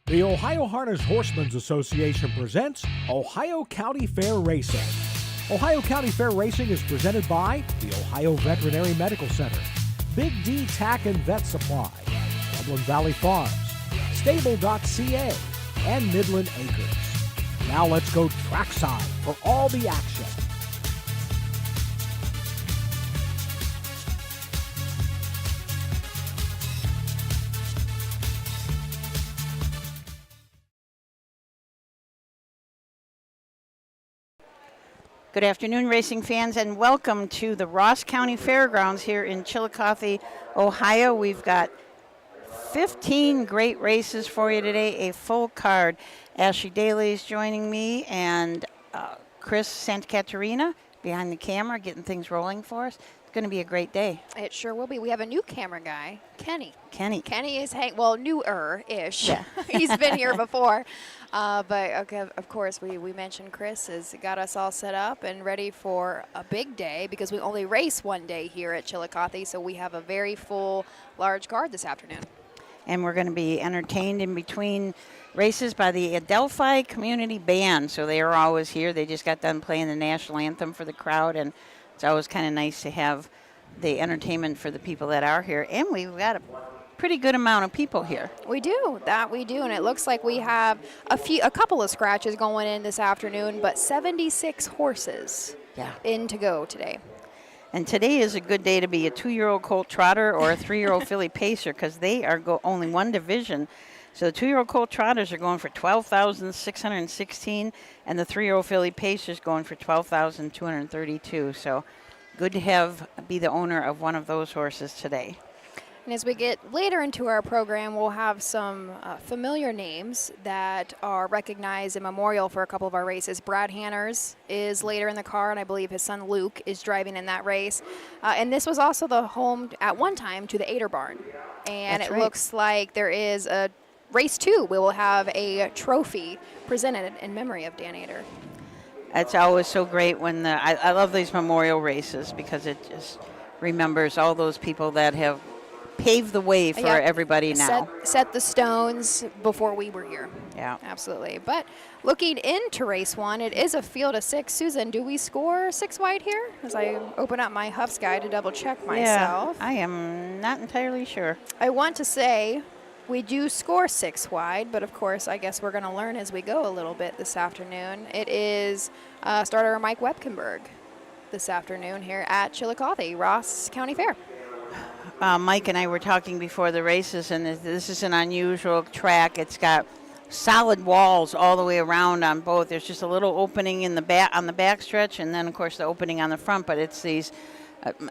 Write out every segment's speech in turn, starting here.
The Ohio Harness Horsemen's Association presents Ohio County Fair Racing. Ohio County Fair Racing is presented by the Ohio Veterinary Medical Center, Big D Tack and Vet Supply, Dublin Valley Farms, Stable.ca, and Midland Acres. Now let's go trackside for all the action. Good afternoon, racing fans, and welcome to the Ross County Fairgrounds here in Chillicothe, Ohio. We've got 15 great races for you today, a full card. Ashley Daly is joining me, and Chris Santacaterina behind the camera, getting things rolling for us. It's going to be a great day. It sure will be. We have a new camera guy, Kenny. Kenny is newer-ish. Yeah. He's been here before. But okay, of course, we mentioned Chris has got us all set up and ready for a big day because we only race one day here at Chillicothe, so we have a very full, large card this afternoon. And we're going to be entertained in between races by the Adelphi Community Band. So they are always here. They just got done playing the national anthem for the crowd, and it's always kind of nice to have the entertainment for the people that are here. And we've got a pretty good amount of people here. We do, and it looks like we have a couple of scratches going in this afternoon, but 76 horses in to go today. And today is a good day to be a 2-year-old Colt Trotter or a 3-year-old Filly Pacer because they are only one division. So the 2-year-old Colt Trotters are going for $12,616, and the 3-year-old Filly Pacers going for $12,232. So good to be the owner of one of those horses today. And as we get later into our program, we'll have some familiar names that are recognized in memorial for a couple of our races. Brad Hanners is later in the car, and I believe his son Luke is driving in that race. And this was also the home at one time to the Ader Barn. And That's it right. looks like there is a race 2. We will have a trophy presented in memory of Dan Ader. It's always so great when I love these memorial races because it just remembers all those people that have paved the way for everybody now. Set the stones before we were here. Yeah. Absolutely. But looking into race 1, it is a field of 6. Susan, do we score 6 wide here? As I open up my Huff's Guide to double check myself. Yeah, I am not entirely sure. I want to say we do score 6 wide, but of course I guess we're going to learn as we go a little bit this afternoon. It is starter Mike Webkenberg this afternoon here at Chillicothe, Ross County Fair. Mike and I were talking before the races, and this is an unusual track. It's got solid walls all the way around on both. There's just a little opening in the back on the back stretch, and then of course the opening on the front. But it's these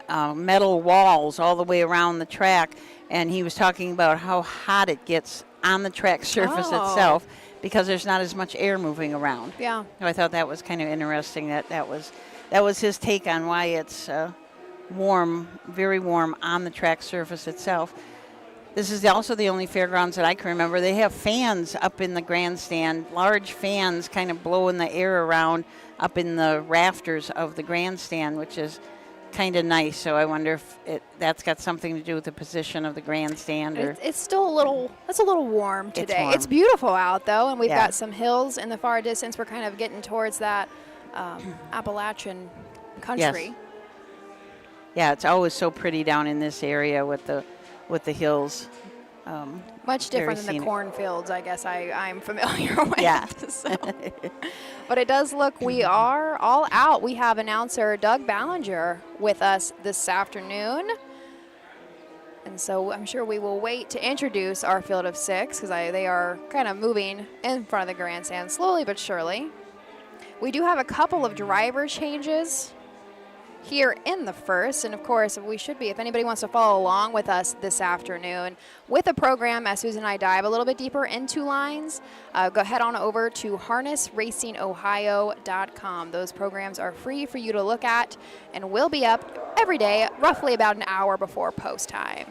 metal walls all the way around the track. And he was talking about how hot it gets on the track surface itself because there's not as much air moving around. Yeah. So I thought that was kind of interesting. That was his take on why it's warm, very warm on the track surface itself. This is also the only fairgrounds that I can remember. They have fans up in the grandstand, large fans kind of blowing the air around up in the rafters of the grandstand, which is kind of nice. So I wonder if that's got something to do with the position of the grandstand. Or it's still a little warm today. It's warm. It's beautiful out though, and we've got some hills in the far distance. We're kind of getting towards that Appalachian country. Yes. Yeah, it's always so pretty down in this area with the hills. Much different than the cornfields, I guess I'm familiar with. Yeah. So. But it does look we are all out. We have announcer Doug Ballinger with us this afternoon. And so I'm sure we will wait to introduce our field of 6 because they are kind of moving in front of the grandstand slowly but surely. We do have a couple of driver changes here in the first, and of course we should be, if anybody wants to follow along with us this afternoon with the program as Susan and I dive a little bit deeper into lines, go head on over to harnessracingohio.com. Those programs are free for you to look at and will be up every day roughly about an hour before post time.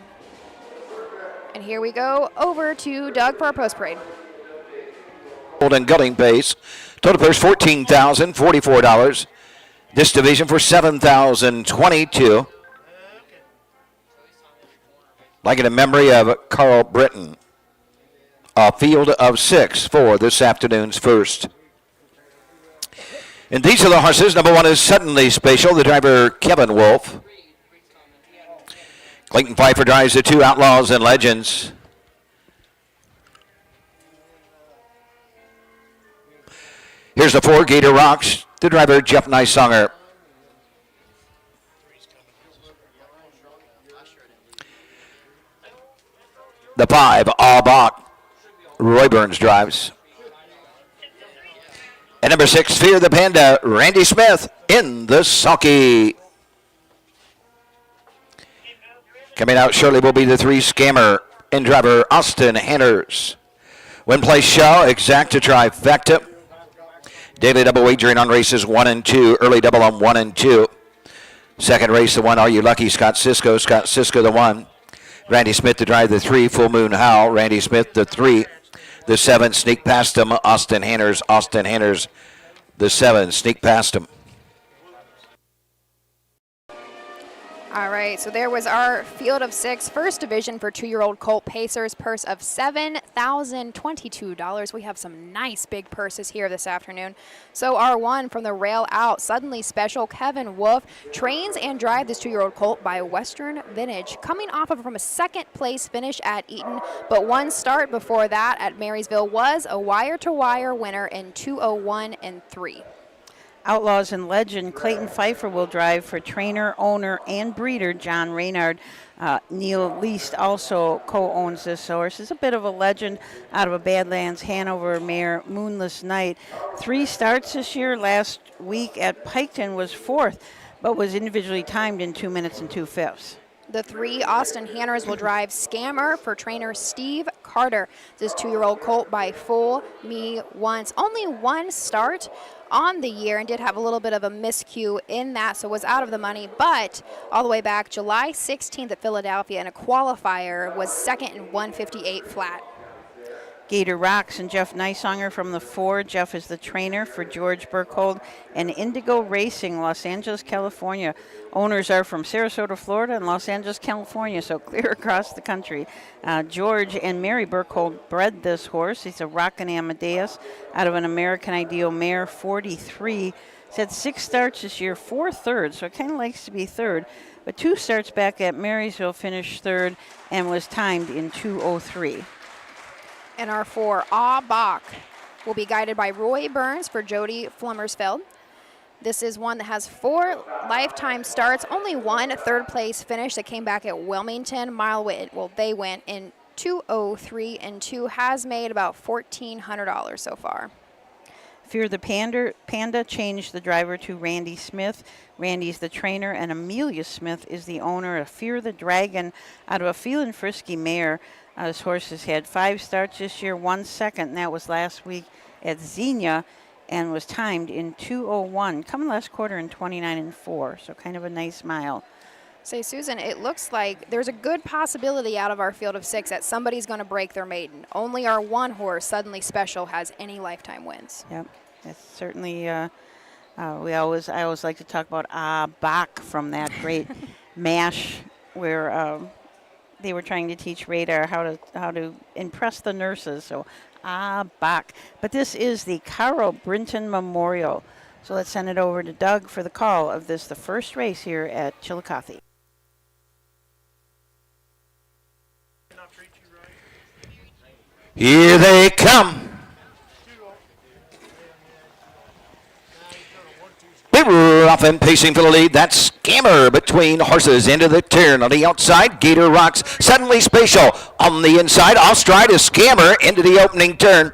And here we go over to Doug for our post parade. And gutting base. Total purse $14,044. This division for 7,022. Like it in memory of Carl Britton. A field of 6 for this afternoon's first. And these are the horses. Number 1 is Suddenly Spatial, the driver Kevin Wolf. Clayton Pfeiffer drives the 2 Outlaws and Legends. Here's the 4 Gator Rocks, the driver Jeff Nysonger. The 5 Bach, Roy Burns drives. And number 6 Fear the Panda, Randy Smith in the sulky. Coming out shortly will be the 3 Scammer and driver Austin Hanners. Win place show, exacta trifecta. Daily double wagering on races 1 and 2. Early double on 1 and 2. Second race, the 1, Are You Lucky? Scott Cisco the 1. Randy Smith to drive the 3, Full Moon Howl. Randy Smith the 3. The 7, Sneak Past Him. Austin Hanners, the 7, Sneak Past Him. All right, so there was our field of 6, first division for 2-year-old Colt Pacers, purse of $7,022. We have some nice big purses here this afternoon. So our 1 from the rail out, Suddenly Special, Kevin Wolf, trains and drive this 2-year-old Colt by Western Vintage, coming off of from a 2nd place finish at Eaton, but 1 start before that at Marysville was a wire-to-wire winner in 2:01 and 3. Outlaws and Legend, Clayton Pfeiffer will drive for trainer, owner, and breeder John Raynard. Neil Least also co-owns this horse. Is a bit of a legend out of a Badlands Hanover mare, Moonless Night. 3 starts this year. Last week at Piketon was 4th, but was individually timed in 2 minutes and 2/5. The 3 Austin Hanners will drive Scammer for trainer Steve Carter. This 2-year-old Colt by Fool Me Once. Only 1 start on the year and did have a little bit of a miscue in that, so was out of the money, but all the way back July 16th at Philadelphia in a qualifier was 2nd in 158 flat. Gator Rocks and Jeff Nysonger from the 4. Jeff is the trainer for George Burkhold and Indigo Racing, Los Angeles, California. Owners are from Sarasota, Florida and Los Angeles, California, so clear across the country. George and Mary Burkhold bred this horse. He's a Rockin' Amadeus out of an American Ideal mare, 43. He's had 6 starts this year, 4 thirds, so it kind of likes to be third. But 2 starts back at Marysville, finished third and was timed in 2:03. And our 4 Bach will be guided by Roy Burns for Jody Flummersfeld. This is one that has 4 lifetime starts, only 1 third place finish that came back at Wilmington. They went in 2:03 and 2, has made about $1,400 so far. Fear the Panda changed the driver to Randy Smith. Randy's the trainer, and Amelia Smith is the owner of Fear the Dragon out of a Feelin' Frisky mare. This horse has had 5 starts this year, 1 second, and that was last week at Xenia, and was timed in 2:01. Coming last quarter in 29 and 4, so kind of a nice mile. Say, Susan, it looks like there's a good possibility out of our field of 6 that somebody's going to break their maiden. Only our 1 horse, Suddenly Special, has any lifetime wins. Yep, that's certainly. I always like to talk about Bach from that great MASH where. They were trying to teach Radar how to impress the nurses. So, Bach. But this is the Carl Brinton Memorial. So let's send it over to Doug for the call of the first race here at Chillicothe. Here they come. Off and pacing for the lead. That's Scammer between horses into the turn. On the outside, Gator Rocks. Suddenly Spatial on the inside. Off stride is Scammer into the opening turn.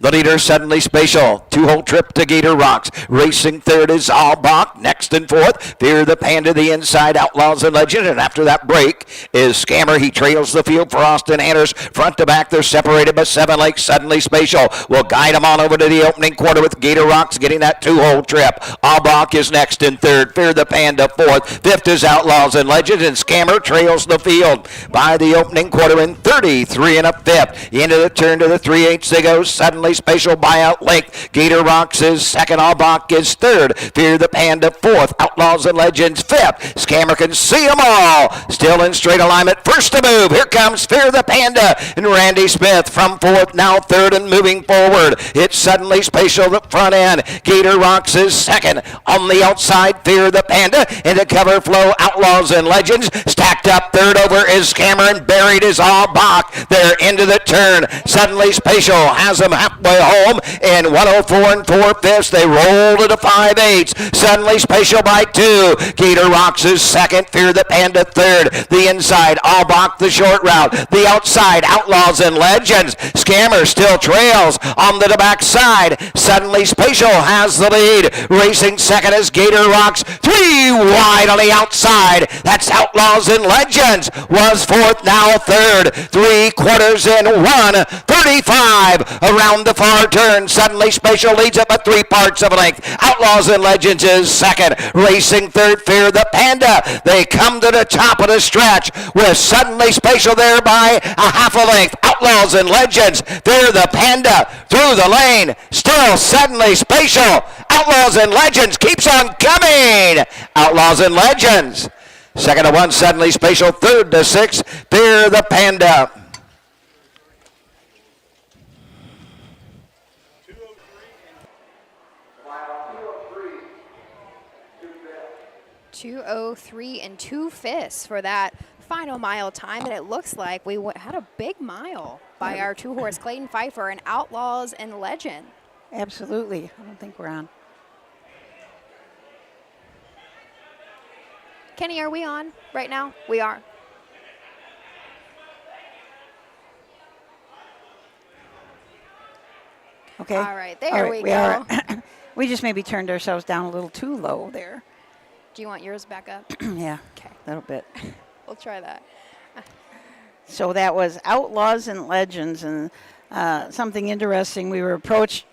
The leader, Suddenly Spatial. 2-hole trip to Gator Rocks. Racing third is Bach. Next and fourth, Fear the Panda, the inside, Outlaws and Legend. And after that break is Scammer. He trails the field for Austin Hanners. Front to back, they're separated by 7 lengths. Suddenly Spatial will guide them on over to the opening quarter with Gator Rocks getting that 2-hole trip. Bach is next in third. Fear the Panda fourth. Fifth is Outlaws and Legend. And Scammer trails the field by the opening quarter in 33 and a fifth. Into the turn to the 3/8 they go. Suddenly Suddenly Spatial by a length. Gator Rocks is second. Albach is third. Fear the Panda fourth. Outlaws and Legends fifth. Scammer can see them all. Still in straight alignment. First to move. Here comes Fear the Panda and Randy Smith from fourth, now third and moving forward. It's Suddenly Spatial the front end. Gator Rocks is second. On the outside, Fear the Panda. Into cover flow, Outlaws and Legends. Stacked up third over is Scammer and buried is Albach. They're into the turn. Suddenly Spatial has them halfway home in 104 and 4/5. They roll to the 5/8. Suddenly Spatial by 2. Gator Rocks is second. Fear the Panda third. The inside, Albach the short route. The outside, Outlaws and Legends. Scammer still trails on the back side. Suddenly Spatial has the lead. Racing second is Gator Rocks. 3 wide on the outside. That's Outlaws and Legends. Was fourth, now third. 3/4 in 1:35 around the far turn. Suddenly Spatial leads it by 3 parts of a length. Outlaws and Legends is second. Racing third, Fear the Panda. They come to the top of the stretch with Suddenly Spatial there by a half a length. Outlaws and Legends. Fear the Panda through the lane. Still Suddenly Spatial. Outlaws and Legends keeps on coming. Outlaws and Legends. Second to 1, Suddenly Spatial. Third to 6, Fear the Panda. 2:03 and 2/5 for that final mile time, and it looks like we had a big mile by our 2-horse Clayton Pfeiffer and Outlaws and Legend. Absolutely. I don't think we're on. Kenny, are we on right now? We are. Okay. All right, there we go. are. We just maybe turned ourselves down a little too low there. Do you want yours back up? Yeah, Okay, a little bit. we'll try that. So that was Outlaws and Legends, and something interesting. We were approached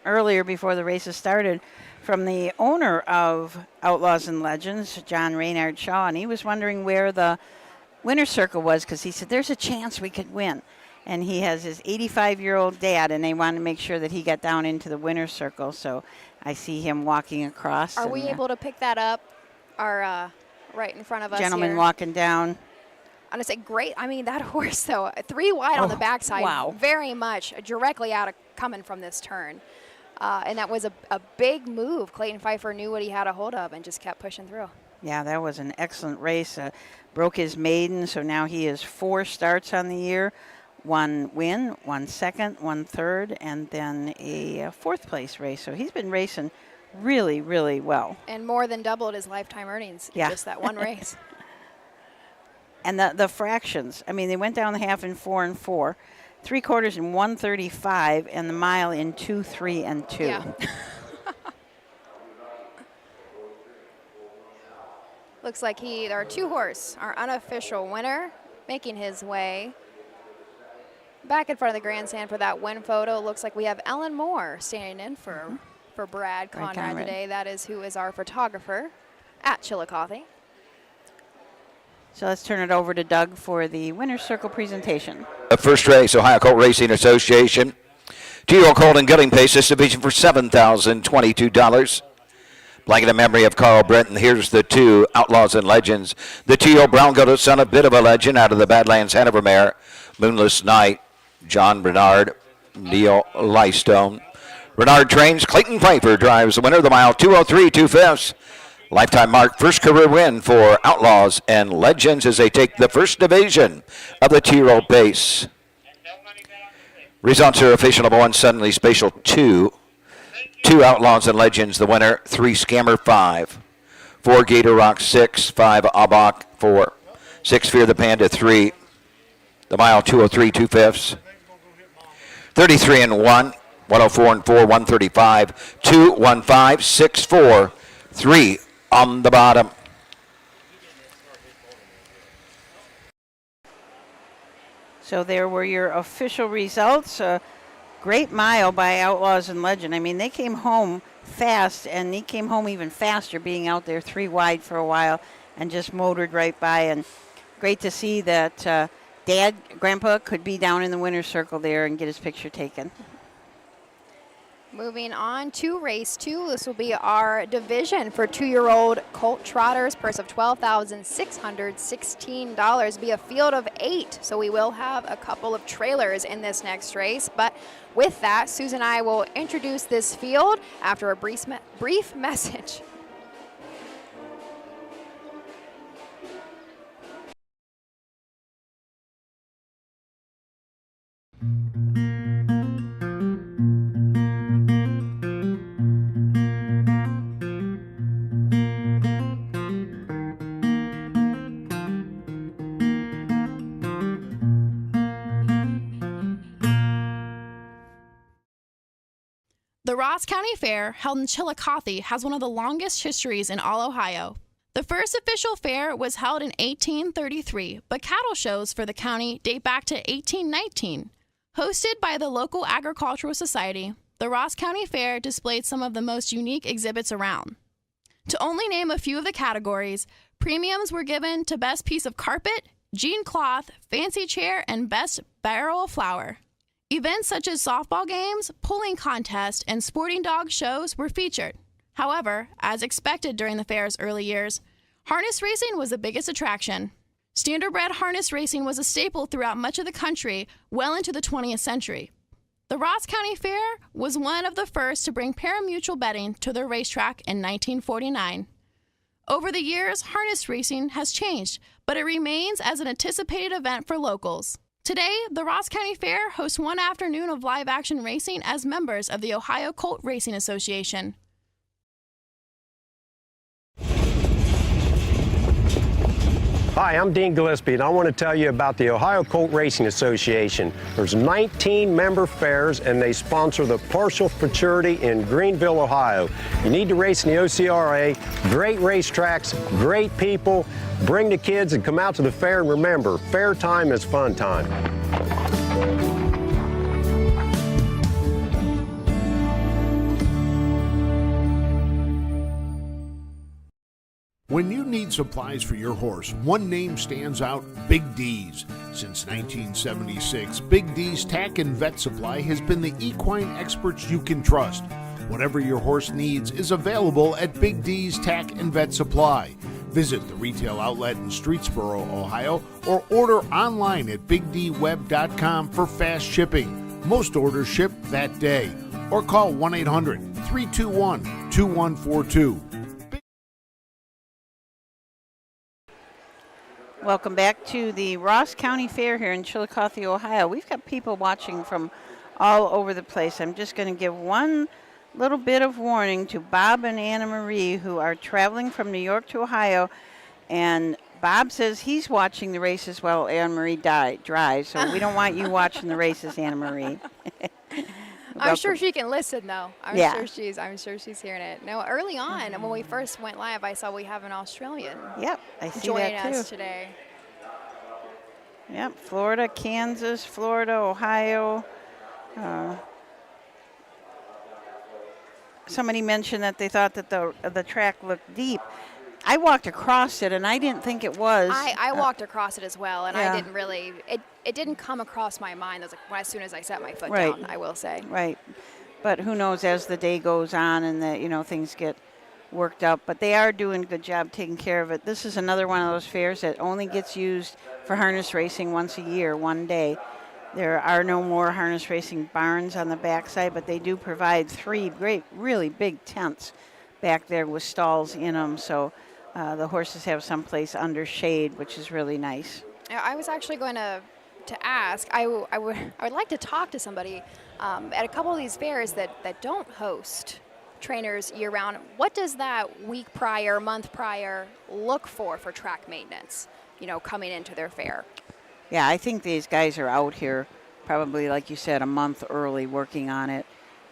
earlier before the races started from the owner of Outlaws and Legends, John Raynard Shaw, and he was wondering where the winner's circle was because he said there's a chance we could win. And he has his 85-year-old dad, and they wanted to make sure that he got down into the winner's circle. So I see him walking across. Are we able to pick that up? Our right in front of us gentleman here. walking down. I'm going to say great. I mean, that horse, though, 3 wide on the backside. Wow. Very much directly out of coming from this turn. And that was a big move. Clayton Pfeiffer knew what he had a hold of and just kept pushing through. Yeah, that was an excellent race. Broke his maiden, so now he has 4 starts on the year. 1 win, 1 second, 1 third, and then a 4th place race. So he's been racing really, really well. And more than doubled his lifetime earnings in just that one race. And the fractions, I mean, they went down the half in 4 and 4, 3/4 in 1:35, and the mile in 2, 3, and 2. Yeah. Looks like our 2-horse, our unofficial winner, making his way back in front of the grandstand for that win photo. Looks like we have Ellen Moore standing in for Brad Conrad today. That is who is our photographer at Chillicothe. So let's turn it over to Doug for the winner's circle presentation. The first race, Ohio Colt Racing Association. 2-year-old Colt and Gutting Pace, this division for $7,022. Blanket in memory of Carl Brenton. Here's the 2 Outlaws and Legends. The 2-year-old Brown Goat son, a bit of a legend out of the Badlands Hanover mare. Moonless Night, John Bernard, Neil Lystone. Bernard trains, Clayton Pfeiffer drives the winner of the mile, 2:03 2/5. Lifetime mark, first career win for Outlaws and Legends as they take the first division of the 2-year-old pace. Results are official number 1, Suddenly Spatial 2. 2 Outlaws and Legends, the winner, 3 Scammer 5. 4 Gator Rock 6, 5 Albach 4. 6 Fear the Panda 3. The mile 2:03 2/5. 33 and 1, 104 and 4, 135, 2, 1, 5, 6, 4, 3 on the bottom. So there were your official results. Great mile by Outlaws and Legend. I mean, they came home fast, and he came home even faster, being out there 3 wide for a while and just motored right by. And great to see that Grandpa could be down in the winner's circle there and get his picture taken. Moving on to race 2, this will be our division for 2-year-old colt trotters. Purse of $12,616. Be a field of 8, so we will have a couple of trailers in this next race. But with that, Susan and I will introduce this field after a brief message. The Ross County Fair, held in Chillicothe, has one of the longest histories in all Ohio. The first official fair was held in 1833, but cattle shows for the county date back to 1819. Hosted by the local agricultural society, the Ross County Fair displayed some of the most unique exhibits around. To only name a few of the categories, premiums were given to Best Piece of Carpet, Jean Cloth, Fancy Chair, and Best Barrel of Flour. Events such as softball games, pulling contests, and sporting dog shows were featured. However, as expected during the fair's early years, harness racing was the biggest attraction. Standardbred harness racing was a staple throughout much of the country well into the 20th century. The Ross County Fair was one of the first to bring pari-mutuel betting to their racetrack in 1949. Over the years, harness racing has changed, but it remains as an anticipated event for locals. Today, the Ross County Fair hosts one afternoon of live-action racing as members of the Ohio Colt Racing Association. Hi, I'm Dean Gillespie, and I want to tell you about the Ohio Colt Racing Association. There's 19 member fairs, and they sponsor the Partial Futurity in Greenville, Ohio. You need to race in the OCRA. Great racetracks, great people. Bring the kids and come out to the fair, and remember, fair time is fun time. When you need supplies for your horse, one name stands out: Big D's. Since 1976, Big D's Tack and Vet Supply has been the equine experts you can trust. Whatever your horse needs is available at Big D's Tack and Vet Supply. Visit the retail outlet in Streetsboro, Ohio, or order online at bigdweb.com for fast shipping. Most orders ship that day. Or call 1-800-321-2142. Welcome back to the Ross County Fair here in Chillicothe, Ohio. We've got people watching from all over the place. I'm just going to give one little bit of warning to Bob and Anna Marie, who are traveling from New York to Ohio. And Bob says he's watching the races while Anna Marie drives. So we don't want you watching the races, Anna Marie. I'm sure she can listen, though. I'm sure she's hearing it. Now, early on, when we first went live, I saw we have an Australian. Yep, I see joining that too. us today. Yep, Florida, Kansas, Florida, Ohio. Somebody mentioned that they thought that the track looked deep. I walked across it, and I didn't think it was. I walked across it as well, and I didn't really. It didn't come across my mind as soon as I set my foot down, I will say. Right. But who knows, as the day goes on and things get worked up. But they are doing a good job taking care of it. This is another one of those fairs that only gets used for harness racing once a year, one day. There are no more harness racing barns on the backside, but they do provide 3 great, really big tents back there with stalls in them. So the horses have someplace under shade, which is really nice. I was actually going to ask, I would like to talk to somebody at a couple of these fairs that don't host trainers year-round. What does that week prior, month prior look for track maintenance, coming into their fair? Yeah, I think these guys are out here probably, like you said, a month early working on it,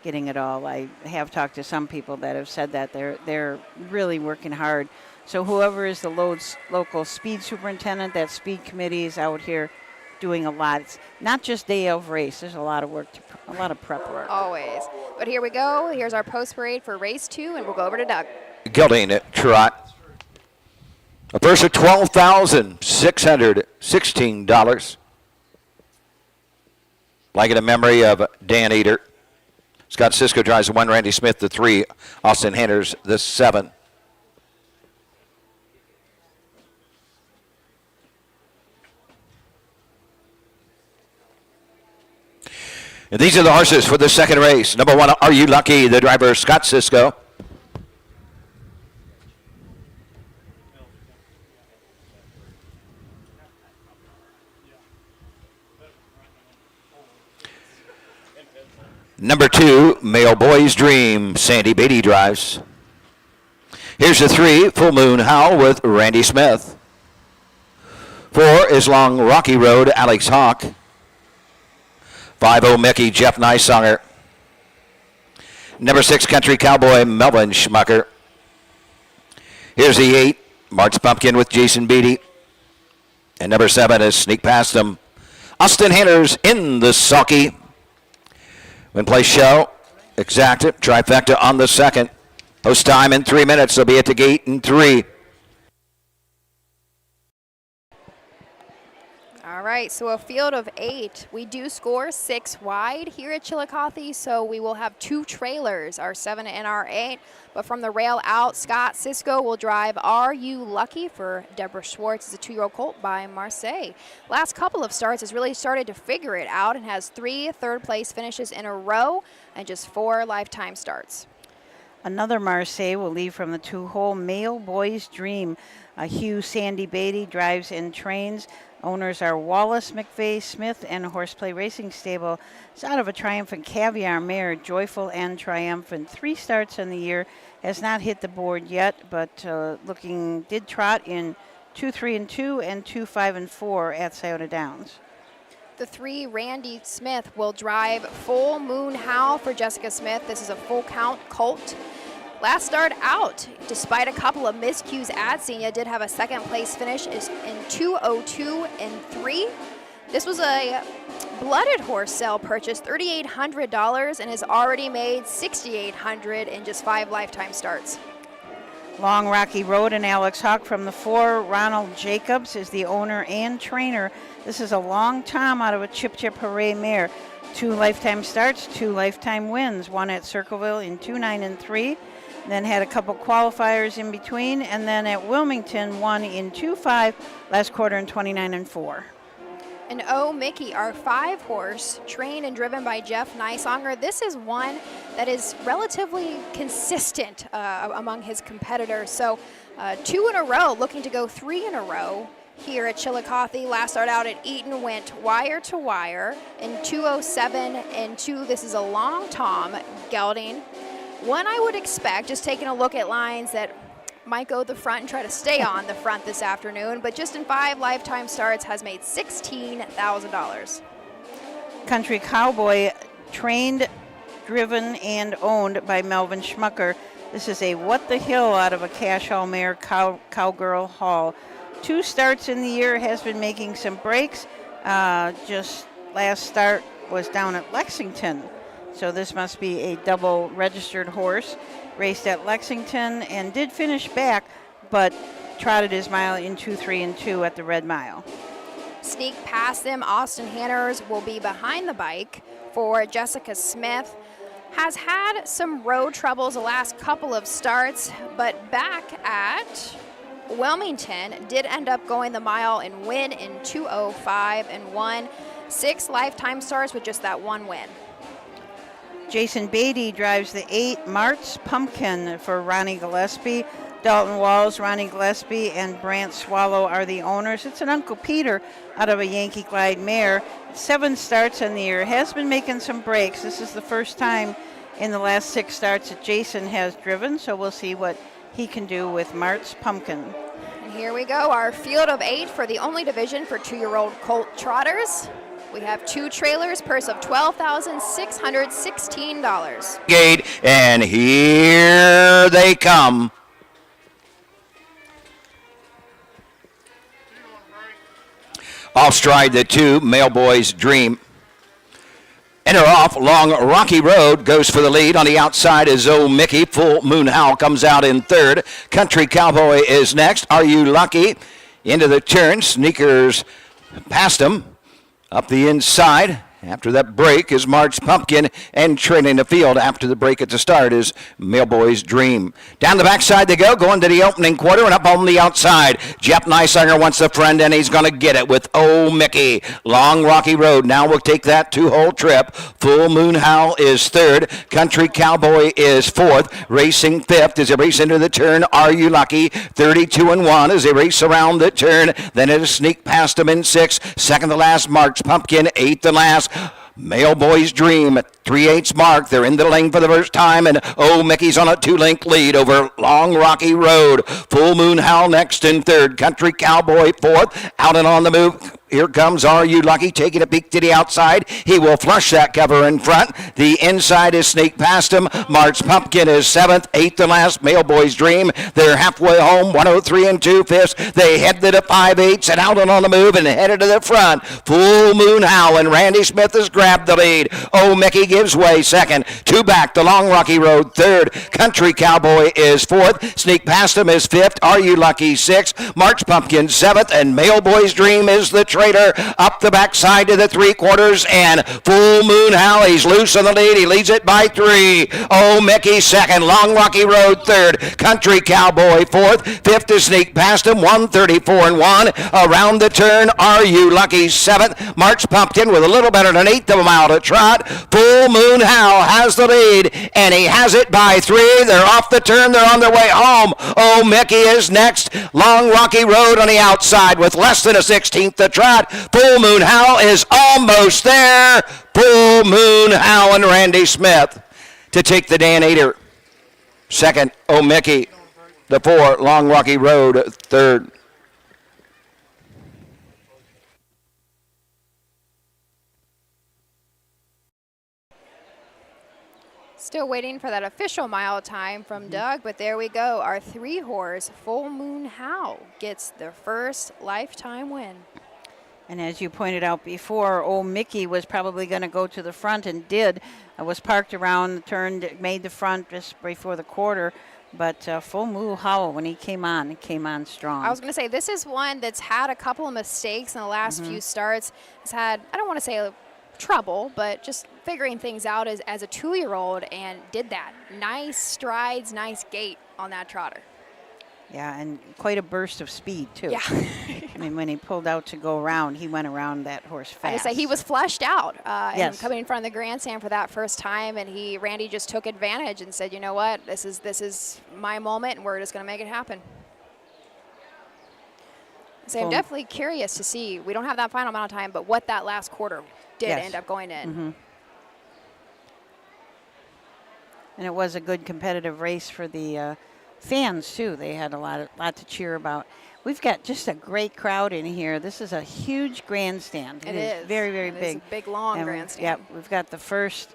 getting it all. I have talked to some people that have said that they're really working hard. So whoever is the local speed superintendent, that speed committee is out here doing a lot. It's not just day of race. There's a lot of work, a lot of prep work. Always. But here we go. Here's our post parade for race 2, and we'll go over to Doug. Gelding at trot. A purse of $12,616. Like it in memory of Dan Eater. Scott Cisco drives the 1, Randy Smith the 3, Austin Hanners the 7. And these are the horses for the second race. Number 1, Are You Lucky? The driver, Scott Cisco. Number 2, Male Boy's Dream, Sandy Beatty drives. Here's the 3, Full Moon Howl with Randy Smith. 4 is Long Rocky Road, Alex Hawk. 5-0 Mickey, Jeff Nysonger. Number 6, Country Cowboy, Melvin Schmucker. Here's the 8, March Pumpkin with Jason Beatty. And number 7 is Sneak Past Them, Austin Hanners in the sulky. Win place show, exacted, trifecta on the second. Post time in 3 minutes. They'll be at the gate in 3. All right, so a field of 8. We do score 6 wide here at Chillicothe, so we will have 2 trailers, our 7 and our 8. But from the rail out, Scott Cisco will drive Are You Lucky for Deborah Schwartz. It's a 2-year-old colt by Marseille. Last couple of starts has really started to figure it out and has 3 third-place finishes in a row and just 4 lifetime starts. Another Marseille will leave from the 2-hole, Male Boy's Dream. Hugh Sandy Beatty drives and trains. Owners are Wallace McVeigh Smith and Horseplay Racing Stable. It's out of a Triumphant Caviar mare, Joyful and Triumphant. 3 starts in the year, has not hit the board yet, but did trot in 2-3-2 and 2-5-4 at Scioto Downs. The 3, Randy Smith, will drive Full Moon Howl for Jessica Smith. This is a full count colt. Last start out, despite a couple of miscues at Senior, did have a second place finish is in 2:02 and 3. This was a blooded horse sale purchase, $3,800, and has already made $6,800 in just 5 lifetime starts. Long Rocky Road and Alex Hawk from the 4, Ronald Jacobs is the owner and trainer. This is a long Tom out of a Chip Chip Hooray mare. 2 lifetime starts, 2 lifetime wins, 1 at Circleville in 2-9 and 3. Then had a couple qualifiers in between, and then at Wilmington, 1 in 2-5, last quarter in 29 and 4. And Oh Mickey, our 5-horse, trained and driven by Jeff Nysonger. This is one that is relatively consistent among his competitors. So 2 in a row, looking to go 3 in a row here at Chillicothe. Last start out at Eaton went wire to wire in 2:07 and 2. This is a long Tom gelding. One I would expect, just taking a look at lines that might go the front and try to stay on the front this afternoon, but just in 5 lifetime starts has made $16,000. Country Cowboy, trained, driven, and owned by Melvin Schmucker. This is a What the Hill out of a Cash Hall mare, Cowgirl Hall. 2 starts in the year, has been making some breaks. Just last start was down at Lexington. So this must be a double registered horse. Raced at Lexington and did finish back, but trotted his mile in 2-3 and 2 at the Red Mile. Sneak past them, Austin Hanners will be behind the bike for Jessica Smith. Has had some road troubles the last couple of starts, but back at Wilmington did end up going the mile and win in 2:05 and 1. 6 lifetime starts with just that 1 win. Jason Beatty drives the 8, March Pumpkin for Ronnie Gillespie. Dalton Walls, Ronnie Gillespie, and Brant Swallow are the owners. It's an Uncle Peter out of a Yankee Glide mare. 7 starts in the year. Has been making some breaks. This is the first time in the last 6 starts that Jason has driven, so we'll see what he can do with March Pumpkin. And here we go, our field of 8 for the only division for 2-year-old colt trotters. We have 2 trailers, purse of $12,616. Gate, and here they come. Off stride the 2, Male Boy's Dream. Enter off, Long Rocky Road goes for the lead. On the outside is Oh Mickey. Full Moon Howl comes out in 3rd. Country Cowboy is next. Are You Lucky? Into the turn, Sneakers past him. Up the inside, After that break is March Pumpkin, and trailing the field after the break at the start is Mailboy's Dream. Down the backside they go, going to the opening quarter and up on the outside. Jeff Neisinger wants a friend, and he's going to get it with Oh Mickey. Long Rocky Road now will take that 2-hole trip. Full Moon Howl is third. Country Cowboy is fourth. Racing fifth as they race into the turn. Are You Lucky? 32-1 as they race around the turn. Then it'll sneak past them in sixth. Second to last, March Pumpkin. Eighth to last, Mailboy's Dream at 3/8 mark. They're in the lane for the first time, and Oh Mickey's on a 2-link lead over Long Rocky Road. Full Moon Howl next in third. Country Cowboy fourth. Out and on the move. Here comes Are You Lucky, taking a peek to the outside. He will flush that cover in front. The inside is sneaked past him. March Pumpkin is seventh. Eighth and last, Mailboy's Dream. They're halfway home, 103 2/5. They head to the 5/8 and out and on the move and headed to the front. Full Moon Howl, and Randy Smith has grabbed the lead. Oh Mickey gives way second. Two back to Long Rocky Road third. Country Cowboy is fourth. Sneak past him is fifth. Are You Lucky sixth. March Pumpkin seventh, and Mailboy's Dream is the traitor. Up the backside to the 3/4, and Full Moon Howl, he's loose on the lead. He leads it by 3. Oh Mickey second. Long Rocky Road third. Country Cowboy fourth. Fifth to sneak past him, 134-1. Around the turn, Are You Lucky seventh. March Pumpkin with a little better than 1/8 of a mile to trot. Full Moon Howl has the lead, and he has it by 3. They're off the turn. They're on their way home. Oh Mickey is next. Long Rocky Road on the outside with less than a 16th to trot. Full Moon Howl is almost there. Full Moon Howl and Randy Smith to take the Dan Ader. Second, Oh Mickey. The 4, Long Rocky Road, third. Still waiting for that official mile time from Doug, but there we go. Our 3-horse Full Moon Howl gets their first lifetime win. And as you pointed out before, old Mickey was probably going to go to the front and did. Was parked around, turned, made the front just before the quarter. But Full Moon Howl, when he came on strong. I was going to say, this is one that's had a couple of mistakes in the last few starts. It's had, I don't want to say trouble, but just figuring things out as a 2-year-old, and did that. Nice strides, nice gait on that trotter. Yeah, and quite a burst of speed, too. Yeah. I mean, when he pulled out to go around, he went around that horse fast. I say he was fleshed out yes. coming in front of the grandstand for that first time, and Randy just took advantage and said, you know what, this is my moment, and we're just going to make it happen. So I'm definitely curious to see, we don't have that final amount of time, but what that last quarter did end up going in. Mm-hmm. And it was a good competitive race for the fans, too. They had a lot to cheer about. We've got just a great crowd in here. This is a huge grandstand. It is. Very, very big. It's a big, long grandstand. Yeah, we've got the first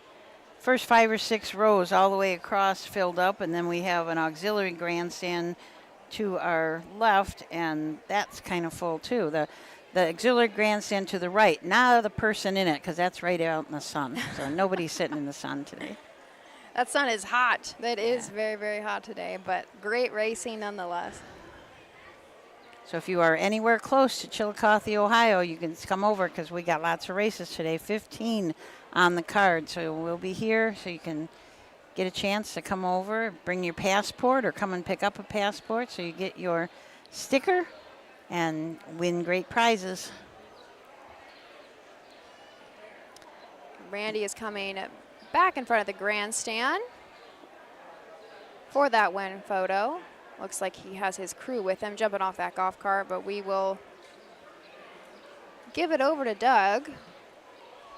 5 or 6 rows all the way across filled up, and then we have an auxiliary grandstand to our left, and that's kind of full, too. The auxiliary grandstand to the right, not the person in it, because that's right out in the sun. So nobody's sitting in the sun today. That sun is hot. That is very, very hot today, but great racing nonetheless. So if you are anywhere close to Chillicothe, Ohio, you can come over because we got lots of races today, 15 on the card. So we'll be here so you can get a chance to come over, bring your passport or come and pick up a passport so you get your sticker and win great prizes. Randy is coming back in front of the grandstand for that win photo. Looks like he has his crew with him jumping off that golf cart, but we will give it over to Doug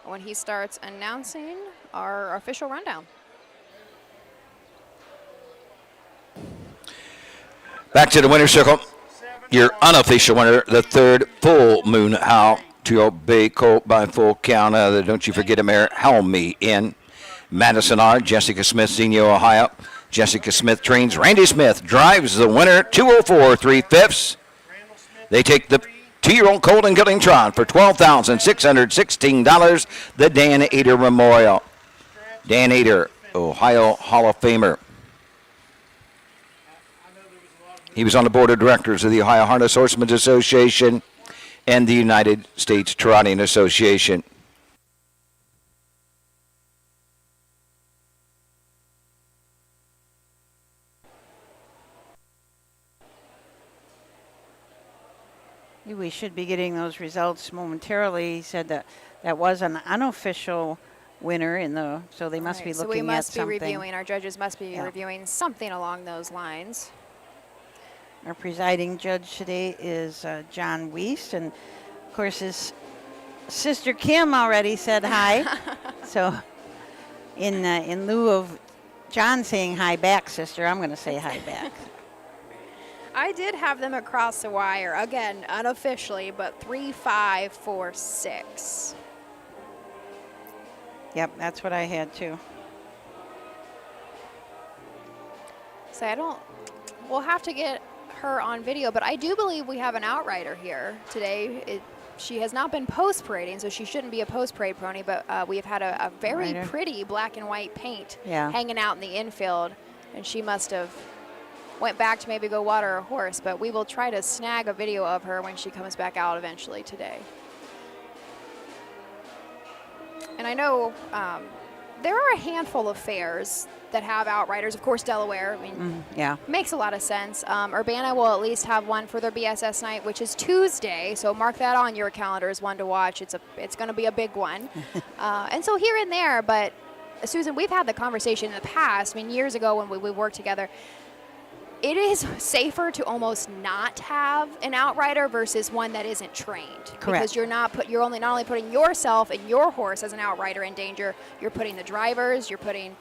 when he starts announcing our official rundown. Back to the winner's circle. Your unofficial winner, the 3rd Full Moon Howl, to Bay Colt by full count. Don't you forget, Mayor, helm me in. Madison R., Jessica Smith, Senior, Ohio. Jessica Smith trains. Randy Smith drives the winner, 204 3/5. They take the 2-year-old Colt and Gelding Tron for $12,616, the Dan Ader Memorial. Dan Ader, Ohio Hall of Famer. He was on the board of directors of the Ohio Harness Horsemen's Association and the United States Trotting Association. We should be getting those results momentarily. He said that that was an unofficial winner so they must be So looking we must at be something. reviewing, our judges must be reviewing something along those lines. Our presiding judge today is John Wiest, and of course his sister Kim already said hi. So in lieu of John saying hi back, sister, I'm going to say hi back. I did have them across the wire, again, unofficially, but 3-5-4-6. Yep, that's what I had too. So we'll have to get her on video, but I do believe we have an outrider here today. She has not been post parading, so she shouldn't be a post parade pony, but we have had a very pretty black and white paint hanging out in the infield, and she must have went back to maybe go water a horse, but we will try to snag a video of her when she comes back out eventually today. And I know there are a handful of fairs that have outriders. Of course, Delaware, I mean, makes a lot of sense. Urbana will at least have one for their BSS night, which is Tuesday, so mark that on your calendars, one to watch. It's going to be a big one. And so here and there, but Susan, we've had the conversation in the past, I mean, years ago when we worked together, it is safer to almost not have an outrider versus one that isn't trained. Correct. Because you're not only putting yourself and your horse as an outrider in danger, you're putting the drivers, you're putting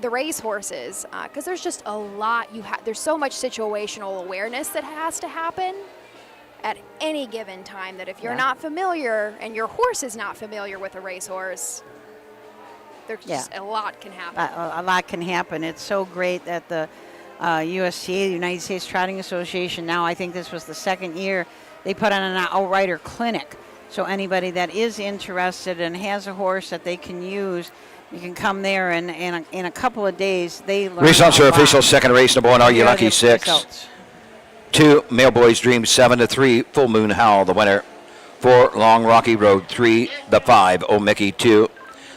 the race horses, because there's just a lot there's so much situational awareness that has to happen at any given time that if you're not familiar and your horse is not familiar with a racehorse, there's just a lot can happen. A lot can happen. It's so great that the USTA, the United States Trotting Association, now I think this was the second year, they put on an outrider clinic. So anybody that is interested and has a horse that they can use, you can come there, and in a couple of days, they learn. Results are official. Second race, number 1, Are You Lucky? 6. Results. 2, Male Boys Dream, 7-3, Full Moon Howl, the winner. 4, Long Rocky Road, 3, the 5, Oh Mickey, 2.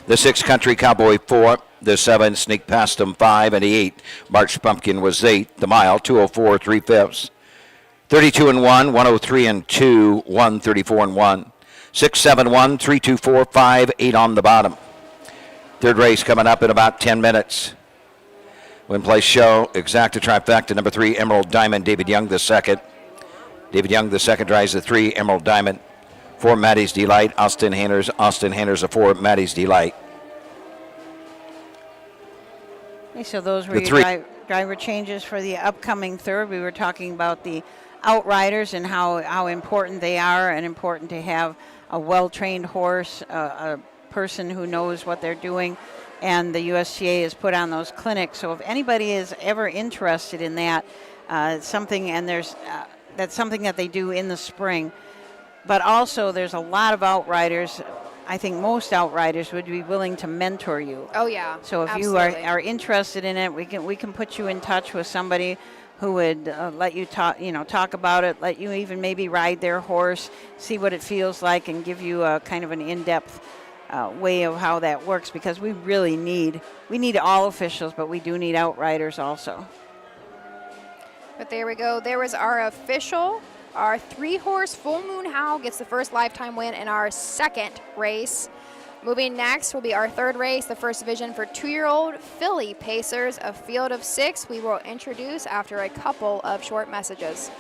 The 6, Country Cowboy, 4. The 7, Sneak Past Them, 5. And the 8, March Pumpkin was 8. The mile, 204 3/5. 32-1, 103-2, 134-1. 6-7-1, 3-2-4, 5-8 on the bottom. Third race coming up in about 10 minutes. Win Place Show, Exacta Trifecta, number 3, Emerald Diamond, David Young the second. David Young the second drives the 3, Emerald Diamond. 4, Maddie's Delight, Austin Hanners the 4, Maddie's Delight. Okay, so those were your driver changes for the upcoming third. We were talking about the outriders and how important they are, and important to have a well-trained horse, a person who knows what they're doing, and the USTA has put on those clinics. So if anybody is ever interested in that, that's something that they do in the spring. But also there's a lot of outriders. I think most outriders would be willing to mentor you. Oh yeah. So if absolutely. you are interested in it, we can put you in touch with somebody who would let you talk about it, let you even maybe ride their horse, see what it feels like, and give you a kind of an in-depth way of how that works, because we really need all officials, but we do need outriders also. But there we go. There was our official. Our 3-horse Full Moon Howl gets the first lifetime win in our second race. Moving next will be our third race, the first division for 2-year-old filly pacers, a field of 6 we will introduce after a couple of short messages.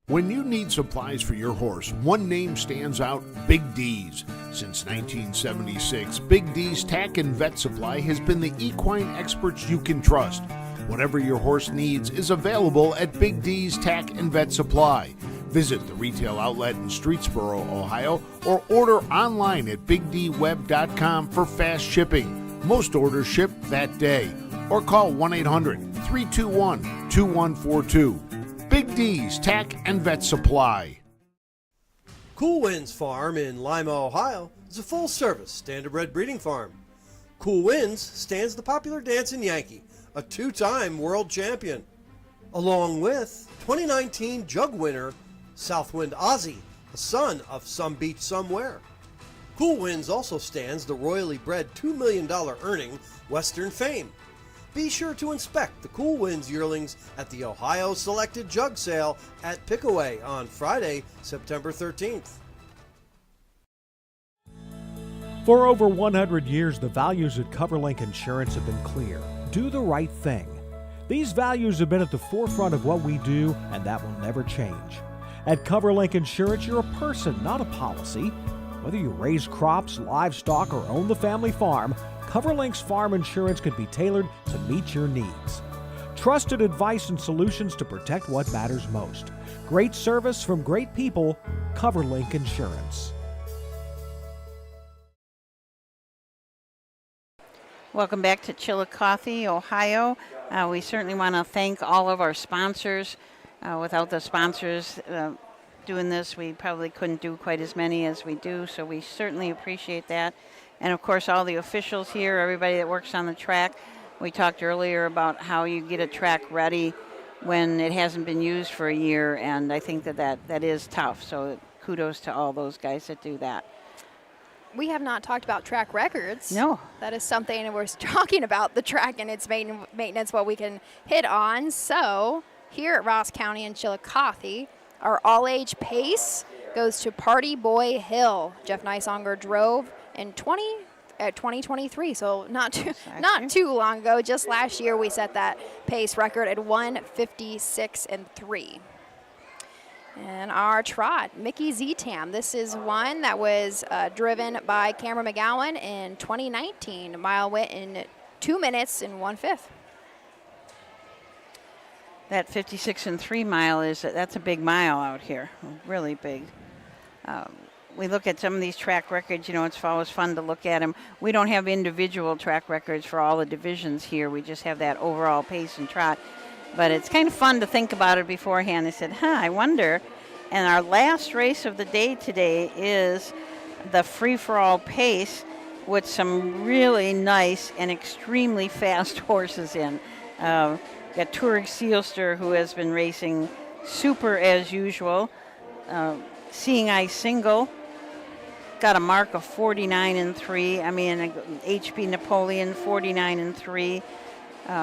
When you need supplies for your horse, one name stands out: Big D's. Since 1976, Big D's Tack and Vet Supply has been the equine experts you can trust. Whatever your horse needs is available at Big D's Tack and Vet Supply. Visit the retail outlet in Streetsboro, Ohio, or order online at bigdweb.com for fast shipping. Most orders ship that day. Or call 1-800-321-2142. Big D's Tack and Vet Supply. Cool Winds Farm in Lima, Ohio is a full-service standardbred breeding farm. Cool Winds stands the popular dancing Yankee, a 2-time world champion, along with 2019 jug winner Southwind Ozzy, a son of Some Beach Somewhere. Cool Winds also stands the royally bred $2 million earning Western Fame. Be sure to inspect the Cool Winds yearlings at the Ohio Selected Jug Sale at Pickaway on Friday, September 13th. For over 100 years, the values at CoverLink Insurance have been clear. Do the right thing. These values have been at the forefront of what we do, and that will never change. At CoverLink Insurance, you're a person, not a policy. Whether you raise crops, livestock, or own the family farm, CoverLink's farm insurance can be tailored to meet your needs. Trusted advice and solutions to protect what matters most. Great service from great people, CoverLink Insurance. Welcome back to Chillicothe, Ohio. We certainly want to thank all of our sponsors. Without the sponsors doing this, we probably couldn't do quite as many as we do, so we certainly appreciate that. And of course, all the officials here, everybody that works on the track. We talked earlier about how you get a track ready when it hasn't been used for a year, and I think that is tough. So kudos to all those guys that do that. We have not talked about track records. No. That is something, and we're talking about the track and its maintenance, what we can hit on. So here at Ross County and Chillicothe, our all-age pace goes to Party Boy Hill. Jeff Neisonger drove in 2023, so not too long ago. Just last year, we set that pace record at 1:56.3. And our trot, Mickey Z-Tam. This is one that was driven by Cameron McGowan in 2019. Mile went in 2 minutes and 1/5. That 56.3 mile that's a big mile out here, really big. We look at some of these track records, it's always fun to look at them. We don't have individual track records for all the divisions here. We just have that overall pace and trot. But it's kind of fun to think about it beforehand. I said, I wonder. And our last race of the day today is the free-for-all pace with some really nice and extremely fast horses in. Got Touring Sealster, who has been racing super as usual. Seeing Eye Single got a mark of 49.3. HB Napoleon 49.3.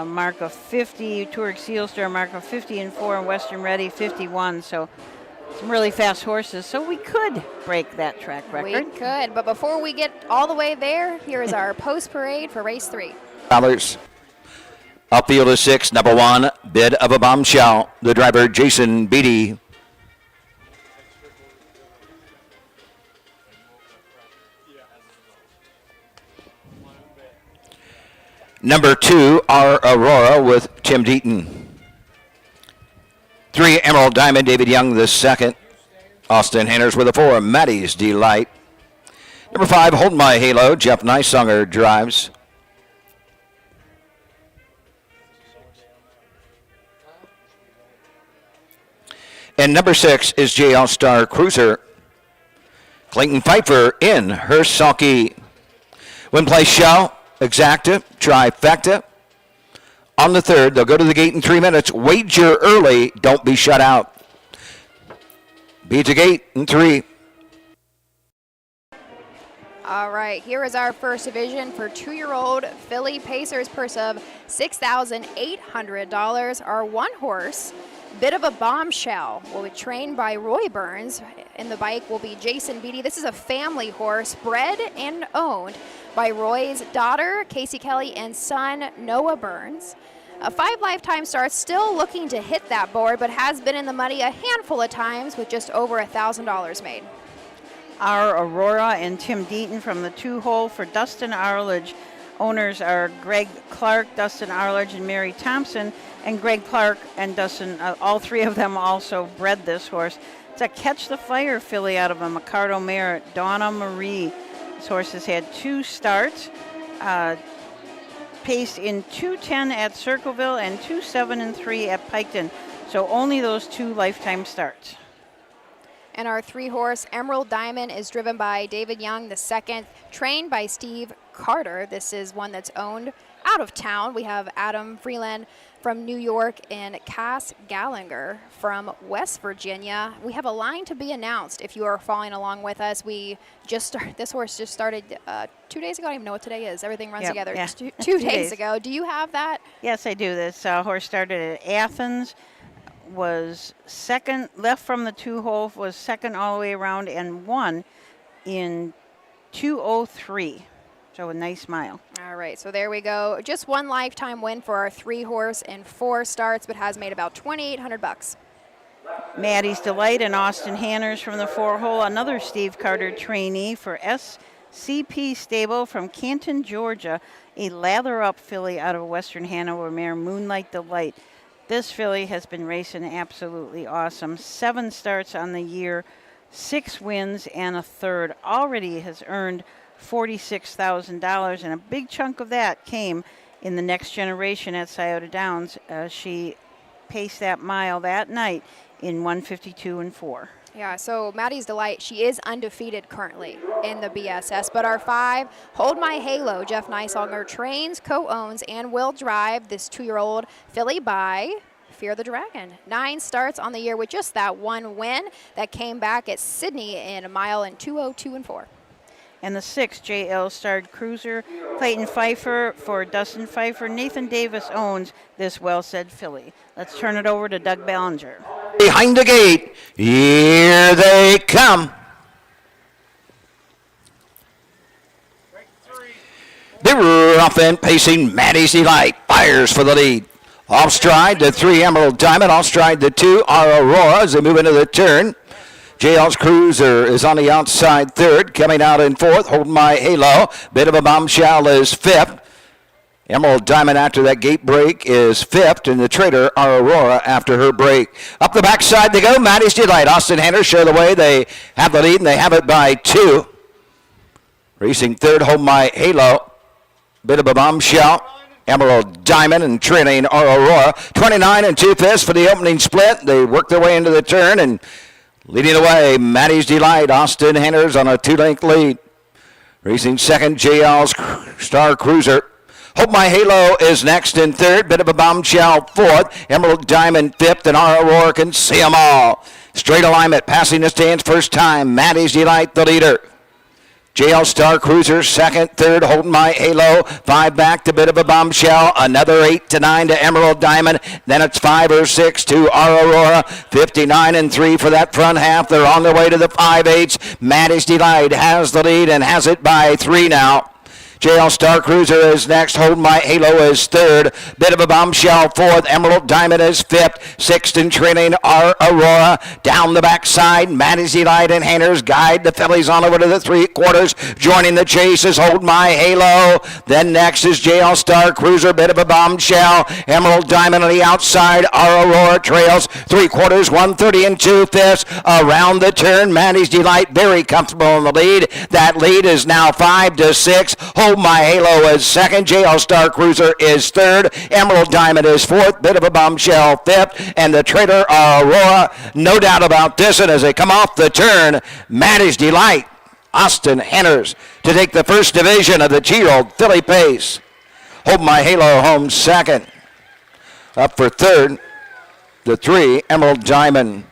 Mark of 50. Touring Sealster mark of 50.4, and Western Ready 51. So some really fast horses. So we could break that track record. We could, but before we get all the way there, here is our post parade for race 3. Dollars. Upfield is 6, number 1, Bid of a Bombshell. The driver, Jason Beatty. Number 2, our Aurora with Tim Deaton. 3, Emerald Diamond, David Young the second. Austin Henners with a 4, Maddie's Delight. Number 5, Hold My Halo, Jeff Neisonger drives. And number 6 is JL Star Cruiser. Clayton Pfeiffer in her sulky. Win Place Show, Exacta, Trifecta. On the 3rd, they'll go to the gate in 3 minutes. Wager early, don't be shut out. Be at the gate in 3. All right, here is our first division for 2-year-old Philly Pacers purse of $6,800. Our one horse, Bit of a Bombshell, will be trained by Roy Burns, and the bike will be Jason Beatty. This is a family horse, bred and owned by Roy's daughter, Casey Kelly, and son, Noah Burns. 5 lifetime starts, still looking to hit that board, but has been in the money a handful of times with just over $1,000 made. Our Aurora and Tim Deaton from the 2-hole for Dustin Arledge. Owners are Greg Clark, Dustin Arledge, and Mary Thompson. And Greg Clark and Dustin, all 3 of them also bred this horse. It's a Catch the Fire filly out of a Micardo mare, Donna Marie. This horse has had 2 starts, paced in 2:10 at Circleville and 2:07 and 3 at Piketon. So only those 2 lifetime starts. And our 3-horse Emerald Diamond is driven by David Young II, trained by Steve Carter. This is one that's owned out of town. We have Adam Freeland from New York and Cass Gallinger from West Virginia. We have a line to be announced if you are following along with us. This horse just started 2 days ago. I don't even know what today is. Everything runs together. Yeah. Two days ago. Do you have that? Yes, I do. This horse started at Athens, was second, left from the 2-hole, was second all the way around, and won in 2:03. So a nice mile. All right, so there we go. Just one lifetime win for our 3-horse in 4 starts, but has made about $2,800. Maddie's Delight and Austin Hanners from the 4-hole. Another Steve Carter trainee for SCP Stable from Canton, Georgia. A lather-up filly out of Western Hanover mare, Moonlight Delight. This filly has been racing absolutely awesome. 7 starts on the year, 6 wins and a third. Already has earned $46,000, and a big chunk of that came in the next generation at Scioto Downs. She paced that mile that night in 1:52 and 4. Yeah, so Maddie's Delight, she is undefeated currently in the BSS, but our 5, Hold My Halo, Jeff Neisonger trains, co-owns, and will drive this 2-year-old filly by Fear the Dragon. 9 starts on the year with just that 1 win that came back at Sydney in a mile in 2:02 and 4. And the 6, JL Starred Cruiser, Clayton Pfeiffer for Dustin Pfeiffer. Nathan Davis owns this well-said filly. Let's turn it over to Doug Ballinger. Behind the gate, here they come. They're off and pacing. Maddie's Delight fires for the lead. Off stride, the 3 Emerald Diamond. Off stride, the 2 Aurora as they move into the turn. JL's Cruiser is on the outside third, coming out in fourth. Holding My Halo. Bit of a Bombshell is fifth. Emerald Diamond after that gate break is fifth, and the Trader Aurora after her break. Up the backside they go. Maddie's Delight. Austin Hanners show the way. They have the lead, and they have it by 2. Racing third, Hold My Halo. Bit of a Bombshell. Emerald Diamond and trailing Aurora. 29 and 2/5 for the opening split. They work their way into the turn, and leading the way, Maddie's Delight, Austin Hanners on a 2-length lead. Racing second, JL's Star Cruiser. Hope My Halo is next in third. Bit of a Bombshell fourth. Emerald Diamond fifth, and Aurora can see them all. Straight alignment, passing the stands first time. Maddie's Delight, the leader. JL Star Cruiser second, third, Holding My Halo. 5 back to Bit of a Bombshell. Another 8 to 9 to Emerald Diamond. Then it's 5 or 6 to Aurora. 59 and 3 for that front half. They're on their way to the 5/8. Maddie's Delight has the lead and has it by 3 now. JL Star Cruiser is next. Hold My Halo is third. Bit of a Bombshell fourth. Emerald Diamond is fifth. Sixth and trailing Aurora. Down the backside, Maddie's Delight and Hanners guide the fillies on over to the 3/4. Joining the chase is Hold My Halo. Then next is JL Star Cruiser. Bit of a Bombshell. Emerald Diamond on the outside. Aurora trails 3/4, 130 and 2/5. Around the turn, Maddie's Delight very comfortable in the lead. That lead is now 5 to 6. Hold My Halo is second. JL Star Cruiser is third. Emerald Diamond is fourth. Bit of a Bombshell fifth. And the Trader Aurora, no doubt about this. And as they come off the turn, Maddie's Delight, Austin Hanners to take the first division of the 2-year-old filly pace. Hold My Halo home second. Up for third, the 3 Emerald Diamond.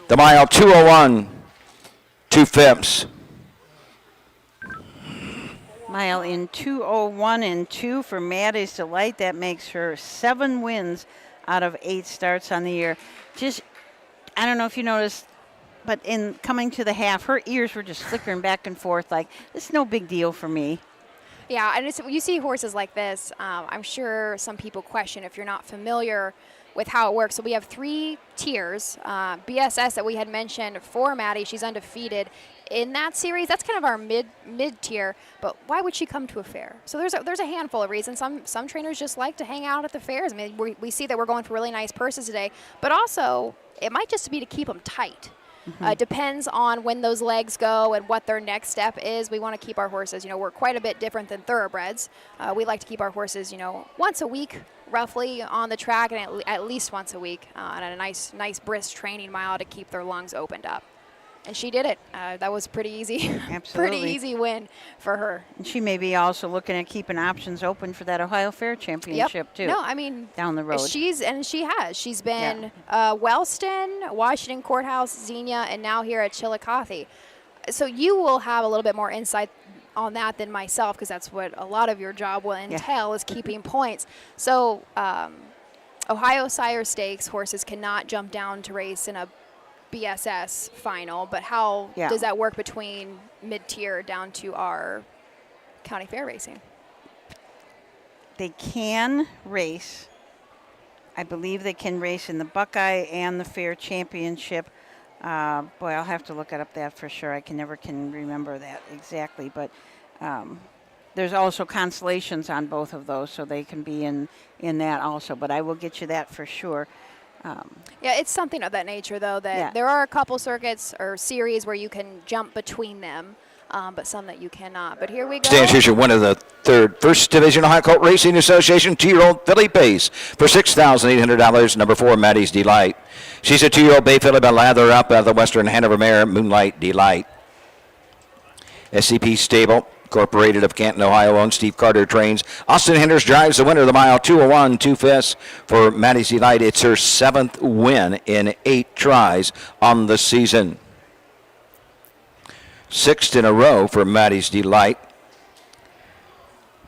The mile 2:01, 2/5. Mile in 2:01 and 2 for Maddie's Delight. That makes her 7 wins out of 8 starts on the year. Just, I don't know if you noticed, but in coming to the half, her ears were just flickering back and forth like, this is no big deal for me. Yeah, and when you see horses like this, I'm sure some people question if you're not familiar with how it works. So we have 3 tiers. BSS that we had mentioned for Maddie, she's undefeated in that series. That's kind of our mid tier, but why would she come to a fair? So there's a handful of reasons. Some trainers just like to hang out at the fairs. I mean, we see that we're going for really nice purses today, but also it might just be to keep them tight. Depends on when those legs go and what their next step is. We want to keep our horses, we're quite a bit different than thoroughbreds. We like to keep our horses, once a week roughly on the track and at least once a week on a nice brisk training mile to keep their lungs opened up. And she did it. That was pretty easy. Absolutely. Pretty easy win for her. And she may be also looking at keeping options open for that Ohio Fair Championship, too. No, I mean, down the road. She has. She's been Wellston, Washington Courthouse, Xenia, and now here at Chillicothe. So you will have a little bit more insight on that than myself, because that's what a lot of your job will entail is keeping points. So Ohio Sire Stakes horses cannot jump down to race in a BSS final, but how does that work between mid-tier down to our county fair racing? They can race. I believe they can race in the Buckeye and the Fair Championship. Boy, I'll have to look up that for sure. I never can remember that exactly, but there's also constellations on both of those, so they can be in that also. But I will get you that for sure. It's something of that nature, though, that there are a couple circuits or series where you can jump between them, but some that you cannot. But here we go. Stands here's your winner of the third First Division Ohio Colt Racing Association 2-year-old filly pace for $6,800. Number 4, Maddie's Delight. She's a 2-year-old bay filly by lather up out of the Western Hanover mare, Moonlight Delight. SCP Stable Incorporated of Canton, Ohio, owns Steve Carter trains. Austin Henders drives the winner of the mile, 201 2/5 for Maddie's Delight. It's her 7th win in 8 tries on the season. 6th in a row for Maddie's Delight.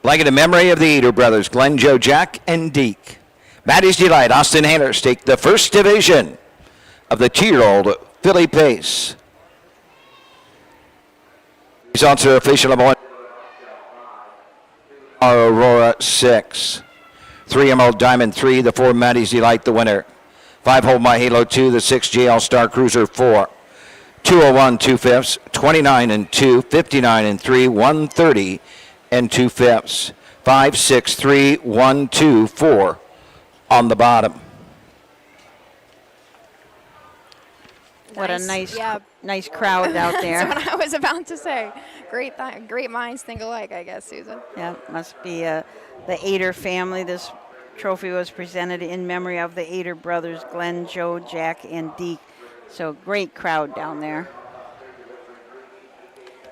Blanket in memory of the Eder brothers, Glenn, Joe, Jack, and Deke. Maddie's Delight, Austin Henders take the First Division of the 2-year-old filly pace. He's also official of Aurora 6. 3 Emerald Diamond 3, the 4 Maddie's Delight, the winner. 5 Hold My Halo 2, the 6 JL Star Cruiser 4. 201 2/5, 29 and 2, 59 and 3, 130 and 2/5. 5, 6, 3, 1, 2, 4 on the bottom. What a nice crowd out there. That's what I was about to say. Great minds think alike, I guess, Susan. Yeah, must be the Eder family. This trophy was presented in memory of the Eder brothers, Glenn, Joe, Jack, and Deke. So great crowd down there.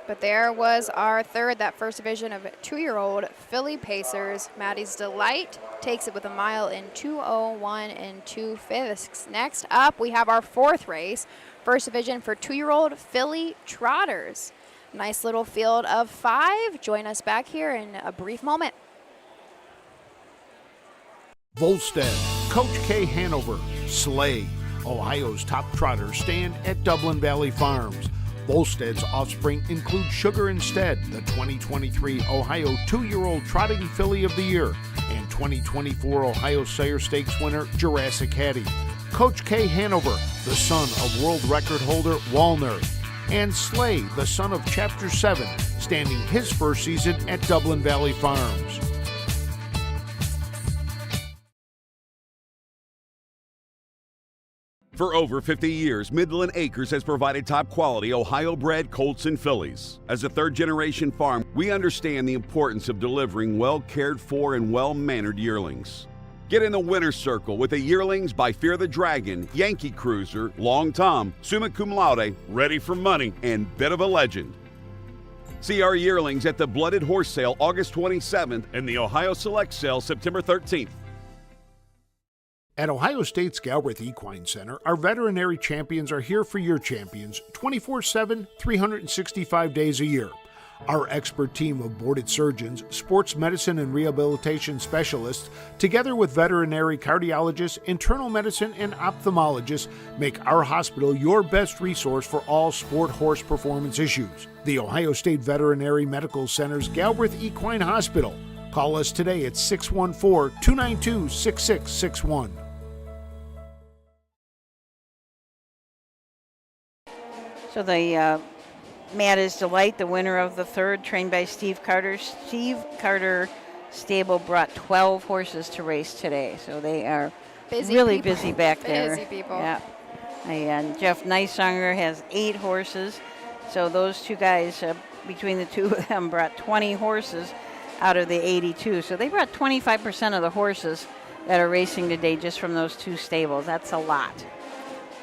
But there was our third, that First Division of 2-year-old filly pacers. Maddie's Delight takes it with a mile in 2:01 2/5. Next up, we have our 4th race, First Division for 2-year-old filly trotters. Nice little field of 5. Join us back here in a brief moment. Volstead, Coach K. Hanover, Slay, Ohio's top trotters stand at Dublin Valley Farms. Volstead's offspring include Sugar Instead, the 2023 Ohio 2-year-old Trotting Filly of the Year, and 2024 Ohio Sire Stakes winner Jurassic Hattie. Coach K. Hanover, the son of world record holder Walner, and Slay, the son of Chapter 7, standing his first season at Dublin Valley Farms. For over 50 years, Midland Acres has provided top-quality Ohio-bred colts and fillies. As a third-generation farm, we understand the importance of delivering well-cared-for and well-mannered yearlings. Get in the winner's circle with the yearlings by Fear the Dragon, Yankee Cruiser, Long Tom, Summa Cum Laude, Ready for Money, and Bit of a Legend. See our yearlings at the Blooded Horse Sale August 27th and the Ohio Select Sale September 13th. At Ohio State's Galbraith Equine Center, our veterinary champions are here for your champions 24/7, 365 days a year. Our expert team of boarded surgeons, sports medicine and rehabilitation specialists, together with veterinary cardiologists, internal medicine, and ophthalmologists, make our hospital your best resource for all sport horse performance issues. The Ohio State Veterinary Medical Center's Galbraith Equine Hospital. Call us today at 614-292-6661. So the Maddie's Delight, the winner of the third, trained by Steve Carter. Steve Carter Stable brought 12 horses to race today, so they are really busy back there. Busy people. Yeah. And Jeff Neisanger has 8 horses, so those two guys, between the two of them, brought 20 horses out of the 82. So they brought 25% of the horses that are racing today just from those 2 stables. That's a lot.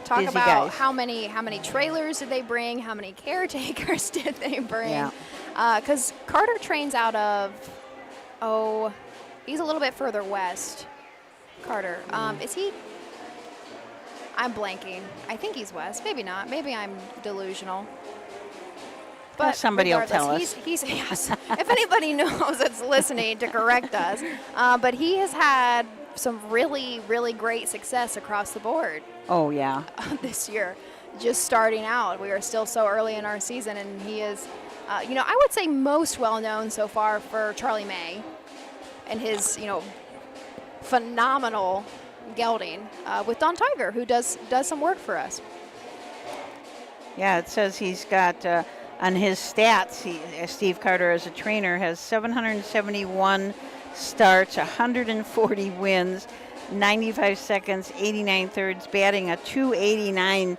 Talk Busy about guys. how many trailers did they bring? How many caretakers did they bring? Yeah. Because Carter trains out of, he's a little bit further west. Carter, is he? I'm blanking. I think he's west. Maybe not. Maybe I'm delusional. But somebody will tell us. He's yes. If anybody knows that's listening to correct us, but he has had some really, really great success across the board. Oh, yeah. This year, just starting out. We are still so early in our season, and he is, I would say most well-known so far for Charlie May and his, phenomenal gelding with Don Tiger, who does some work for us. Yeah, it says he's got, on his stats, Steve Carter as a trainer has 771 starts, 140 wins, 95 seconds, 89 thirds, batting a 289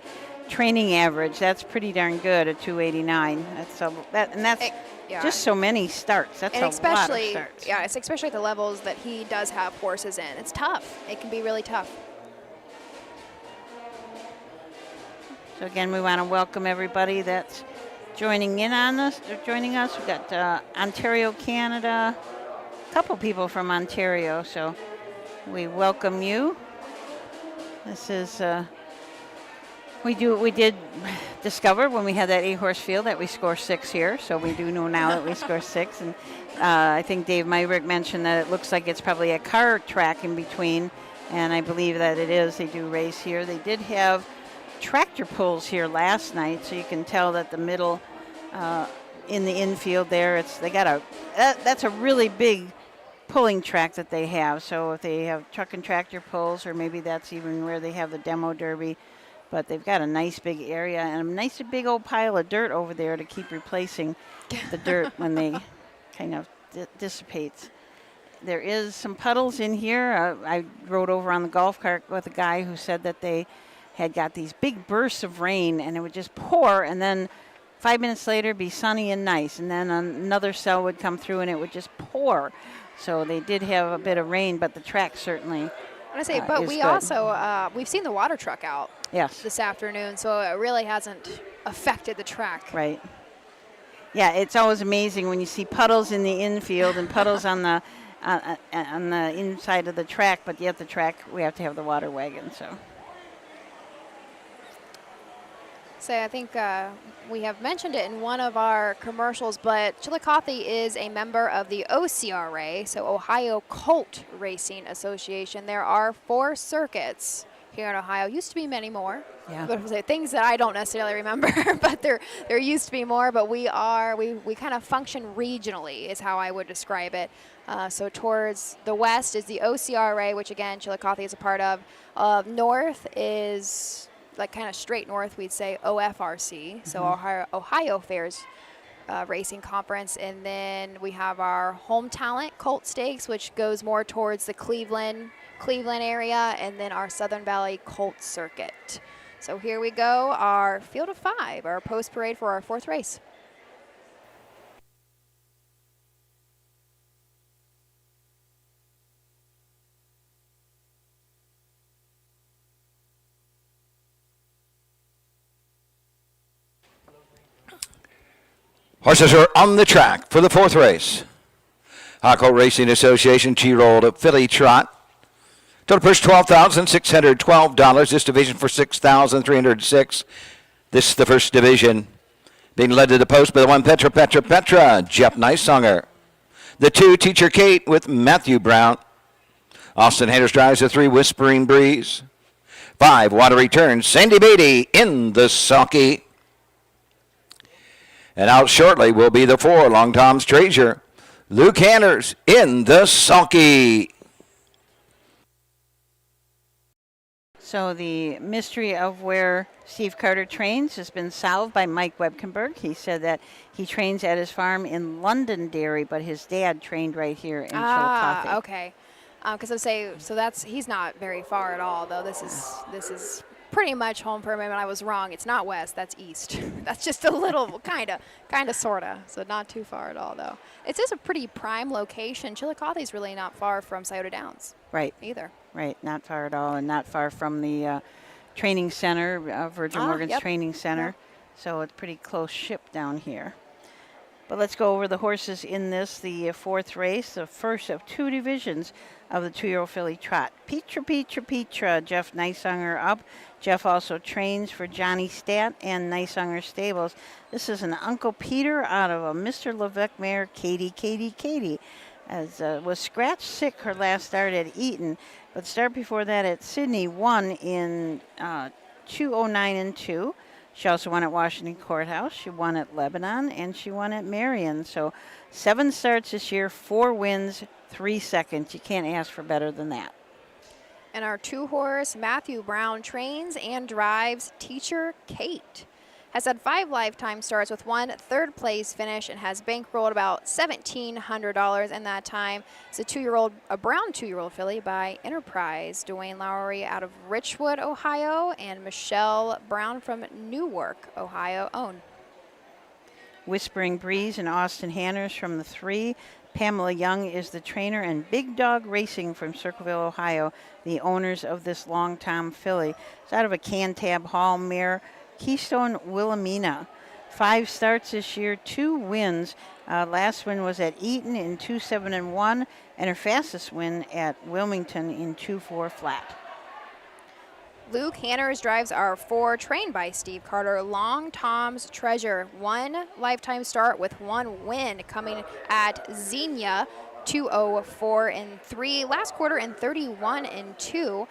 training average. That's pretty darn good, a 289. That's just so many starts. That's a lot of starts. Yeah, it's especially at the levels that he does have horses in. It's tough. It can be really tough. So again, we want to welcome everybody that's joining us. We've got Ontario, Canada, a couple people from Ontario, so we welcome you. This is we did discover when we had that 8-horse field that we score 6 here, so we do know now that we score 6. And I think Dave Myrick mentioned that it looks like it's probably a car track in between, and I believe that it is. They do race here. They did have tractor pulls here last night, so you can tell that the middle in the infield there, that's a really big pulling track that they have. So if they have truck and tractor pulls, or maybe that's even where they have the demo derby, but they've got a nice big area and a nice big old pile of dirt over there to keep replacing the dirt when they kind of dissipates. There is some puddles in here. I rode over on the golf cart with a guy who said that they had got these big bursts of rain and it would just pour, and then 5 minutes later be sunny and nice, and then another cell would come through and it would just pour. So they did have a bit of rain, but the track certainly but we good. Also we've seen the water truck out this afternoon, so it really hasn't affected the track. Right. Yeah, it's always amazing when you see puddles in the infield and puddles on the inside of the track, but yet the track we have to have the water wagon. So I think we have mentioned it in one of our commercials, but Chillicothe is a member of the OCRA, so Ohio Colt Racing Association. There are 4 circuits here in Ohio. Used to be many more. Yeah. But things that I don't necessarily remember, but there used to be more. But we kind of function regionally, is how I would describe it. So towards the west is the OCRA, which again Chillicothe is a part of. North is, like kind of straight north, we'd say OFRC, so Ohio Fairs Racing Conference. And then we have our Home Talent Colt Stakes, which goes more towards the Cleveland area, and then our Southern Valley Colt Circuit. So here we go, our field of 5, our post parade for our 4th race. Horses are on the track for the 4th race. Ohio Racing Association G-Rolled Filly Trot. Total purse $12,612. This division for $6,306. This is the first division. Being led to the post by the 1 Petra, Jeff Nicesonger. The 2 Teacher Kate with Matthew Brown. Austin Hayers drives the 3 Whispering Breeze. 5 Watery Turn, Sandy Beatty in the sulky. And out shortly will be the 4 Long Tom's Treasure. Luke Hanners in the sulky. So the mystery of where Steve Carter trains has been solved by Mike Webkenberg. He said that he trains at his farm in Londonderry, but his dad trained right here in Chillicothe. Okay. Because I say, so he's not very far at all, though. This is pretty much home for him, and I was wrong. It's not west, that's east. That's just a little kind of, sort of. So not too far at all, though. It's just a pretty prime location. Chillicothe is really not far from Scioto Downs. Right. Either. Right, not far at all, and not far from the training center, Virgin Morgan's yep. training center. Yep. So it's pretty close ship down here. But let's go over the horses in this, the fourth race, the first of two divisions of the 2-year-old filly trot. Petra, Jeff Neisanger up. Jeff also trains for Johnny Stat and Neisanger Stables. This is an Uncle Peter out of a Mr. Levesque mare, Katie. As was scratch sick her last start at Eaton, but start before that at Sydney won in 2:09.2. She also won at Washington Courthouse. She won at Lebanon, and she won at Marion. So 7 starts this year, 4 wins, 3 seconds. You can't ask for better than that. And our 2-horse, Matthew Brown, trains and drives Teacher Kate. Has had 5 lifetime starts with 1 third-place finish and has bankrolled about $1,700 in that time. It's a brown 2-year-old filly by Enterprise. Dwayne Lowry out of Richwood, Ohio, and Michelle Brown from Newark, Ohio, own. Whispering Breeze and Austin Hanners from the 3. Pamela Young is the trainer, and Big Dog Racing from Circleville, Ohio, the owners of this Long Tom filly. It's out of a Cantab Hall mare, Keystone Wilhelmina. 5 starts this year, 2 wins. Last win was at Eaton in 2:7-1, and her fastest win at Wilmington in 2:4 flat. Luke Hanners drives our 4, trained by Steve Carter. Long Tom's Treasure, 1 lifetime start with 1 win, coming at Xenia, 2:04.3. Last quarter in 31.2.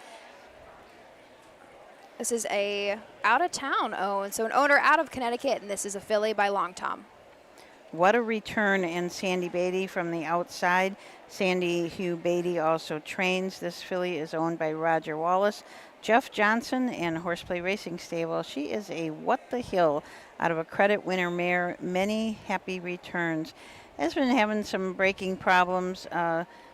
This is a out-of-town own, so an owner out of Connecticut, and this is a filly by Long Tom. What a Return and Sandy Beatty from the outside. Sandy Hugh Beatty also trains. This filly is owned by Roger Wallace, Jeff Johnson, and Horseplay Racing Stable. She is a What the Hill out of a Credit Winner mare. Many happy returns. Has been having some braking problems.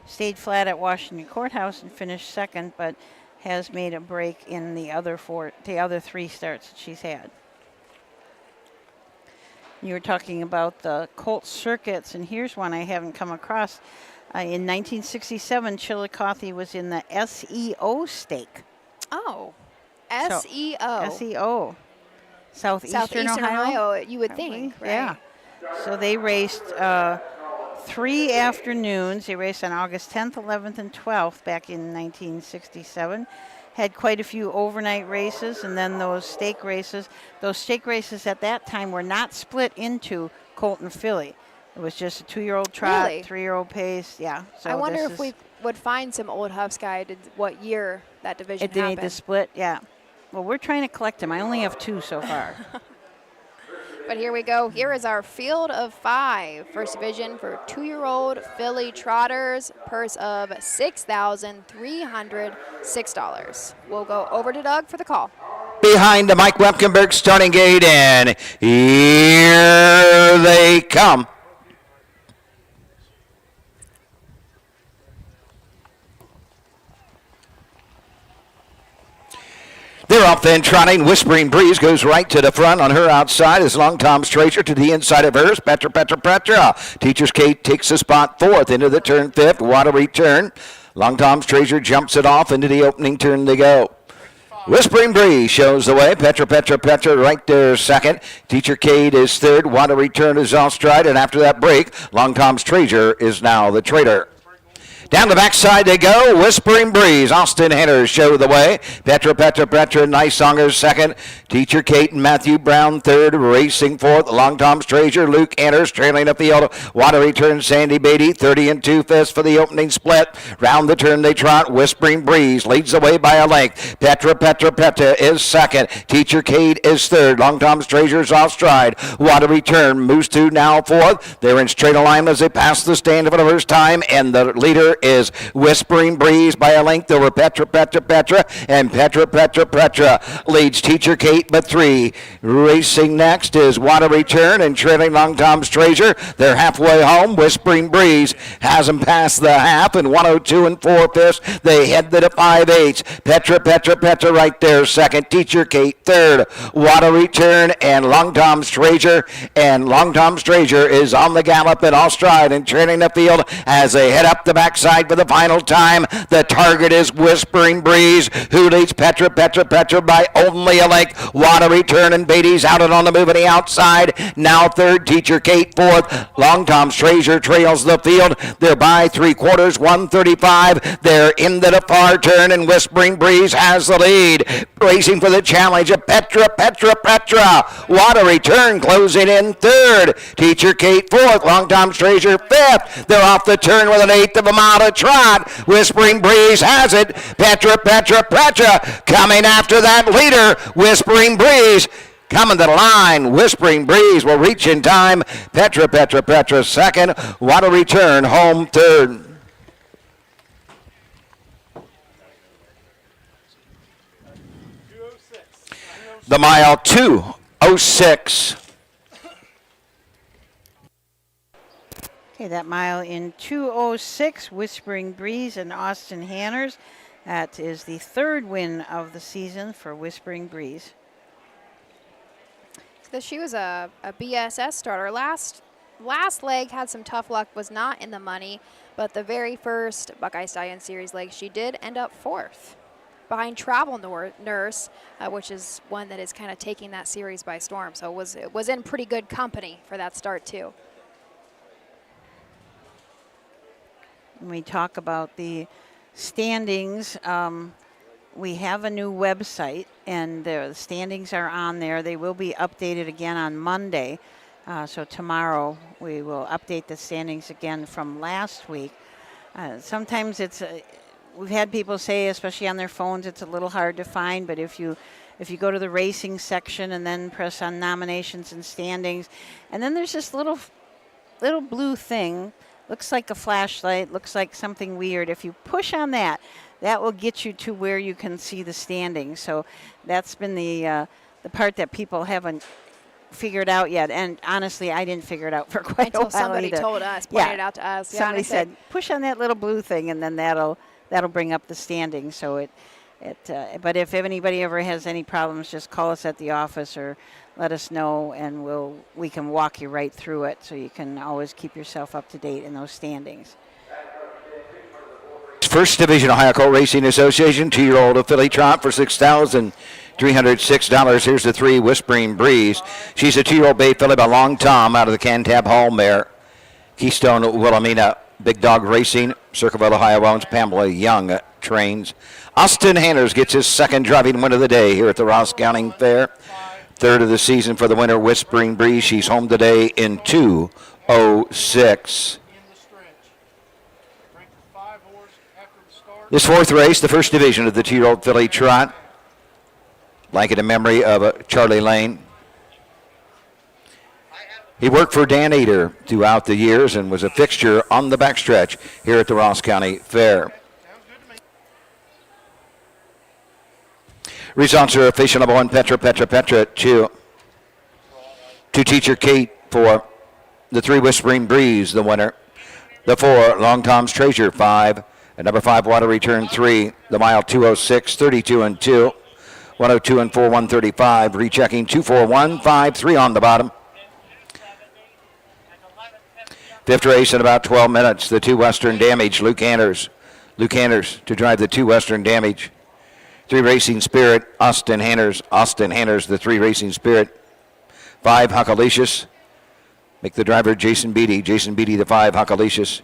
Stayed flat at Washington Courthouse and finished second, but has made a break in the other 3 starts that she's had. You were talking about the Colt circuits, and here's one I haven't come across. In 1967, Chillicothe was in the SEO stake. Oh, SEO. SEO. Southeastern Ohio, you would think, right? Yeah. So they raced 3 afternoons. They raced on August 10th, 11th, and 12th back in 1967. Had quite a few overnight races, and then those stake races. Those stake races at that time were not split into Colt and filly. It was just a 2-year-old trot, Really? 3-year-old pace. Yeah. So I wonder if we would find some old Huffs guide what year that division It didn't need happened. to split, yeah. Well, we're trying to collect them. I only have 2 so far. But here we go. Here is our field of 5. First division for 2-year-old filly trotters. Purse of $6,306. We'll go over to Doug for the call. Behind the Mike Wepkenberg starting gate, and here they come. They're off and trotting. Whispering Breeze goes right to the front on her outside as Long Tom's Treasure to the inside of hers. Petra. Teacher's Kate takes the spot 4th into the turn 5th. What a return. Long Tom's Treasure jumps it off into the opening turn they go. Whispering Breeze shows the way. Petra right there 2nd. Teacher Kate is 3rd. What a return is off stride. And after that break, Long Tom's Treasure is now the traitor. Down the backside they go. Whispering Breeze. Austin Henners show the way. Petra, Neisanger 2nd. Teacher Kate and Matthew Brown 3rd. Racing 4th. Long Tom's Treasure. Luke Henners trailing the field. Water return Sandy Beatty. 30 2/5 for the opening split. Round the turn they trot. Whispering Breeze leads the way by a length. Petra is 2nd. Teacher Kate is 3rd. Long Tom's Treasure is off stride. Water return moves to now 4th. They're in straight alignment as they pass the stand for the first time, and the leader is Whispering Breeze by a length over Petra, and Petra leads Teacher Kate by 3. Racing next is Watery Turn and trailing Long Tom's Treasure. They're halfway home. Whispering Breeze has them past the half, and 102 and 4/5. They head to the 5/8. Petra right there second. Teacher Kate third. Watery Turn and Long Tom's Treasure. And Long Tom's Treasure is on the gallop in all stride and trailing the field as they head up the backside for the final time. The target is Whispering Breeze, who leads Petra by only a length. Watery Turn and Beatty's out and on the move on the outside. Now third, Teacher Kate fourth. Long Tom's Treasure trails the field. They're by 3/4, 135. They're into the far turn, and Whispering Breeze has the lead. Racing for the challenge of Petra. Watery Turn closing in third. Teacher Kate fourth. Long Tom's Treasure fifth. They're off the turn with an eighth of a mile to trot. Whispering Breeze has it. Petra coming after that leader. Whispering Breeze coming to the line. Whispering Breeze will reach in time. Petra second. Watery Turn home third. The mile 2:06. Okay, that mile in 2:06, Whispering Breeze and Austin Hanners. That is the third win of the season for Whispering Breeze. So she was a BSS starter. Last leg had some tough luck, was not in the money, but the very first Buckeye Stallion Series leg, she did end up fourth behind Travel Nurse, which is one that is kind of taking that series by storm. So it was in pretty good company for that start too. When we talk about the standings, we have a new website, and the standings are on there. They will be updated again on Monday. So tomorrow we will update the standings again from last week. Sometimes we've had people say, especially on their phones, it's a little hard to find, but if you go to the racing section and then press on nominations and standings, and then there's this little blue thing, looks like a flashlight, looks like something weird. If you push on that, that will get you to where you can see the standings. So that's been the part that people haven't figured out yet. And honestly, I didn't figure it out for quite a while somebody either. told us, pointed it out to us. Somebody said, push on that little blue thing, and then that'll bring up the standings. So but if anybody ever has any problems, just call us at the office or let us know, and we can walk you right through it, so you can always keep yourself up to date in those standings. First Division Ohio Colt Racing Association 2-year-old filly trot for $6,306. Here's the 3, Whispering Breeze. She's a 2-year-old bay filly by Long Tom out of the Cantab Hall mare. Keystone Wilhelmina Big Dog Racing. Circleville, Ohio owns. Pamela Young trains. Austin Hanners gets his second driving win of the day here at the Ross County Fair. Third of the season for the winner, Whispering Breeze. She's home today in 2:06. This fourth race, the first division of the 2-year-old filly trot. Blanket in memory of Charlie Lane. He worked for Dan Eder throughout the years and was a fixture on the backstretch here at the Ross County Fair. Results are official. Number 1, Petra to Teacher Kate for the 3, Whispering Breeze, the winner. The 4, Long Tom's Treasure, 5. And number 5, Watery Turn, 3. The mile 2:06, 32 and 2. 102 and 4, 135. Rechecking 24153 on the bottom. Fifth race in about 12 minutes. The 2 Western Damage, Luke Hanners to drive the 2 Western Damage. 3 Racing Spirit, Austin Hanners, the 3 Racing Spirit. 5 Huckalicious. Make the driver Jason Beatty, the 5 Huckalicious.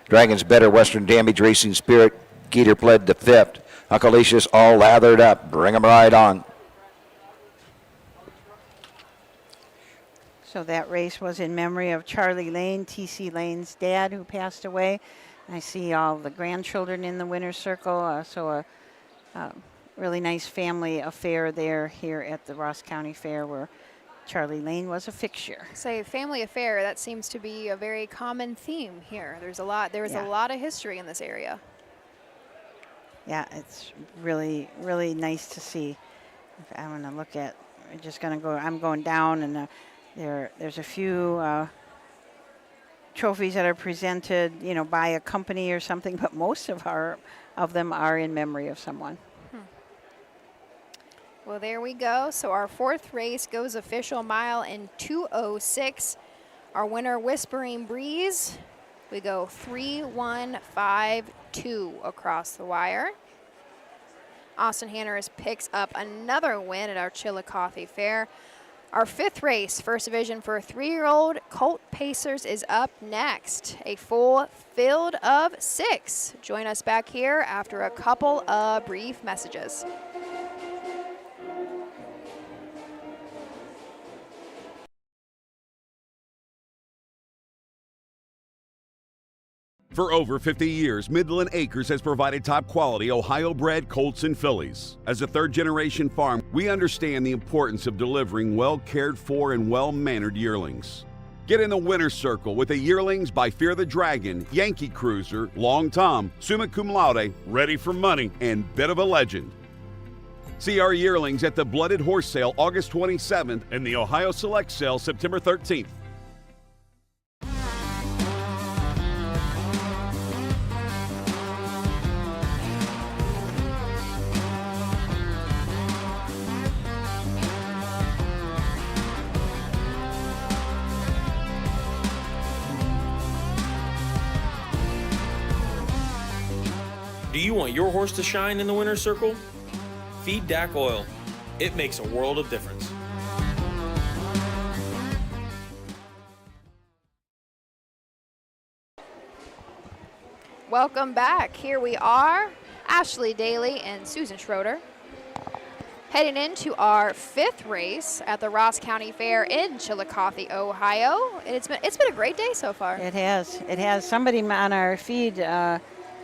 Dragons Better, Western Damage, Racing Spirit. Geeter pled the 5th. Huckalicious all lathered up. Bring them right on. So that race was in memory of Charlie Lane, T.C. Lane's dad, who passed away. I see all the grandchildren in the winner's circle. So a really nice family affair there here at the Ross County Fair, where Charlie Lane was a fixture. Say family affair, that seems to be a very common theme here. There's a lot of history in this area. Yeah, it's really, really nice to see. I'm going to look at, I'm going down, and there's a few trophies that are presented, by a company or something, but most of them are in memory of someone. Well, there we go. So our fourth race goes official mile in 2:06. Our winner, Whispering Breeze. We go 3:152 across the wire. Austin Hanners picks up another win at our Chillicothe Fair. Our fifth race, first division for 3-year-old Colt Pacers, is up next. A full field of 6. Join us back here after a couple of brief messages. For over 50 years, Midland Acres has provided top-quality Ohio-bred colts and fillies. As a third-generation farm, we understand the importance of delivering well-cared-for and well-mannered yearlings. Get in the winner's circle with the yearlings by Fear the Dragon, Yankee Cruiser, Long Tom, Summa Cum Laude, Ready for Money, and Bit of a Legend. See our yearlings at the Blooded Horse Sale August 27th and the Ohio Select Sale September 13th. Do you want your horse to shine in the winner's circle? Feed DAC Oil. It makes a world of difference. Welcome back. Here we are, Ashley Daly and Susan Schroeder, heading into our fifth race at the Ross County Fair in Chillicothe, Ohio. And it's been a great day so far. It has. It has. Somebody on our feed,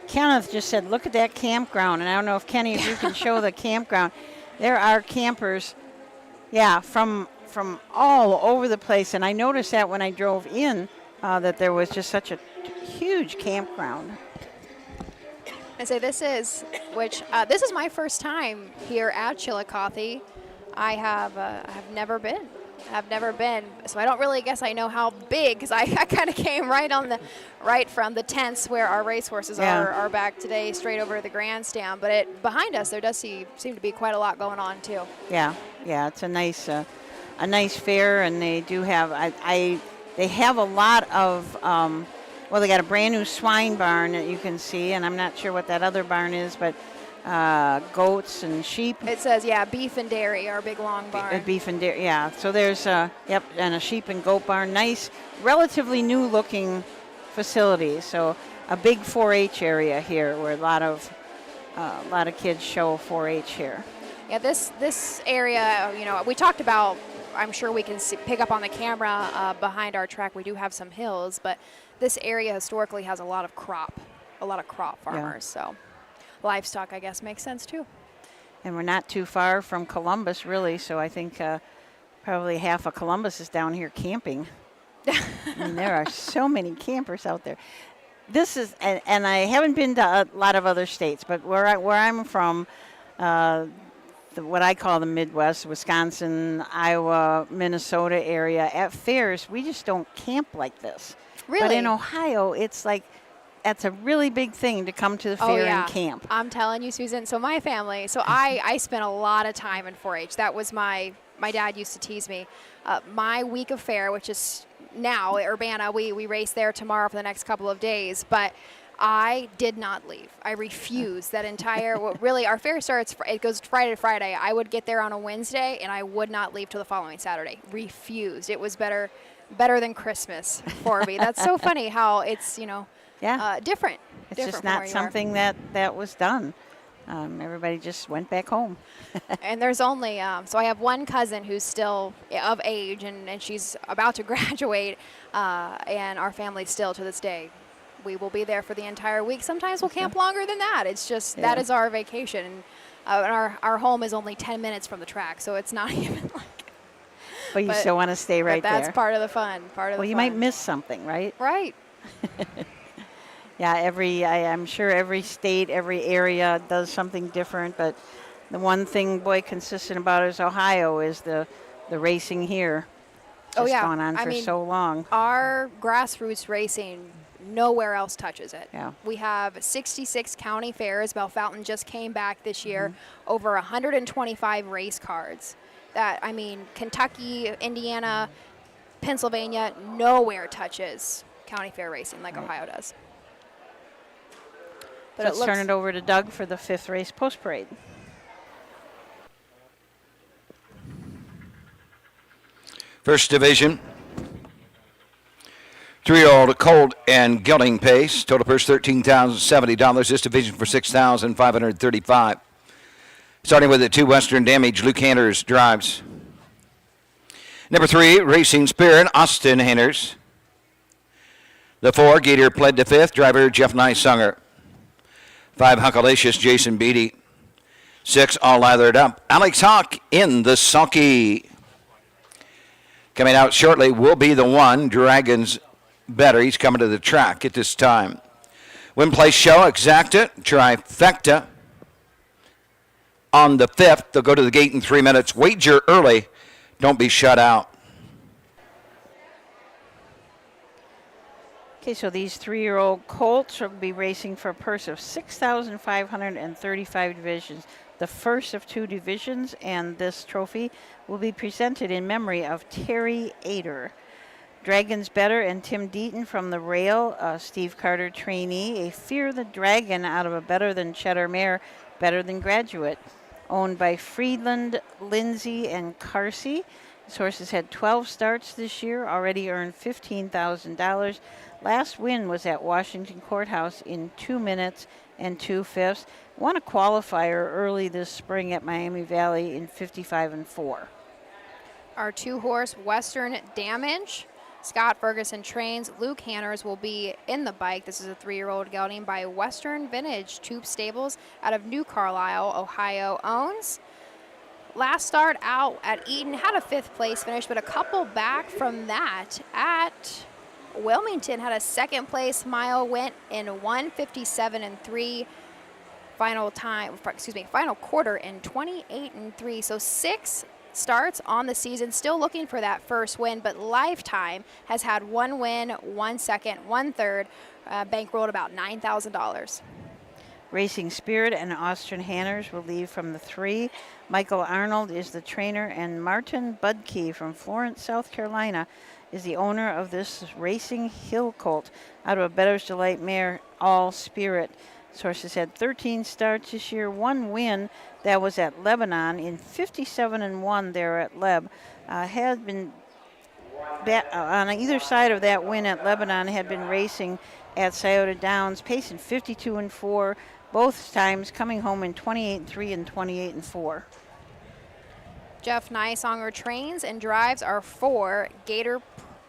Kenneth, just said, look at that campground. And I don't know if, Kenny, if you can show the campground. There are campers, from all over the place. And I noticed that when I drove in, that there was just such a huge campground. I say this is my first time here at Chillicothe. I have never been. So I don't really guess I know how big, because I kind of came right from the tents where our racehorses are back today, straight over to the grandstand. But behind us, there does seem to be quite a lot going on too. Yeah, it's a nice fair, and they do have they have a lot of. Well, they got a brand new swine barn that you can see, and I'm not sure what that other barn is, but goats and sheep. It says, beef and dairy, our big long barn. Beef and dairy, yeah. So there's, and a sheep and goat barn. Nice, relatively new-looking facilities. So a big 4-H area here, where a lot of kids show 4-H here. Yeah, this area, we talked about. I'm sure we can pick up on the camera behind our track. We do have some hills, but this area historically has a lot of crop farmers. So livestock, I guess, makes sense too. And we're not too far from Columbus, really. So I think probably half of Columbus is down here camping. I mean, there are so many campers out there. This is, and I haven't been to a lot of other states, but where I'm from, what I call the Midwest, Wisconsin, Iowa, Minnesota area, at fairs, we just don't camp like this. Really? But in Ohio, it's like, that's a really big thing to come to the fair and camp. I'm telling you, Susan. So my family, I spent a lot of time in 4-H. That was my dad used to tease me. My week of fair, which is now at Urbana, we race there tomorrow for the next couple of days, but I did not leave. I refused that entire, really, our fair starts, it goes Friday to Friday. I would get there on a Wednesday, and I would not leave till the following Saturday. Refused. It was better than Christmas for me. That's so funny how it's, different. It's just not something that was done. Everybody just went back home. And there's only, so I have one cousin who's still of age, and she's about to graduate, and our family still to this day. We will be there for the entire week. Sometimes we'll camp longer than that. It's just, that is our vacation. And our home is only 10 minutes from the track, so it's not even like But you still want to stay right but that's there. part of the fun. Well, you might miss something, right? Right. Yeah, I'm sure every state, every area does something different, but the one thing, boy, consistent about is Ohio is the racing here. Oh, yeah. Gone on for so long. Our grassroots racing, nowhere else touches it. Yeah. We have 66 county fairs. Bellefontaine just came back this year. Over 125 race cards. Kentucky, Indiana, Pennsylvania, nowhere touches county fair racing like Ohio does. But Let's turn it over to Doug for the 5th race post parade. First division. 3-year-old Colt and Gelding Pace. Total purse $13,070. This division for $6,535. Starting with the 2 Western Damage, Luke Hanners drives. Number 3, Racing Spirit, Austin Hanners. The 4, Gator pled to 5th, driver Jeff Nysunger. 5, Hunkalicious, Jason Beatty. 6, All Lathered Up, Alex Hawk in the sulky. Coming out shortly will be the 1, Dragons Better. He's coming to the track at this time. Win place show, Exacta, Trifecta. On the 5th, they'll go to the gate in 3 minutes. Wager early. Don't be shut out. Okay, so these 3-year-old colts will be racing for a purse of 6,535 divisions, the first of 2 divisions, and this trophy will be presented in memory of Terry Ader. Dragons Better and Tim Deaton from the rail, Steve Carter trainee, a Fear the Dragon out of a Better Than Cheddar mare, Better Than Graduate, owned by Friedland, Lindsay, and Carsey. This horse has had 12 starts this year, already earned $15,000. Last win was at Washington Courthouse in 2 minutes and 2/5. Won a qualifier early this spring at Miami Valley in 55-4. Our 2-horse Western Damage. Scott Ferguson trains. Luke Hanners will be in the bike. This is a 3-year-old gelding by Western Vintage Tube Stables out of New Carlisle, Ohio owns. Last start out at Eaton, had a 5th place finish, but a couple back from that at Wilmington had a 2nd place mile, went in 1:57.3. Final quarter in 28.3. So 6 starts on the season, still looking for that first win, but Lifetime has had 1 win, 1 second, 1 third, bankrolled about $9,000. Racing Spirit and Austin Hanners will leave from the 3. Michael Arnold is the trainer, and Martin Budke from Florence, South Carolina, is the owner of this Racing Hill Colt out of a Bettor's Delight mare, All Spirit. This horse has had 13 starts this year, 1 win. That was at Lebanon in 57-1 there at Leb. Had been on either side of that win at Lebanon, had been racing at Scioto Downs, pacing 52-4, both times coming home in 28-3 and 28-4. Jeff Nysonger trains and drives our 4. Gator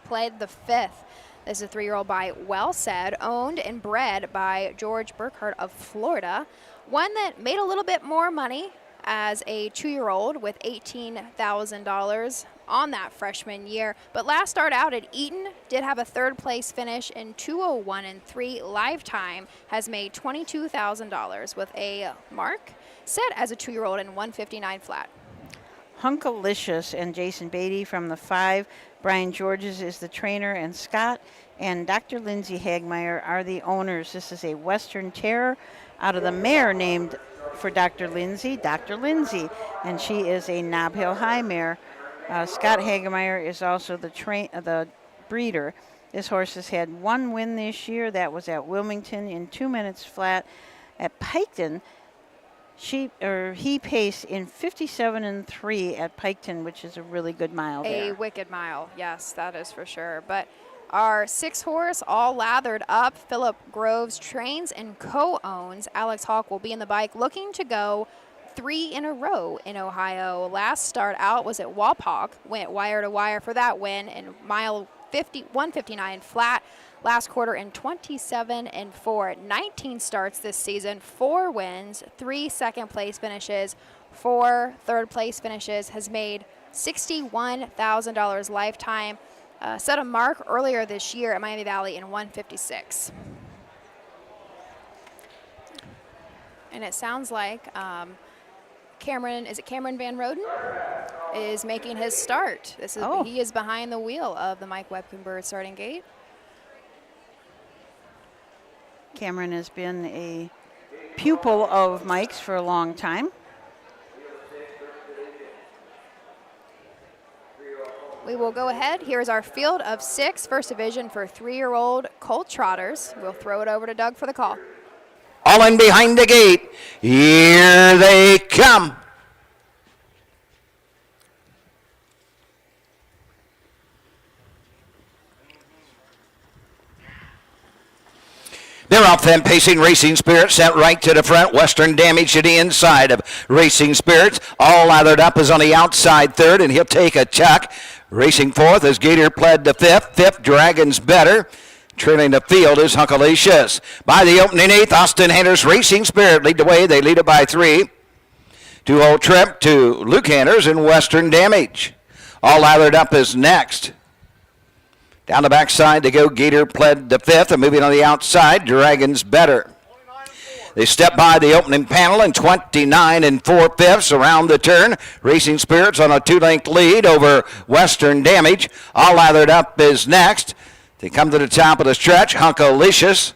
pled the 5th. This is a 3-year-old by Well Said, owned and bred by George Burkhardt of Florida. One that made a little bit more money as a 2-year-old with $18,000 on that freshman year. But last start out at Eaton, did have a 3rd place finish in 2:01.3. Lifetime has made $22,000 with a mark set as a 2-year-old in 1:59 flat. Hunkalicious and Jason Beatty from the 5. Brian Georges is the trainer, and Scott and Dr. Lindsay Hagmeyer are the owners. This is a Western Terror out of the mare named for Dr. Lindsay, and she is a Nob Hill High mare. Scott Hagemeyer is also the breeder. This horse has had 1 win this year. That was at Wilmington in 2 minutes flat. At Piketon, he paced in 57-3 at Piketon, which is a really good mile there. A wicked mile, yes, that is for sure. But our 6-horse, all lathered up, Philip Groves trains and co-owns. Alex Hawk will be in the bike, looking to go 3 in a row in Ohio. Last start out was at Wapak, went wire to wire for that win, and mile 1:59 flat. Last quarter in 27-4. 19 starts this season, 4 wins, 3 second place finishes, 4 third place finishes, has made $61,000 lifetime. Set a mark earlier this year at Miami Valley in 156. And it sounds like Cameron Van Roden is making his start. He is behind the wheel of the Mike Webkenberg starting gate. Cameron has been a pupil of Mike's for a long time. We will go ahead. Here's our field of 6, first division for 3-year-old colt trotters. We'll throw it over to Doug for the call. All in behind the gate. Here they come. They're off then, pacing Racing Spirit, sent right to the front. Western Damage to the inside of Racing Spirits. All lathered up is on the outside third, and he'll take a chuck. Racing fourth as Gator pled to fifth. Fifth, Dragon's Better. Trailing the field is Hunkalicious. By the opening eighth, Austin Hanners Racing Spirit lead the way. They lead it by 3. 2-hole trip to Luke Hanners and Western Damage. All lathered up is next. Down the backside to go, Gator pled to fifth, and moving on the outside, Dragon's Better. They step by the opening panel in 29 4/5 around the turn. Racing Spirits on a 2-length lead over Western Damage. All lathered up is next. They come to the top of the stretch, Hunkalicious.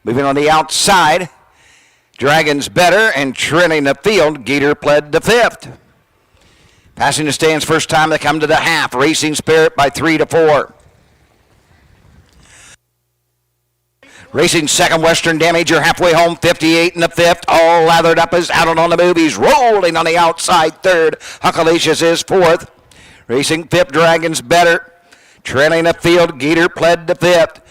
Moving on the outside, Dragon's Better, and trailing the field, Gator pled to fifth. Passing the stands first time they come to the half. Racing Spirit by 3 to 4. Racing second, Western Damage, you're halfway home, 58 in the fifth. All lathered up is out on the move. He's rolling on the outside third. Hunkalicious is fourth. Racing fifth, Dragon's Better. Trailing the field, Gator pled to fifth.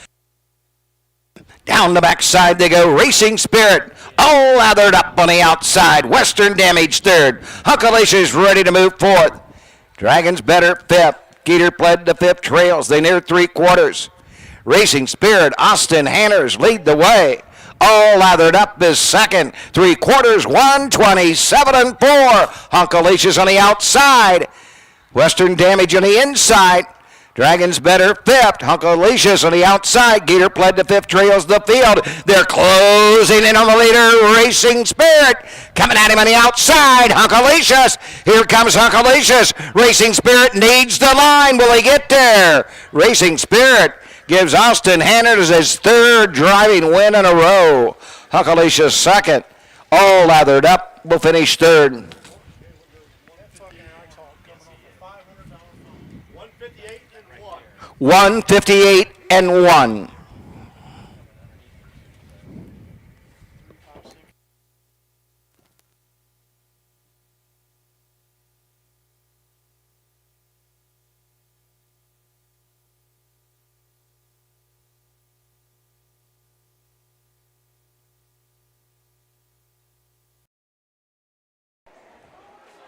Down the backside they go, Racing Spirit. All lathered up on the outside. Western Damage third. Hunkalicious ready to move fourth. Dragon's Better fifth. Gator pled to fifth. Trails. They near 3/4. Racing Spirit, Austin Hanners lead the way. All lathered up is second. 3/4, 127 4. Hunkalicious on the outside. Western Damage on the inside. Dragon's Better fifth. Hunkalicious on the outside. Gator pled to fifth, trails the field. They're closing in on the leader, Racing Spirit. Coming at him on the outside, Hunkalicious. Here comes Hunkalicious. Racing Spirit needs the line. Will he get there? Racing Spirit gives Austin Hanners his third driving win in a row. Hunkalicious second. All lathered up will finish third. 158 and 1.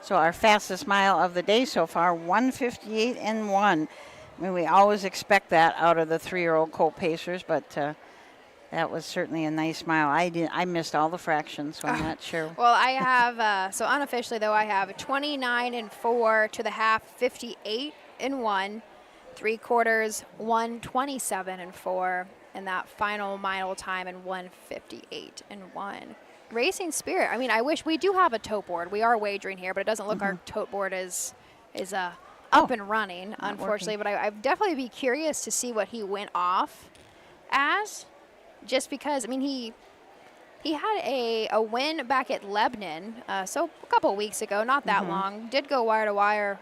So our fastest mile of the day so far, 158 and 1. I mean, we always expect that out of the 3-year-old colt pacers, but that was certainly a nice mile. I missed all the fractions, so I'm not sure. Well, I have, so unofficially though, I have 29 and 4 to the half, 58 and 1, 3/4, 127 and 4, and that final mile time in 158 and 1. Racing Spirit, I mean, I wish we do have a tote board. We are wagering here, but it doesn't look our tote board is up and running, unfortunately. But I'd definitely be curious to see what he went off as, just because, I mean, he had a win back at Lebanon, so a couple weeks ago, not that long. Did go wire to wire.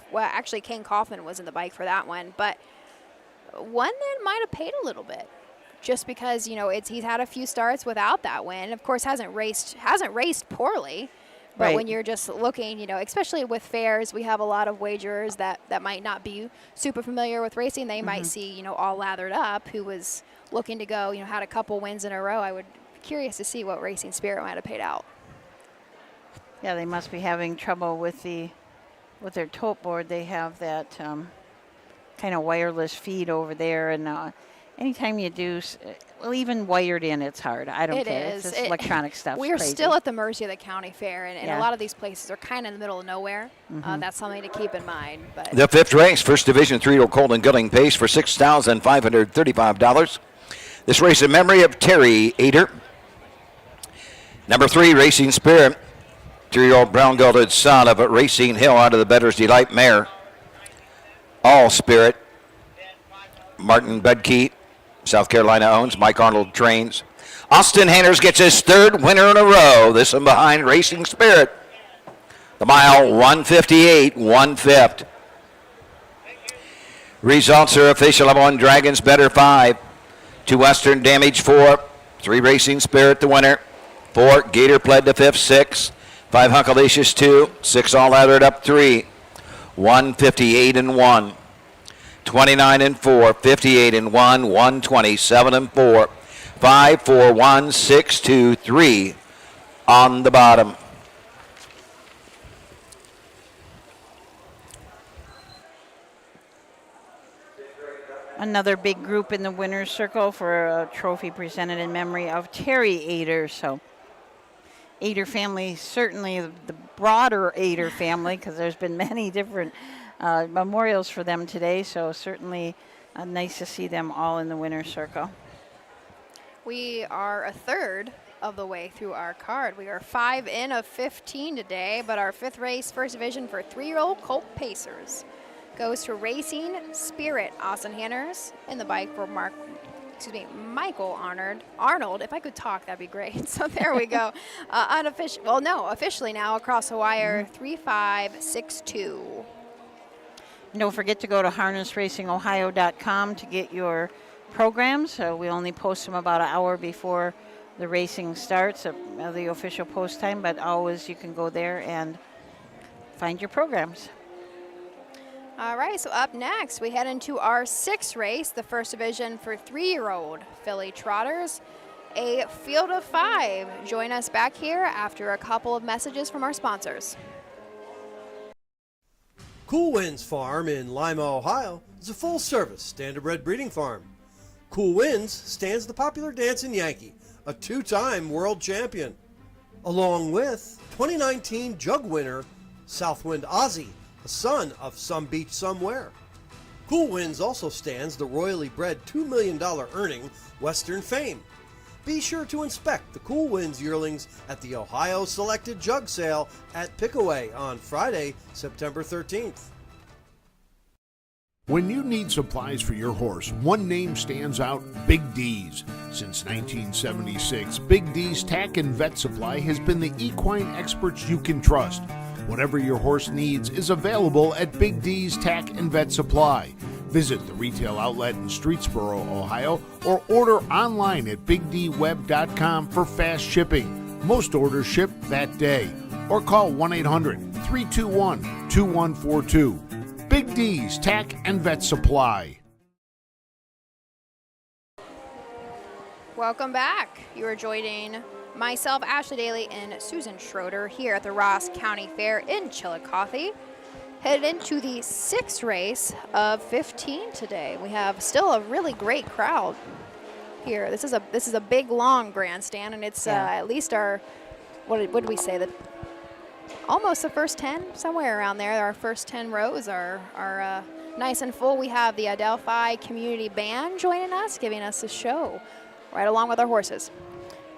Well, actually, Kane Kaufman was in the bike for that one, but one that might have paid a little bit, just because, you know, he's had a few starts without that win. Of course, hasn't raced poorly. But Right. when you're just looking, you know, especially with fairs, we have a lot of wagerers that might not be super familiar with racing. They might see, you know, All Lathered Up, who was looking to go, you know, had a couple wins in a row. I would be curious to see what Racing Spirit might have paid out. Yeah, they must be having trouble with their tote board. They have that kind of wireless feed over there, and anytime you do, well, even wired in, it's hard. I don't care. It is. It's just electronic stuff. We are still at the mercy of the county fair, and Yeah. a lot of these places are kind of in the middle of nowhere. That's something to keep in mind. But The fifth race, First Division 3-year-old Colton Gilling Pace for $6,535. This race in memory of Terry Ader. Number 3, Racing Spirit, 3-year-old brown gelded son of Racing Hill out of the Better's Delight mare. All Spirit, Martin Bedke, South Carolina owns. Mike Arnold trains. Austin Hanners gets his 3rd winner in a row. This one behind Racing Spirit. The mile 158, 1/5. Results are official. I'm on Dragons Better 5. 2 Western Damage 4. 3 Racing Spirit the winner. 4 Gator Pled the 5th 6. 5 Hunkalicious 2. 6 All Added Up 3. 158 and 1. 29 and 4, 58 and 1, 127 and 4, 5, 4, 1, 6, 2, 3 on the bottom. Another big group in the winner's circle for a trophy presented in memory of Terry Ader. So Ader family, certainly the broader Ader family, because there's been many different memorials for them today, so certainly nice to see them all in the winner's circle. we are a third of the way through our card. We are 5 in of 15 today, but our 5th race, First Division for 3-year-old Colt Pacers, goes to Racing Spirit. Austin Hanners in the bike for Michael Arnold. If I could talk, that'd be great. So there we go. Officially now across the wire, 3562. Don't forget to go to harnessracingohio.com to get your programs. We only post them about an hour before the racing starts, the official post time, but always you can go there and find your programs. All right, so up next, we head into our 6th race, the First Division for 3-year-old filly trotters, a field of 5. Join us back here after a couple of messages from our sponsors. Cool Winds Farm in Lima, Ohio is a full-service standardbred breeding farm. Cool Winds stands the popular dancing Yankee, a 2-time world champion, along with 2019 jug winner Southwind Ozzy, a son of Some Beach Somewhere. Cool Winds also stands the royally bred $2 million earning Western Fame. Be sure to inspect the Cool Winds yearlings at the Ohio Selected Jug Sale at Pickaway on Friday, September 13th. When you need supplies for your horse, one name stands out: Big D's. Since 1976, Big D's Tack and Vet Supply has been the equine experts you can trust. Whatever your horse needs is available at Big D's Tack and Vet Supply. Visit the retail outlet in Streetsboro, Ohio, or order online at bigdweb.com for fast shipping. Most orders ship that day. Or call 1-800-321-2142. Big D's Tack and Vet Supply. Welcome back. You are joining myself, Ashley Daly, and Susan Schroeder here at the Ross County Fair in Chillicothe. Headed into the 6th race of 15 today. We have still a really great crowd here. This is a big, long grandstand, and it's at least our, what did we say, that almost the first 10, somewhere around there. Our first 10 rows are nice and full. We have the Adelphi Community Band joining us, giving us a show right along with our horses.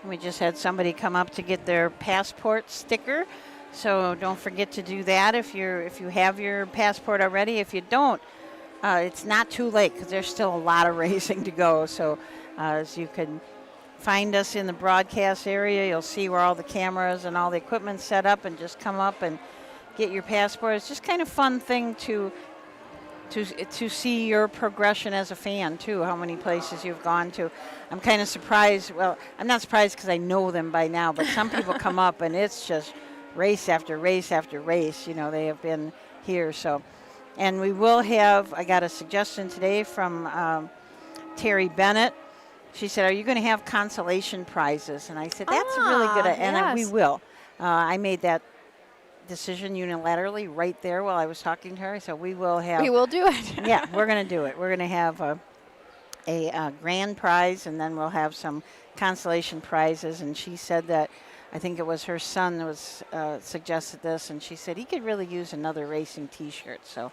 We just had somebody come up to get their passport sticker, so don't forget to do that if you have your passport already. If you don't, it's not too late because there's still a lot of racing to go. So as you can find us in the broadcast area, you'll see where all the cameras and all the equipment's set up, and just come up and get your passport. It's just kind of fun thing to see your progression as a fan too, how many places you've gone to. I'm kind of surprised. Well, I'm not surprised because I know them by now, but some people come up and it's just race after race after race. You know, they have been here. So, and we will have, I got a suggestion today from Terry Bennett. She said, are you going to have consolation prizes? And I said, that's really good. And we will. I made that decision unilaterally right there while I was talking to her. So we will have. We will do it. Yeah, we're going to do it. We're going to have a grand prize, and then we'll have some consolation prizes. And she said that, I think it was her son that was suggested this, and she said he could really use another racing T-shirt. So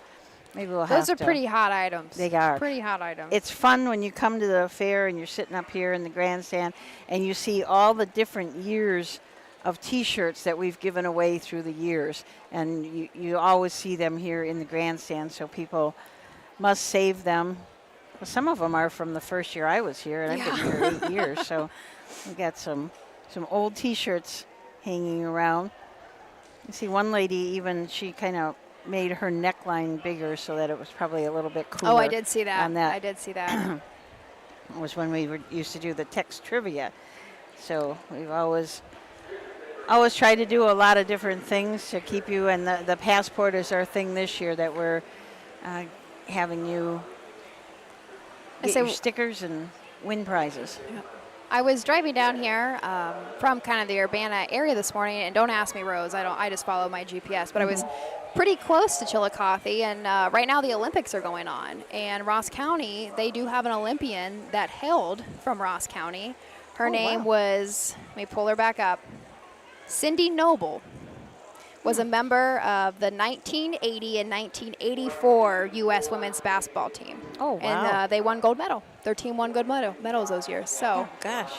maybe we'll have to. Those are pretty hot items. They are. Pretty hot items. It's fun when you come to the fair and you're sitting up here in the grandstand and you see all the different years of T-shirts that we've given away through the years. And you always see them here in the grandstand, so people must save them. Well, some of them are from the first year I was here, and I've been here 8 years. So we got some old T-shirts hanging around. You see one lady even, she kind of made her neckline bigger so that it was probably a little bit cooler. Oh, I did see that. On that. I did see that. It was when we used to do the text trivia. So we've always tried to do a lot of different things to keep you, and the passport is our thing this year, that we're having you get your stickers and win prizes. I was driving down here from kind of the Urbana area this morning, and don't ask me roads. I just follow my GPS. But I was pretty close to Chillicothe, and right now the Olympics are going on. And Ross County, they do have an Olympian that hailed from Ross County. Her name was, let me pull her back up, Cindy Noble. Was a member of the 1980 and 1984 U.S. women's basketball team. Oh, wow. And they won gold medal. Their team won gold medals those years. So, gosh.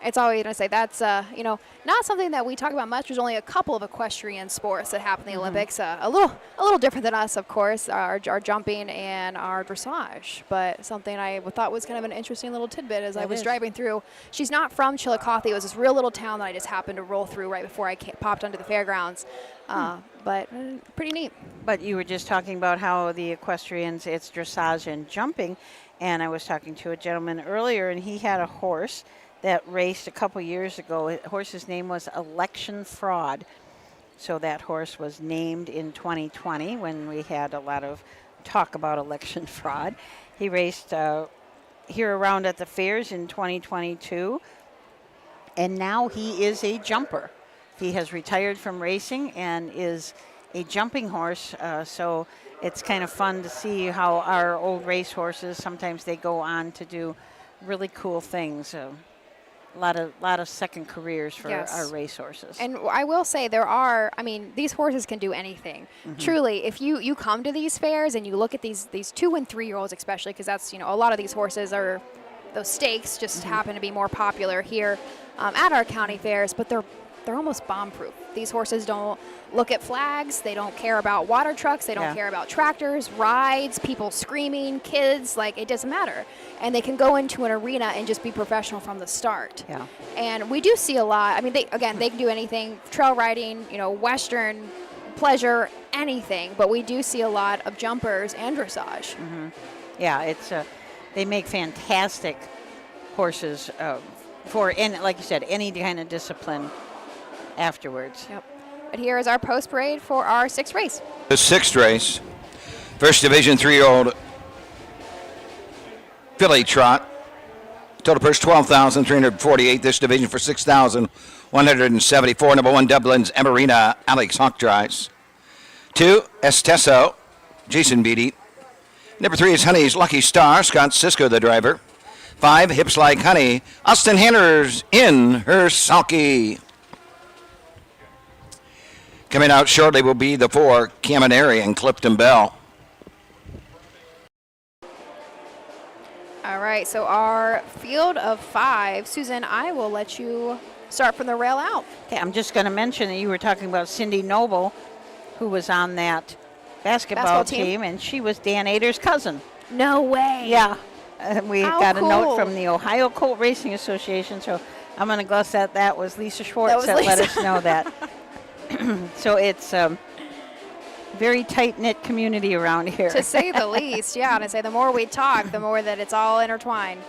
It's always going to say that's, not something that we talk about much. There's only a couple of equestrian sports that happen in the Olympics. A little different than us, of course, our jumping and our dressage. But something I thought was kind of an interesting little tidbit as I was driving through. She's not from Chillicothe. It was this real little town that I just happened to roll through right before I popped onto the fairgrounds. But pretty neat. But you were just talking about how the equestrians, it's dressage and jumping. And I was talking to a gentleman earlier, and he had a horse that raced a couple years ago. The horse's name was Election Fraud. So that horse was named in 2020 when we had a lot of talk about election fraud. He raced here around at the fairs in 2022, and now he is a jumper. He has retired from racing and is a jumping horse, so it's kind of fun to see how our old race horses, sometimes they go on to do really cool things. A lot of second careers for our race horses. And I will say these horses can do anything. Truly, if you come to these fairs and you look at these 2 and 3 year olds especially, because that's, a lot of these horses are, those stakes just happen to be more popular here at our county fairs, but they're almost bomb-proof. These horses don't look at flags. They don't care about water trucks. They don't care about tractors, rides, people screaming, kids. Like, it doesn't matter. And they can go into an arena and just be professional from the start. Yeah. And we do see a lot. I mean, they can do anything, trail riding, Western, pleasure, anything. But we do see a lot of jumpers and dressage. Yeah, it's they make fantastic horses for, like you said, any kind of discipline afterwards. Yep. But here is our post parade for our 6th race. The 6th race, first division 3-year-old filly trot. Total purse $12,348. This division for $6,174. Number 1, Dublin's Emarina, Alex Hawk drives. 2, Esteso, Jason Beatty. Number 3 is Honey's Lucky Star, Scott Sisko the driver. 5, Hips Like Honey, Austin Hanners in her sulky. Coming out shortly will be the 4, Caminari and Clifton Bell. All right, so our field of 5, Susan, I will let you start from the rail out. Okay, I'm just going to mention that you were talking about Cindy Noble, who was on that basketball team, and she was Dan Ader's cousin. No way. Yeah. We got cool. a note from the Ohio Colt Racing Association, so I'm going to guess that was Lisa Schwartz that let us know that. So it's a very tight-knit community around here. To say the least, yeah. And I say the more we talk, the more that it's all intertwined.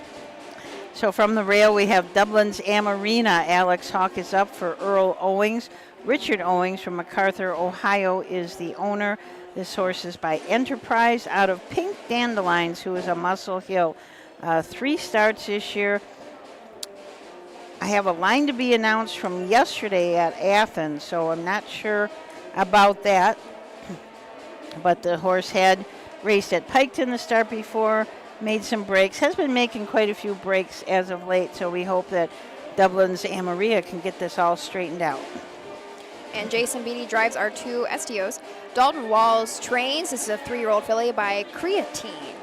So from the rail, we have Dublin's Amarina. Alex Hawk is up for Earl Owings. Richard Owings from MacArthur, Ohio, is the owner. This horse is by Enterprise out of Pink Dandelions, who is a Muscle Hill. 3 starts this year. I have a line to be announced from yesterday at Athens, so I'm not sure about that. But the horse had raced at Piketon the start before, made some breaks, has been making quite a few breaks as of late, so we hope that Dublin's Amaria can get this all straightened out. And Jason Beatty drives our 2 STOs. Dalton Walls trains. This is a 3-year-old filly by Creatine.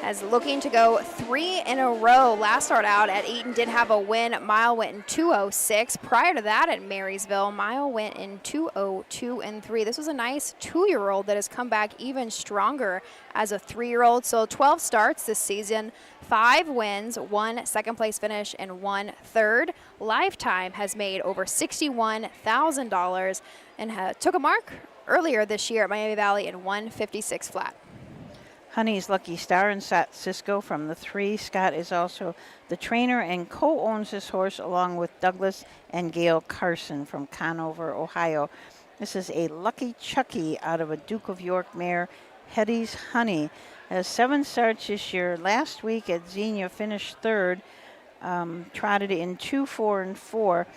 As looking to go 3 in a row. Last start out at Eaton did have a win. Mile went in 2:06. Prior to that at Marysville, Mile went in 2:02 and 3. This was a nice 2-year-old that has come back even stronger as a 3-year-old. So 12 starts this season, 5 wins, 1 second place finish, and 1 third. Lifetime has made over $61,000 and took a mark earlier this year at Miami Valley in 156 flat. Honey's Lucky Star and Scott Cisco from the 3. Scott is also the trainer and co-owns this horse along with Douglas and Gail Carson from Conover, Ohio. This is a Lucky Chucky out of a Duke of York mare, Hetty's Honey. Has 7 starts this year. Last week at Xenia finished 3rd, trotted in 2, 4, and 4.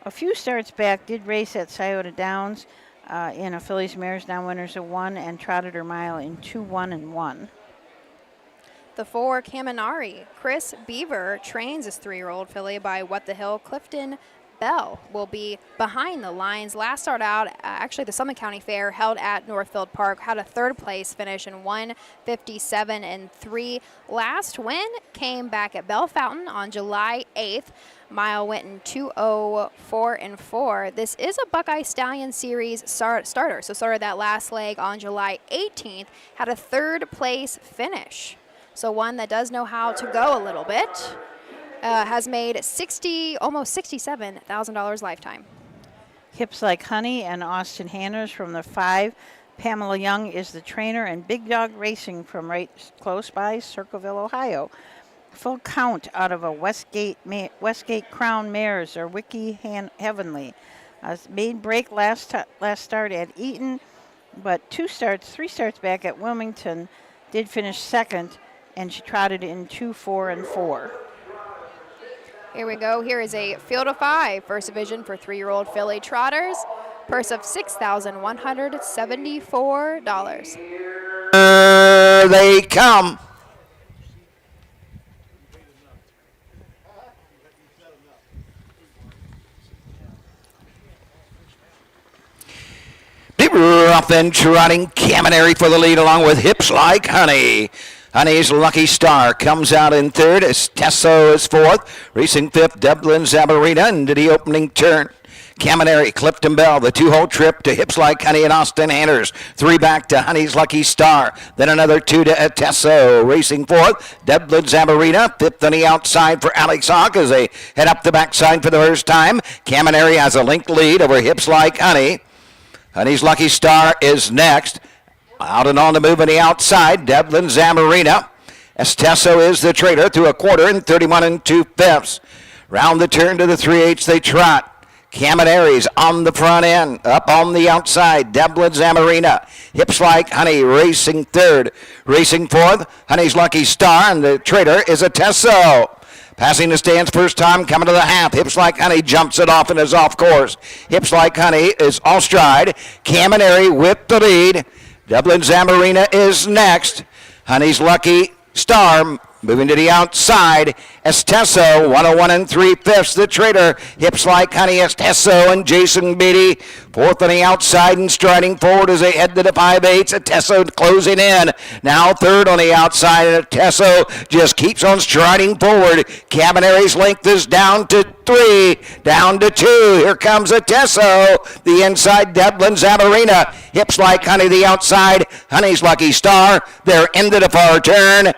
A few starts back, did race at Scioto Downs in a Fillies Mares Down Winners of 1 and trotted her mile in 2, 1, and 1. The 4, Caminari. Chris Beaver trains this 3-year-old filly by What the Hill. Clifton Bell will be behind the lines. Last start out, actually the Summit County Fair held at Northfield Park, had a 3rd place finish in 157 and 3. Last win came back at Bell Fountain on July 8th. Mile went in 2:04 and 4. This is a Buckeye Stallion Series starter, so started that last leg on July 18th, had a 3rd place finish. So one that does know how to go a little bit. Has made almost $67,000 lifetime. Hips Like Honey and Austin Hanners from the 5. Pamela Young is the trainer, and Big Dog Racing from right close by, Circleville, Ohio. Full count out of a Westgate Crown Mares or Wiki Heavenly. Made break last start at Eaton, but 3 starts back at Wilmington, did finish 2nd, and she trotted in 2, 4, and 4. Here we go. Here is a field of 5, first division for 3-year-old filly trotters. Purse of $6,174. Here they come. Big rough and trotting Caminari for the lead along with Hips Like Honey. Honey's Lucky Star comes out in 3rd. Estesso is 4th. Racing 5th, Dublin Zabarina into the opening turn. Caminari, Clifton Bell, the 2-hole trip to Hips Like Honey and Austin Hanners. 3 back to Honey's Lucky Star. Then another 2 to Estesso. Racing 4th, Dublin Zabarina. 5th on the outside for Alex Hawk as they head up the backside for the first time. Caminari has a linked lead over Hips Like Honey. Honey's Lucky Star is next. Out and on the move on the outside, Devlin Zamarina. Estesso is the trader through a quarter in 31 2/5. Round the turn to the 3/8 they trot. Caminari's on the front end, up on the outside, Devlin Zamarina. Hips Like Honey racing 3rd. Racing 4th, Honey's Lucky Star, and the trader is Estesso. Passing the stands first time, coming to the half. Hips Like Honey jumps it off and is off course. Hips Like Honey is all stride. Caminari with the lead. Dublin Zamarina is next. Honey's Lucky Star moving to the outside. Estesso, 101 3/5. The trader. Hips Like Honey, Estesso, and Jason Beatty. 4th on the outside and striding forward as they head to the 5/8. Estesso closing in. Now 3rd on the outside, and Estesso just keeps on striding forward. Caminari's length is down to 3, down to 2. Here comes Estesso. The inside, Dublin Zamarina. Hips Like Honey, the outside. Honey's Lucky Star. They're into the far turn.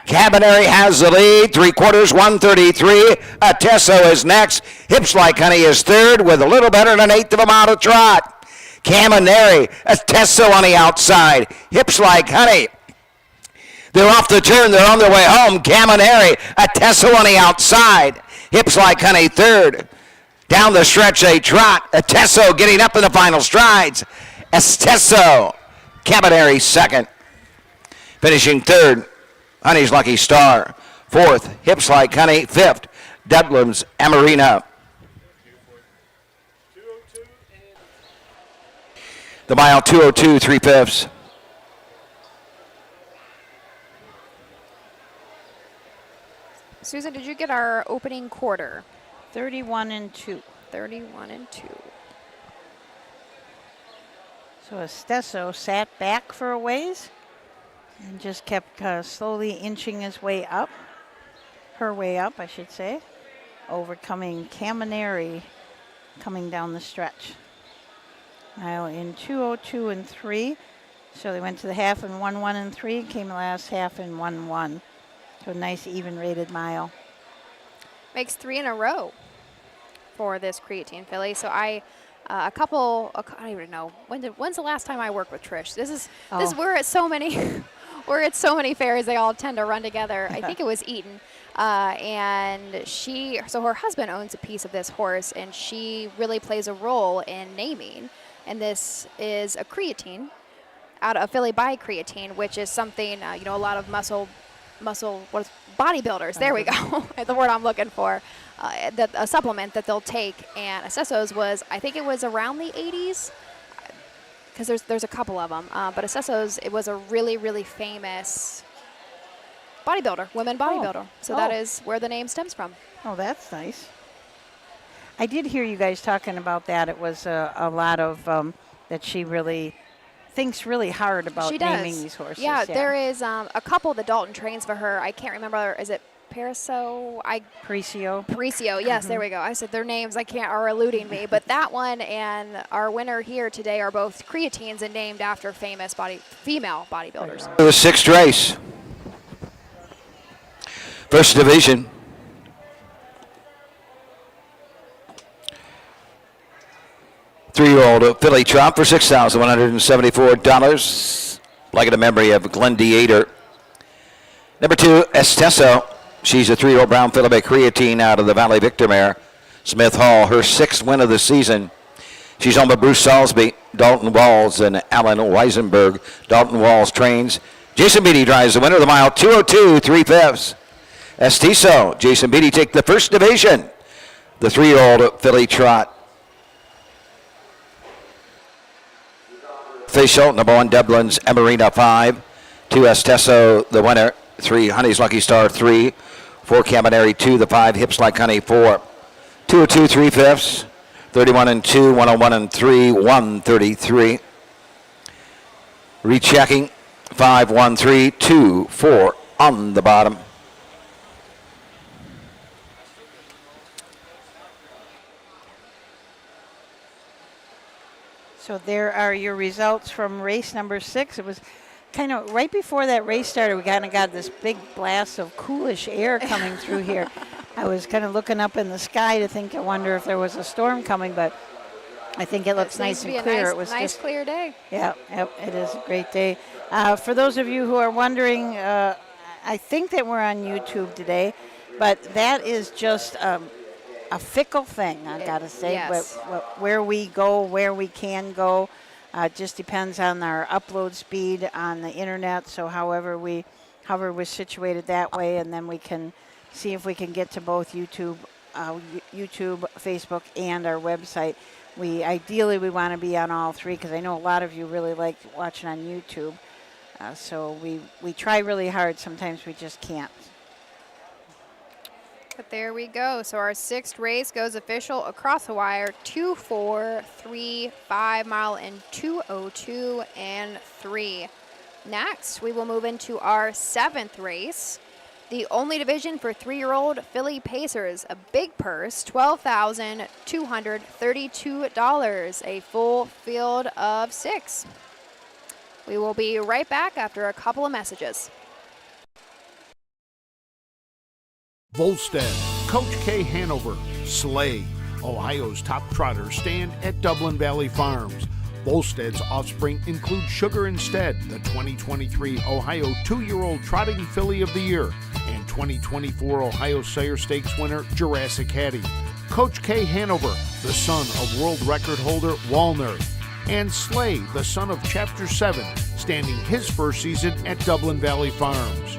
Caminari has the lead, 3/4, 133. Estesso is next. Hips Like Honey is 3rd with a little better than 1/8 of a mile to trot. Caminari, Estesso on the outside. Hips Like Honey. They're off the turn. They're on their way home. Caminari, Estesso on the outside. Hips Like Honey 3rd. Down the stretch they trot. Estesso getting up in the final strides. Estesso. Caminari 2nd. Finishing 3rd. Honey's Lucky Star. 4th, Hips Like Honey. 5th, Dublin's Amarina. The mile 2:02 3/5. Susan, did you get our opening quarter? 31-2. 31-2. So Esteso sat back for a ways and just kept slowly inching his way up. Her way up, I should say. Overcoming Camineri coming down the stretch. Now in 2:02 and 3. So they went to the half in 1:1 and 3, came the last half in 1:1. So a nice even rated mile. Makes 3 in a row for this creatine filly. So I don't even know when's the last time I worked with Trish. This we're at so many we're at so many fairs, they all tend to run together. I think it was Eaton. And so her husband owns a piece of this horse, and she really plays a role in naming. And this is a creatine, a filly by creatine, which is something, a lot of bodybuilders, there we go, the word I'm looking for, a supplement that they'll take. And Esteso's was, I think it was around the 80s, because there's a couple of them, but Esteso's, it was a really, really famous women bodybuilder. So that is where the name stems from. Oh, that's nice. I did hear you guys talking about that. It was a lot of that she really thinks really hard about naming these horses. Yeah, there is a couple that Dalton trains for her. I can't remember. Is it Pariso? Pariso, yes, there we go. I said their names are eluding me. But that one and our winner here today are both creatines and named after famous female bodybuilders. The sixth race. First division. Three-year-old filly trot for $6,174. Like it a memory of Glenn Deater. Number 2, Esteso. She's a 3-year-old brown filly by creatine out of the Valley Victor mare. Smith Hall, her 6th win of the season. She's owned by Bruce Salisbury, Dalton Walls, and Alan Weisenberg. Dalton Walls trains. Jason Beatty drives the winner of the mile, 2:02 3/5. Esteso, Jason Beatty take the first division. The 3-year-old filly trot. Facial, number 1, Dublin's Emarina 5. 2, Esteso, the winner. 3, Honey's Lucky Star 3. 4, Camineri 2. The 5, Hips Like Honey 4. 2:02 3/5. 31-2, 101-3, 133. Rechecking. 5-1-3, 2-4 on the bottom. So there are your results from race number 6. It was kind of right before that race started, we kind of got this big blast of coolish air coming through here. I was kind of looking up in the sky to think, I wonder if there was a storm coming, but I think it looks nice and clear. It was nice clear day. Yeah, it is a great day. For those of you who are wondering, I think that we're on YouTube today, but that is just a fickle thing, I gotta say. Yes. Where we go, where we can go, just depends on our upload speed on the internet. So however we're situated that way, and then we can see if we can get to both YouTube, Facebook, and our website. Ideally we want to be on all 3, because I know a lot of you really like watching on YouTube. So we try really hard. Sometimes we just can't. But there we go. So our 6th race goes official across the wire. 2-4, 3, 5 mile, and 2:02 and 3. Next, we will move into our 7th race. The only division for 3-year-old filly pacers. A big purse, $12,232. A full field of 6. We will be right back after a couple of messages. Volstead, Coach K. Hanover, Slay, Ohio's top trotters stand at Dublin Valley Farms. Volstead's offspring include Sugar Instead, the 2023 Ohio 2-year-old Trotting Filly of the Year, and 2024 Ohio Sire Stakes winner Jurassic Hattie. Coach K. Hanover, the son of world record holder Walner, and Slay, the son of Chapter 7, standing his first season at Dublin Valley Farms.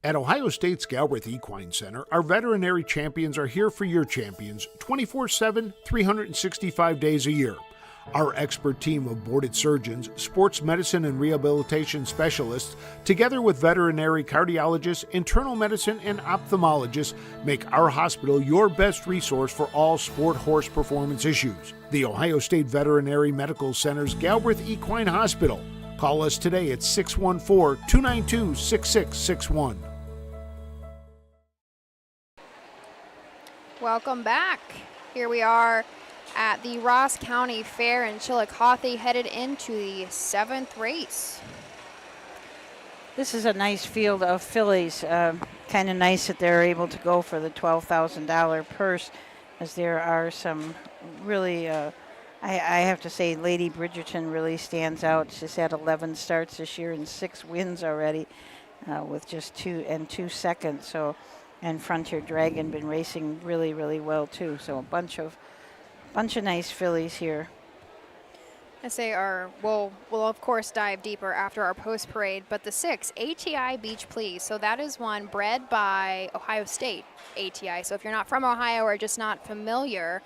At Ohio State's Galbraith Equine Center, our veterinary champions are here for your champions 24/7, 365 days a year. Our expert team of boarded surgeons, sports medicine and rehabilitation specialists, together with veterinary cardiologists, internal medicine, and ophthalmologists, make our hospital your best resource for all sport horse performance issues. The Ohio State Veterinary Medical Center's Galbraith Equine Hospital. Call us today at 614-292-6661. Welcome back. Here we are at the Ross County Fair in Chillicothe, headed into the 7th race. This is a nice field of fillies. Kind of nice that they're able to go for the $12,000 purse, as there are some really, I have to say, Lady Bridgerton really stands out. She's had 11 starts this year and 6 wins already, with just 2 seconds. So, and Frontier Dragon been racing really, really well too. So a bunch of nice fillies here. I say we'll of course dive deeper after our post parade, but the 6 ATI Beach Please. So that is one bred by Ohio State ATI. So if you're not from Ohio or just not familiar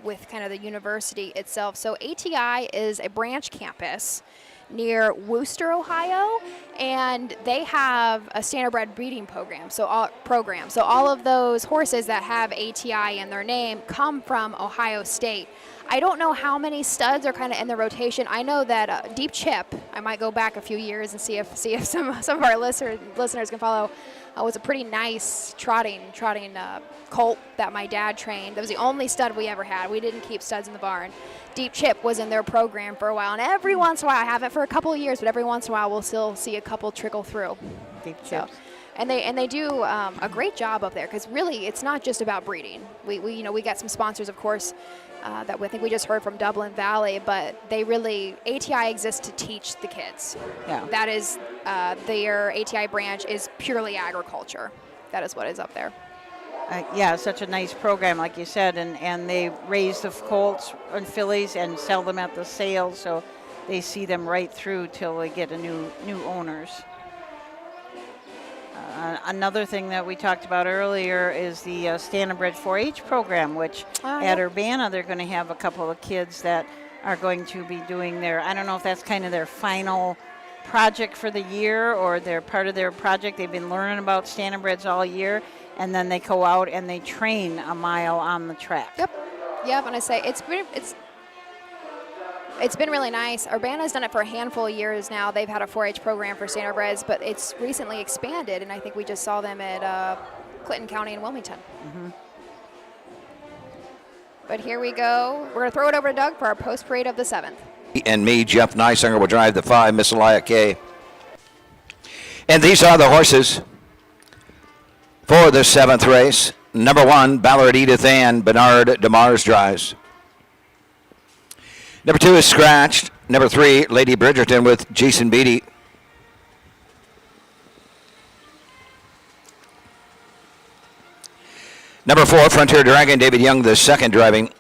with kind of the university itself, so ATI is a branch campus near Wooster, Ohio, and they have a standardbred breeding program. So all of those horses that have ATI in their name come from Ohio State. I don't know how many studs are kind of in the rotation. I know that Deep Chip, I might go back a few years and see if some of our listeners can follow, was a pretty nice trotting colt that my dad trained. That was the only stud we ever had. We didn't keep studs in the barn. Deep Chip was in their program for a while, and every once in a while, I haven't for a couple of years, but every once in a while we'll still see a couple trickle through. Deep Chips. So, and they do a great job up there, because really it's not just about breeding. We got some sponsors, of course, that I think we just heard from Dublin Valley, but ATI exists to teach the kids. Yeah. That is, their ATI branch is purely agriculture. That is what is up there. Yeah, such a nice program, like you said, and they raise the colts and fillies and sell them at the sales, so they see them right through till they get a new owners. Another thing that we talked about earlier is the Standardbred 4-H program, which at Urbana they're going to have a couple of kids that are going to be doing I don't know if that's kind of their final project for the year or they're part of their project. They've been learning about Standardbreds all year, and then they go out and they train a mile on the track. Yep, and I say it's been really nice. Urbana's done it for a handful of years now. They've had a 4-H program for Standardbreds, but it's recently expanded, and I think we just saw them at Clinton County and Wilmington. Mm-hmm. But here we go. We're going to throw it over to Doug for our post parade of the 7th. And me, Jeff Neisinger, will drive the 5, Miss Elia K. And these are the horses for the 7th race. Number 1, Ballard Edith Ann, Bernard DeMars drives. Number 2 is Scratched. Number 3, Lady Bridgerton with Jason Beatty. Number 4, Frontier Dragon, David Young, the 2nd driving.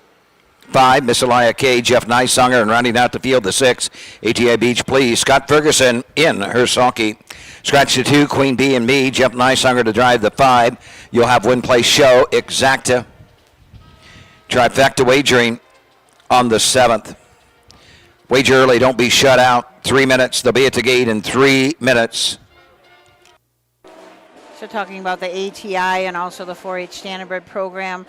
5, Miss Elia K, Jeff Neisinger, and rounding out the field, the 6, ATI Beach Please, Scott Ferguson in her sulky. Scratch the 2, Queen Bee and me, Jeff Neisinger to drive the 5. You'll have Win Place Show, Exacta. Trifecta wagering on the 7th. Wager early, don't be shut out. 3 minutes, they'll be at the gate in 3 minutes. So talking about the ATI and also the 4-H Standardbred program,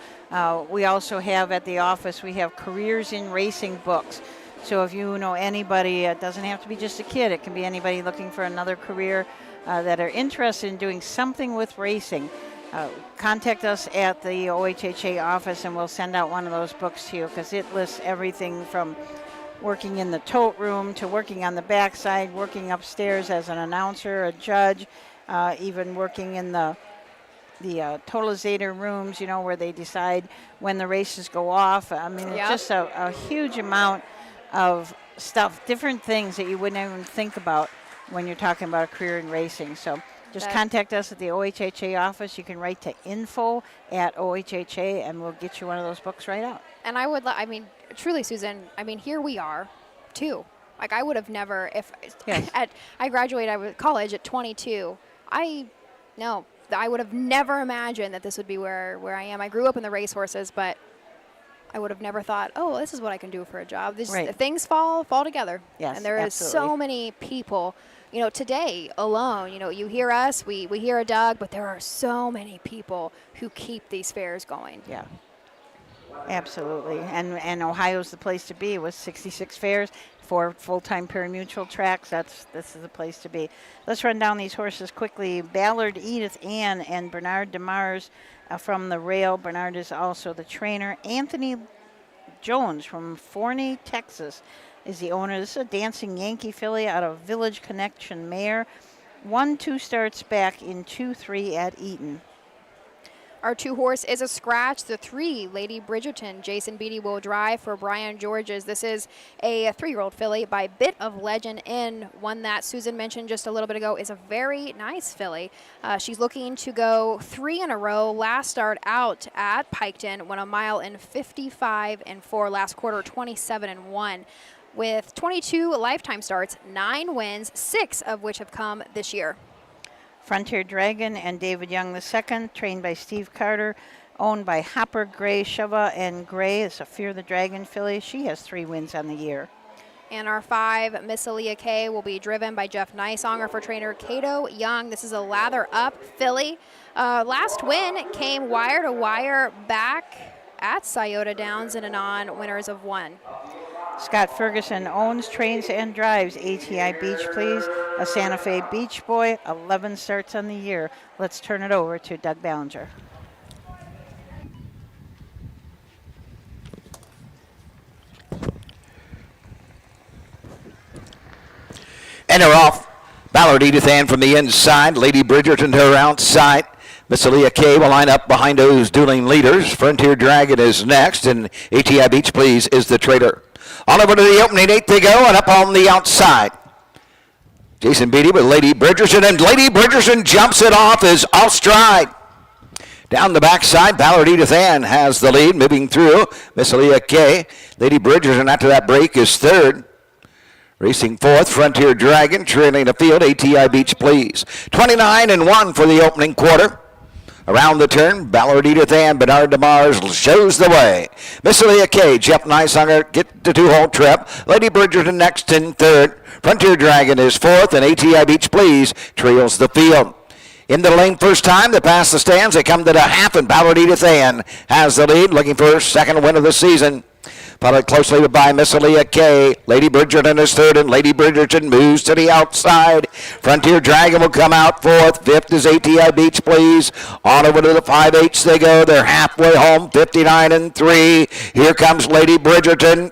we also have at the office, we have Careers in Racing books. So if you know anybody, it doesn't have to be just a kid, it can be anybody looking for another career that are interested in doing something with racing. Contact us at the OHHA office and we'll send out one of those books to you, because it lists everything from working in the tote room to working on the backside, working upstairs as an announcer, a judge, even working in the totalizator rooms, where they decide when the races go off. I mean, it's just a huge amount of stuff, different things that you wouldn't even think about when you're talking about a career in racing. So just contact us at the OHHA office. You can write to info@OHHA and we'll get you one of those books right out. And truly, Susan, here we are, too. Like, I would have never, I graduated college at 22. I would have never imagined that this would be where I am. I grew up in the racehorses, but I would have never thought, oh, this is what I can do for a job. Right. Things fall together. Yes, and there is absolutely. so many people. You know, today alone, you know, you hear us, we hear a Doug, but there are so many people who keep these fairs going. Yeah. Absolutely. And Ohio's the place to be with 66 fairs, 4 full-time pari-mutuel tracks. This is the place to be. Let's run down these horses quickly. Ballard, Edith Ann, and Bernard DeMars from the rail. Bernard is also the trainer. Anthony Jones from Forney, Texas is the owner. This is a Dancing Yankee filly out of Village Connection mare. 1-2 starts back in 2-3 at Eaton. Our 2 horse is a scratch. The 3, Lady Bridgerton. Jason Beatty will drive for Brian Georges. This is a 3-year-old filly by Bit of Legend Inn. One that Susan mentioned just a little bit ago is a very nice filly. She's looking to go 3 in a row. Last start out at Piketon went a mile in 55 and 4. Last quarter 27 and 1. With 22 lifetime starts, 9 wins, 6 of which have come this year. Frontier Dragon and David Young II, trained by Steve Carter, owned by Hopper, Gray, Sheva, and Gray. It's a Fear the Dragon filly. She has 3 wins on the year. And our 5, Miss Aaliyah K, will be driven by Jeff Nysonger for trainer Cato Young. This is a lather up filly. Last win came wire to wire back at Scioto Downs in a non-winners of 1. Scott Ferguson owns, trains, and drives ATI Beach Please, a Santa Fe Beach boy, 11 starts on the year. Let's turn it over to Doug Ballinger. And they're off. Ballard, Edith Ann from the inside. Lady Bridgerton to her outside. Miss Aaliyah K will line up behind those dueling leaders. Frontier Dragon is next, and ATI Beach Please is the traitor. On over to the opening 8 they go, and up on the outside. Jason Beatty with Lady Bridgerton, and Lady Bridgerton jumps it off as off stride. Down the backside, Ballard Edith Ann has the lead, moving through. Miss Aaliyah K. Lady Bridgerton after that break is third. Racing fourth, Frontier Dragon, trailing the field, ATI Beach Please. 29 and 1 for the opening quarter. Around the turn, Ballard Edith Ann, Bernard DeMars shows the way. Miss Aaliyah K, Jeff Nysonger get the 2-hole trip. Lady Bridgerton next in third. Frontier Dragon is fourth, and ATI Beach Please trails the field. Into the lane first time, they pass the stands, they come to the half, and Ballard Edith Ann has the lead, looking for her second win of the season. Followed closely by Miss Aaliyah K. Lady Bridgerton is third, and Lady Bridgerton moves to the outside. Frontier Dragon will come out fourth. Fifth is ATI Beach Please. On over to the 5/8 they go. They're halfway home, 59 and 3. Here comes Lady Bridgerton.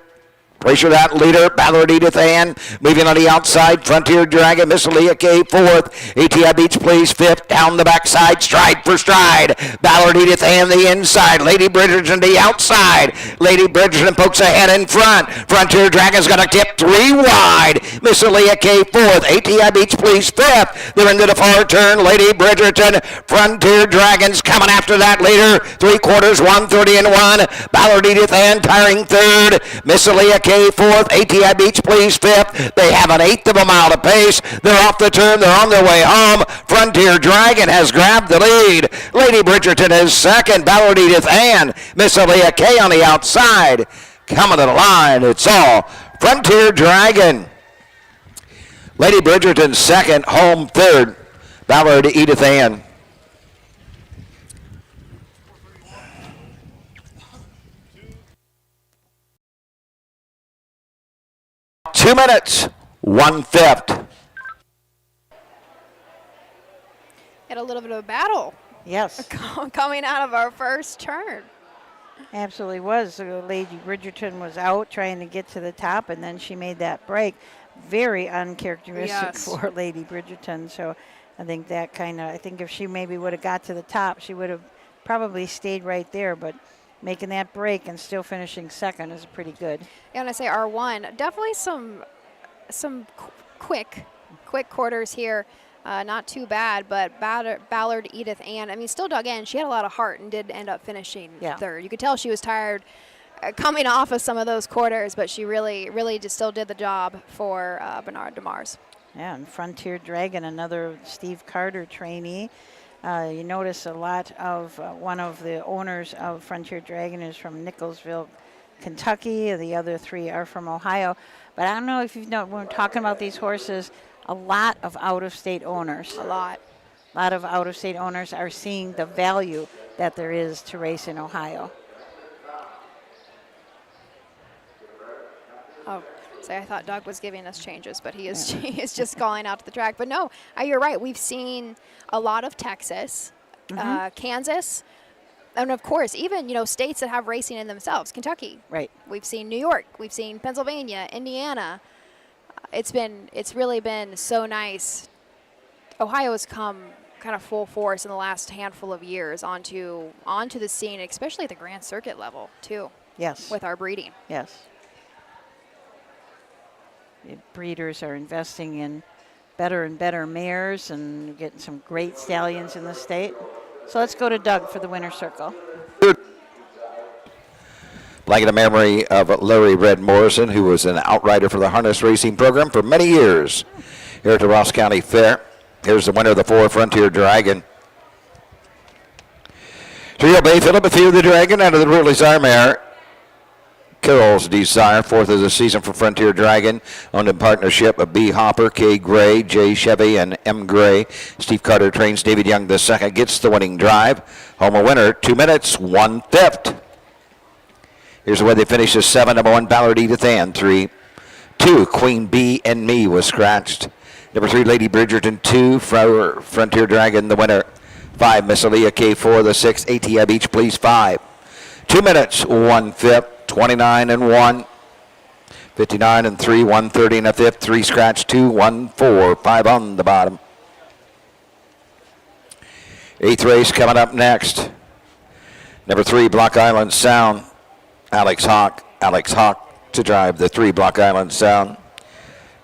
Pressure that leader, Ballard Edith Ann. Moving on the outside, Frontier Dragon, Miss Aaliyah K. fourth. ATI Beach Please fifth. Down the backside, stride for stride. Ballard Edith Ann the inside. Lady Bridgerton the outside. Lady Bridgerton pokes ahead in front. Frontier Dragon's going to tip 3 wide. Miss Aaliyah K. fourth. ATI Beach Please fifth. They're into the far turn. Lady Bridgerton. Frontier Dragon's coming after that leader. 3/4, 130 and 1. Ballard Edith Ann tiring third. Miss Aaliyah K. fourth, ATI Beach Please fifth. They have an 1/8 of a mile to pace. They're off the turn. They're on their way home. Frontier Dragon has grabbed the lead. Lady Bridgerton is second. Ballard Edith Ann. Miss Aaliyah K on the outside. Coming to the line. It's all Frontier Dragon. Lady Bridgerton second. Home third. Ballard Edith Ann. Two minutes, 1/5. Had a little bit of a battle. Yes. Coming out of our first turn. Absolutely was. Lady Bridgerton was out trying to get to the top, and then she made that break. Very uncharacteristic for Lady Bridgerton. So I think that I think if she maybe would have got to the top, she would have probably stayed right there. But making that break and still finishing second is pretty good. Yeah, and I say R1, definitely some quick quarters here. Not too bad, but Ballard Edith Ann, I mean, still dug in. She had a lot of heart and did end up finishing third. You could tell she was tired coming off of some of those quarters, but she really just still did the job for Bernard DeMars. Yeah, and Frontier Dragon, another Steve Carter trainee. You notice a lot of one of the owners of Frontier Dragon is from Nicholsville, Kentucky. The other 3 are from Ohio. But I don't know if you know, when we're talking about these horses, a lot of out-of-state owners. A lot. A lot of out-of-state owners are seeing the value that there is to race in Ohio. Oh, say, I thought Doug was giving us changes, but he is, he is just calling out to the track. But no, you're right. We've seen a lot of Texas, Kansas, and of course, even, states that have racing in themselves. Kentucky. Right. We've seen New York. We've seen Pennsylvania, Indiana. It's really been so nice. Ohio has come kind of full force in the last handful of years onto the scene, especially at the Grand Circuit level too. Yes. With our breeding. Yes. The breeders are investing in better and better mares and getting some great stallions in the state. So let's go to Doug for the winner's circle. Blanket of memory of Larry Red Morrison, who was an outrider for the harness racing program for many years here at the Ross County Fair. Here's the winner of the 4 Frontier Dragon. Trio Bay Philip, Fear the Dragon, out of the Rural Desire mare. Carol's Desire, 4th of the season for Frontier Dragon, owned in partnership of B. Hopper, K. Gray, J. Chevy, and M. Gray. Steve Carter trains David Young II, gets the winning drive. Home winner, 2 minutes, 1/5. Here's the way they finish: 7, number 1, Ballard Edith Ann, 3. 2, Queen Bee and Me was scratched. Number 3, Lady Bridgerton, 2, Frontier Dragon, the winner. 5, Miss Aaliyah, K4, the 6, ATI Beach, please, 5. 2 minutes, 1/5. 29 and 1, 59 and 3, 130 and a 5th, 3 scratch, 2, 1, 4, 5 on the bottom. 8th race coming up next. Number 3, Block Island Sound, Alex Hawk to drive the 3, Block Island Sound.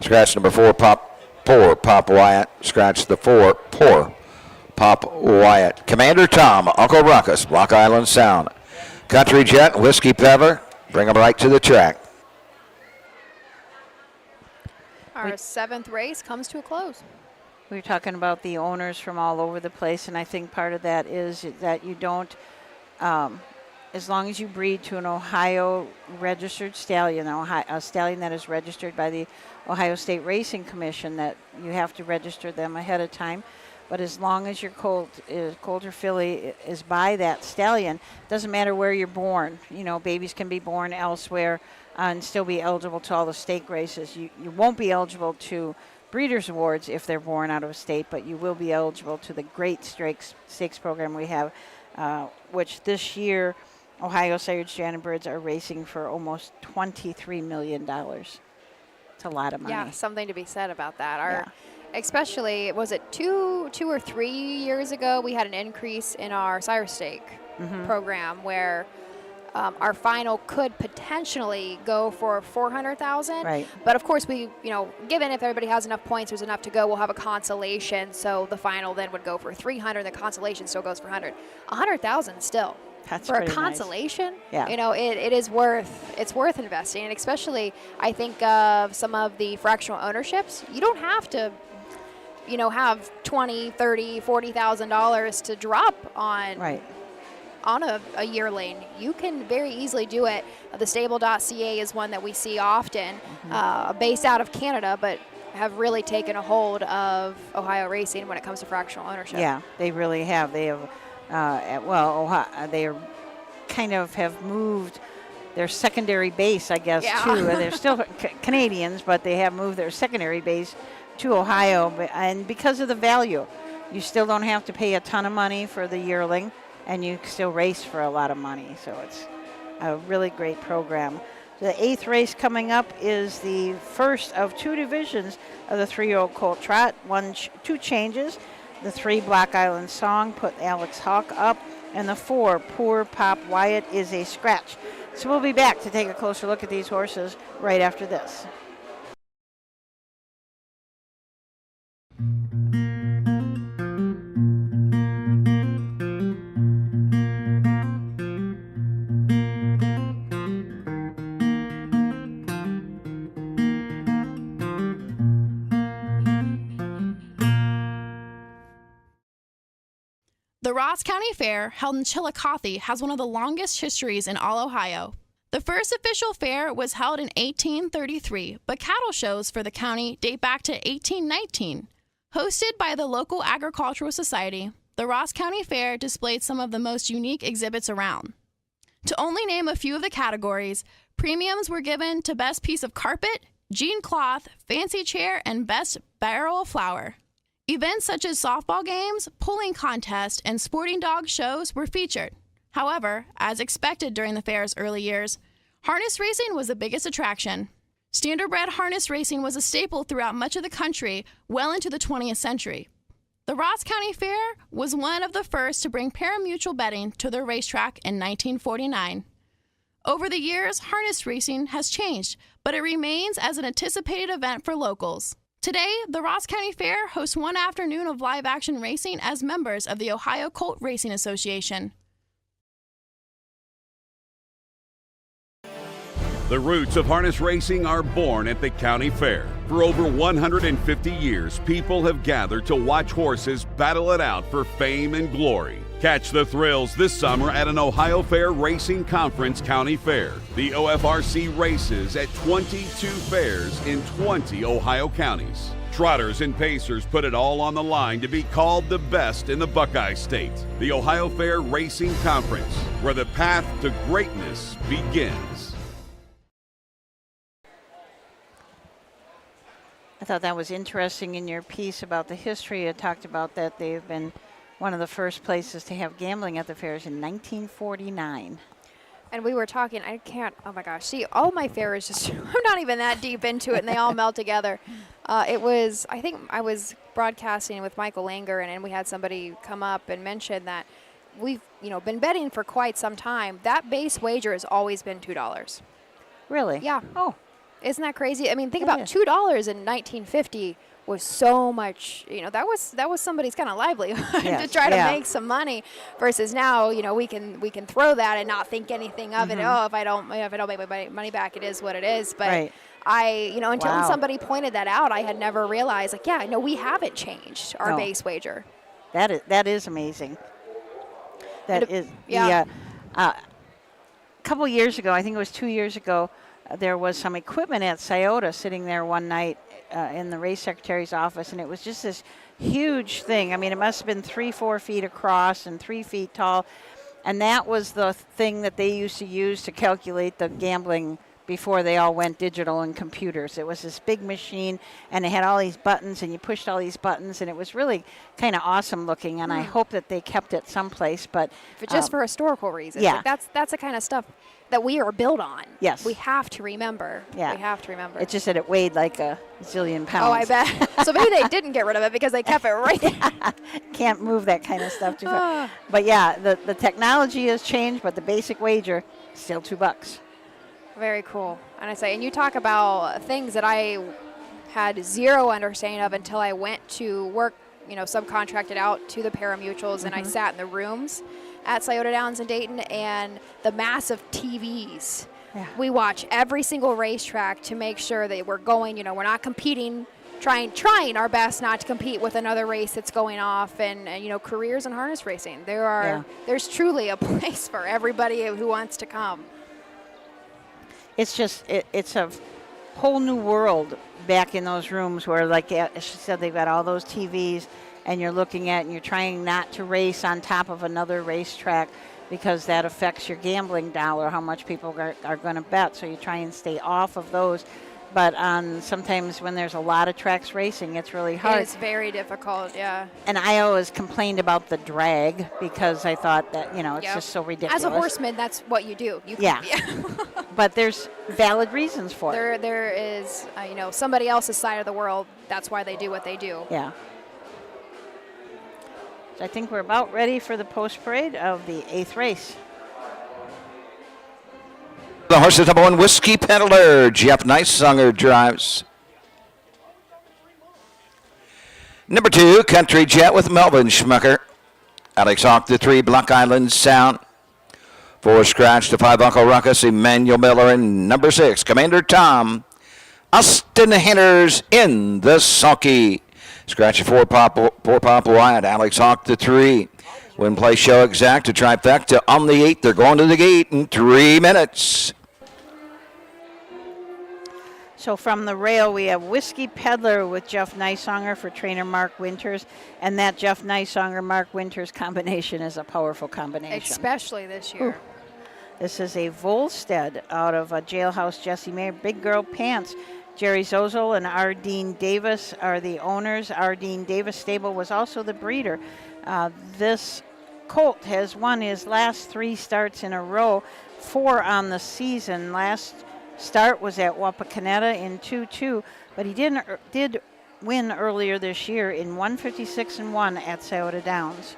Scratch number 4, Pop Wyatt. Scratch the 4, Poor Pop Wyatt. Commander Tom, Uncle Ruckus, Block Island Sound. Country Jet, Whiskey Peddler, bring them right to the track. Our 7th race comes to a close. We were talking about the owners from all over the place, and I think part of that is that you don't, as long as you breed to an Ohio registered stallion, a stallion that is registered by the Ohio State Racing Commission, that you have to register them ahead of time. But as long as your colt or filly is by that stallion, doesn't matter where you're born. Babies can be born elsewhere and still be eligible to all the stake races. You won't be eligible to Breeders' Awards if they're born out of state, but you will be eligible to the great stakes program we have, which this year Ohio Sire Standardbreds are racing for almost $23 million. It's a lot of money. Yeah, something to be said about that. Especially, was it two or 3 years ago, we had an increase in our sire stake program where our final could potentially go for $400,000. Right. But of course, we, given if everybody has enough points, there's enough to go, we'll have a consolation. So the final then would go for $300,000. The consolation still goes for $100,000. $100,000 still. That's for a pretty consolation, nice. Yeah. It's worth investing, and especially I think of some of the fractional ownerships. You don't have to, have $20,000, $30,000, $40,000 to drop on a yearling. You can very easily do it. The stable.ca is one that we see often, based out of Canada, but have really taken a hold of Ohio racing when it comes to fractional ownership. Yeah, they really have. They have. They are kind of have moved their secondary base, I guess, too. They're still Canadians, but they have moved their secondary base to Ohio. And because of the value, you still don't have to pay a ton of money for the yearling, and you still race for a lot of money. So it's a really great program. The 8th race coming up is the first of 2 divisions of the 3-year-old colt trot. 2 changes. The 3, Block Island Song, put Alex Hawk up, and the 4, Poor Pop Wyatt, is a scratch. So we'll be back to take a closer look at these horses right after this. The Ross County Fair, held in Chillicothe, has one of the longest histories in all Ohio. The first official fair was held in 1833, but cattle shows for the county date back to 1819. Hosted by the local agricultural society, the Ross County Fair displayed some of the most unique exhibits around. To only name a few of the categories, premiums were given to best piece of carpet, jean cloth, fancy chair, and best barrel of flour. Events such as softball games, pulling contests, and sporting dog shows were featured. However, as expected during the fair's early years, harness racing was the biggest attraction. Standardbred harness racing was a staple throughout much of the country well into the 20th century. The Ross County Fair was one of the first to bring pari-mutuel betting to their racetrack in 1949. Over the years, harness racing has changed, but it remains as an anticipated event for locals. Today, the Ross County Fair hosts one afternoon of live-action racing as members of the Ohio Colt Racing Association. The roots of harness racing are born at the county fair. For over 150 years, people have gathered to watch horses battle it out for fame and glory. Catch the thrills this summer at an Ohio Fair Racing Conference County Fair. The OFRC races at 22 fairs in 20 Ohio counties. Trotters and pacers put it all on the line to be called the best in the Buckeye State. The Ohio Fair Racing Conference, where the path to greatness begins. I thought that was interesting in your piece about the history. It talked about that they've been one of the first places to have gambling at the fairs in 1949. And we were talking, oh my gosh, see, all my fairs just, I'm not even that deep into it, and they all melt together. I think I was broadcasting with Michael Langer, and we had somebody come up and mention that we've, been betting for quite some time. That base wager has always been $2. Really? Yeah. Oh. Isn't that crazy? I mean, think That about is. $2 in 1950 was so much, that was somebody's kind of livelihood to try to make some money versus now, we can throw that and not think anything of it. Oh, if I don't make my money back, it is what it is. But until somebody pointed that out, I had never realized we haven't changed our base wager. That is amazing. A couple years ago, I think it was 2 years ago, there was some equipment at Scioto sitting there one night in the race secretary's office, and it was just this huge thing. I mean, it must have been 3-4 feet across and 3 feet tall, and that was the thing that they used to use to calculate the gambling before they all went digital and computers. It was this big machine, and it had all these buttons, and you pushed all these buttons, and it was really kind of awesome looking, and I hope that they kept it someplace. But just for historical reasons. Yeah. Like that's the kind of stuff that we are built on. Yes. We have to remember. Yeah. We have to remember. It's just that it weighed like a zillion pounds. Oh, I bet. So maybe they didn't get rid of it because they kept it right there. Can't move that kind of stuff too far. But yeah, the technology has changed, but the basic wager, still $2. Very cool. And you talk about things that I had zero understanding of until I went to work, subcontracted out to the pari-mutuels, and I sat in the rooms at Scioto Downs in Dayton, and the massive TVs. Yeah. We watch every single racetrack to make sure that we're going, we're not competing, trying our best not to compete with another race that's going off, and careers in harness racing. There's truly a place for everybody who wants to come. It's just, it's a whole new world back in those rooms where, like she said, they've got all those TVs, and you're looking at and you're trying not to race on top of another racetrack because that affects your gambling dollar, how much people are going to bet. So you try and stay off of those. But sometimes when there's a lot of tracks racing, it's really hard. It's very difficult, yeah. And I always complained about the drag because I thought that, it's just so ridiculous. As a horseman, that's what you do. But there's valid reasons for it. There is, somebody else's side of the world. That's why they do what they do. Yeah. So I think we're about ready for the post-parade of the 8th race. The horses number 1, Whiskey Peddler. Jeff Nicesunger drives. Number 2, Country Jet with Melvin Schmucker. Alex Hawk, the 3, Block Island Sound. 4, Scratch, the 5, Uncle Ruckus, Emmanuel Miller, and number 6, Commander Tom. Austin Henners in the sulky. Scratch, 4, Pop Wyatt. Alex Hawk, the 3. Win, play, show exact, a trifecta on the 8th. They're going to the gate in 3 minutes. So from the rail, we have Whiskey Peddler with Jeff Neisonger for trainer Mark Winters. And that Jeff Neisonger-Mark Winters combination is a powerful combination. Especially this year. Ooh. This is a Volstead out of Jailhouse Jesse Mayer. Big Girl Pants. Jerry Zozel and Ardeen Davis are the owners. Ardeen Davis Stable was also the breeder. This colt has won his last 3 starts in a row, 4 on the season. Last start was at Wapakoneta in 2-2, but he did win earlier this year in 156-1 at Scioto Downs.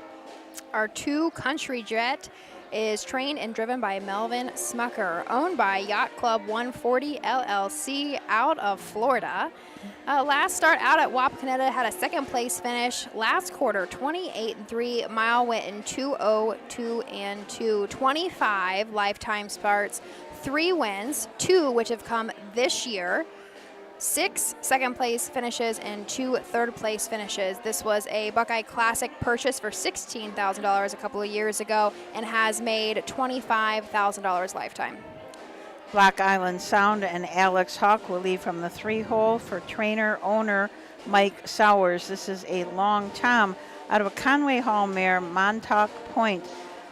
Our 2 Country Jet is trained and driven by Melvin Smucker, owned by Yacht Club 140 LLC out of Florida. Last start out at Wapakoneta had a 2nd place finish. Last quarter, 28-3. Mile went in 2:02 25 lifetime starts, 3 wins, 2 which have come this year. 6 second place finishes and 2 third place finishes. This was a Buckeye Classic purchase for $16,000 a couple of years ago and has made $25,000 lifetime. Block Island Sound and Alex Hawk will leave from the 3-hole for trainer owner Mike Sowers. This is a long tom out of a Conway Hall mare. Montauk Point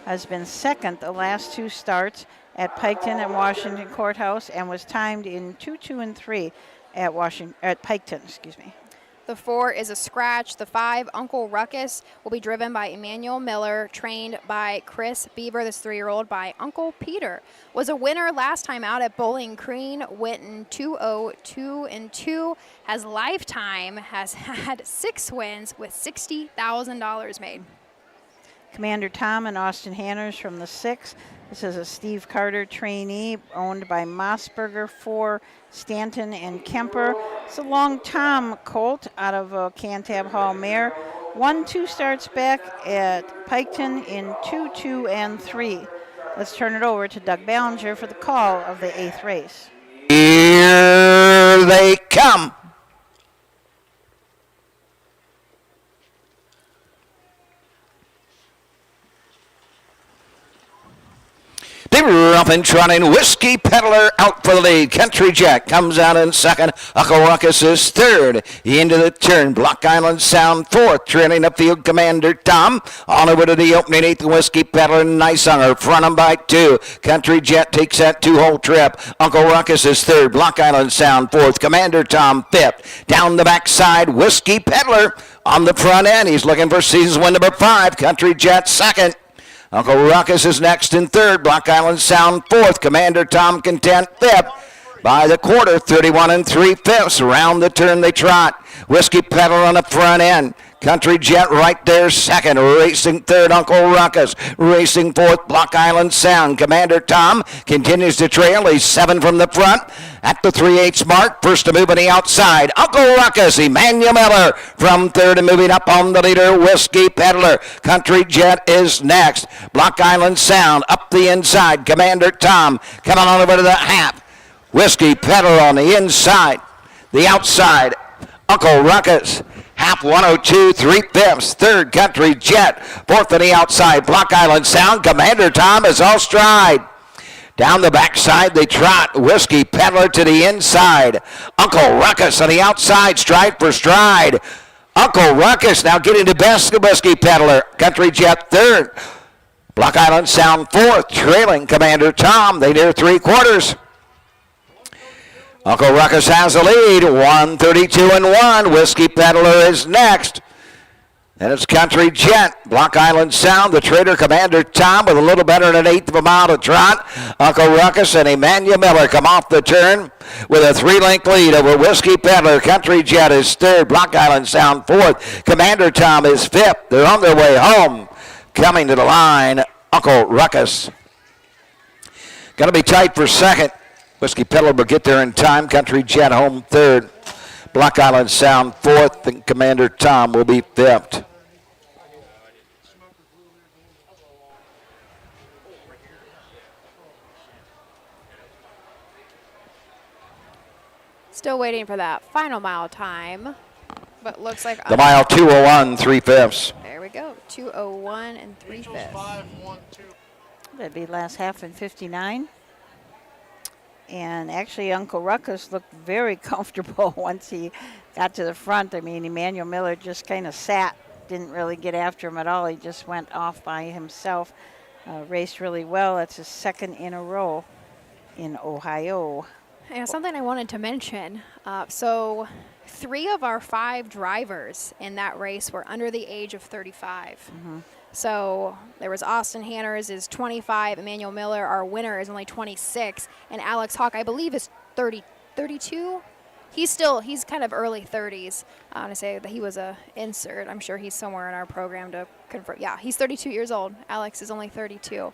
has been 2nd the last 2 starts at Piketon and Washington Courthouse and was timed in 2-2-3 at Piketon, excuse me. The 4 is a scratch. The 5, Uncle Ruckus, will be driven by Emmanuel Miller, trained by Chris Beaver. This 3-year-old by Uncle Peter. Was a winner last time out at Bowling Green, went in 2:02 has lifetime has had 6 wins with $60,000 made. Commander Tom and Austin Hanners from the 6. This is a Steve Carter trainee owned by Mossberger for Stanton and Kemper. It's a long Tom colt out of Cantab Hall mare. 1-2 starts back at Piketon in 2-2-3. Let's turn it over to Doug Ballinger for the call of the 8th race. Here they come. They were up and trotting. Whiskey Peddler out for the lead. Country Jack comes out in 2nd. Uncle Ruckus is 3rd. Into the turn. Block Island Sound 4th. Trailing upfield Commander Tom. On over to the opening 8th. Whiskey Peddler Neisonger. Front him by 2. Country Jet takes that 2-hole trip. Uncle Ruckus is 3rd. Block Island Sound 4th. Commander Tom 5th. Down the backside, Whiskey Peddler on the front end. He's looking for season's win number 5. Country Jet 2nd. Uncle Ruckus is next in 3rd. Block Island Sound 4th. Commander Tom Content 5th. By the quarter, 31 3/5. Around the turn they trot. Whiskey Peddler on the front end. Country Jet right there 2nd. Racing 3rd, Uncle Ruckus. Racing 4th, Block Island Sound. Commander Tom continues to trail. He's 7 from the front. At the 3/8 mark, first to move on the outside. Uncle Ruckus, Emmanuel Miller from 3rd and moving up on the leader, Whiskey Peddler. Country Jet is next. Block Island Sound up the inside. Commander Tom coming on over to the half. Whiskey Peddler on the inside. The outside, Uncle Ruckus. Half 102 3/5. 3rd, Country Jet. 4th on the outside, Block Island Sound. Commander Tom is all stride. Down the backside they trot. Whiskey Peddler to the inside. Uncle Ruckus on the outside, stride for stride. Uncle Ruckus now getting the best of Whiskey Peddler. Country Jet 3rd. Block Island Sound 4th, trailing Commander Tom. They near 3/4. Uncle Ruckus has the lead, 132-1. Whiskey Peddler is next. And it's Country Jet. Block Island Sound, the trader Commander Tom with a little better than an 1/8 of a mile to trot. Uncle Ruckus and Emmanuel Miller come off the turn with a 3-length lead over Whiskey Peddler. Country Jet is 3rd. Block Island Sound 4th. Commander Tom is 5th. They're on their way home. Coming to the line, Uncle Ruckus. Going to be tight for 2nd. Whiskey Peddler will get there in time. Country Jet home 3rd. Block Island Sound 4th, and Commander Tom will be 5th. Still waiting for that final mile time, but looks like the mile 2:01 3/5. There we go, 2:01 3/5. That'd be last half in 59. And actually, Uncle Ruckus looked very comfortable once he got to the front. I mean, Emmanuel Miller just kind of sat, didn't really get after him at all. He just went off by himself, raced really well. That's his second in a row in Ohio. And something I wanted to mention, so 3 of our 5 drivers in that race were under the age of 35. So there was Austin Hanners is 25, Emmanuel Miller, our winner, is only 26, and Alex Hawk, I believe, is 32. He's kind of early 30s. I want to say that he was a insert. I'm sure he's somewhere in our program to confirm. Yeah, he's 32 years old. Alex is only 32.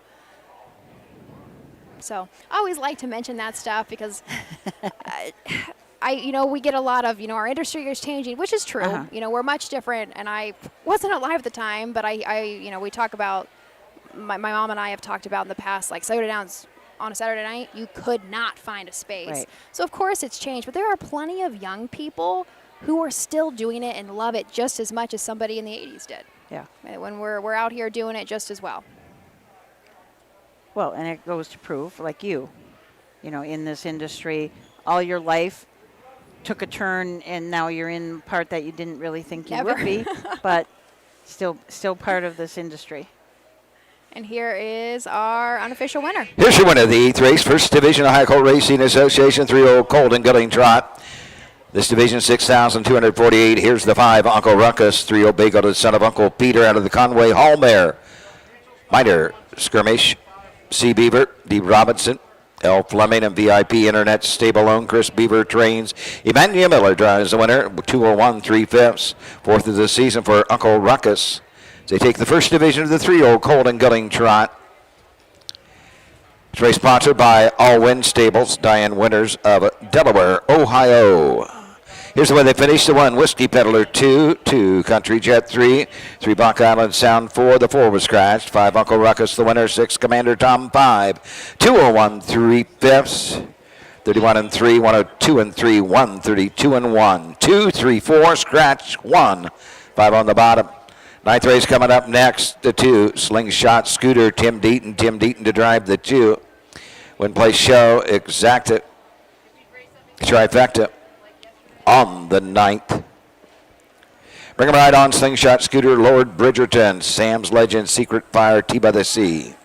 So I always like to mention that stuff because we get a lot of, our industry is changing, which is true. We're much different, and I wasn't alive at the time, but we talk about, my mom and I have talked about in the past, like Scioto Downs on a Saturday night, you could not find a space. Right. So of course it's changed, but there are plenty of young people who are still doing it and love it just as much as somebody in the 80s did. Yeah. When we're out here doing it just as well. Well, and it goes to prove, like you, in this industry, all your life took a turn, and now you're in part that you didn't really think you would be, but still part of this industry. And here is our unofficial winner. Here's your winner of the 8th race, First Division Ohio Colt Racing Association 3-year-old Colt and Gelding Trot. This division, 6,248. Here's the 5, Uncle Ruckus, 3-year-old Bay-Gelded son of Uncle Peter out of the Conway Hall Mare. Minor Skirmish, C. Beaver, D. Robinson, L. Fleming, and VIP Internet Stable Owned Chris Beaver trains. Emmanuel Miller drives the winner, 201 3/5. 4th of the season for Uncle Ruckus. They take the first division of the 3-year-old Colt and Gelding Trot. It's race sponsored by All Wind Stables, Diane Winters of Delaware, Ohio. Here's the way they finished. The 1, Whiskey Peddler 2 Country Jet 3 Buck Island Sound 4. The 4 was scratched. 5, Uncle Ruckus, the winner. 6, Commander Tom 5. 201 3/5. 31 3, 102 3, 132 1. 2, 3, 4, scratch 1. 5 on the bottom. 9th race coming up next. The 2, Slingshot Scooter, Tim Deaton to drive the 2. Win place show, Exacta, Trifecta on the 9th. Bring 'em right on, Slingshot Scooter, Lord Bridgerton, Sam's Legend, Secret Fire, Tea by the Sea.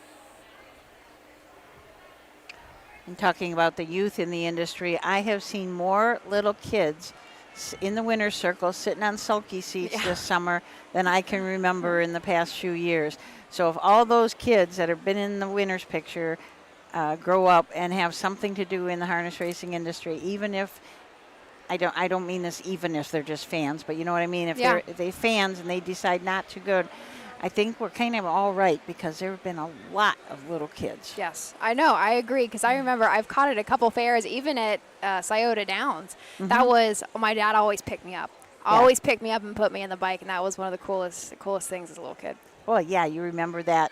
And talking about the youth in the industry, I have seen more little kids in the winner's circle sitting on sulky seats this summer than I can remember in the past few years. So if all those kids that have been in the winner's picture grow up and have something to do in the harness racing industry, even if I don't mean this even if they're just fans, but you know what I mean, if they fans and they decide not to go, I think we're kind of all right because there have been a lot of little kids. Yes, I know. I agree because I remember I've caught at a couple fairs, even at Scioto Downs. That was, my dad always picked me up. Always picked me up and put me in the bike, and that was one of the coolest things as a little kid. Well, yeah, you remember that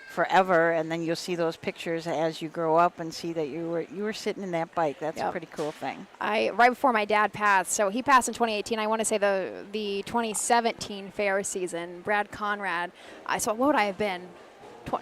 forever, and then you'll see those pictures as you grow up and see that you were sitting in that bike. That's a pretty cool thing. Right before my dad passed, so he passed in 2018. I want to say the 2017 fair season, Brad Conrad. So what would I have been?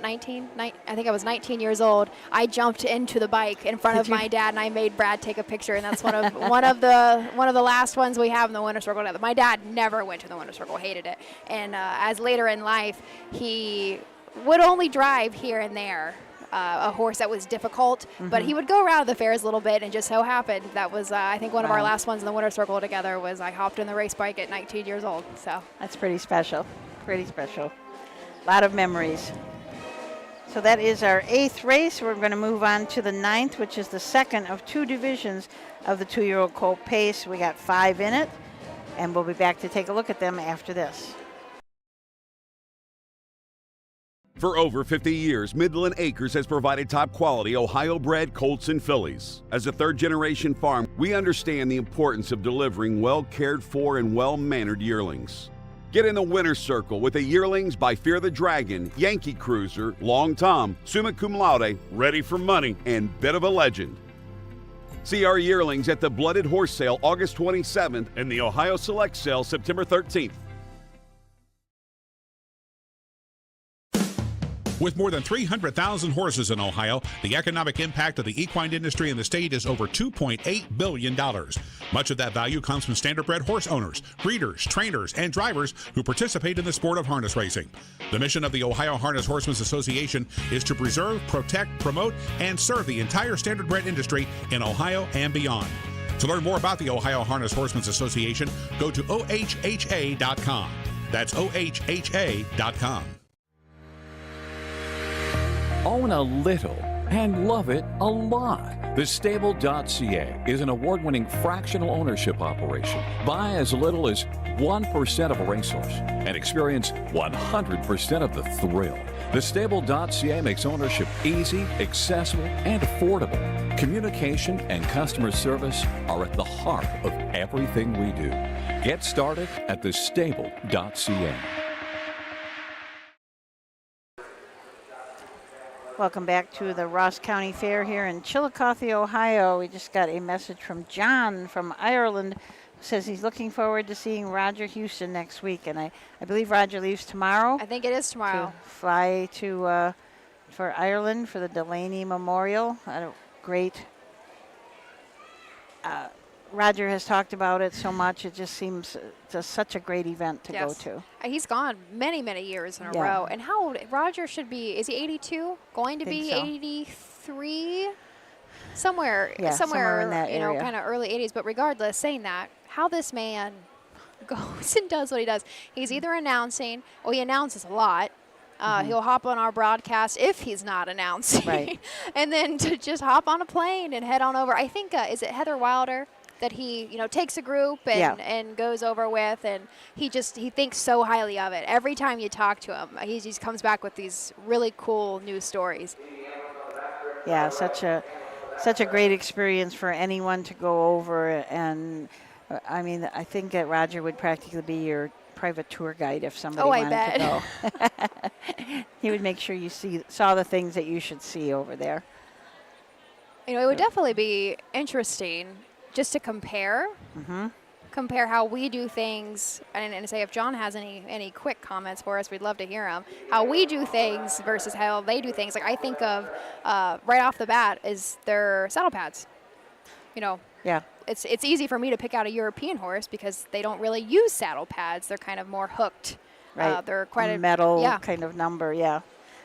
19? I think I was 19 years old. I jumped into the bike in front of my dad, and I made Brad take a picture, and that's one of the last ones we have in the winter circle. My dad never went to the winter circle, hated it, and as later in life, he would only drive here and there a horse that was difficult, but he would go around the fairs a little bit, and just so happened that was I think one of our last ones in the winter circle together was I hopped in the race bike at 19 years old. So that's pretty special. Pretty special. A lot of memories. So that is our 8th race. We're going to move on to the 9th, which is the second of 2 divisions of the 2-year-old Colt Pace. We got 5 in it, and we'll be back to take a look at them after this. For over 50 years, Midland Acres has provided top-quality Ohio-bred colts and fillies. As a third-generation farm, we understand the importance of delivering well-cared-for and well-mannered yearlings. Get in the winner's circle with the yearlings by Fear the Dragon, Yankee Cruiser, Long Tom, Summa Cum Laude, Ready for Money, and Bit of a Legend. See our yearlings at the Blooded Horse Sale August 27th and the Ohio Select Sale September 13th. With more than 300,000 horses in Ohio, the economic impact of the equine industry in the state is over $2.8 billion. Much of that value comes from standardbred horse owners, breeders, trainers, and drivers who participate in the sport of harness racing. The mission of the Ohio Harness Horsemen's Association is to preserve, protect, promote, and serve the entire standardbred industry in Ohio and beyond. To learn more about the Ohio Harness Horsemen's Association, go to ohha.com. That's ohha.com. Own a little and love it a lot. TheStable.ca is an award-winning fractional ownership operation. Buy as little as 1% of a racehorse and experience 100% of the thrill. TheStable.ca makes ownership easy, accessible, and affordable. Communication and customer service are at the heart of everything we do. Get started at TheStable.ca. Welcome back to the Ross County Fair here in Chillicothe, Ohio. We just got a message from John from Ireland who says he's looking forward to seeing Roger Houston next week. And I believe Roger leaves tomorrow. I think it is tomorrow. To fly to for Ireland for the Delaney Memorial. Great. Roger has talked about it so much. It just seems just such a great event to go to. He's gone many, many years in a Yeah. row. And how old? Roger should be, is he 82? Going to Think be so. 83? Somewhere, Yeah, somewhere in that you know, area. kind of early 80s. But regardless, saying that, how this man goes and does what he does. He's either announcing, he announces a lot. He'll hop on our broadcast if he's not announcing. Right. And then to just hop on a plane and head on over. I think, is it Heather Wilder? That he, takes a group and goes over with, and he thinks so highly of it. Every time you talk to him, he just comes back with these really cool news stories. Yeah, such a great experience for anyone to go over, and I mean, I think that Roger would practically be your private tour guide if somebody wanted to go. He would make sure you saw the things that you should see over there. It would definitely be interesting just to compare how we do things, and say if John has any quick comments for us, we'd love to hear them. How we do things versus how they do things. Like I think of right off the bat is their saddle pads. Yeah. It's easy for me to pick out a European horse because they don't really use saddle pads. They're kind of more hooked. Right. They're quite a metal kind of number. Yeah.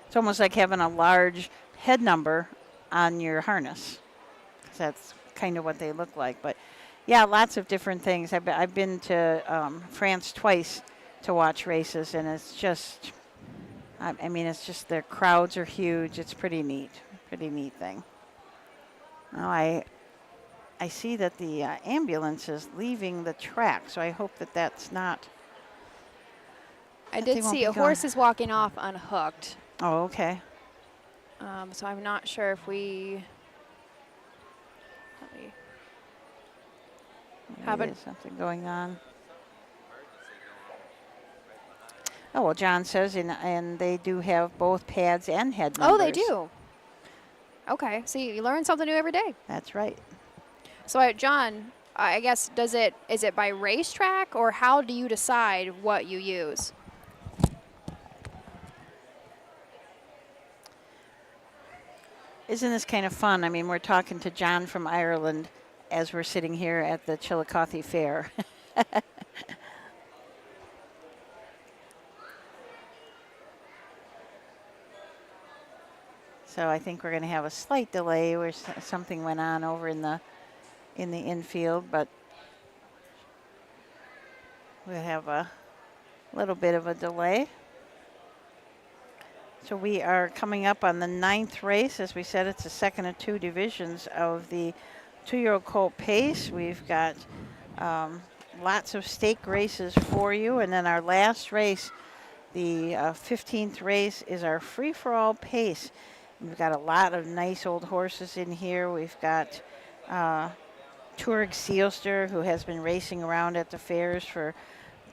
It's almost like having a large head number on your harness. That's kind of what they look like. But yeah, lots of different things. I've been to France twice to watch races, and it's just, I mean, it's just their crowds are huge. It's pretty neat thing. Now I see that the ambulance is leaving the track, so I hope that that's not. I did see a horse is walking off unhooked. Oh, okay. So I'm not sure if we. Maybe there's something going on. Oh, well, John says, and they do have both pads and head numbers. Oh, they do. Okay, see, you learn something new every day. That's right. So, John, I guess, is it by racetrack, or how do you decide what you use? Isn't this kind of fun? I mean, we're talking to John from Ireland as we're sitting here at the Chillicothe Fair. So I think we're going to have a slight delay where something went on over in the infield, but we'll have a little bit of a delay. So we are coming up on the 9th race. As we said, it's the second of two divisions of the 2-year-old colt pace. We've got lots of stake races for you. And then our last race, the 15th race, is our free-for-all pace. We've got a lot of nice old horses in here. We've got Turig Seelster, who has been racing around at the fairs for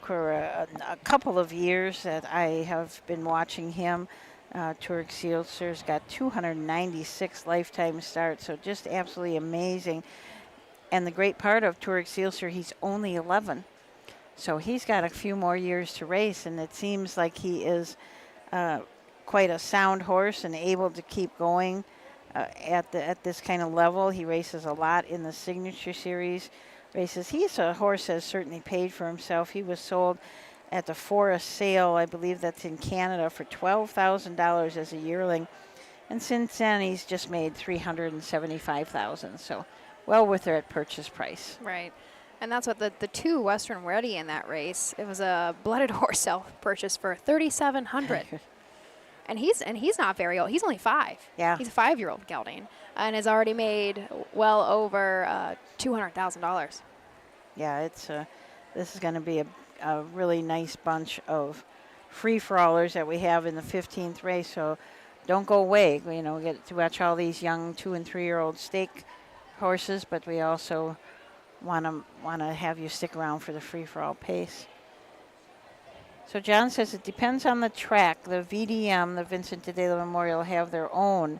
a couple of years that I have been watching him. Turig Seelster's got 296 lifetime starts, so just absolutely amazing. And the great part of Turig Seelster, he's only 11. So he's got a few more years to race, and it seems like he is quite a sound horse and able to keep going at this kind of level. He races a lot in the Signature Series races. He's a horse that has certainly paid for himself. He was sold at the Forest sale, I believe that's in Canada, for $12,000 as a yearling. And since then, he's just made $375,000. So well worth their purchase price. Right. And that's what the two Western Ready in that race. It was a blooded horse sale purchase for $3,700. And he's not very old. He's only 5. Yeah. He's a 5-year-old gelding and has already made well over $200,000. Yeah, this is going to be a really nice bunch of free-for-allers that we have in the 15th race. So don't go away. You know, we get to watch all these young 2- and 3-year-old stake horses, but we also want to have you stick around for the free-for-all pace. So John says it depends on the track. The VDM, the Vincent D'Adela Memorial, have their own,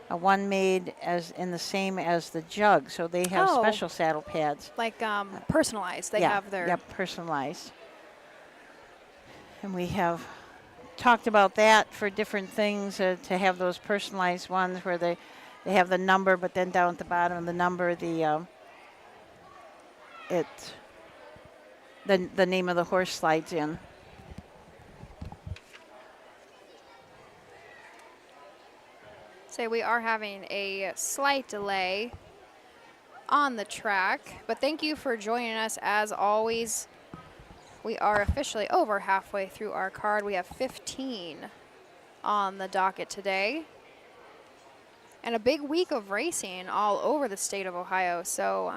one made as in the same as the Jug. So they have special saddle pads. Like personalized. They have their... Yeah, personalized. And we have talked about that for different things, to have those personalized ones where they have the number, but then down at the bottom of the number, the name of the horse slides in. So we are having a slight delay on the track, but thank you for joining us as always. We are officially over halfway through our card. We have 15 on the docket today. And a big week of racing all over the state of Ohio. So,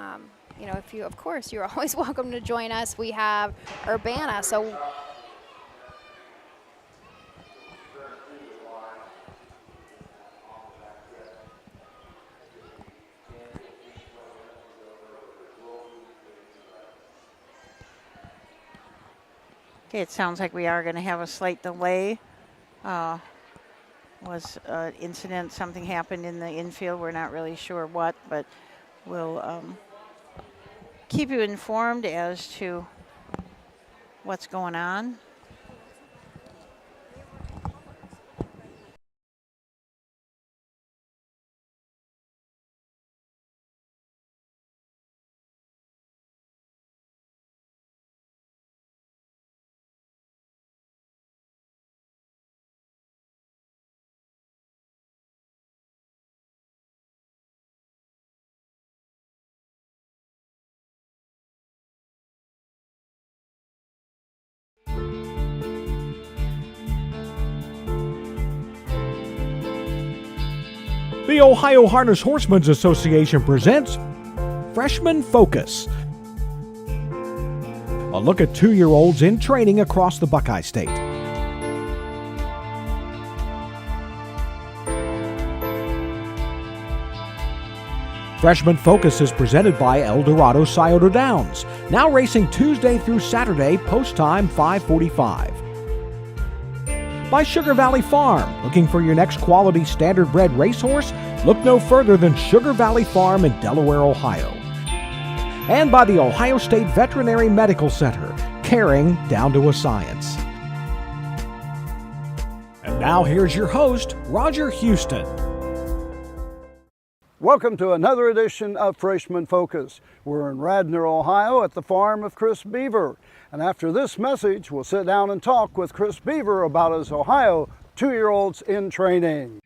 you know, of course, you're always welcome to join us. We have Urbana, so Okay, it sounds like we are going to have a slight delay. Was an incident, something happened in the infield. We're not really sure what, but we'll keep you informed as to what's going on. The Ohio Harness Horsemen's Association presents Freshman Focus. A look at 2-year-olds in training across the Buckeye State. Freshman Focus is presented by El Dorado Scioto Downs, now racing Tuesday through Saturday, post time 5:45. By Sugar Valley Farm. Looking for your next quality standard bred racehorse? Look no further than Sugar Valley Farm in Delaware, Ohio. And by the Ohio State Veterinary Medical Center, caring down to a science. And now here's your host, Roger Houston. Welcome to another edition of Freshman Focus. We're in Radnor, Ohio at the farm of Chris Beaver. And after this message, we'll sit down and talk with Chris Beaver about his Ohio 2-year-olds in training.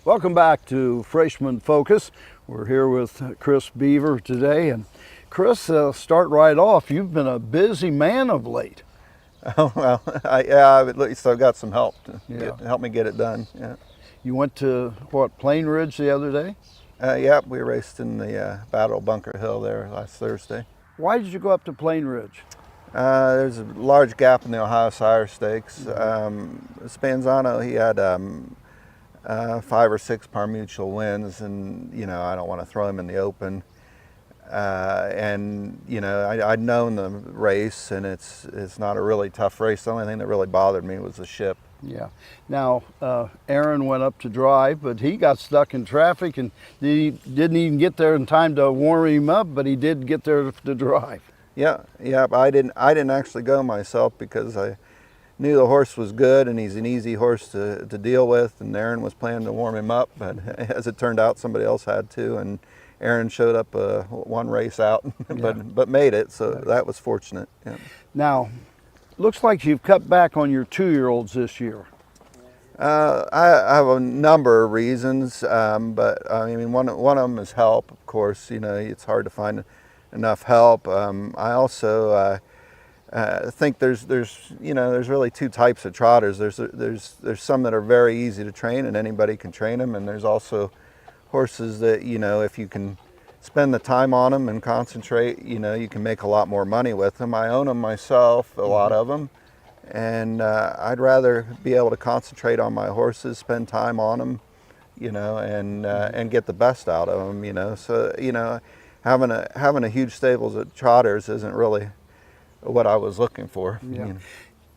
Welcome back to Freshman Focus. We're here with Chris Beaver today. And Chris, start right off. You've been a busy man of late. Oh, well, at least I've got some help to help me get it done. Yeah. You went to, what, Plain Ridge the other day? Yeah, we raced in the Battle Bunker Hill there last Thursday. Why did you go up to Plain Ridge? There's a large gap in the Ohio Sire Stakes. Spanzano, he had 5 or 6 par mutual wins, and I don't want to throw him in the open. And I'd known the race, and it's not a really tough race. The only thing that really bothered me was the ship. Yeah. Now, Aaron went up to drive, but he got stuck in traffic, and he didn't even get there in time to warm him up, but he did get there to drive. Yeah. I didn't actually go myself because I knew the horse was good, and he's an easy horse to deal with, and Aaron was planning to warm him up, but as it turned out, somebody else had to, and Aaron showed up one race out, but made it, so that was fortunate. Yeah. Now, looks like you've cut back on your 2-year-olds this year. I have a number of reasons, but I mean, one of them is help, of course. It's hard to find enough help. I also think there's really 2 types of trotters. There's some that are very easy to train and anybody can train them, and there's also horses that if you can spend the time on them and concentrate, you can make a lot more money with them. I own them myself, a lot of them, and I'd rather be able to concentrate on my horses, spend time on them, and get the best out of them. So having a huge stables of trotters isn't really what I was looking for. Yeah.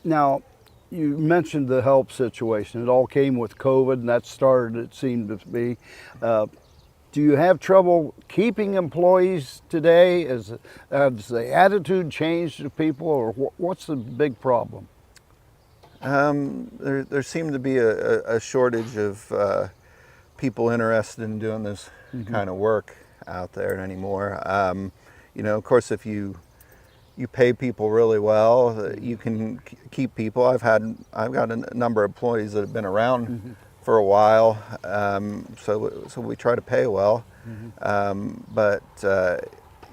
Now, you mentioned the help situation. It all came with COVID, and that started, it seemed to be. Do you have trouble keeping employees today? Has the attitude changed to people, or what's the big problem? There seemed to be a shortage of people interested in doing this kind of work out there anymore. Of course, if you pay people really well, you can keep people. I've got a number of employees that have been around for a while, so we try to pay well. But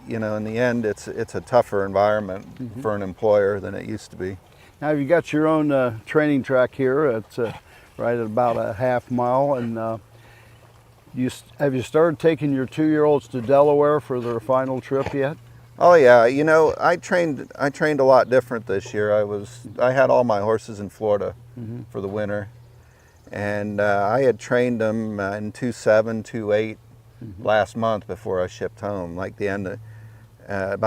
in the end, it's a tougher environment for an employer than it used to be. Now you got your own training track here. It's right at about a half mile, and have you started taking your 2-year-olds to Delaware for their final trip yet? Oh yeah, I trained a lot different this year. I had all my horses in Florida for the winter, and I had trained them in 2.7, 2.8 last month before I shipped home. Like by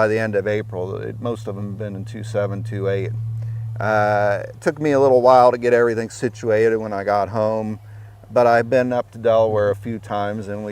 the end of April, most of them have been in 2.7, 2.8. It took me a little while to get everything situated when I got home, but I've been up to Delaware a few times, and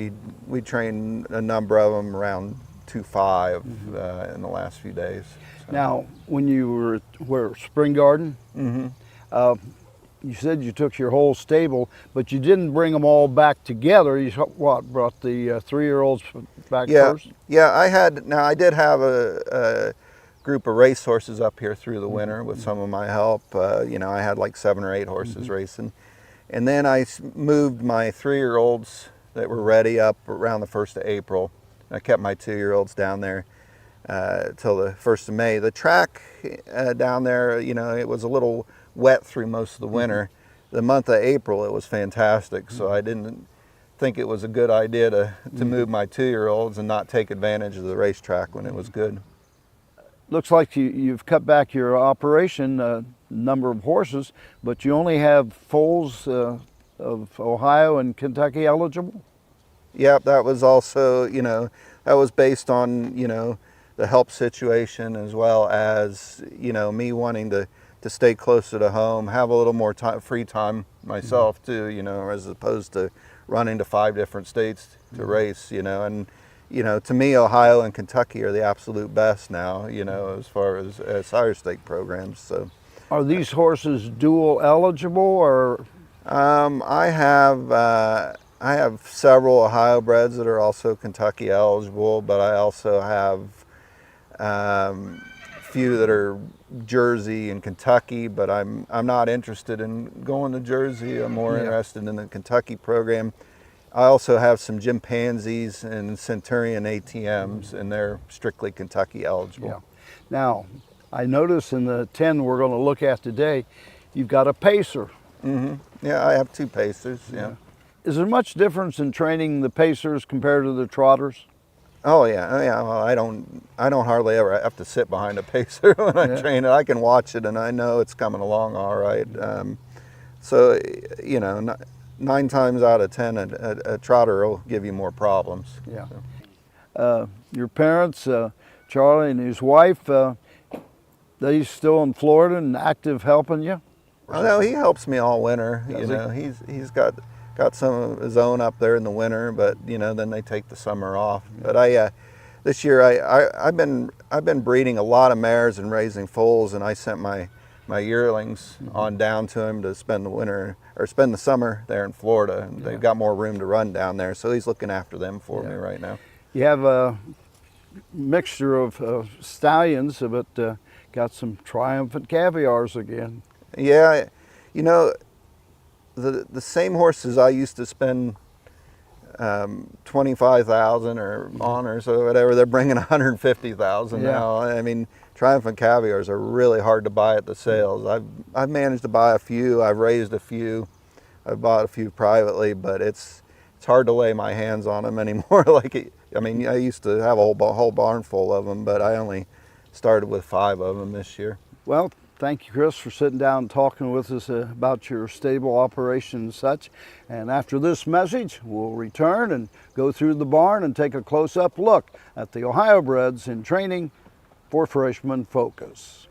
we trained a number of them around 2.5 in the last few days. So. Now, when you were Spring Garden, you said you took your whole stable, but you didn't bring them all back together. You brought the 3-year-olds back first? Yeah, I did have a group of race horses up here through the winter with some of my help. I had like 7 or 8 horses racing. And then I moved my 3-year-olds that were ready up around the 1st of April. I kept my 2-year-olds down there till the 1st of May. The track down there, it was a little wet through most of the winter. The month of April, it was fantastic, so I didn't think it was a good idea to move my 2-year-olds and not take advantage of the racetrack when it was good. Looks like you've cut back your operation number of horses, but you only have foals of Ohio and Kentucky eligible? Yep, that was also, that was based on, the help situation, as well as, me wanting to stay closer to home, have a little more free time myself too, as opposed to running to 5 different states to race, and to me, Ohio and Kentucky are the absolute best now, as far as sire stake programs. So, are these horses dual eligible, or? I have several Ohio breds that are also Kentucky eligible, but I also have few that are Jersey and Kentucky, but I'm not interested in going to Jersey. I'm more interested in the Kentucky program. I also have some chimpanzees and Centurion ATMs, and they're strictly Kentucky eligible. Yeah. Now, I notice in the 10 we're going to look at today, you've got a pacer. Yeah, I have 2 pacers, yeah. Is there much difference in training the pacers compared to the trotters? Oh yeah, well, I don't hardly ever have to sit behind a pacer when I train it. I can watch it and I know it's coming along all right. So, you know, 9 times out of 10, a trotter will give you more problems. Yeah. Your parents, Charlie and his wife, they still in Florida and active helping you? Oh no, he helps me all winter. You know, he's got some of his own up there in the winter, but you know, then they take the summer off. But this year I've been breeding a lot of mares and raising foals, and I sent my yearlings on down to him to spend the winter or spend the summer there in Florida, and they've got more room to run down there, so he's looking after them for me right now. You have a mixture of stallions, but got some triumphant caviars again. Yeah, you know, the same horses I used to spend $25,000 or on or so whatever, they're bringing $150,000 now. I mean, triumphant caviars are really hard to buy at the sales. I've managed to buy a few. I've raised a few. I've bought a few privately, but it's hard to lay my hands on them anymore. I mean, I used to have a whole barn full of them, but I only started with 5 of them this year. Well, thank you, Chris, for sitting down and talking with us about your stable operation and such. And after this message, we'll return and go through the barn and take a close-up look at the Ohio breds in training for Freshman Focus.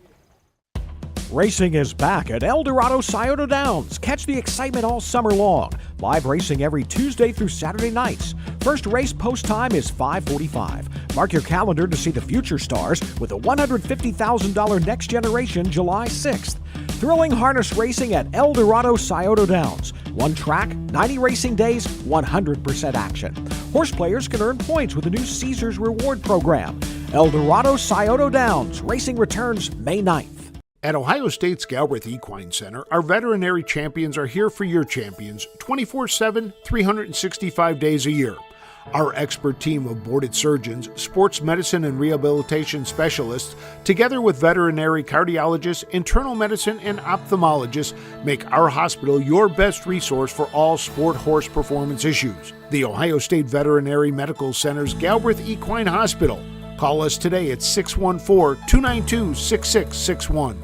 Racing is back at El Dorado Scioto Downs. Catch the excitement all summer long. Live racing every Tuesday through Saturday nights. First race post time is 5:45. Mark your calendar to see the future stars with a $150,000 Next Generation July 6th. Thrilling harness racing at El Dorado Scioto Downs. One track, 90 racing days, 100% action. Horse players can earn points with the new Caesars Reward Program. El Dorado Scioto Downs. Racing returns May 9th. At Ohio State's Galbraith Equine Center, our veterinary champions are here for your champions 24/7, 365 days a year. Our expert team of boarded surgeons, sports medicine and rehabilitation specialists, together with veterinary cardiologists, internal medicine, and ophthalmologists, make our hospital your best resource for all sport horse performance issues. The Ohio State Veterinary Medical Center's Galbraith Equine Hospital. Call us today at 614-292-6661.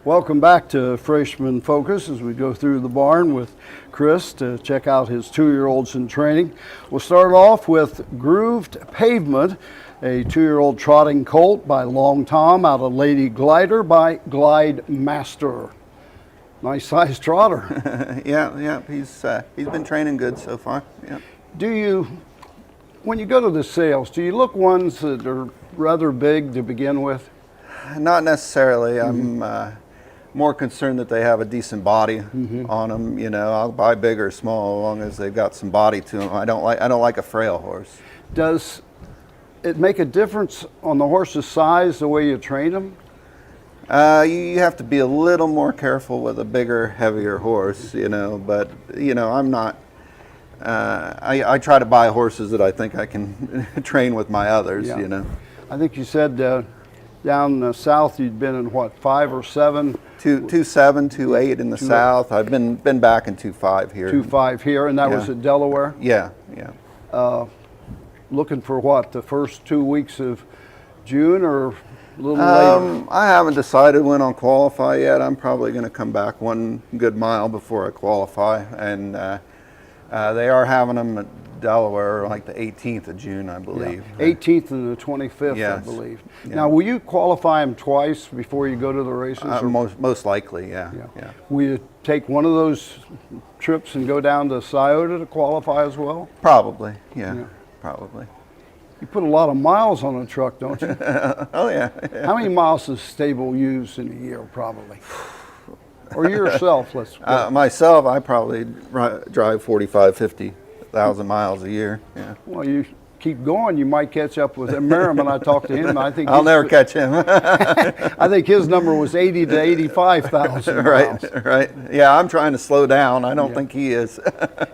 Welcome back to Freshman Focus as we go through the barn with Chris to check out his 2-year-olds in training. We'll start off with Grooved Pavement, a 2-year-old trotting colt by Long Tom out of Lady Glider by Glide Master. Nice sized trotter. Yeah, he's been training good so far. Yeah. When you go to the sales, do you look ones that are rather big to begin with? Not necessarily. I'm more concerned that they have a decent body on them. You know, I'll buy big or small as long as they've got some body to them. I don't like a frail horse. Does it make a difference on the horse's size the way you train them? You have to be a little more careful with a bigger, heavier horse. You know, but you know, I'm not. I try to buy horses that I think I can train with my others. You know. I think you said down south you'd been in what, 5 or 7? 2.7, 2.8 in the south. I've been back in 2.5 here. 2.5 here, and that was at Delaware? Yeah. Looking for what, the first 2 weeks of June or a little later? I haven't decided when I'll qualify yet. I'm probably going to come back 1 good mile before I qualify, and they are having them at Delaware like the 18th of June, I believe. 18th and the 25th, I believe. Now, will you qualify them twice before you go to the races? Most likely, yeah. Will you take one of those trips and go down to Scioto to qualify as well? Probably, yeah. Probably. You put a lot of miles on a truck, don't you? Oh, yeah. How many miles does stable use in a year, probably? Or yourself, myself, I probably drive 45, 50,000 miles a year. Yeah. Well, you keep going, you might catch up with Merriman. I talked to him. I think I'll never catch him. I think his number was 80 to 85,000 miles. Right. Yeah, I'm trying to slow down. I don't think he is.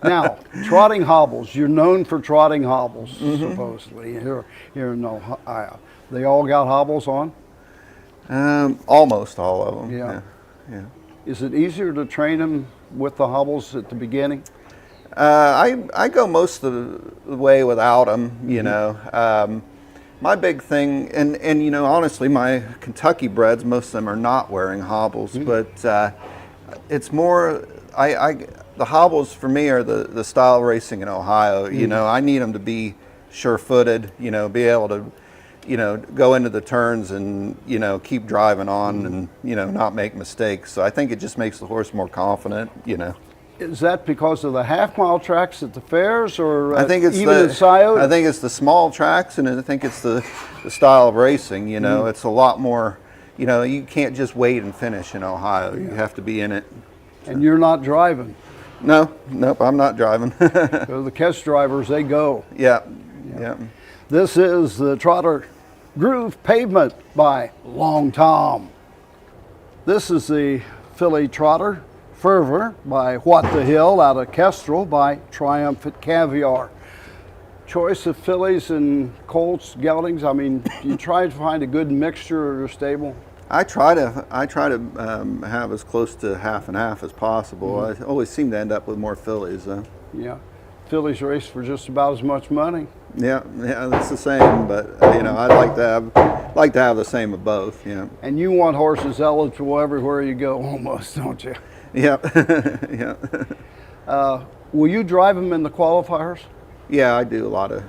Now, trotting hobbles. You're known for trotting hobbles, supposedly, here in Ohio. They all got hobbles on? Almost all of them. Yeah. Is it easier to train them with the hobbles at the beginning? I go most of the way without them, you know. My big thing, and you know, honestly, my Kentucky breds, most of them are not wearing hobbles, but it's more, the hobbles for me are the style racing in Ohio. You know, I need them to be sure-footed, you know, be able to, you know, go into the turns and, you know, keep driving on and, you know, not make mistakes. So I think it just makes the horse more confident, you know. Is that because of the half-mile tracks at the fairs, or I think it's even in Scioto? I think it's the small tracks, and I think it's the style of racing. You know, it's a lot more. You know, you can't just wait and finish in Ohio. You have to be in it. And you're not driving? No, nope, I'm not driving. So the catch drivers, they go. Yeah, yeah. This is the Trotter Groove Pavement by Long Tom. This is the filly Trotter Fervor by What the Hill out of Kestrel by Triumphant Caviar. Choice of fillies and colts, geldings. I mean, you try to find a good mixture of your stable. I try to have as close to half and half as possible. I always seem to end up with more fillies though. Yeah, fillies race for just about as much money. Yeah, that's the same. But you know, I like to have the same of both. Yeah. And you want horses eligible everywhere you go, almost, don't you? Yeah, yeah. Will you drive them in the qualifiers? Yeah, I do a lot of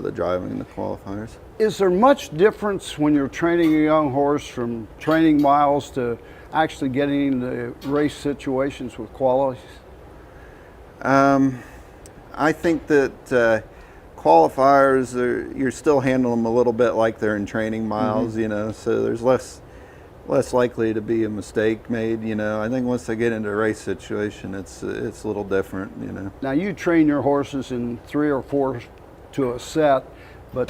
the driving in the qualifiers. Is there much difference when you're training a young horse from training miles to actually getting into race situations with qualities? I think that qualifiers you're still handling them a little bit like they're in training miles, you know. So there's less likely to be a mistake made, you know. I think once they get into a race situation, it's a little different, you know. Now you train your horses in 3 or 4 to a set, but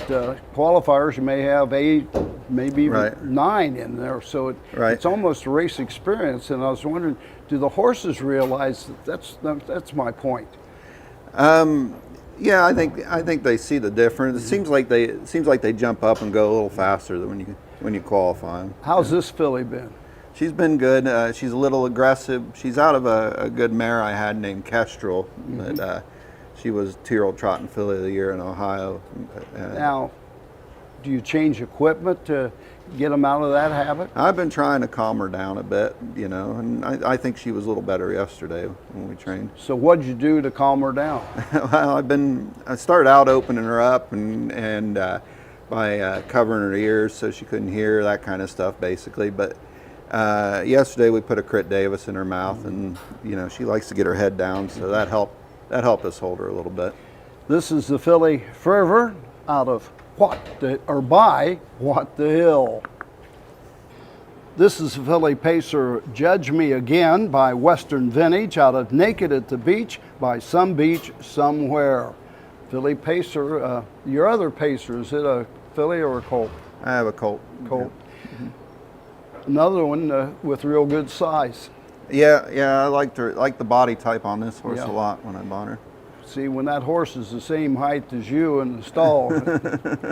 qualifiers you may have 8, maybe even 9 in there, so it's almost a race experience. And I was wondering, do the horses realize that's my point? Yeah, I think they see the difference. It seems like they jump up and go a little faster than when you qualify them. How's this filly been? She's been good. She's a little aggressive. She's out of a good mare I had named Kestrel, but she was 2-year-old trotting filly of the year in Ohio. Now, do you change equipment to get them out of that habit? I've been trying to calm her down a bit, you know, and I think she was a little better yesterday when we trained. So what'd you do to calm her down? Well, I started out opening her up and by covering her ears so she couldn't hear, that kind of stuff basically. But yesterday we put a Crit Davis in her mouth, and you know, she likes to get her head down, so that helped us hold her a little bit. This is the filly Fervor out of by What the Hill. This is the filly Pacer Judge Me Again by Western Vintage out of Naked at the Beach by Some Beach Somewhere. Filly Pacer, your other Pacer, is it a filly or a colt? I have a colt. Colt. Yeah. Another one with real good size. Yeah, I like the body type on this horse a lot when I bought her. See, when that horse is the same height as you in the stall,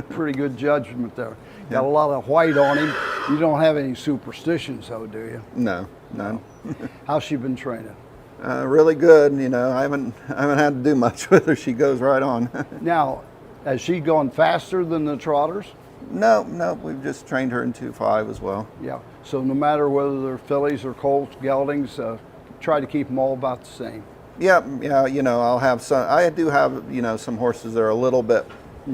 pretty good judgment there. Got a lot of white on him. You don't have any superstitions, though, do you? No, none. How's she been training? Really good. You know, I haven't had to do much with her. She goes right on. Now, has she gone faster than the trotters? No, we've just trained her in 2.5 as well. Yeah. So no matter whether they're fillies or colts, geldings, try to keep them all about the same. Yeah. You know, I do have, you know, some horses that are a little bit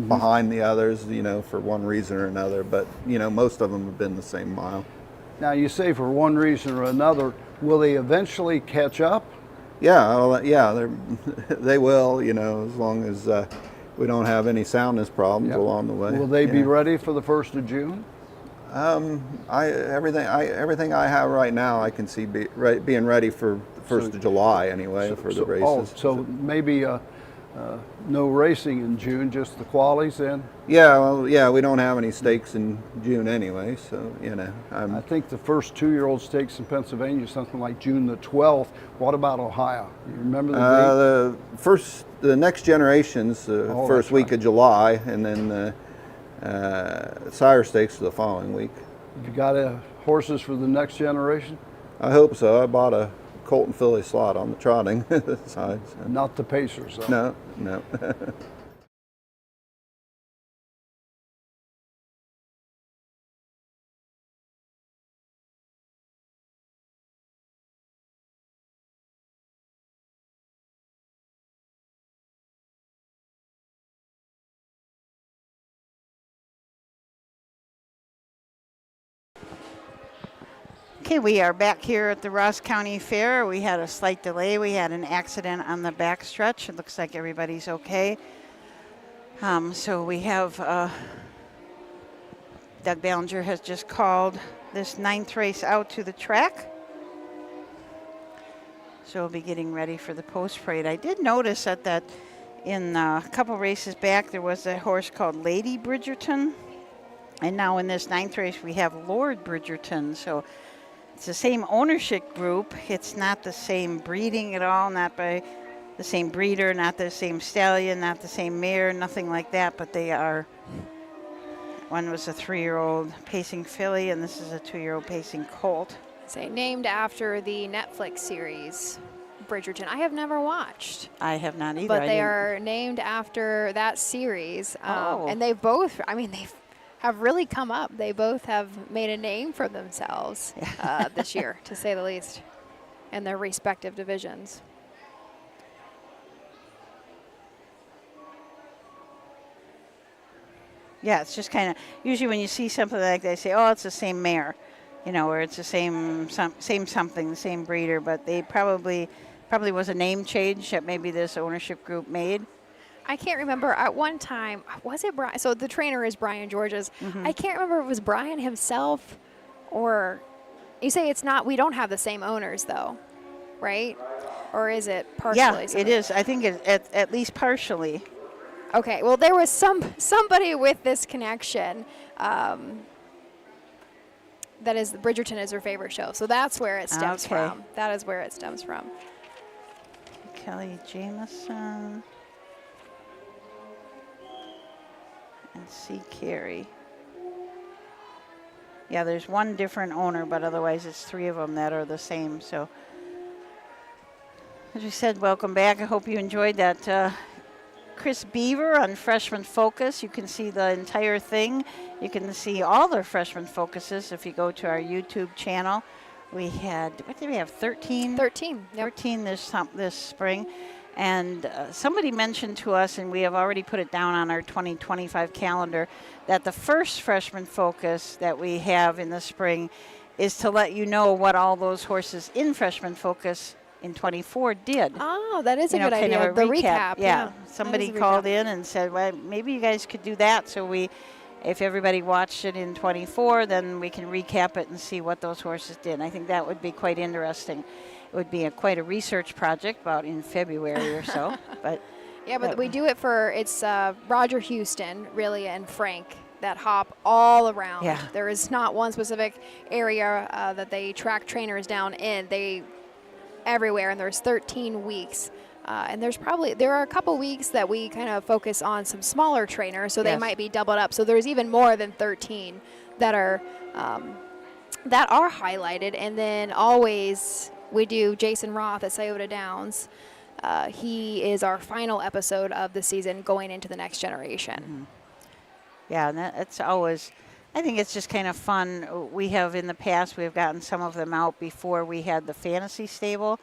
behind the others, you know, for one reason or another. But you know, most of them have been the same mile. Now you say for one reason or another, will they eventually catch up? Yeah, they will. You know, as long as we don't have any soundness problems along the way. Will they be ready for the 1st of June? Everything I have right now, I can see being ready for the 1st of July anyway for the races. So maybe no racing in June, just the qualies then? Yeah, well, we don't have any stakes in June anyway, so you know. I think the first 2-year-old stakes in Pennsylvania, something like June the 12th. What about Ohio? You remember the date? The next generation's the first week of July, and then the sire stakes for the following week. You got horses for the next generation? I hope so. I bought a colt and filly slot on the trotting side. So. Not the Pacers, though. No. Okay, we are back here at the Ross County Fair. We had a slight delay. We had an accident on the back stretch. It looks like everybody's okay. So we have Doug Ballinger has just called this 9th race out to the track. So we'll be getting ready for the post parade. I did notice that in a couple races back there was a horse called Lady Bridgerton. And now in this 9th race we have Lord Bridgerton. So it's the same ownership group. It's not the same breeding at all, not by the same breeder, not the same stallion, not the same mare, nothing like that, but they are, one was a 3-year-old pacing filly, and this is a 2-year-old pacing colt. Say named after the Netflix series Bridgerton. I have never watched. I have not either. But they are named after that series. And they both, they've have really come up. They both have made a name for themselves this year, to say the least, in their respective divisions. Yeah, it's just kind of, usually when you see something like that, they say, oh, it's the same mare, or it's the same something, the same breeder, but they probably was a name change that maybe this ownership group made. I can't remember. At one time, was it Brian? So the trainer is Brian Georges. Mm-hmm. I can't remember if it was Brian himself or you say it's not. We don't have the same owners, though, right? Or is it partially? Yeah, something? it is. I think at least partially. Okay. Well, there was somebody with this connection. That is, Bridgerton is her favorite show. So that's where it stems from. That is where it stems from. Kelly Jameson. And C. Carey. Yeah, there's one different owner, but otherwise it's 3 of them that are the same. So, as we said, welcome back. I hope you enjoyed that. Chris Beaver on Freshman Focus. You can see the entire thing. You can see all their Freshman Focuses if you go to our YouTube channel. We had, what did we have, 13? 13. Yep. 13 this spring. And somebody mentioned to us, and we have already put it down on our 2025 calendar, that the first Freshman Focus that we have in the spring is to let you know what all those horses in Freshman Focus in 24 did. Oh, that is a good kind idea. of a The recap. recap. Somebody called in and said, well, maybe you guys could do that. So if everybody watched it in 24, then we can recap it and see what those horses did. I think that would be quite interesting. It would be quite a research project about in February or so. But yeah, but we do it it's Roger Houston, really, and Frank that hop all around. Yeah. There is not one specific area that they track trainers down in. They everywhere, and there's 13 weeks. And there are a couple weeks that we kind of focus on some smaller trainers, so they might be doubled up. So there's even more than 13 that are highlighted. And then always we do Jason Roth at Scioto Downs. He is our final episode of the season going into the next generation. Mm-hmm. Yeah, and that's always, I think it's just kind of fun. We have in the past, we've gotten some of them out before we had the fantasy stable.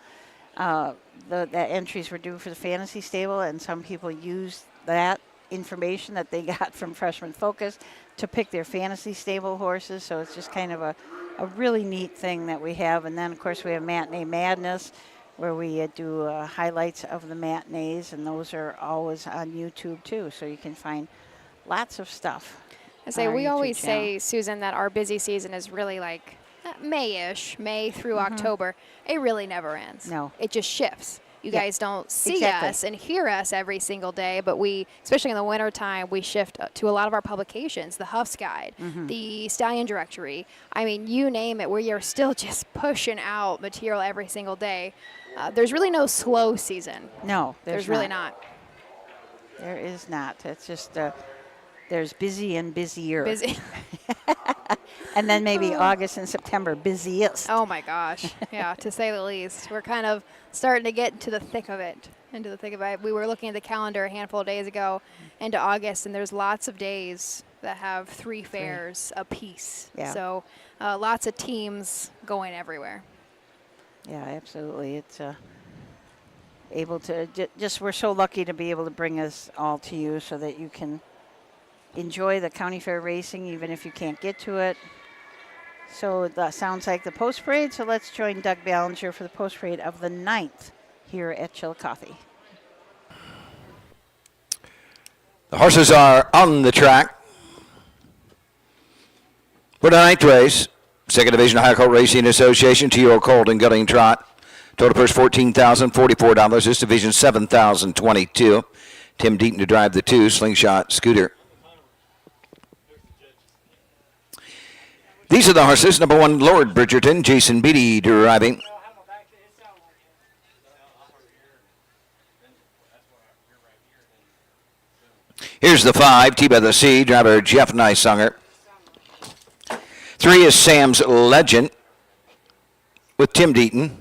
The entries were due for the fantasy stable, and some people used that information that they got from Freshman Focus to pick their fantasy stable horses. So it's just kind of a really neat thing that we have. And then, of course, we have Matinee Madness, where we do highlights of the matinees, and those are always on YouTube, too. So you can find lots of stuff. I say, we always say, Susan, that our busy season is really like May-ish, May through October. It really never ends. No. It just shifts. You guys don't see us and hear us every single day, but we, especially in the wintertime, we shift to a lot of our publications, the Huff's Guide, the Stallion Directory. I mean, you name it, we are still just pushing out material every single day. There's really no slow season. No, there's really not. There is not. It's just there's busy and busier. Busy. And then maybe August and September, busiest. Oh my gosh. Yeah, to say the least. We're kind of starting to get into the thick of it. We were looking at the calendar a handful of days ago into August, and there's lots of days that have 3 fairs apiece. Yeah. So lots of teams going everywhere. Yeah, absolutely. It's able to just we're so lucky to be able to bring us all to you so that you can enjoy the county fair racing even if you can't get to it. So that sounds like the post parade. So let's join Doug Ballinger for the post parade of the 9th here at Chillicothe. The horses are on the track for the 9th race. Second Division Ohio Colt Racing Association, 2-year-old colt and gelding trot. Total purse $14,044. This division $7,022. Tim Deaton to drive the 2, Slingshot Scooter. These are the horses. Number 1, Lord Bridgerton, Jason Beatty driving. Here's the 5, T by the Sea, driver Jeff Nysonger. 3 is Sam's Legend with Tim Deaton.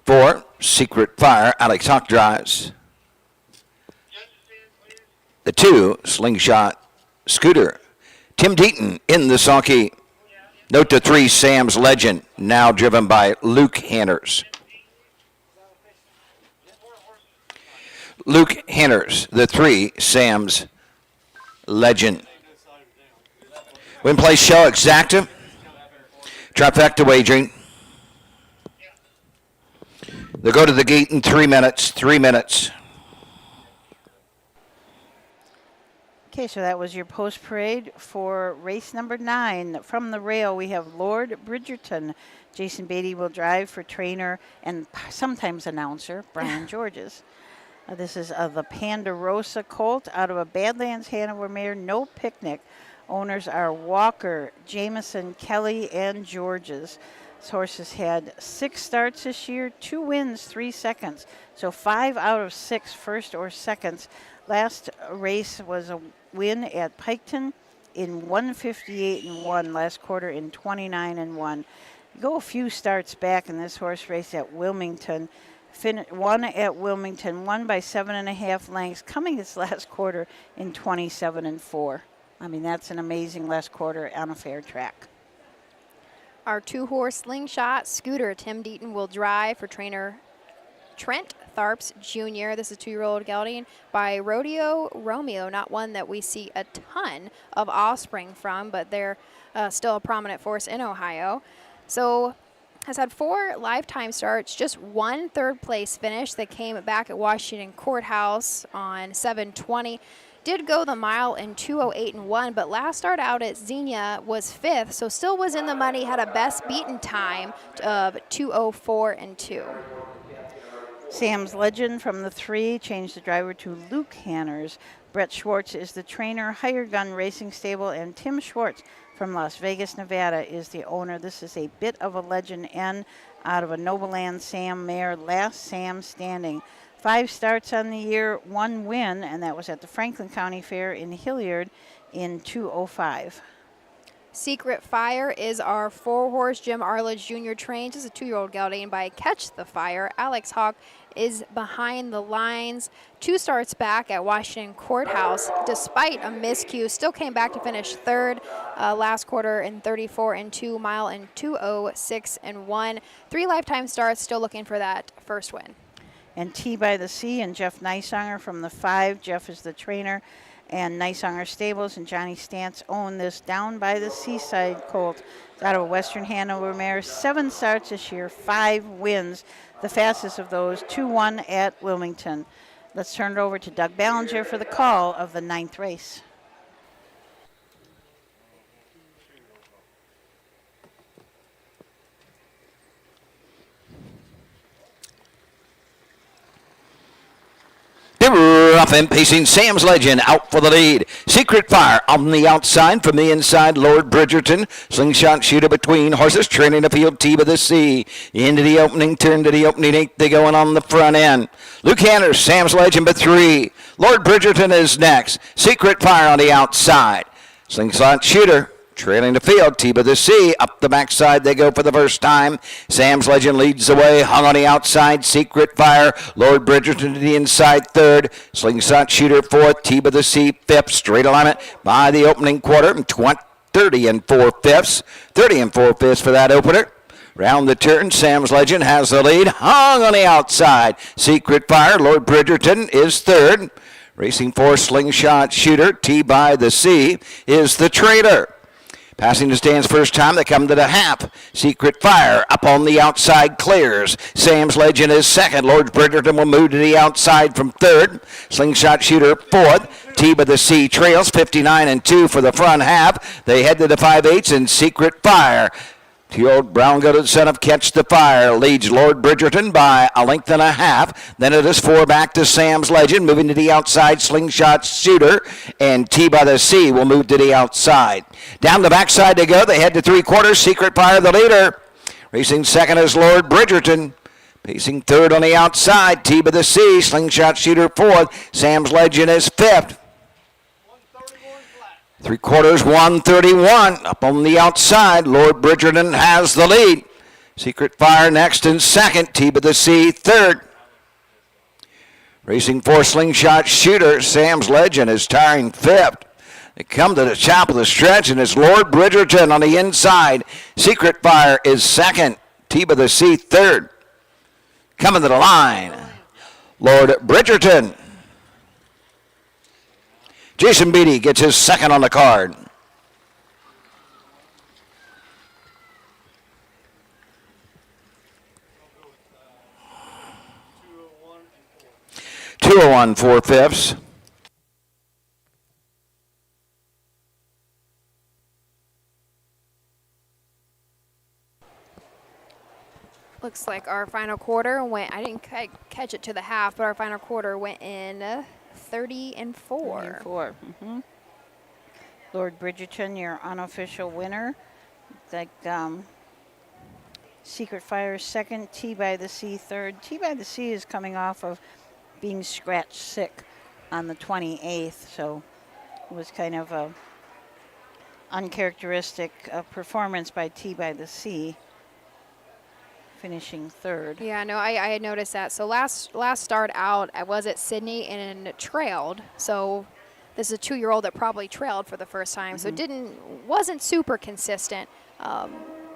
4, Secret Fire, Alex Hawk drives. The 2, Slingshot Scooter, Tim Deaton in the sulky. Note to 3, Sam's Legend, now driven by Luke Hanners. Luke Hanners, the 3, Sam's Legend. Win, place, show, exacta. Trifecta wagering. They'll go to the gate in 3 minutes. 3 minutes. Okay, so that was your post parade for race number 9. From the rail, we have Lord Bridgerton. Jason Beatty will drive for trainer and sometimes announcer Brian Georges. This is the Ponderosa colt out of a Badlands Hanover mare, No Picnic. Owners are Walker, Jameson, Kelly, and Georges. This horse has had 6 starts this year, 2 wins, 3 seconds. So 5 out of 6 first or seconds. Last race was a win at Piketon in 158-1. Last quarter in 29-1. Go a few starts back in this horse race at Wilmington. Won at Wilmington, won by 7.5 lengths. Coming this last quarter in 27-4. I mean, that's an amazing last quarter on a fair track. Our 2-horse Slingshot Scooter, Tim Deaton will drive for trainer Trent Tharps Jr. This is 2-year-old gelding by Rodeo Romeo, not one that we see a ton of offspring from, but they're still a prominent force in Ohio. So has had 4 lifetime starts, just 1 third-place finish that came back at Washington Courthouse on 7/20. Did go the mile in 2:08-1, but last start out at Xenia was 5th, so still was in the money, had a best beaten time of 2:04-2. Sam's Legend from the 3 changed the driver to Luke Hanners. Brett Schwartz is the trainer, Higher Gun Racing Stable, and Tim Schwartz from Las Vegas, Nevada is the owner. This is a bit of a legend N out of a Noble Sam mare, Last Sam Standing. 5 starts on the year, 1 win, and that was at the Franklin County Fair in Hilliard in 2:05. Secret Fire is our 4-horse Jim Arledge Jr. trained. This is a 2-year-old gelding by Catch the Fire. Alex Hawk is behind the lines. 2 starts back at Washington Courthouse. Despite a miscue, still came back to finish 3rd last quarter in 34-2, mile in 2:06-1. 3 lifetime starts, still looking for that first win. And T by the Sea and Jeff Nysonger from the 5. Jeff is the trainer, and Nysonger Stables and Johnny Stantz own this Down by the Seaside colt. It's out of a Western Hanover mare. 7 starts this year, 5 wins. The fastest of those, 2-1 at Wilmington. Let's turn it over to Doug Ballinger for the call of the 9th race. Rough and pacing, Sam's Legend out for the lead. Secret Fire on the outside. From the inside, Lord Bridgerton. Slingshot Shooter between horses. Training the field, T by the Sea. Into the opening turn to the opening 8. They going on the front end. Luke Hanners, Sam's Legend by 3. Lord Bridgerton is next. Secret Fire on the outside. Slingshot Shooter trailing the field. T by the C. Up the backside they go for the first time. Sam's Legend leads the way. Hung on the outside. Secret Fire. Lord Bridgerton to the inside third. Slingshot Shooter fourth. T by the C fifth. Straight alignment by the opening quarter. 30 and 4/5. 30 and 4/5 for that opener. Round the turn, Sam's Legend has the lead. Hung on the outside. Secret Fire. Lord Bridgerton is third. Racing for Slingshot Shooter. T by the C is the trailer. Passing the stands first time, they come to the half. Secret Fire up on the outside clears. Sam's Legend is second. Lord Bridgerton will move to the outside from third. Slingshot Shooter fourth. T by the C trails 59 and 2 for the front half. They head to the 5/8 and Secret Fire. Two-year-old brown goated son of Catch the Fire leads Lord Bridgerton by a length and a half. Then it is 4 back to Sam's Legend, moving to the outside. Slingshot Shooter and T by the C will move to the outside. Down the backside they go. They head to 3/4. Secret Fire the leader. Racing second is Lord Bridgerton. Pacing third on the outside. T by the C. Slingshot Shooter fourth. Sam's Legend is fifth. 3/4, 131. Up on the outside, Lord Bridgerton has the lead. Secret Fire next in second. T by the C third. Racing for Slingshot Shooter. Sam's Legend is tying fifth. They come to the top of the stretch, and it's Lord Bridgerton on the inside. Secret Fire is second. T by the C third. Coming to the line, Lord Bridgerton. Jason Beatty gets his second on the card. $201 4/5. Looks like our final quarter went, I didn't catch it to the half, but our final quarter went in 30 and 4. 4. Lord Bridgerton, your unofficial winner. Like Secret Fire second, T by the C third. T by the C is coming off of being scratch sick on the 28th, so it was kind of a uncharacteristic performance by T by the C, finishing third. Yeah, no, I had noticed that. So last start out, I was at Sydney and trailed. So this is a 2-year-old that probably trailed for the first time. So wasn't super consistent.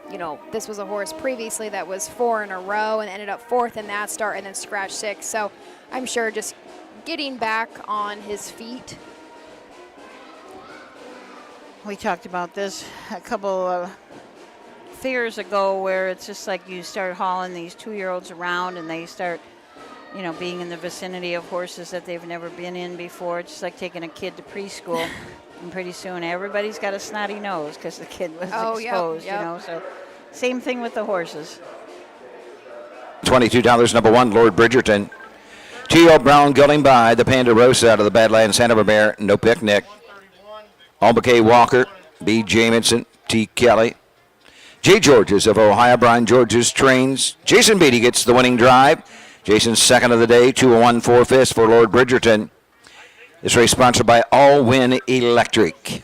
You know, this was a horse previously that was 4 in a row and ended up 4th in that start and then scratch 6. So I'm sure just getting back on his feet. We talked about this a couple of fairs ago, where it's just like you start hauling these 2-year-olds around and they start, you know, being in the vicinity of horses that they've never been in before. It's just like taking a kid to preschool. And pretty soon everybody's got a snotty nose because the kid was exposed, you know. So same thing with the horses. $22 number 1, Lord Bridgerton. 2-year-old brown going by the Panda Rosa out of the Badlands Hanover Bear. No Picnic. Albuquerque Walker. B. Jamison. T. Kelly. J. Georges of Ohio. Brian Georges trains. Jason Beatty gets the winning drive. Jason's second of the day. 201 4/5 for Lord Bridgerton. This race sponsored by All Win Electric.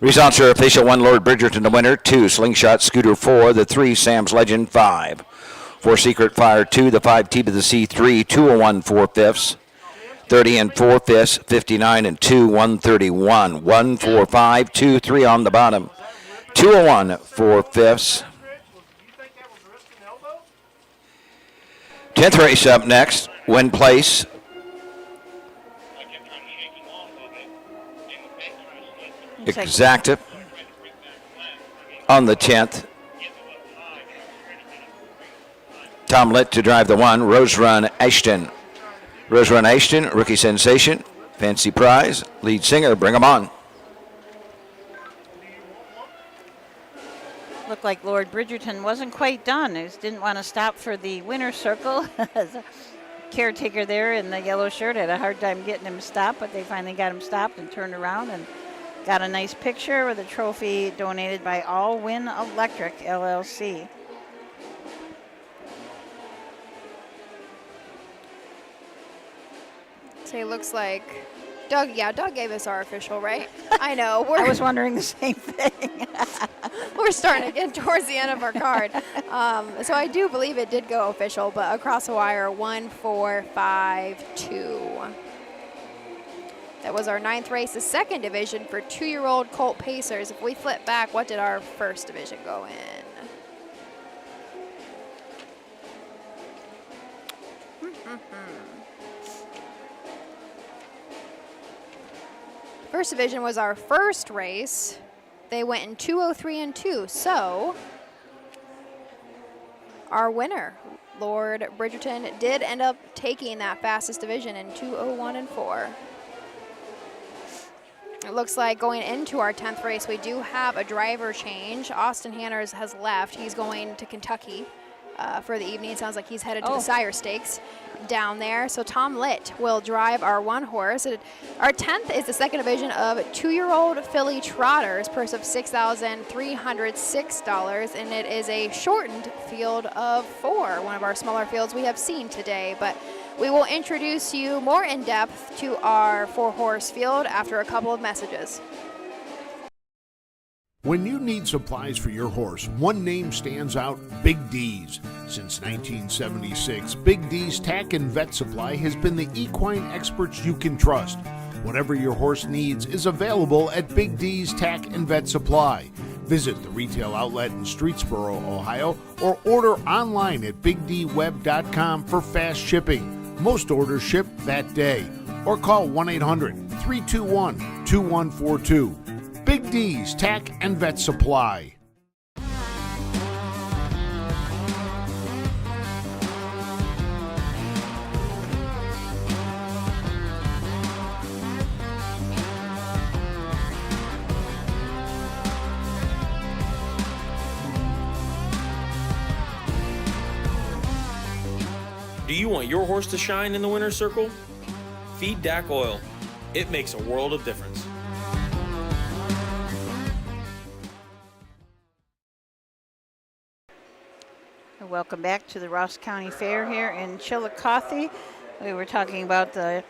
Results are official. 1, Lord Bridgerton, the winner. 2, Slingshot Scooter 4. The 3, Sam's Legend 5. 4, Secret Fire 2. The 5, T to the C 3. 201 4/5. 30 and 4/5. 59 and 2. 131. 145. 2, 3 on the bottom. 201 4/5. 10th race up next. Win place. Exacta on the 10th. Tom Litt to drive the 1. Rose Run Ashton. Rose Run Ashton, rookie sensation. Fancy prize. Lead singer, bring 'em on. Looked like Lord Bridgerton wasn't quite done. He just didn't want to stop for the winner's circle. The caretaker there in the yellow shirt had a hard time getting him stopped, but they finally got him stopped and turned around and got a nice picture with a trophy donated by All Win Electric, LLC. So it looks like Doug gave us our official, right? I know. I was wondering the same thing. We're starting to get towards the end of our card. So I do believe it did go official, but across the wire, 1, 4, 5, 2. That was our 9th race, the 2nd division for 2-year-old Colt Pacers. If we flip back, what did our 1st division go in? First division was our first race. They went in 2:03 and 2. So our winner, Lord Bridgerton, did end up taking that fastest division in 2:01 and 4. It looks like going into our 10th race, we do have a driver change. Austin Hanners has left. He's going to Kentucky for the evening. It sounds like he's headed to the Sire Stakes down there. So Tom Litt will drive our 1 horse. Our 10th is the 2nd division of 2-year-old filly trotters, purse of $6,306, and it is a shortened field of 4, one of our smaller fields we have seen today. But we will introduce you more in depth to our 4-horse field after a couple of messages. When you need supplies for your horse, one name stands out: Big D's. Since 1976, Big D's Tack and Vet Supply has been the equine experts you can trust. Whatever your horse needs is available at Big D's Tack and Vet Supply. Visit the retail outlet in Streetsboro, Ohio, or order online at bigdweb.com for fast shipping. Most orders ship that day. Or call 1-800-321-2142. Big D's Tack and Vet Supply. Do you want your horse to shine in the winner's circle? Feed DAC oil. It makes a world of difference. Welcome back to the Ross County Fair here in Chillicothe. We were talking about the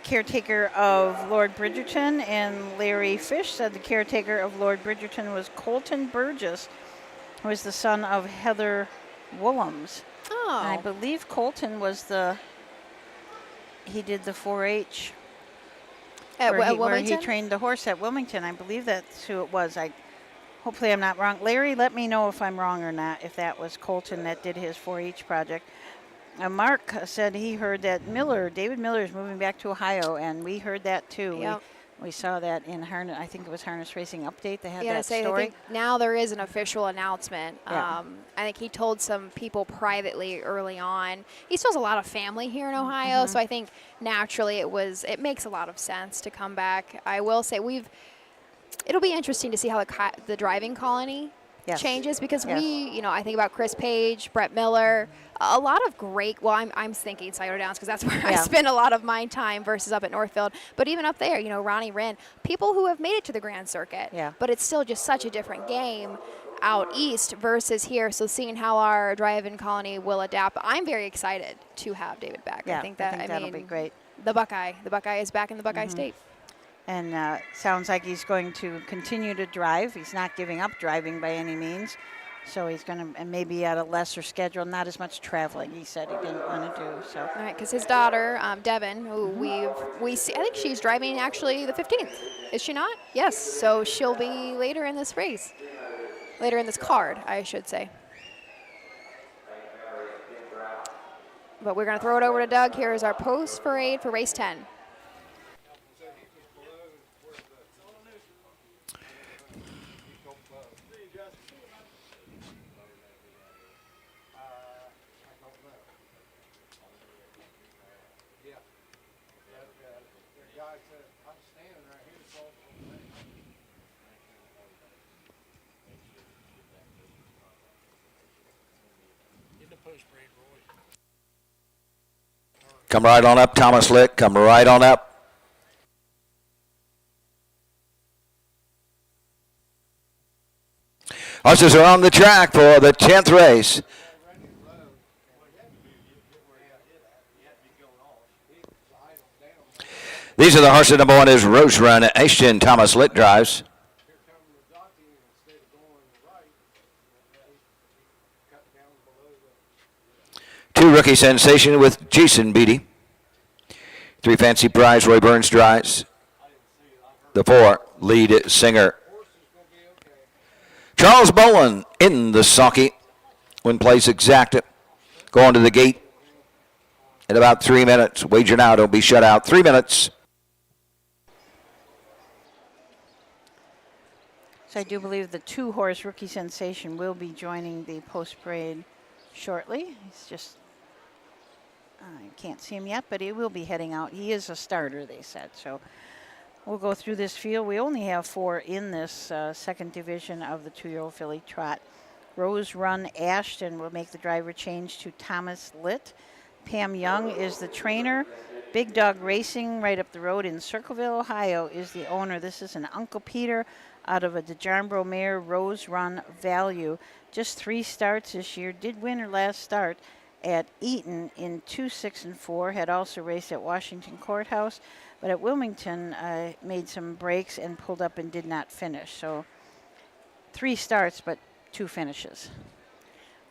caretaker of Lord Bridgerton, and Larry Fish said the caretaker of Lord Bridgerton was Colton Burgess, who was the son of Heather Woolhams. Oh. And I believe Colton was he did the 4-H. Where he trained the horse at Wilmington. I believe that's who it was. Hopefully I'm not wrong. Larry, let me know if I'm wrong or not, if that was Colton that did his 4-H project. Mark said he heard that David Miller is moving back to Ohio, and we heard that too. Yep. We saw that in Harness, I think it was Harness Racing Update. They had Yeah, that story. I think now there is an official announcement. Yeah. I think he told some people privately early on. He still has a lot of family here in Ohio, so I think naturally it makes a lot of sense to come back. I will say it'll be interesting to see how the driving colony changes, because I think about Chris Page, Brett Miller, a lot of great, I'm thinking Scioto Downs because that's where I spend a lot of my time versus up at Northfield. But even up there, Ronnie Wren, people who have made it to the Grand Circuit. Yeah. But it's still just such a different game out east versus here. So seeing how our driving colony will adapt, I'm very excited to have David back. Yeah, I think that'll be great. The Buckeye is back in the Buckeye State. And sounds like he's going to continue to drive. He's not giving up driving by any means. So he's going to, and maybe at a lesser schedule, not as much traveling, he said he didn't want to do. So. All right, because his daughter, Devin, who we see, I think she's driving actually the 15th. Is she not? Yes. So she'll be later in this race. Later in this card, I should say. But we're going to throw it over to Doug. Here is our post parade for race 10. Come right on up, Thomas Lick. Come right on up. Horses are on the track for the 10th race. These are the horses. Number 1 is Rose Run. Ashton Thomas Litt drives. 2, Rookie Sensation with Jason Beatty. 3, Fancy Prize, Roy Burns drives. The 4, Lead Singer. Charles Bowen in the sulky when place exacted. Going to the gate in about 3 minutes. Wager now, don't be shut out. 3 minutes. So I do believe the 2-horse Rookie Sensation will be joining the post-parade shortly. He's just, I can't see him yet, but he will be heading out. He is a starter, they said. So we'll go through this field. We only have 4 in this second division of the 2-year-old filly trot. Rose Run Ashton will make the driver change to Thomas Litt. Pam Young is the trainer. Big Dog Racing right up the road in Circleville, Ohio is the owner. This is an Uncle Peter out of a DeJarmbro mare, Rose Run Value. Just 3 starts this year. Did win her last start at Eaton in 2, 6, and 4. Had also raced at Washington Courthouse, but at Wilmington made some breaks and pulled up and did not finish. So 3 starts, but 2 finishes.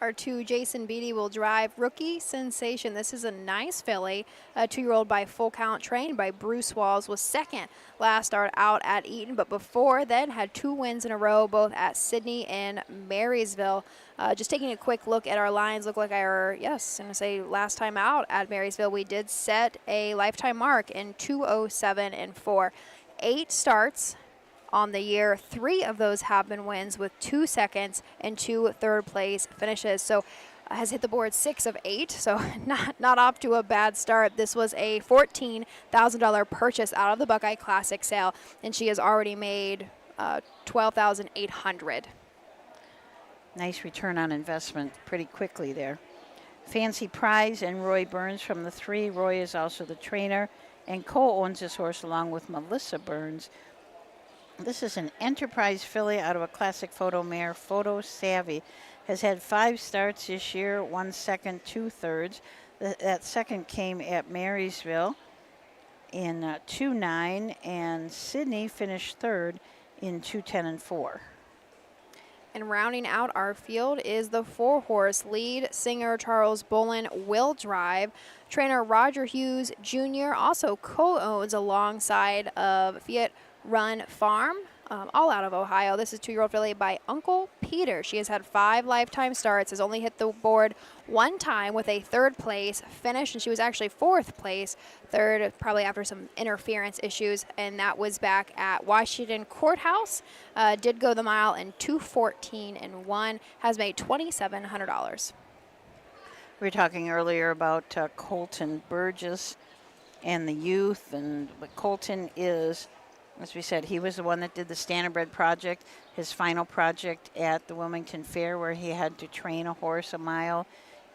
Our 2, Jason Beatty, will drive Rookie Sensation. This is a nice filly, a 2-year-old by Full Count, trained by Bruce Walls, was second last start out at Eaton, but before then had 2 wins in a row, both at Sydney and Marysville. Just taking a quick look at our lines, look like I'm going to say last time out at Marysville, we did set a lifetime mark in 2:07 and 4. 8 starts on the year. 3 of those have been wins with 2 seconds and 2 third-place finishes. So has hit the board 6 of 8, so not off to a bad start. This was a $14,000 purchase out of the Buckeye Classic sale, and she has already made $12,800. Nice return on investment pretty quickly there. Fancy Prize and Roy Burns from the 3. Roy is also the trainer and co-owns this horse along with Melissa Burns. This is an Enterprise filly out of a classic photo mare, Photo Savvy. Has had 5 starts this year, 1 second, 2 thirds. That second came at Marysville in 2:09, and Sydney finished 3rd in 2:10 and 4. And rounding out our field is the 4-horse Lead Singer. Charles Bolin will drive. Trainer Roger Hughes Jr. also co-owns alongside of Fiat Run Farm, all out of Ohio. This is 2-year-old filly by Uncle Peter. She has had 5 lifetime starts, has only hit the board 1 time with a 3rd place finish, and she was actually 4th place, 3rd probably after some interference issues, and that was back at Washington Courthouse. Did go the mile in 2:14 and 1, has made $2,700. We were talking earlier about Colton Burgess and the youth, and what Colton is, as we said, he was the one that did the Standardbred project, his final project at the Wilmington Fair, where he had to train a horse a mile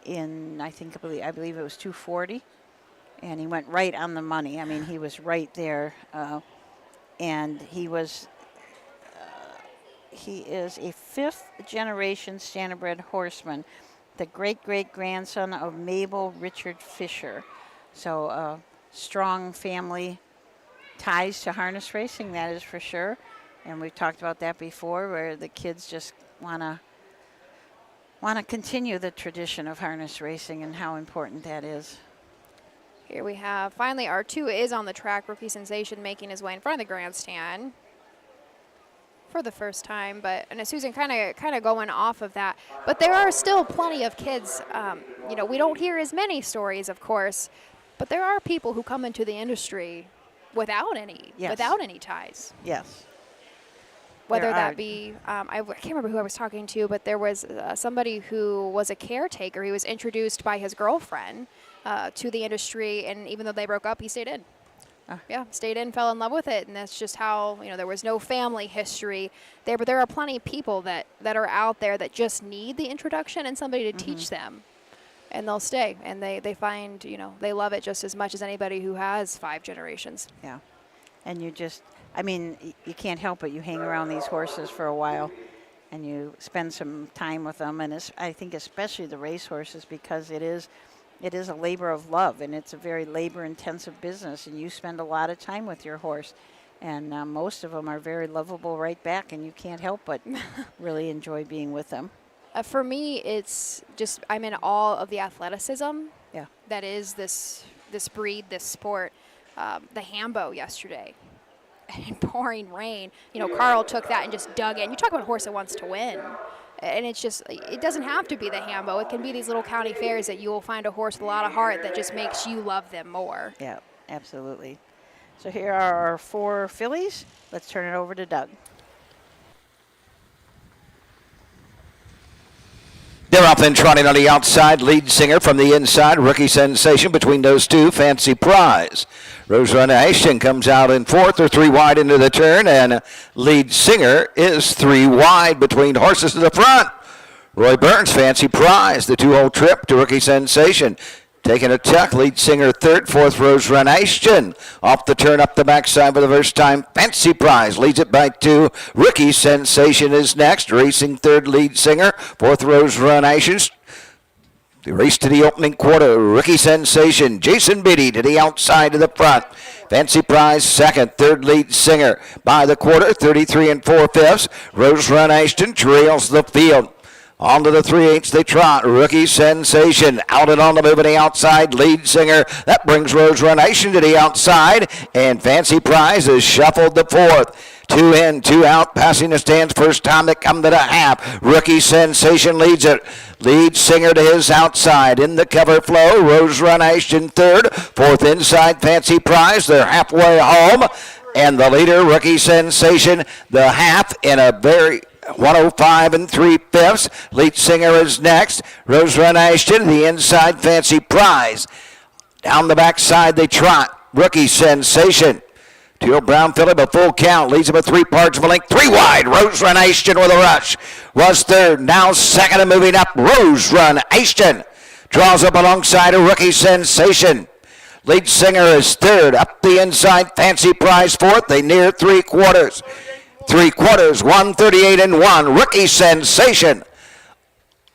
in, I believe it was 2:40, and he went right on the money. I mean, he was right there, and he is a 5th-generation Standardbred horseman, the great-great-grandson of Mabel Richard Fisher. So strong family ties to harness racing, that is for sure. And we've talked about that before, where the kids just want to continue the tradition of harness racing and how important that is. Here we have, finally, our 2 is on the track. Rookie Sensation making his way in front of the grandstand for the first time, and Susan kind of going off of that. But there are still plenty of kids. We don't hear as many stories, of course, but there are people who come into the industry without any ties. Yes. Whether that be, I can't remember who I was talking to, but there was somebody who was a caretaker. He was introduced by his girlfriend to the industry, and even though they broke up, he stayed in. Stayed in, fell in love with it, and that's just how, there was no family history there. But there are plenty of people that are out there that just need the introduction and somebody to teach them. And they'll stay, and they find, they love it just as much as anybody who has 5 generations. Yeah. And you can't help it. You hang around these horses for a while, and you spend some time with them. And I think especially the race horses, because it it is a labor of love, and it's a very labor-intensive business, and you spend a lot of time with your horse. And most of them are very lovable right back, and you can't help but really enjoy being with them. For me, it's just I'm in awe of the athleticism that is this breed, this sport. The Hambo yesterday, in pouring rain, Carl took that and just dug in. You talk about a horse that wants to win. And it's just, it doesn't have to be the Hambo. It can be these little county fairs that you will find a horse with a lot of heart that just makes you love them more. Yeah, absolutely. So here are our 4 fillies. Let's turn it over to Doug. They're off and trotting on the outside. Lead Singer from the inside. Rookie Sensation between those two. Fancy Prize. Rose Run Ashton comes out in 4th. They're 3 wide into the turn. And Lead Singer is 3 wide between horses to the front. Roy Burns, Fancy Prize. The 2-hole trip to Rookie Sensation. Taking a tuck, Lead Singer 3rd, 4th, Rose Run Ashton. Off the turn, up the backside for the first time. Fancy Prize leads it by 2. Rookie Sensation is next. Racing 3rd, Lead Singer. 4th, Rose Run Ashton. The race to the opening quarter. Rookie Sensation. Jason Biddy to the outside to the front. Fancy Prize 2nd, 3rd, Lead Singer. By the quarter, 33 4/5. Rose Run Ashton trails the field. On to the 3/8 they trot. Rookie Sensation out and on the move on the outside. Lead Singer. That brings Rose Run Nation to the outside. And Fancy Prize has shuffled the 4th. 2 in, 2 out. Passing the stands first time they come to the half. Rookie Sensation leads it. Lead Singer to his outside. In the cover flow. Rose Run Nation 3rd. 4th inside. Fancy Prize. They're halfway home. And the leader, Rookie Sensation, the half in a very 105 3/5. Lead Singer is next. Rose Run Ashton, the inside, Fancy Prize. Down the backside they trot. Rookie Sensation. 2-year-old brown filly, but full count. Leads him with 3 parts of a length. 3 wide. Rose Run Ashton with a rush. Was 3rd. Now 2nd and moving up. Rose Run Ashton. Draws up alongside a Rookie Sensation. Lead Singer is 3rd. Up the inside, Fancy Prize 4th. They near 3/4. 3/4, 138 1. Rookie Sensation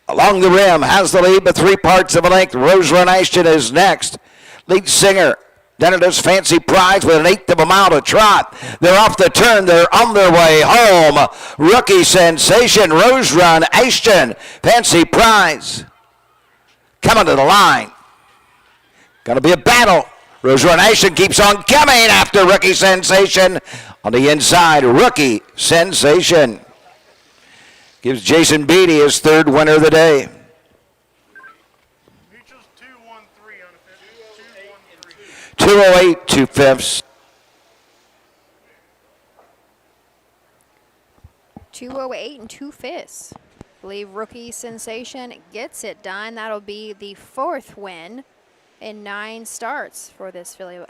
along the rim has the lead, but 3 parts of a length. Rose Run Ashton is next. Lead Singer. Then it is Fancy Prize with an 1/8 of a mile to trot. They're off the turn. They're on their way home. Rookie Sensation, Rose Run Ashton, Fancy Prize coming to the line. Going to be a battle. Rose Run Ashton keeps on coming after Rookie Sensation. On the inside, Rookie Sensation gives Jason Beatty his 3rd winner of the day. 208 2/5. 208 2/5. I believe Rookie Sensation gets it done. That'll be the 4th win in 9 starts for this filly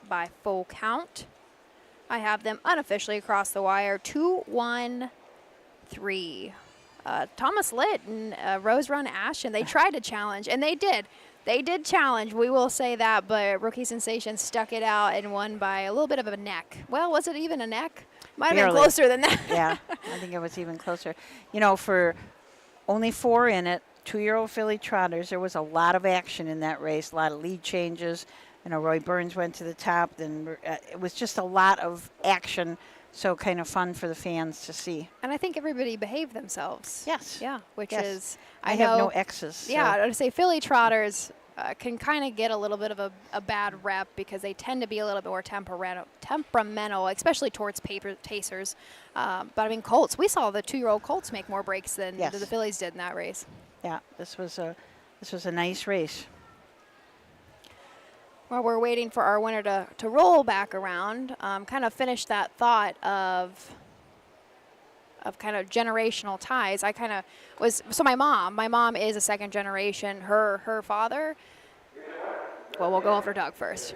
by full count. I have them unofficially across the wire, 2-1-3. Thomas Litt and Rose Run Ashton, they tried to challenge, and they did. They did challenge, we will say that, but Rookie Sensation stuck it out and won by a little bit of a neck. Well, was it even a neck? Might have been closer than that. Yeah, I think it was even closer. For only 4 in it, 2-year-old filly trotters, there was a lot of action in that race, a lot of lead changes. Roy Burns went to the top. Then it was just a lot of action, so kind of fun for the fans to see. And I think everybody behaved themselves. Yes. Yeah, which yes. is, I have no X's. So. Yeah, I would say filly trotters can kind of get a little bit of a bad rep because they tend to be a little bit more temperamental, especially towards pacers. But I mean, colts. We saw the 2-year-old colts make more breaks than the fillies did in that race. Yeah, this was a nice race. While we're waiting for our winner to roll back around, kind of finish that thought of kind of generational ties. I kind of was, so my mom is a 2nd generation. Her father, well, we'll go over Doug first.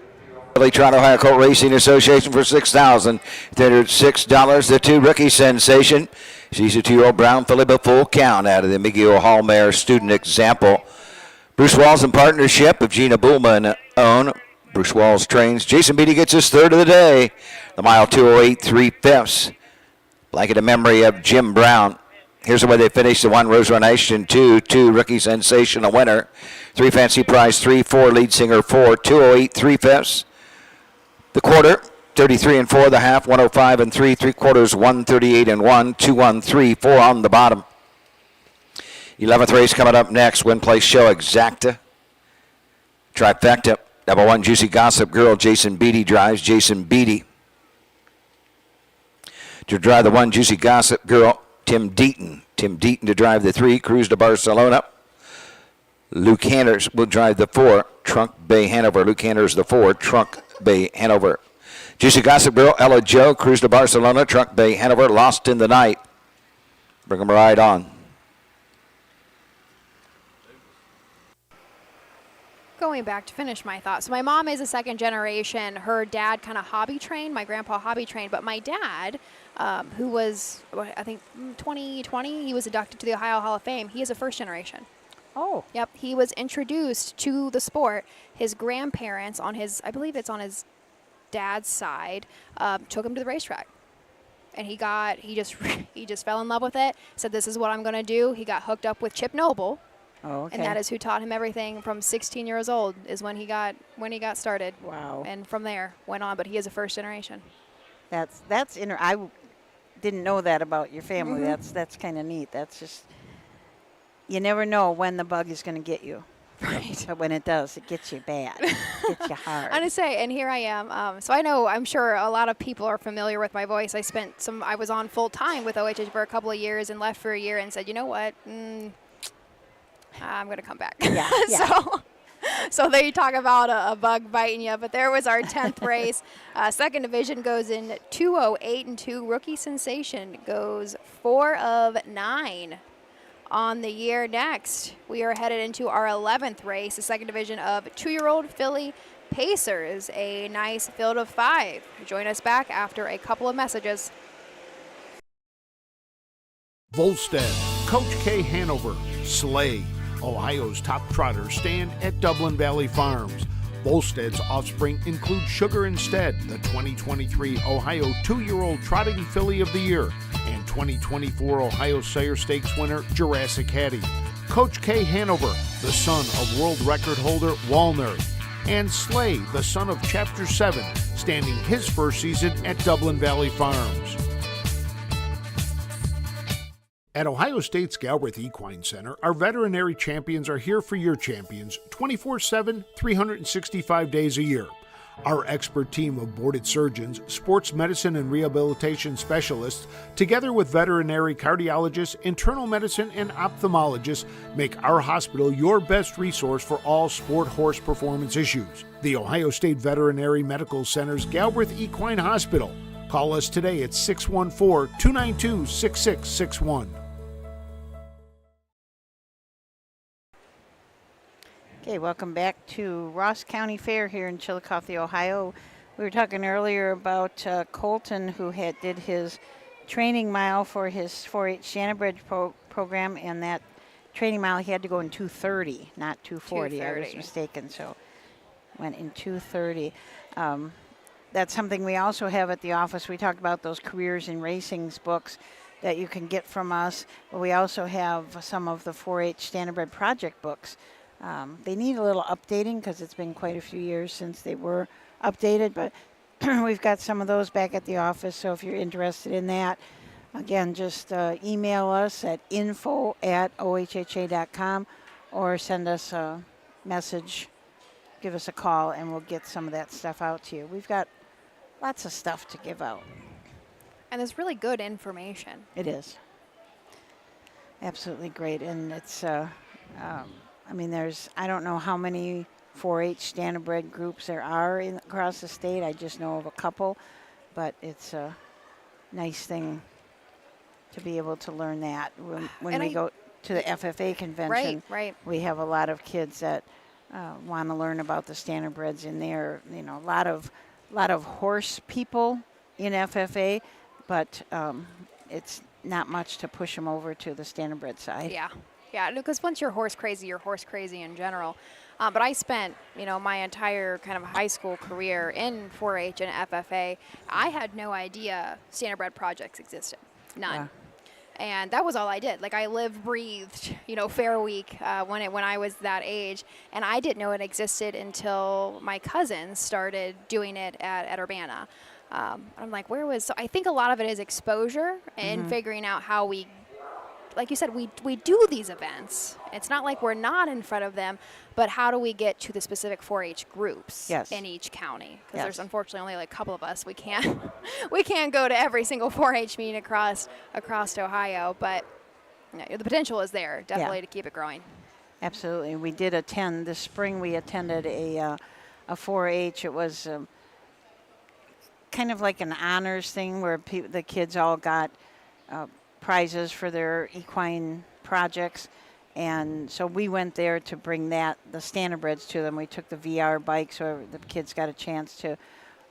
Toronto Ohio Colt Racing Association for $6,306. The 2 Rookie Sensation. She's a 2-year-old brown filly, but full count out of the McGill Hall Mare Student Example. Bruce Walls in partnership of Gina Bullman own. Bruce Walls trains. Jason Beatty gets his 3rd of the day. The mile 208 3/5. Blanket in memory of Jim Brown. Here's the way they finished. The 1, Rose Nation, 2, Rookie Sensation, a winner. 3, Fancy Prize, 3, 4, Lead Singer, 4, 208, 3/5. The quarter, 33 and 4. The half, 105 and 3. 3/4, 138 and 1. 213, 4 on the bottom. 11th race coming up next. Win Place Show Exacta. Trifecta. Number 1, Juicy Gossip Girl. Jason Beatty drives. Jason Beatty. To drive the 1, Juicy Gossip Girl, Tim Deaton. Tim Deaton to drive the 3, Cruise to Barcelona. Luke Hanners will drive the 4, Trunk Bay Hanover. Luke Hanners the 4, Trunk Bay Hanover. Juicy Gossip Girl, Ella Joe, Cruise to Barcelona, Trunk Bay Hanover, Lost in the Night. Bring them right on. Going back to finish my thought. So my mom is a second generation. Her dad kind of hobby trained, my grandpa hobby trained, but my dad, who was, I think, 2020, he was inducted to the Ohio Hall of Fame. He is a first generation. Oh. Yep. He was introduced to the sport. His grandparents on his, I believe it's on his dad's side, took him to the racetrack. And he just fell in love with it, said, this is what I'm going to do. He got hooked up with Chip Noble. Oh, okay. And that is who taught him everything from 16 years old is when he got started. Wow. And from there went on, but he is a first generation. I didn't know that about your family. Mhm. That's kind of neat. That's just, you never know when the bug is going to get you. Right. But when it does, it gets you bad. It gets you hard. I'm gonna say, and here I am. So I'm sure a lot of people are familiar with my voice. I was on full time with OHH for a couple of years and left for a year and said, you know what? I'm going to come back. Yeah. So there you talk about a bug biting you. But there was our 10th race. Second division goes in 208 and 2. Rookie Sensation goes 4 of 9 on the year. Next, we are headed into our 11th race, the second division of 2-year-old filly Pacers, a nice field of 5. Join us back after a couple of messages. Volstead, Coach K Hanover, Slay, Ohio's top trotters stand at Dublin Valley Farms. Volstead's offspring include Sugar Instead, the 2023 Ohio 2-year-old Trotting Filly of the Year, and 2024 Ohio Sire Stakes winner Jurassic Hattie. Coach K Hanover, the son of world record holder Walner, and Slay, the son of Chapter 7, standing his first season at Dublin Valley Farms. At Ohio State's Galbraith Equine Center, our veterinary champions are here for your champions 24/7, 365 days a year. Our expert team of boarded surgeons, sports medicine and rehabilitation specialists, together with veterinary cardiologists, internal medicine, and ophthalmologists, make our hospital your best resource for all sport horse performance issues. The Ohio State Veterinary Medical Center's Galbraith Equine Hospital. Call us today at 614-292-6661. Okay, welcome back to Ross County Fair here in Chillicothe, Ohio. We were talking earlier about Colton, who did his training mile for his 4-H Shannonbridge program, and that training mile he had to go in 2:30, not 2:40. I was mistaken, so went in 2:30. That's something we also have at the office. We talked about those Careers in Racing's books that you can get from us, but we also have some of the 4-H Standardbred Project books. They need a little updating because it's been quite a few years since they were updated, but we've got some of those back at the office, so if you're interested in that, again, just email us at info@ohha.com or send us a message, give us a call, and we'll get some of that stuff out to you. We've got lots of stuff to give out. And there's really good information. It is. Absolutely great, and it's I mean, I don't know how many 4-H standardbred groups there are across the state. I just know of a couple, but it's a nice thing to be able to learn that. When we go to the FFA convention, right. We have a lot of kids that want to learn about the standardbreds in there. You know, a lot of horse people in FFA, but it's not much to push them over to the standardbred side. Yeah, because once you're horse crazy in general. But I spent, my entire kind of high school career in 4-H and FFA. I had no idea standardbred projects existed, none. And that was all I did. Like, I lived, breathed, Fair Week when I was that age. And I didn't know it existed until my cousins started doing it at Urbana. I'm like, so I think a lot of it is exposure and figuring out how we, like you said, we do these events. It's not like we're not in front of them, but how do we get to the specific 4-H groups in each county? Because there's unfortunately only like a couple of us. We can't go to every single 4-H meeting across Ohio, but the potential is there definitely to keep it growing. Absolutely. We did attend this spring. We attended a 4-H. It was kind of like an honors thing where the kids all got prizes for their equine projects, and so we went there to bring the standardbreds to them. We took the VR bike so the kids got a chance to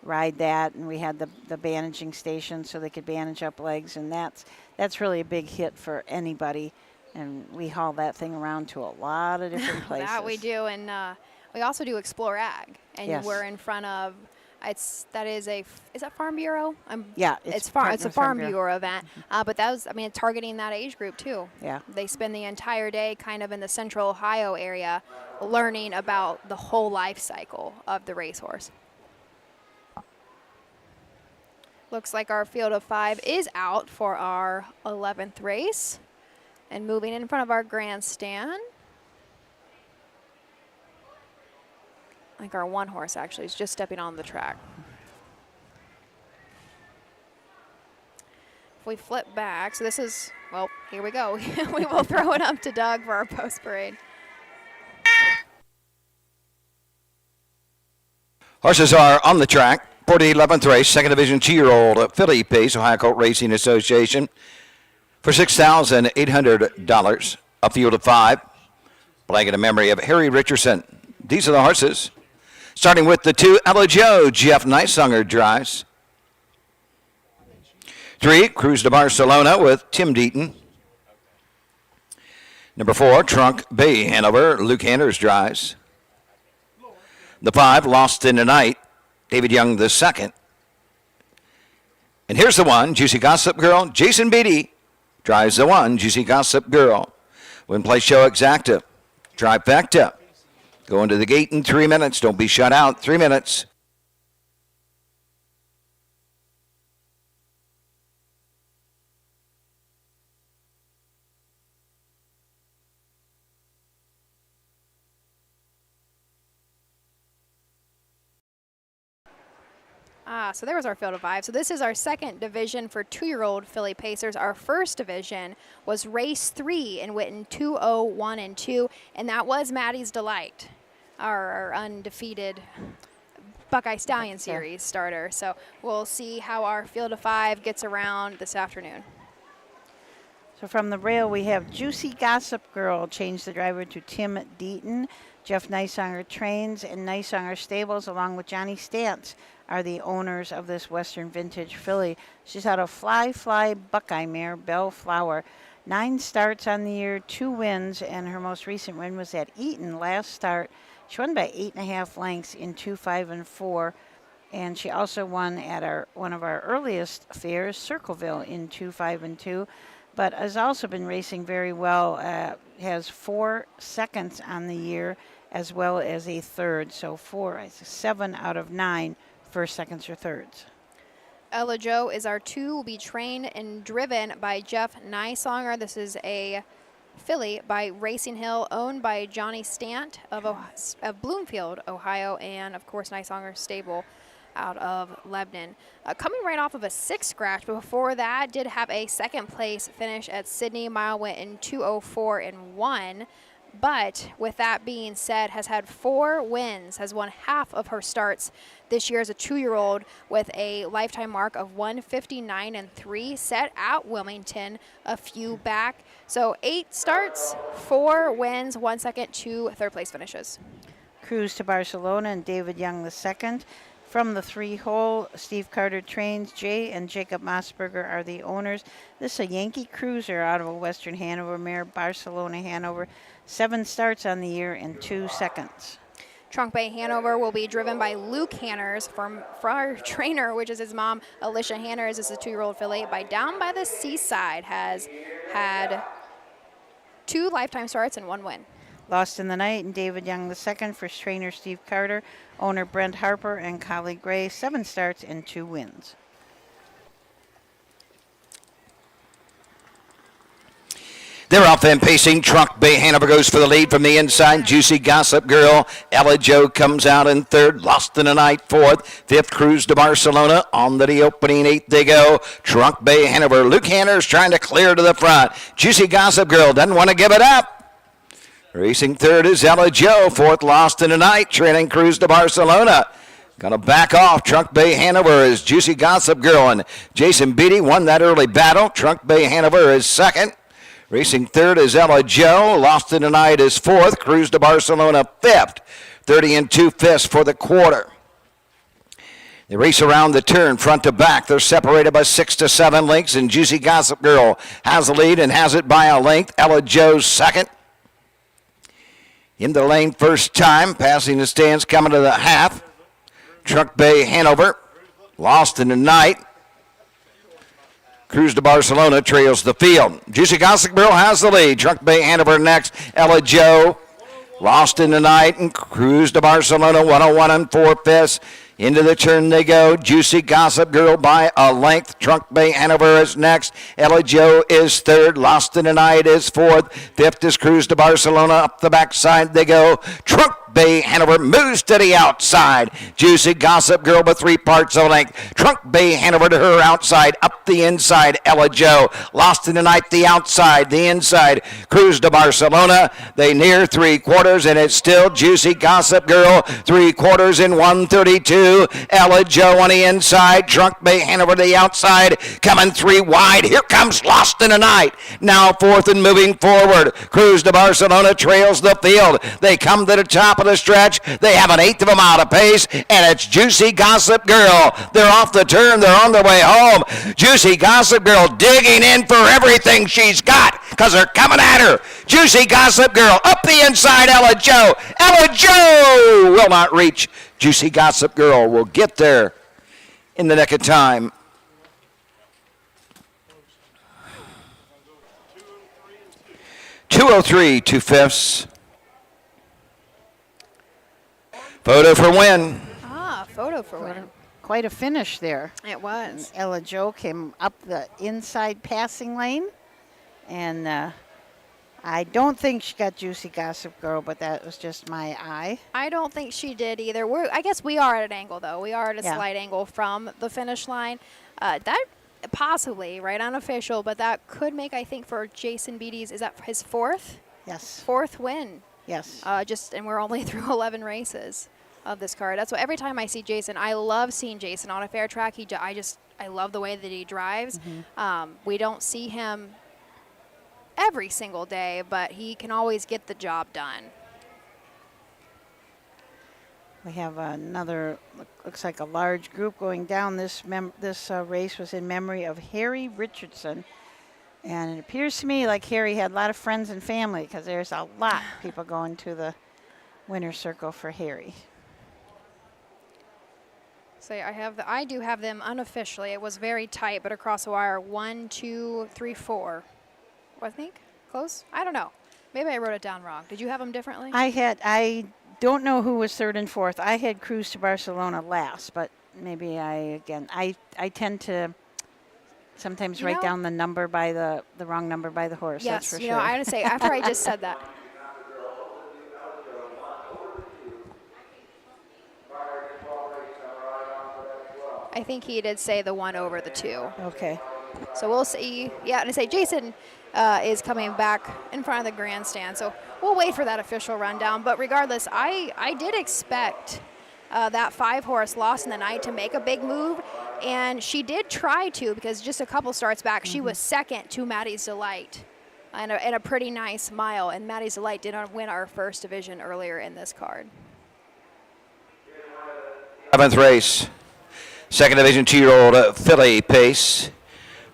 ride that, and we had the bandaging station so they could bandage up legs, and that's really a big hit for anybody, and we haul that thing around to a lot of different places. That we do, and we also do Explore Ag, and we're in front of is that Farm Bureau? It's a Farm Bureau event, but it's targeting that age group too. Yeah, they spend the entire day kind of in the Central Ohio area, learning about the whole life cycle of the racehorse. Looks like our field of 5 is out for our 11th race, and moving in front of our grandstand. I think our one horse actually is just stepping on the track. If we flip back, so this is, well, here we go. We will throw it up to Doug for our post parade. Horses are on the track for the 11th race, second division 2-year-old filly pace, Ohio Colt Racing Association, for $6,800. A field of 5. Blanket in memory of Harry Richardson. These are the horses. Starting with the 2, Ella Joe, Jeff Neisanger drives. 3, Cruise to Barcelona with Tim Deaton. Number 4, Trunk Bay Hanover, Luke Anders drives. The 5, Lost in the Night, David Young the second. And here's the 1, Juicy Gossip Girl, Jason Beatty drives the 1, Juicy Gossip Girl. Win Place Show Exacta, Trifecta. Going to the gate in 3 minutes. Don't be shut out. 3 minutes. So there was our field of 5. So this is our second division for 2-year-old filly pacers. Our first division was race 3 in Witten 201 and 2, and that was Maddie's Delight, our undefeated Buckeye Stallion Series starter. So we'll see how our field of 5 gets around this afternoon. So from the rail, we have Juicy Gossip Girl, change the driver to Tim Deaton. Jeff Neisanger trains, and Neisanger Stables, along with Johnny Stantz, are the owners of this Western Vintage filly. She's had a fly Buckeye mare, Bellflower. 9 starts on the year, 2 wins, and her most recent win was at Eaton last start. She won by 8.5 lengths in 2, 5, and 4. And she also won at one of our earliest fairs, Circleville, in 2, 5, and 2. But has also been racing very well. Has 4 seconds on the year, as well as a third. So 7 out of 9 first, seconds, or thirds. Ella Joe is our 2, will be trained and driven by Jeff Neisanger. This is a filly by Racing Hill, owned by Johnny Stant of Bloomfield, Ohio, and of course Neisanger Stable out of Lebanon. Coming right off of a 6 scratch, but before that did have a second place finish at Sydney. Mile went in 2:04 and 1. But with that being said, has had 4 wins, has won half of her starts this year as a 2-year-old with a lifetime mark of 159 and 3 set at Wilmington a few back. So 8 starts, 4 wins, 1 second, 2 third place finishes. Cruise to Barcelona and David Young the second. From the 3-hole, Steve Carter trains. Jay and Jacob Mossberger are the owners. This is a Yankee Cruiser out of a Western Hanover mare, Barcelona Hanover. 7 starts on the year and 2 seconds. Trunk Bay Hanover will be driven by Luke Hanners from our trainer, which is his mom, Alicia Hanners. This is a 2-year-old filly by Down by the Seaside. Has had 2 lifetime starts and 1 win. Lost in the Night and David Young II for trainer Steve Carter, owner Brent Harper, and colleague Gray, 7 starts and 2 wins. They're off and pacing. Trunk Bay Hanover goes for the lead from the inside. Juicy Gossip Girl. Ella Jo comes out in third. Lost in the Night fourth. Fifth, Cruise to Barcelona. On to the opening 8 they go. Trunk Bay Hanover. Luke Hanner's trying to clear to the front. Juicy Gossip Girl doesn't want to give it up. Racing third is Ella Jo. Fourth, Lost in the Night. Trailing Cruise to Barcelona. Gonna back off. Trunk Bay Hanover is Juicy Gossip Girl. And Jason Beatty won that early battle. Trunk Bay Hanover is second. Racing third is Ella Jo. Lost in the Night is fourth. Cruise to Barcelona fifth. 30 2/5 for the quarter. They race around the turn front to back. They're separated by 6 to 7 lengths, and Juicy Gossip Girl has the lead and has it by a length. Ella Jo's second. In the lane first time, passing the stands, coming to the half. Trunk Bay Hanover. Lost in the Night. Cruise to Barcelona trails the field. Juicy Gossip Girl has the lead. Trunk Bay Hanover next. Ella Jo. Lost in the Night and Cruise to Barcelona 101 4/5. Into the turn they go. Juicy Gossip Girl by a length. Trunk Bay Hanover is next. Ella Jo is third. Lost in the Night is fourth. Fifth is Cruise to Barcelona. Up the backside they go. Trunk Bay Hanover moves to the outside. Juicy Gossip Girl by 3 parts of a length. Trunk Bay Hanover to her outside. Up the inside, Ella Jo. Lost in the Night, the outside, the inside. Cruise to Barcelona. They near 3/4, and it's still Juicy Gossip Girl. 3/4 in 132. Ella Jo on the inside. Trunk Bay Hanover to the outside. Coming 3 wide. Here comes Lost in the Night. Now fourth and moving forward. Cruise to Barcelona trails the field. They come to the top of the stretch. They have an 1/8 of a mile to pace, and it's Juicy Gossip Girl. They're off the turn. They're on their way home. Juicy Gossip Girl digging in for everything she's got because they're coming at her. Juicy Gossip Girl up the inside. Ella Jo. Ella Jo will not reach. Juicy Gossip Girl will get there in the nick of time. .203 2/5. Photo for win. Photo for win. Quite a finish there. It was. Ella Jo came up the inside passing lane, and I don't think she got Juicy Gossip Girl, but that was just my eye. I don't think she did either. I guess we are at an angle, though. We are at a Yeah. slight angle from the finish line. That possibly, right, unofficial, but that could make, I think, for Jason Beatty's, is that his fourth? Yes. Fourth win. Yes. And we're only through 11 races of this card. That's why every time I see Jason, I love seeing Jason on a fair track. I love the way that he drives. We don't see him every single day, but he can always get the job done. We have another, looks like a large group going down. This race was in memory of Harry Richardson. And it appears to me like Harry had a lot of friends and family because there's a lot of people going to the winner's circle for Harry. So I do have them unofficially. It was very tight, but across the wire, 1, 2, 3, 4. I think close. I don't know. Maybe I wrote it down wrong. Did you have them differently? I don't know who was third and fourth. I had Cruise to Barcelona last, but maybe I tend to sometimes write down the number by the wrong number by the horse. Yes, that's for you sure. know, I would say after I just said that. I think he did say the 1 over the 2. Okay. So we'll see. Yeah, and I say Jason is coming back in front of the grandstand. So we'll wait for that official rundown. But regardless, I did expect that 5-horse Lost in the Night to make a big move. And she did try to, because just a couple starts back, she was second to Maddie's Delight in a pretty nice mile. And Maddie's Delight did not win our first division earlier in this card. 7th race. Second division 2-year-old filly pace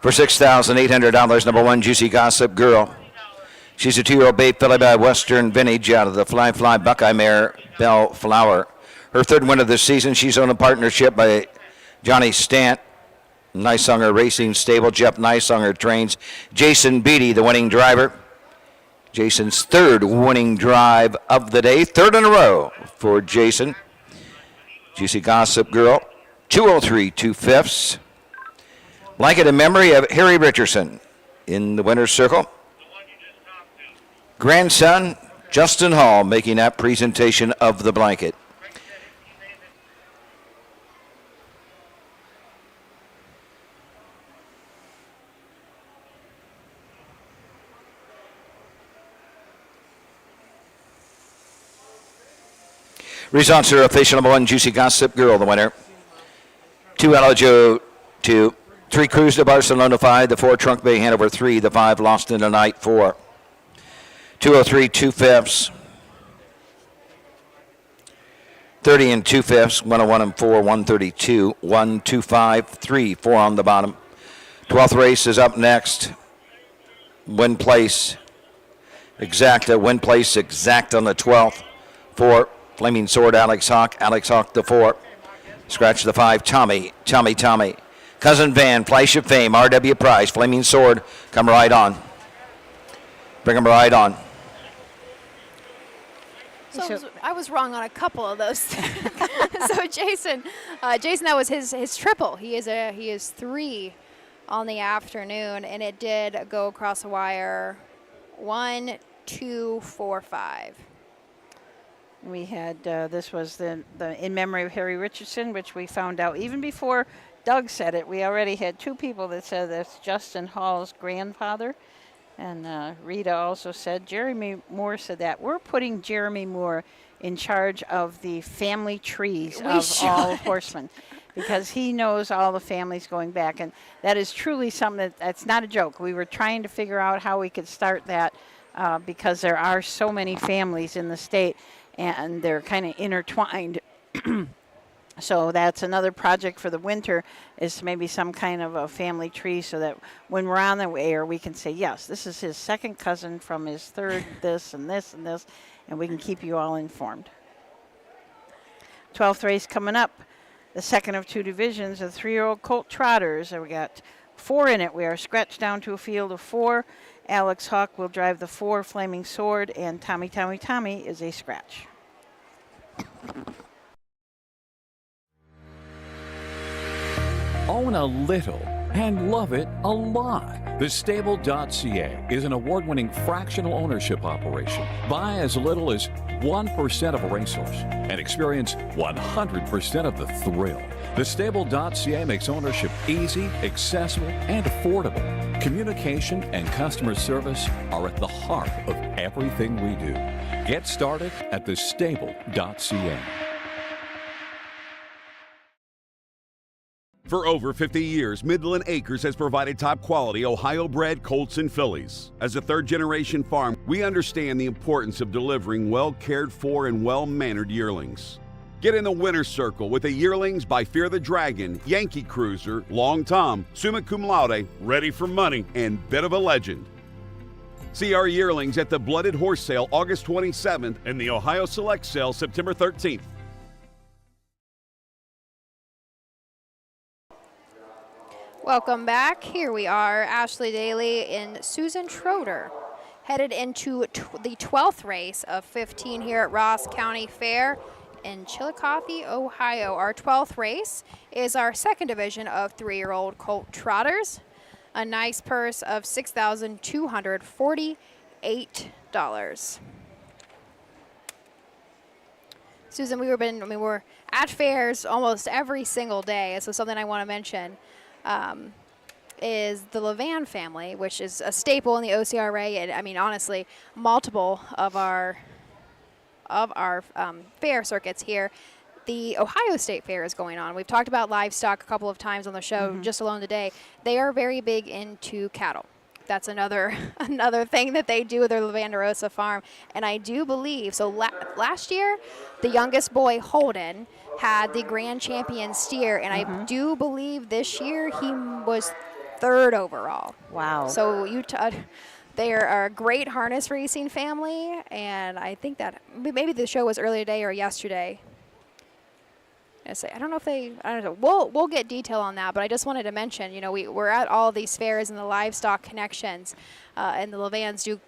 for $6,800. Number 1, Juicy Gossip Girl. She's a 2-year-old bay filly by Western Vintage out of the Fly Buckeye mare Bellflower. Her third win of the season. She's on a partnership by Johnny Stant Nysunger Racing Stable. Jeff Nysunger trains Jason Beatty, the winning driver. Jason's third winning drive of the day, third in a row for Jason. Juicy Gossip Girl, 203 2/5. Blanket in memory of Harry Richardson in the winner's circle. Grandson Justin Hall making that presentation of the blanket. Results are official. Number 1, Juicy Gossip Girl, the winner. 2, Alajo, 2. 3, Cruise to Barcelona, 5. The 4, Trunk Bay Hanover, 3. The 5, Lost in the Night, 4. 203 2/5. 30 and 2/5. 101 and 4. 132. 125 3. 4 on the bottom. 12th race is up next. Win place. Exacta. Win place exact on the 12th. 4. Flaming Sword, Alex Hawk the 4. Scratch the 5, Tommy. Cousin Van, Flash of Fame, RW Prize, Flaming Sword, come right on. Bring them right on. So I was wrong on a couple of those. So Jason, that was his triple. He is 3 on the afternoon, and it did go across the wire. 1, 2, 4, 5. We had, this was the in memory of Harry Richardson, which we found out even before Doug said it. We already had 2 people that said that's Justin Hall's grandfather. And Rita also said, Jeremy Moore said that. We're putting Jeremy Moore in charge of the family trees all horsemen, because he knows all the families going back. And that is truly something that's not a joke. We were trying to figure out how we could start that because there are so many families in the state, and they're kind of intertwined. So that's another project for the winter, is maybe some kind of a family tree, so that when we're on the air, we can say, yes, this is his second cousin from his third this and this and this, and we can keep you all informed. 12th race coming up, the second of 2 divisions, the 3-year-old colt trotters. We got 4 in it. We are scratched down to a field of 4. Alex Hawk will drive the 4, Flaming Sword, and Tommy is a scratch. Own a little and love it a lot. TheStable.ca is an award-winning fractional ownership operation. Buy as little as 1% of a racehorse and experience 100% of the thrill. TheStable.ca makes ownership easy, accessible, and affordable. Communication and customer service are at the heart of everything we do. Get started at TheStable.ca. For over 50 years, Midland Acres has provided top-quality Ohio-bred colts and fillies. As a third-generation farm, we understand the importance of delivering well-cared-for and well-mannered yearlings. Get in the winner's circle with the yearlings by Fear the Dragon, Yankee Cruiser, Long Tom, Summa Cum Laude, Ready for Money, and Bit of a Legend. See our yearlings at the Blooded Horse Sale August 27th and the Ohio Select Sale September 13th. Welcome back. Here we are, Ashley Daly and Susan Schroeder, headed into the 12th race of 15 here at Ross County Fair in Chillicothe, Ohio. Our 12th race is our second division of 3-year-old colt trotters. A nice purse of $6,248. Susan, we were at fairs almost every single day, so something I want to mention is the Levan family, which is a staple in the OCRA, and I mean, honestly, multiple of our fair circuits here. The Ohio State Fair is going on. We've talked about livestock a couple of times on the show, just alone today. They are very big into cattle. That's another thing that they do with their Levanderosa farm. And I do believe, so last year, the youngest boy, Holden, had the grand champion steer, and I do believe this year he was 3rd overall. Wow. So they are a great harness racing family, and I think that maybe the show was earlier today or yesterday. I don't know if I don't know. We'll get detail on that, but I just wanted to mention, we're at all of these fairs and the livestock connections, and the Levans do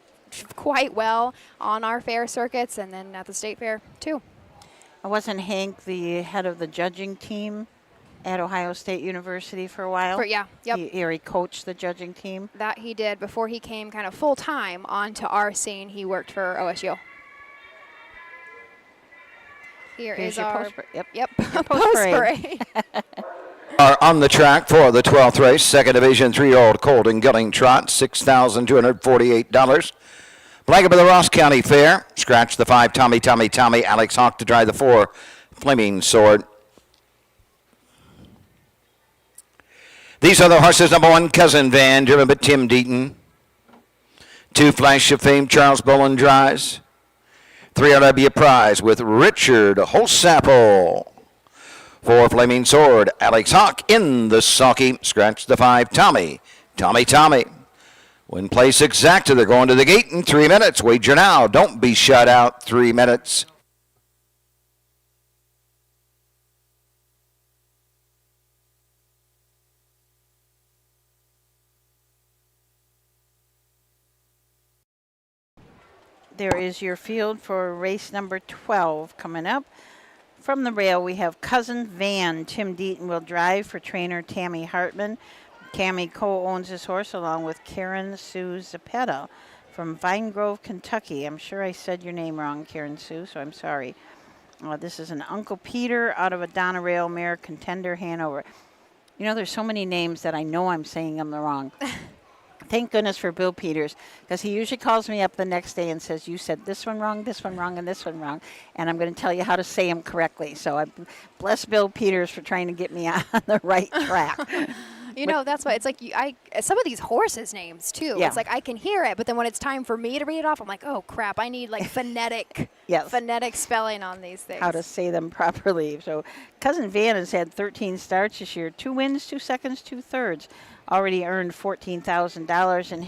quite well on our fair circuits and then at the state fair too. Wasn't Hank the head of the judging team at Ohio State University for a while? Yep. He coached the judging team. That he did before he came kind of full time onto our scene. He worked for OSU. Here's our post parade. Yep. Post parade. Are on the track for the 12th race, second division, 3-year-old colt and gelding trot, $6,248. Blanket of the Ross County Fair. Scratch the 5, Tommy, Alex Hawk to drive the 4, Flaming Sword. These are the horses. Number 1, Cousin Van, driven by Tim Deaton. 2, Flash of Fame, Charles Boland drives. 3, RW Prize with Richard Holsapple. 4, Flaming Sword, Alex Hawk in the sulky. Scratch the 5, Tommy. Win place exacta. They're going to the gate in 3 minutes. Wager now. Don't be shut out. 3 minutes. There is your field for race number 12 coming up. From the rail, we have Cousin Van. Tim Deaton will drive for trainer Tammy Hartman. Tammy co-owns this horse along with Karen Sue Zapeta from Vine Grove, Kentucky. I'm sure I said your name wrong, Karen Sue, so I'm sorry. This is an Uncle Peter out of a Donna Rail mare, Contender Hanover. There's so many names that I know I'm saying them wrong. Thank goodness for Bill Peters, because he usually calls me up the next day and says, you said this one wrong, and this one wrong, and I'm going to tell you how to say them correctly. So I bless Bill Peters for trying to get me on the right track. That's why it's like some of these horses' names too. Yeah. It's like I can hear it, but then when it's time for me to read it off, I'm like, oh crap, I need like phonetic spelling on these things. How to say them properly. So Cousin Van has had 13 starts this year, 2 wins, 2 seconds, 2 thirds. Already earned $14,000 and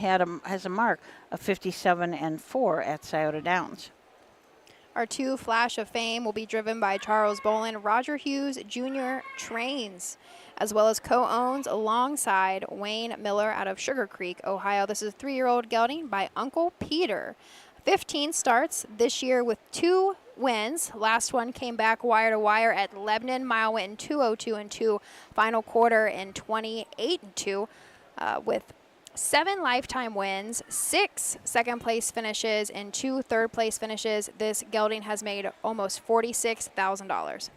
has a mark of 57-4 at Scioto Downs. Our 2 Flash of Fame will be driven by Charles Boland. Roger Hughes Jr. trains, as well as co-owns alongside Wayne Miller out of Sugar Creek, Ohio. This is 3-year-old gelding by Uncle Peter. 15 starts this year with 2 wins. Last one came back wire to wire at Lebanon. Mile went in 2:02 final quarter in 28-2 with 7 lifetime wins, 6 second place finishes, and 2 third place finishes. This gelding has made almost $46,000.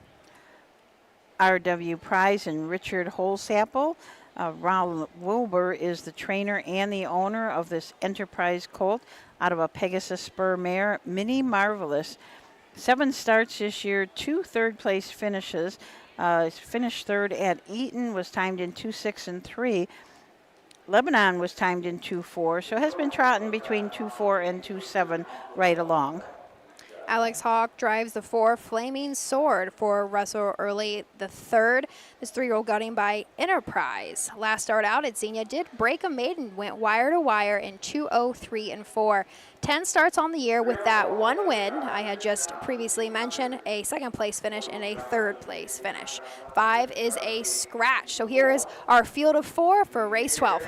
RW Prize and Richard Holsapple. Ron Wilbur is the trainer and the owner of this Enterprise colt out of a Pegasus Spur mare, Mini Marvelous. 7 starts this year, 2 third place finishes. Finished third at Eaton, was timed in 2:06 and 3. Lebanon was timed in 2:04, so has been trotting between 2:04 and 2:07 right along. Alex Hawk drives the 4 Flaming Sword for Russell Early the third. This 3-year-old gelding by Enterprise. Last start out at Xenia did break a maiden, went wire to wire in 2:03 and 4. 10 starts on the year with that 1 win. I had just previously mentioned a second place finish and a third place finish. 5 is a scratch. So here is our field of 4 for race 12.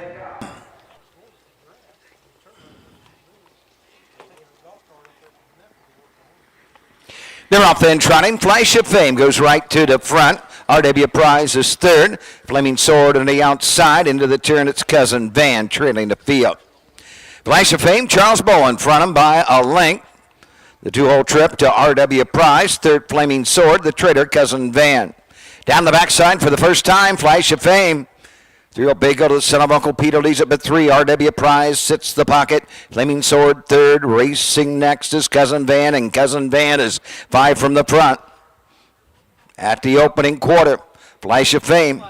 They're off then trotting. Flash of Fame goes right to the front. RW Prize is third. Flaming Sword on the outside. Into the turn, it's Cousin Van trailing the field. Flash of Fame, Charles Bowen, front him by a length. The 2-hole trip to RW Prize. Third, Flaming Sword. The traitor, Cousin Van. Down the backside for the first time, Flash of Fame. 3-year-old Bago to the son of Uncle Peter leads it, but 3. RW Prize sits the pocket. Flaming Sword third. Racing next is Cousin Van, and Cousin Van is 5 from the front. At the opening quarter, Flash of Fame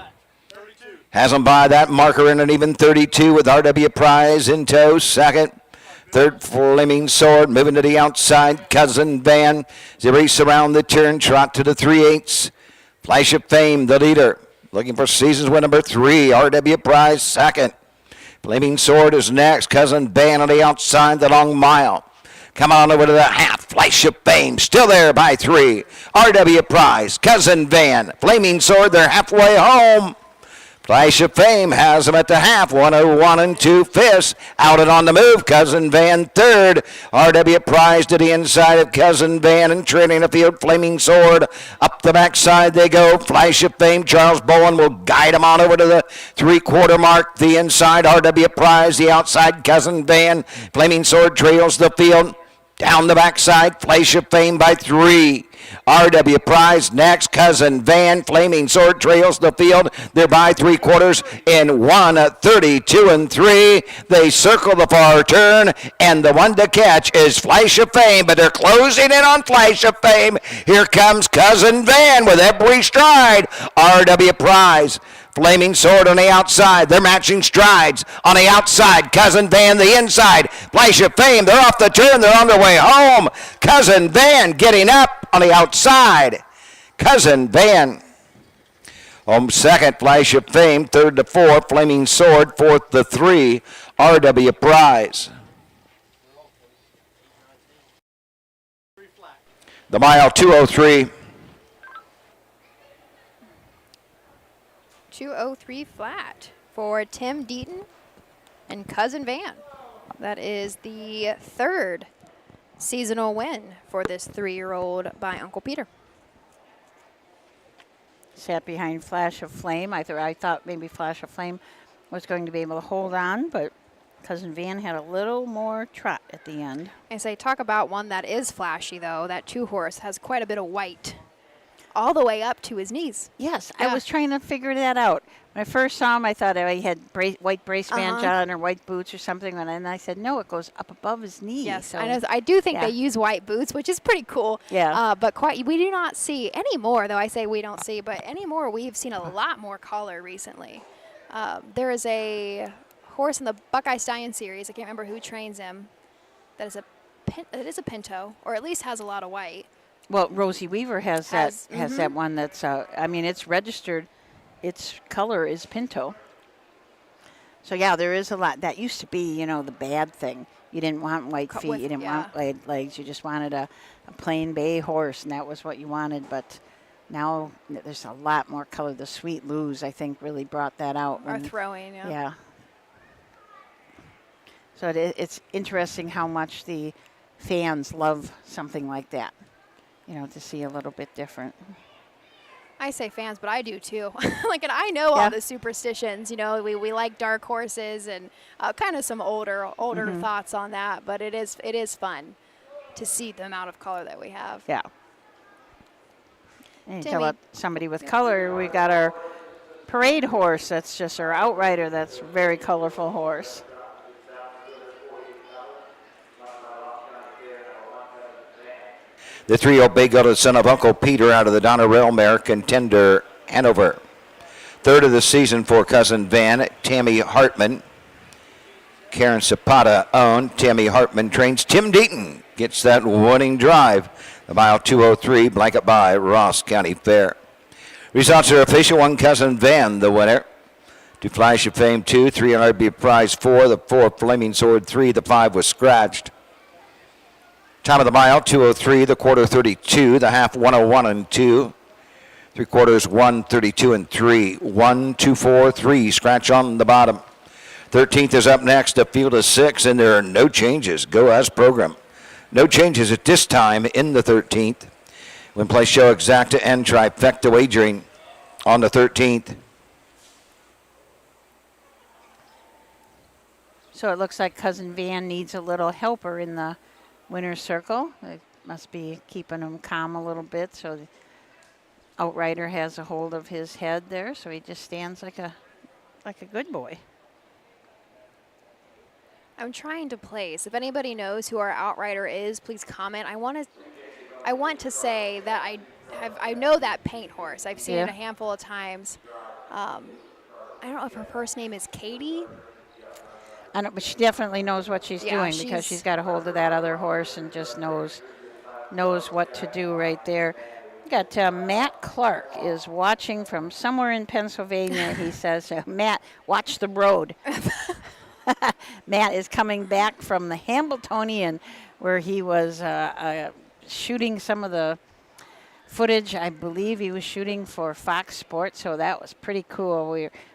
has him by that marker in an even 32 with RW Prize in tow. Second. Third, Flaming Sword moving to the outside. Cousin Van. They race around the turn. Trot to the 3/8. Flash of Fame, the leader. Looking for season's win number 3. RW Prize second. Flaming Sword is next. Cousin Van on the outside, the long mile. Come on over to the half. Flash of Fame still there by 3. RW Prize, Cousin Van, Flaming Sword, they're halfway home. Flash of Fame has them at the half, 101 and 2/5. Out and on the move, Cousin Van third. RW Prize to the inside of Cousin Van and trailing the field, Flaming Sword. Up the backside they go. Flash of Fame, Charles Bowen will guide them on over to the 3/4 mark. The inside, RW Prize, the outside, Cousin Van. Flaming Sword trails the field. Down the backside, Flash of Fame by 3. RW Prize next, Cousin Van. Flaming Sword trails the field. They're by 3/4 in 1:32 and 3. They circle the far turn, and the one to catch is Flash of Fame, but they're closing in on Flash of Fame. Here comes Cousin Van with every stride. RW Prize. Flaming Sword on the outside. They're matching strides on the outside. Cousin Van the inside. Flash of Fame. They're off the turn. They're on their way home. Cousin Van getting up on the outside. Cousin Van home second. Flash of Fame. Third to 4. Flaming Sword. Fourth to 3. RW Prize. The mile 203. 203 flat for Tim Deaton and Cousin Van. That is the third seasonal win for this 3-year-old by Uncle Peter. Sat behind Flash of Flame. I thought maybe Flash of Flame was going to be able to hold on, but Cousin Van had a little more trot at the end. I say, talk about one that is flashy, though. That 2-horse has quite a bit of white all the way up to his knees. Yes, Yeah. I was trying to figure that out. When I first saw him, I thought he had white brace bands on or white boots or something, and then I said, no, it goes up above his knee. Yes, so, I do think yeah. they use white boots, which is pretty cool. Yeah. But we do not see anymore, though I say we don't see, but anymore we've seen a lot more color recently. There is a horse in the Buckeye Stallion series, I can't remember who trains him, that is a Pinto, or at least has a lot of white. Well, Rosie Weaver has that one that's, I mean, it's registered. Its color is Pinto. So, yeah, there is a lot. That used to be, you know, the bad thing. You didn't want white feet. You didn't want white legs. You just wanted a plain bay horse, and that was what you wanted. But now there's a lot more color. The Sweet Lou's, I think, really brought that out. Or throwing, yeah. Yeah. So it's interesting how much the fans love something like that. You know, to see a little bit different. I say fans, but I do too. And I know all the superstitions. You know, we like dark horses and kind of some older thoughts on that. But it is fun to see the amount of color that we have. Yeah. And you tell about somebody with color. We got our parade horse. That's just our outrider. That's a very colorful horse. The 3-year-old Bay Goat, son of Uncle Peter, out of the Donna Rail Mare Contender, Hanover. Third of the season for Cousin Van, Tammy Hartman. Karen Zapata owned. Tammy Hartman trains. Tim Deaton gets that winning drive. The mile 203, blanket by Ross County Fair. Results are official. 1 Cousin Van, the winner. 2 Flash of Fame, 2. 3 on RB Prize, 4. The 4 Flaming Sword, 3. The 5 was scratched. Time of the mile, 2:03, the quarter 32, the half 101 and 2, 3/4 1:32 and 3, 1, 2, 4, 3, scratch on the bottom. 13th is up next, a field of 6, and there are no changes. Go as program. No changes at this time in the 13th. When play show exacta and trifecta wagering on the 13th. So it looks like Cousin Van needs a little helper in the winner's circle. They must be keeping him calm a little bit, so the outrider has a hold of his head there, so he just stands like a good boy. I'm trying to place. If anybody knows who our outrider is, please comment. I want to say that I know that paint horse. I've seen it a handful of times. I don't know if her first name is Katie. I know, but she definitely knows what she's doing because she's got a hold of that other horse and just knows what to do right there. We got Matt Clark is watching from somewhere in Pennsylvania. He says, Matt, watch the road. Matt is coming back from the Hambletonian where he was shooting some of the footage. I believe he was shooting for Fox Sports, so that was pretty cool.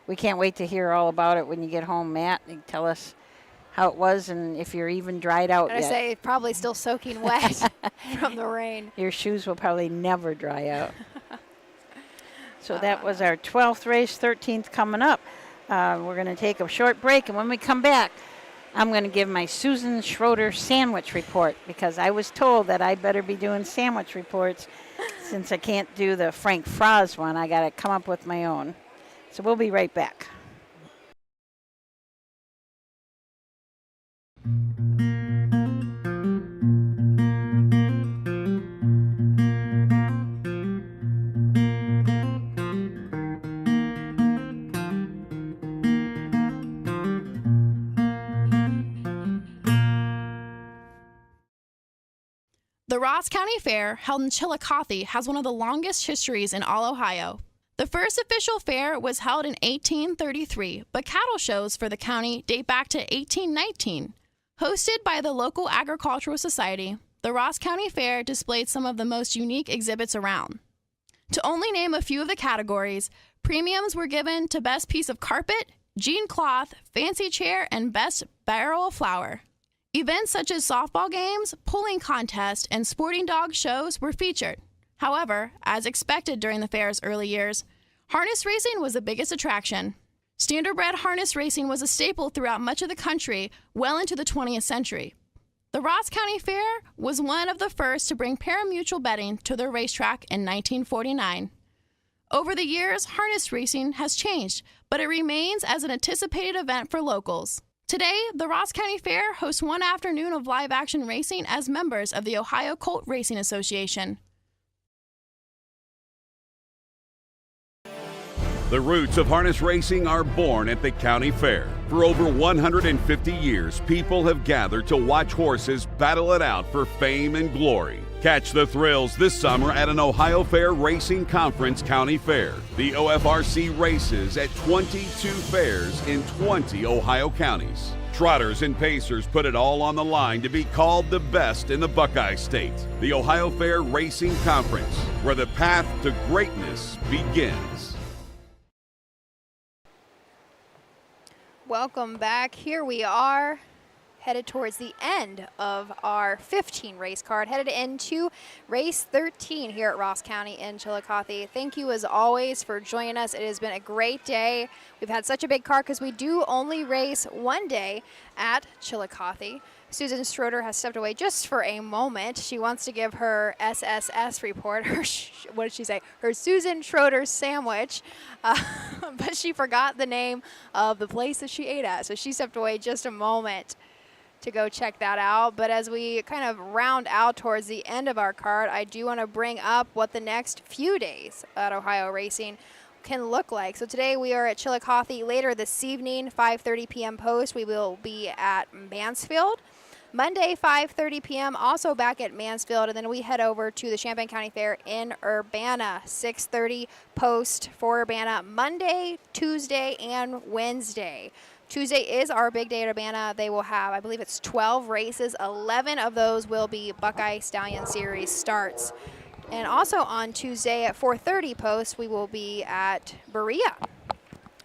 We can't wait to hear all about it when you get home, Matt. You can tell us how it was and if you're even dried out I yet. say probably still soaking wet from the rain. Your shoes will probably never dry out. So that was our 12th race, 13th coming up. We're going to take a short break, and when we come back, I'm going to give my Susan Schroeder sandwich report, because I was told that I better be doing sandwich reports since I can't do the Frank Fraz one. I got to come up with my own. So we'll be right back. The Ross County Fair, held in Chillicothe, has one of the longest histories in all Ohio. The first official fair was held in 1833, but cattle shows for the county date back to 1819. Hosted by the local agricultural society, the Ross County Fair displayed some of the most unique exhibits around. To only name a few of the categories, premiums were given to best piece of carpet, jean cloth, fancy chair, and best barrel of flour. Events such as softball games, pulling contests, and sporting dog shows were featured. However, as expected during the fair's early years, harness racing was the biggest attraction. Standardbred harness racing was a staple throughout much of the country well into the 20th century. The Ross County Fair was one of the first to bring pari-mutuel betting to their racetrack in 1949. Over the years, harness racing has changed, but it remains as an anticipated event for locals. Today, the Ross County Fair hosts one afternoon of live-action racing as members of the Ohio Colt Racing Association. The roots of harness racing are born at the county fair. For over 150 years, people have gathered to watch horses battle it out for fame and glory. Catch the thrills this summer at an Ohio Fair Racing Conference County Fair. The OFRC races at 22 fairs in 20 Ohio counties. Trotters and pacers put it all on the line to be called the best in the Buckeye State. The Ohio Fair Racing Conference, where the path to greatness begins. Welcome back. Here we are, headed towards the end of our 15 race card, headed into race 13 here at Ross County in Chillicothe. Thank you as always for joining us. It has been a great day. We've had such a big card because we do only race one day at Chillicothe. Susan Schroeder has stepped away just for a moment. She wants to give her SSS report, what did she say? Her Susan Schroeder sandwich, but she forgot the name of the place that she ate at. So she stepped away just a moment to go check that out. But as we kind of round out towards the end of our card, I do want to bring up what the next few days at Ohio Racing can look like. So today we are at Chillicothe. Later this evening, 5:30 p.m. post, we will be at Mansfield. Monday, 5:30 p.m., also back at Mansfield, and then we head over to the Champaign County Fair in Urbana, 6:30 post for Urbana, Monday, Tuesday, and Wednesday. Tuesday is our big day at Urbana. They will have, I believe it's 12 races. 11 of those will be Buckeye Stallion Series starts. And also on Tuesday at 4:30 post, we will be at Berea.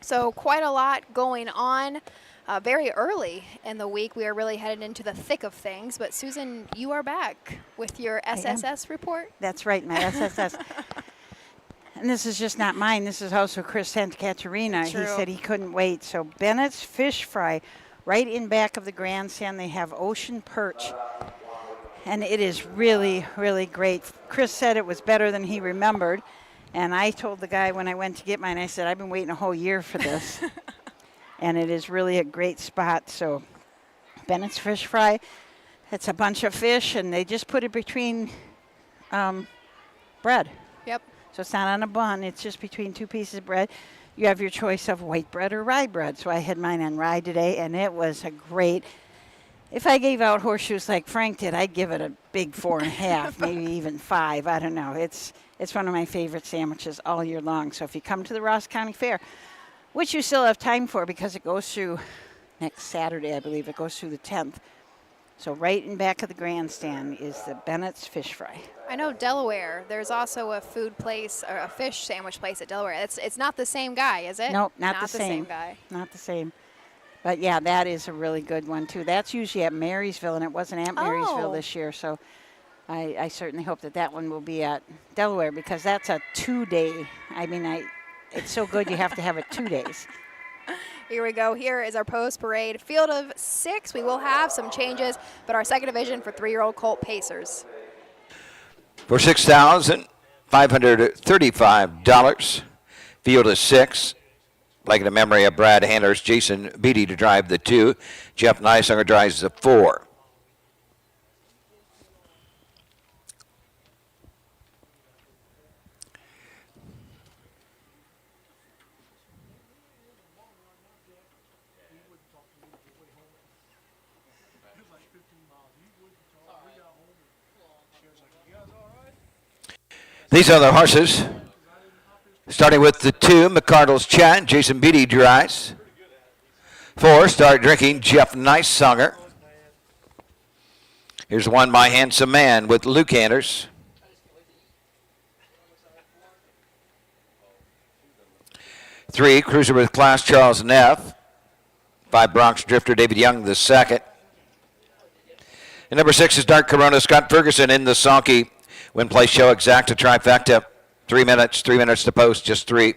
So quite a lot going on. Very early in the week, we are really headed into the thick of things. But Susan, you are back with your SSS report. That's right, my SSS. And this is just not mine. This is also Chris Santa Caterina. True. He said he couldn't wait. So Bennett's Fish Fry, right in back of the grandstand, they have ocean perch. And it is really, really great. Chris said it was better than he remembered. And I told the guy when I went to get mine, I said, I've been waiting a whole year for this. And it is really a great spot. So Bennett's Fish Fry, it's a bunch of fish, and they just put it between bread. Yep. So it's not on a bun. It's just between two pieces of bread. You have your choice of white bread or rye bread. So I had mine on rye today, and it was a great. If I gave out horseshoes like Frank did, I'd give it a big 4.5, maybe even 5. I don't know. It's one of my favorite sandwiches all year long. So if you come to the Ross County Fair, which you still have time for because it goes through next Saturday, I believe. It goes through the 10th. So right in back of the grandstand is the Bennett's Fish Fry. I know Delaware, there's also a food place or a fish sandwich place at Delaware. It's not the same guy, is it? Nope, not the same guy. Not the same. But yeah, that is a really good one too. That's usually at Marysville, and it wasn't at Marysville this year. So I certainly hope that one will be at Delaware, because that's a 2-day. I mean, it's so good you have to have it 2 days. Here we go. Here is our post parade field of 6. We will have some changes, but our second division for 3-year-old colt pacers. For $6,535, field of 6. Like in memory of Brad Handler's Jason Beatty to drive the 2. Jeff Neisinger drives the 4. These are the horses. Starting with the 2, McCardle's Chat, Jason Beatty drives. 4, Start Drinking, Jeff Neisinger. Here's 1, My Handsome Man, with Luke Anders. 3, Cruiser with Class, Charles Neff. 5, Bronx Drifter, David Young, the 2nd. And number 6 is Dark Corona, Scott Ferguson in the Sonky Win Place Show Exacta Trifecta. 3 minutes to post, just 3.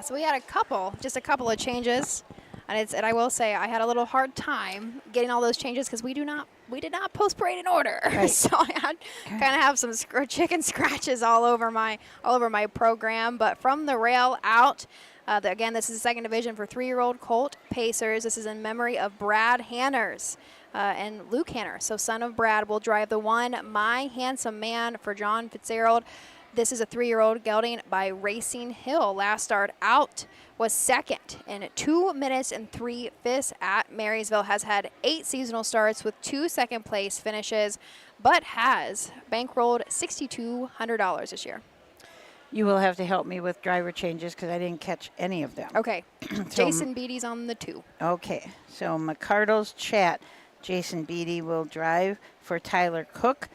So we had just a couple of changes, and I will say I had a little hard time getting all those changes because we did not post parade in order. Right. So I had kind of have some chicken scratches all over my program. But from the rail out. Again, this is the second division for 3-year-old colt pacers. This is in memory of Brad Hanners and Luke Hanner. So son of Brad will drive the 1, My Handsome Man, for John Fitzgerald. This is a 3-year-old gelding by Racing Hill. Last start out was 2nd in 2 minutes and 3/5 at Marysville. Has had 8 seasonal starts with 2 second-place finishes, but has bankrolled $6,200 this year. You will have to help me with driver changes because I didn't catch any of them. Okay. Jason Beatty's on the 2. Okay. So McCardle's Chat. Jason Beatty will drive for Tyler Cook.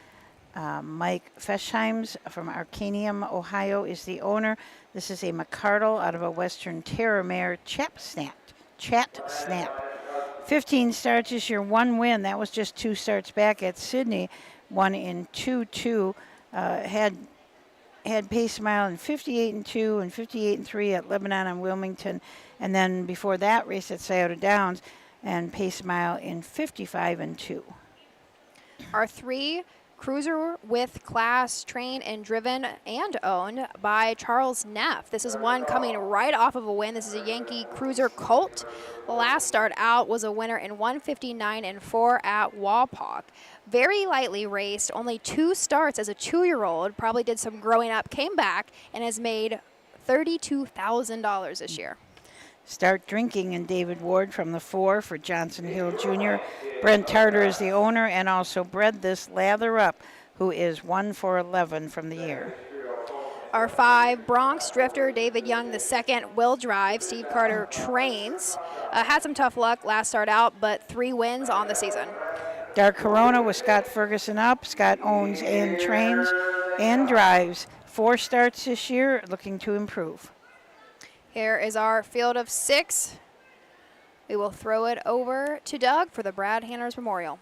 Mike Feschheims from Arcanium, Ohio is the owner. This is a McCardle out of a Western Terror mare, Chat Snap. 15 starts this year, 1 win. That was just 2 starts back at Sydney. 1 in 2-2. Had Pace Mile in 58-2 and 58-3 at Lebanon and Wilmington. And then before that, race at Scioto Downs and Pace Mile in 55-2. Our 3 Cruiser with Class, trained and driven and owned by Charles Neff. This is one coming right off of a win. This is a Yankee Cruiser Colt. The last start out was a winner in 159-4 at Wapak. Very lightly raced, only 2 starts as a 2-year-old, probably did some growing up, came back and has made $32,000 this year. Start Drinking and David Ward from the 4 for Johnson Hill Jr. Brent Tarter is the owner and also bred this Lather Up, who is 1 for 11 from the year. Our 5, Bronx Drifter, David Young the 2nd, will drive. Steve Carter trains. Had some tough luck last start out, but 3 wins on the season. Dark Corona with Scott Ferguson up. Scott owns and trains and drives. 4 starts this year, looking to improve. Here is our field of 6. We will throw it over to Doug for the Brad Hanners Memorial.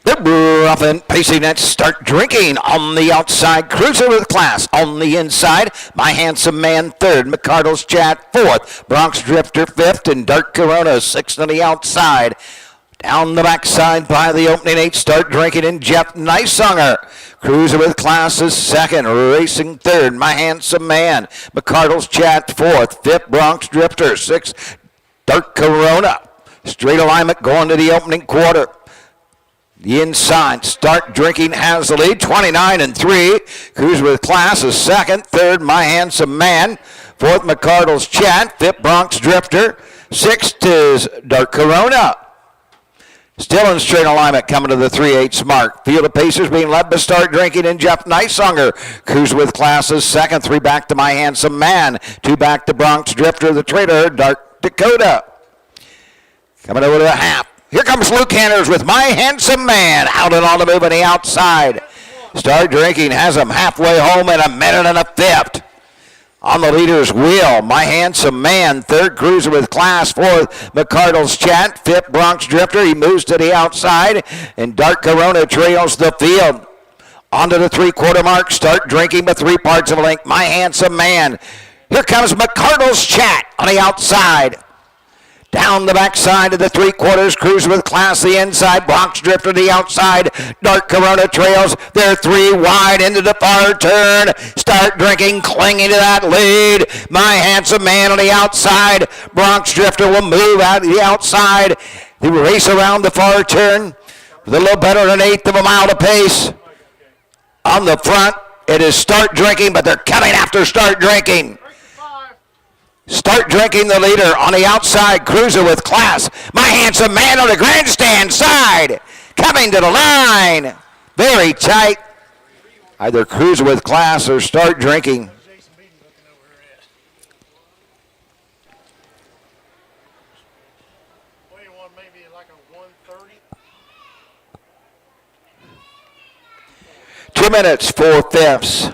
The rough and pacing that Start Drinking on the outside. Cruiser with Class on the inside. My Handsome Man 3rd. McCardle's Chat 4th. Bronx Drifter 5th. And Dark Corona 6th on the outside. Down the backside by the opening 8, Start Drinking and Jeff Neisinger. Cruiser with Class is 2nd, Racing 3rd, My Handsome Man. McCardle's Chat 4th, 5th Bronx Drifter, 6th Dark Corona. Straight alignment going to the opening quarter. The inside, Start Drinking has the lead, 29-3. Cruiser with Class is 2nd, 3rd My Handsome Man. 4th McCardle's Chat, 5th Bronx Drifter. Sixth is Dark Corona. Still in straight alignment, coming to the 3/8 mark. Field of Pacers being led by Start Drinking and Jeff Nicesonger. Cruise with Classes second. 3 back to My Handsome Man. 2 back to Bronx Drifter, the Trader, Dark Dakota. Coming over to the half. Here comes Luke Hanners with My Handsome Man. Out and on the move on the outside. Start Drinking has him halfway home in a minute and a fifth. On the leader's wheel, My Handsome Man, third. Cruiser with Class, fourth. McCardle's Chat, fifth. Bronx Drifter. He moves to the outside, and Dark Corona trails the field. Onto the 3/4 mark. Start Drinking by 3 parts of a length. My Handsome Man. Here comes McCardle's Chat on the outside. Down the backside of the 3/4, Cruiser with Class, the inside. Bronx Drifter, the outside. Dark Corona trails. They're 3 wide into the far turn. Start Drinking, clinging to that lead. My Handsome Man on the outside. Bronx Drifter will move out to the outside. They race around the far turn with a little better than 1/8 of a mile to pace. On the front, it is Start Drinking, but they're coming after Start Drinking. Start Drinking, the leader on the outside. Cruiser with Class. My Handsome Man on the grandstand side. Coming to the line. Very tight. Either Cruiser with Class or Start Drinking. Two minutes, 4/5.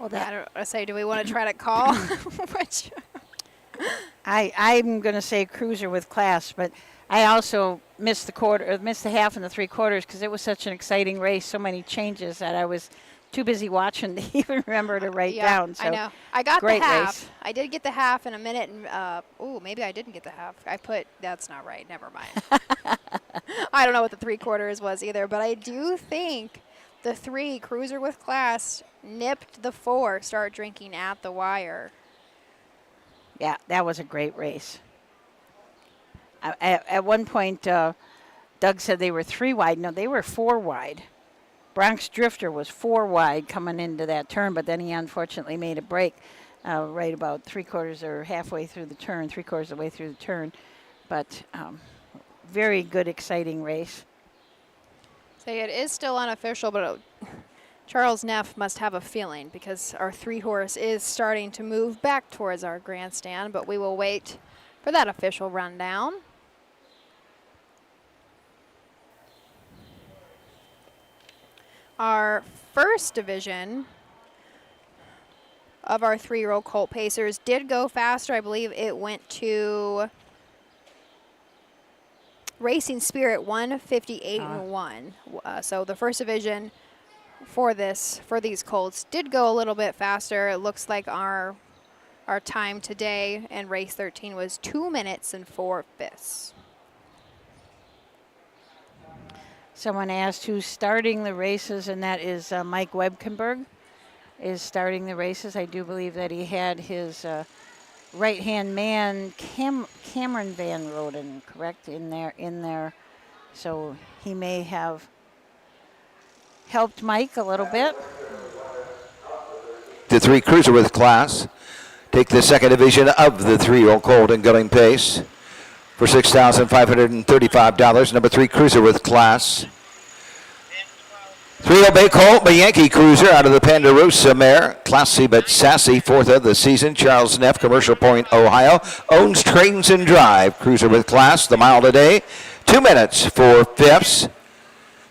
Well, I say, do we want to try to call? Which I'm going to say Cruiser with Class, but I also missed the half and the 3/4 because it was such an exciting race. So many changes that I was too busy watching to even remember to write down. So I know. I got great the half. race. I did get the half in a minute. And maybe I didn't get the half. That's not right. Never mind. I don't know what the 3/4 was either, but I do think the 3 Cruiser with Class nipped the 4 Start Drinking at the wire. Yeah, that was a great race. At one point, Doug said they were 3 wide. No, they were 4 wide. Bronx Drifter was 4 wide coming into that turn, but then he unfortunately made a break right about 3/4 or halfway through the turn, 3/4 of the way through the turn. But very good, exciting race. Say it is still unofficial, but Charles Neff must have a feeling because our 3-horse is starting to move back towards our grandstand, but we will wait for that official rundown. Our first division of our 3-year-old Colt Pacers did go faster. I believe it went to Racing Spirit 158-1. So the first division for these colts did go a little bit faster. It looks like our time today in race 13 was 2 minutes and 4/5. Someone asked who's starting the races, and that is Mike Webkenberg is starting the races. I do believe that he had his right-hand man, Cameron Van Roden, correct, in there. So he may have helped Mike a little bit. The 3 Cruiser with Class take the second division of the 3-year-old Colt and going pace for $6,535. Number 3 Cruiser with Class. 3-year-old Bay Colt, a Yankee Cruiser out of the Ponderosa mare. Classy but sassy, 4th of the season. Charles Neff, Commercial Point, Ohio. Owns Trains and Drive. Cruiser with Class, the mile today. 2 minutes, 4/5.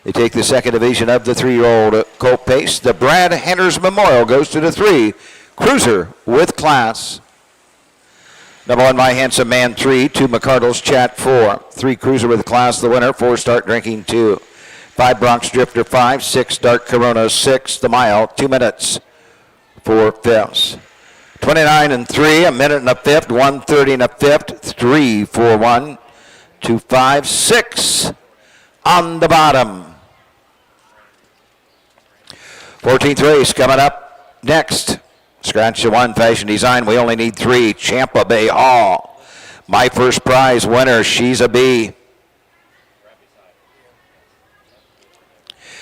They take the second division of the 3-year-old Colt pace. The Brad Henners Memorial goes to the 3 Cruiser with Class. Number 1, My Handsome Man, 3. 2, McCardle's Chat, 4. 3 Cruiser with Class, the winner. 4, Start Drinking, 2. 5, Bronx Drifter, 5. 6, Dark Corona, 6. The mile, 2 minutes, 4/5. 29 and 3, a minute and a fifth. 1:30 and a fifth. 3-4-1, 2-5-6 on the bottom. 14th race coming up next. Scratch the 1, Fashion Design. We only need 3. Champa Bay Hall. My First Prize winner, She's a Bee.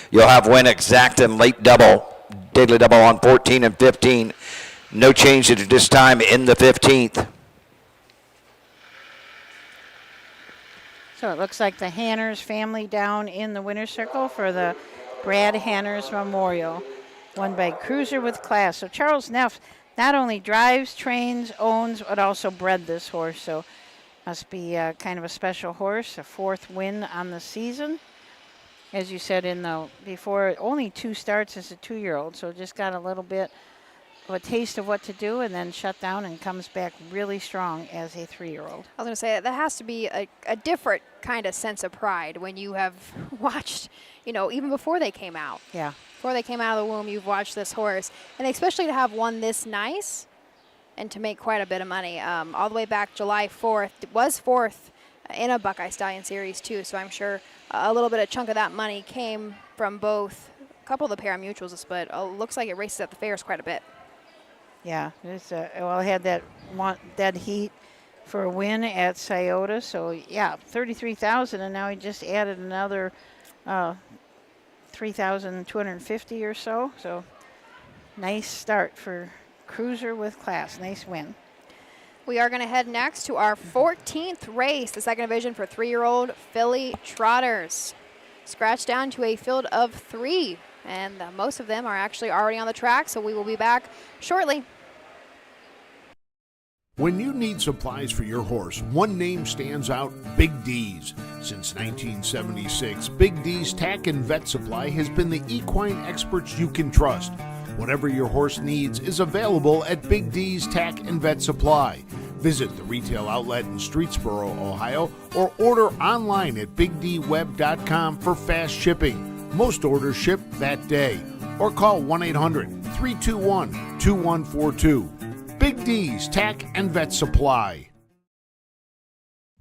You'll have win exact and late double. Daily double on 14 and 15. No change at this time in the 15th. So it looks like the Hanners family down in the winner's circle for the Brad Hanners Memorial, won by Cruiser with Class. So Charles Neff not only drives, trains, owns, but also bred this horse. So must be kind of a special horse, a 4th win on the season. As you said before, only 2 starts as a 2-year-old, so just got a little bit of a taste of what to do and then shut down and comes back really strong as a 3-year-old. I was going to say, that has to be a different kind of sense of pride when you have watched, even before they came out. Yeah. Before they came out of the womb, you've watched this horse. And especially to have one this nice and to make quite a bit of money. All the way back July 4th, it was 4th in a Buckeye Stallion Series too, so I'm sure a little bit of chunk of that money came from both a couple of the pari-mutuals, but looks like it races at the fairs quite a bit. Yeah, I had that dead heat for a win at Scioto, so yeah, 33,000, and now he just added another 3,250 or so. So nice start for Cruiser with Class. Nice win. We are going to head next to our 14th race, the second division for 3-year-old filly trotters. Scratched down to a field of 3, and most of them are actually already on the track, so we will be back shortly. When you need supplies for your horse, one name stands out: Big D's. Since 1976, Big D's Tack and Vet Supply has been the equine experts you can trust. Whatever your horse needs is available at Big D's Tack and Vet Supply. Visit the retail outlet in Streetsboro, Ohio, or order online at bigdweb.com for fast shipping. Most orders ship that day. Or call 1-800-321-2142. Big D's Tack and Vet Supply.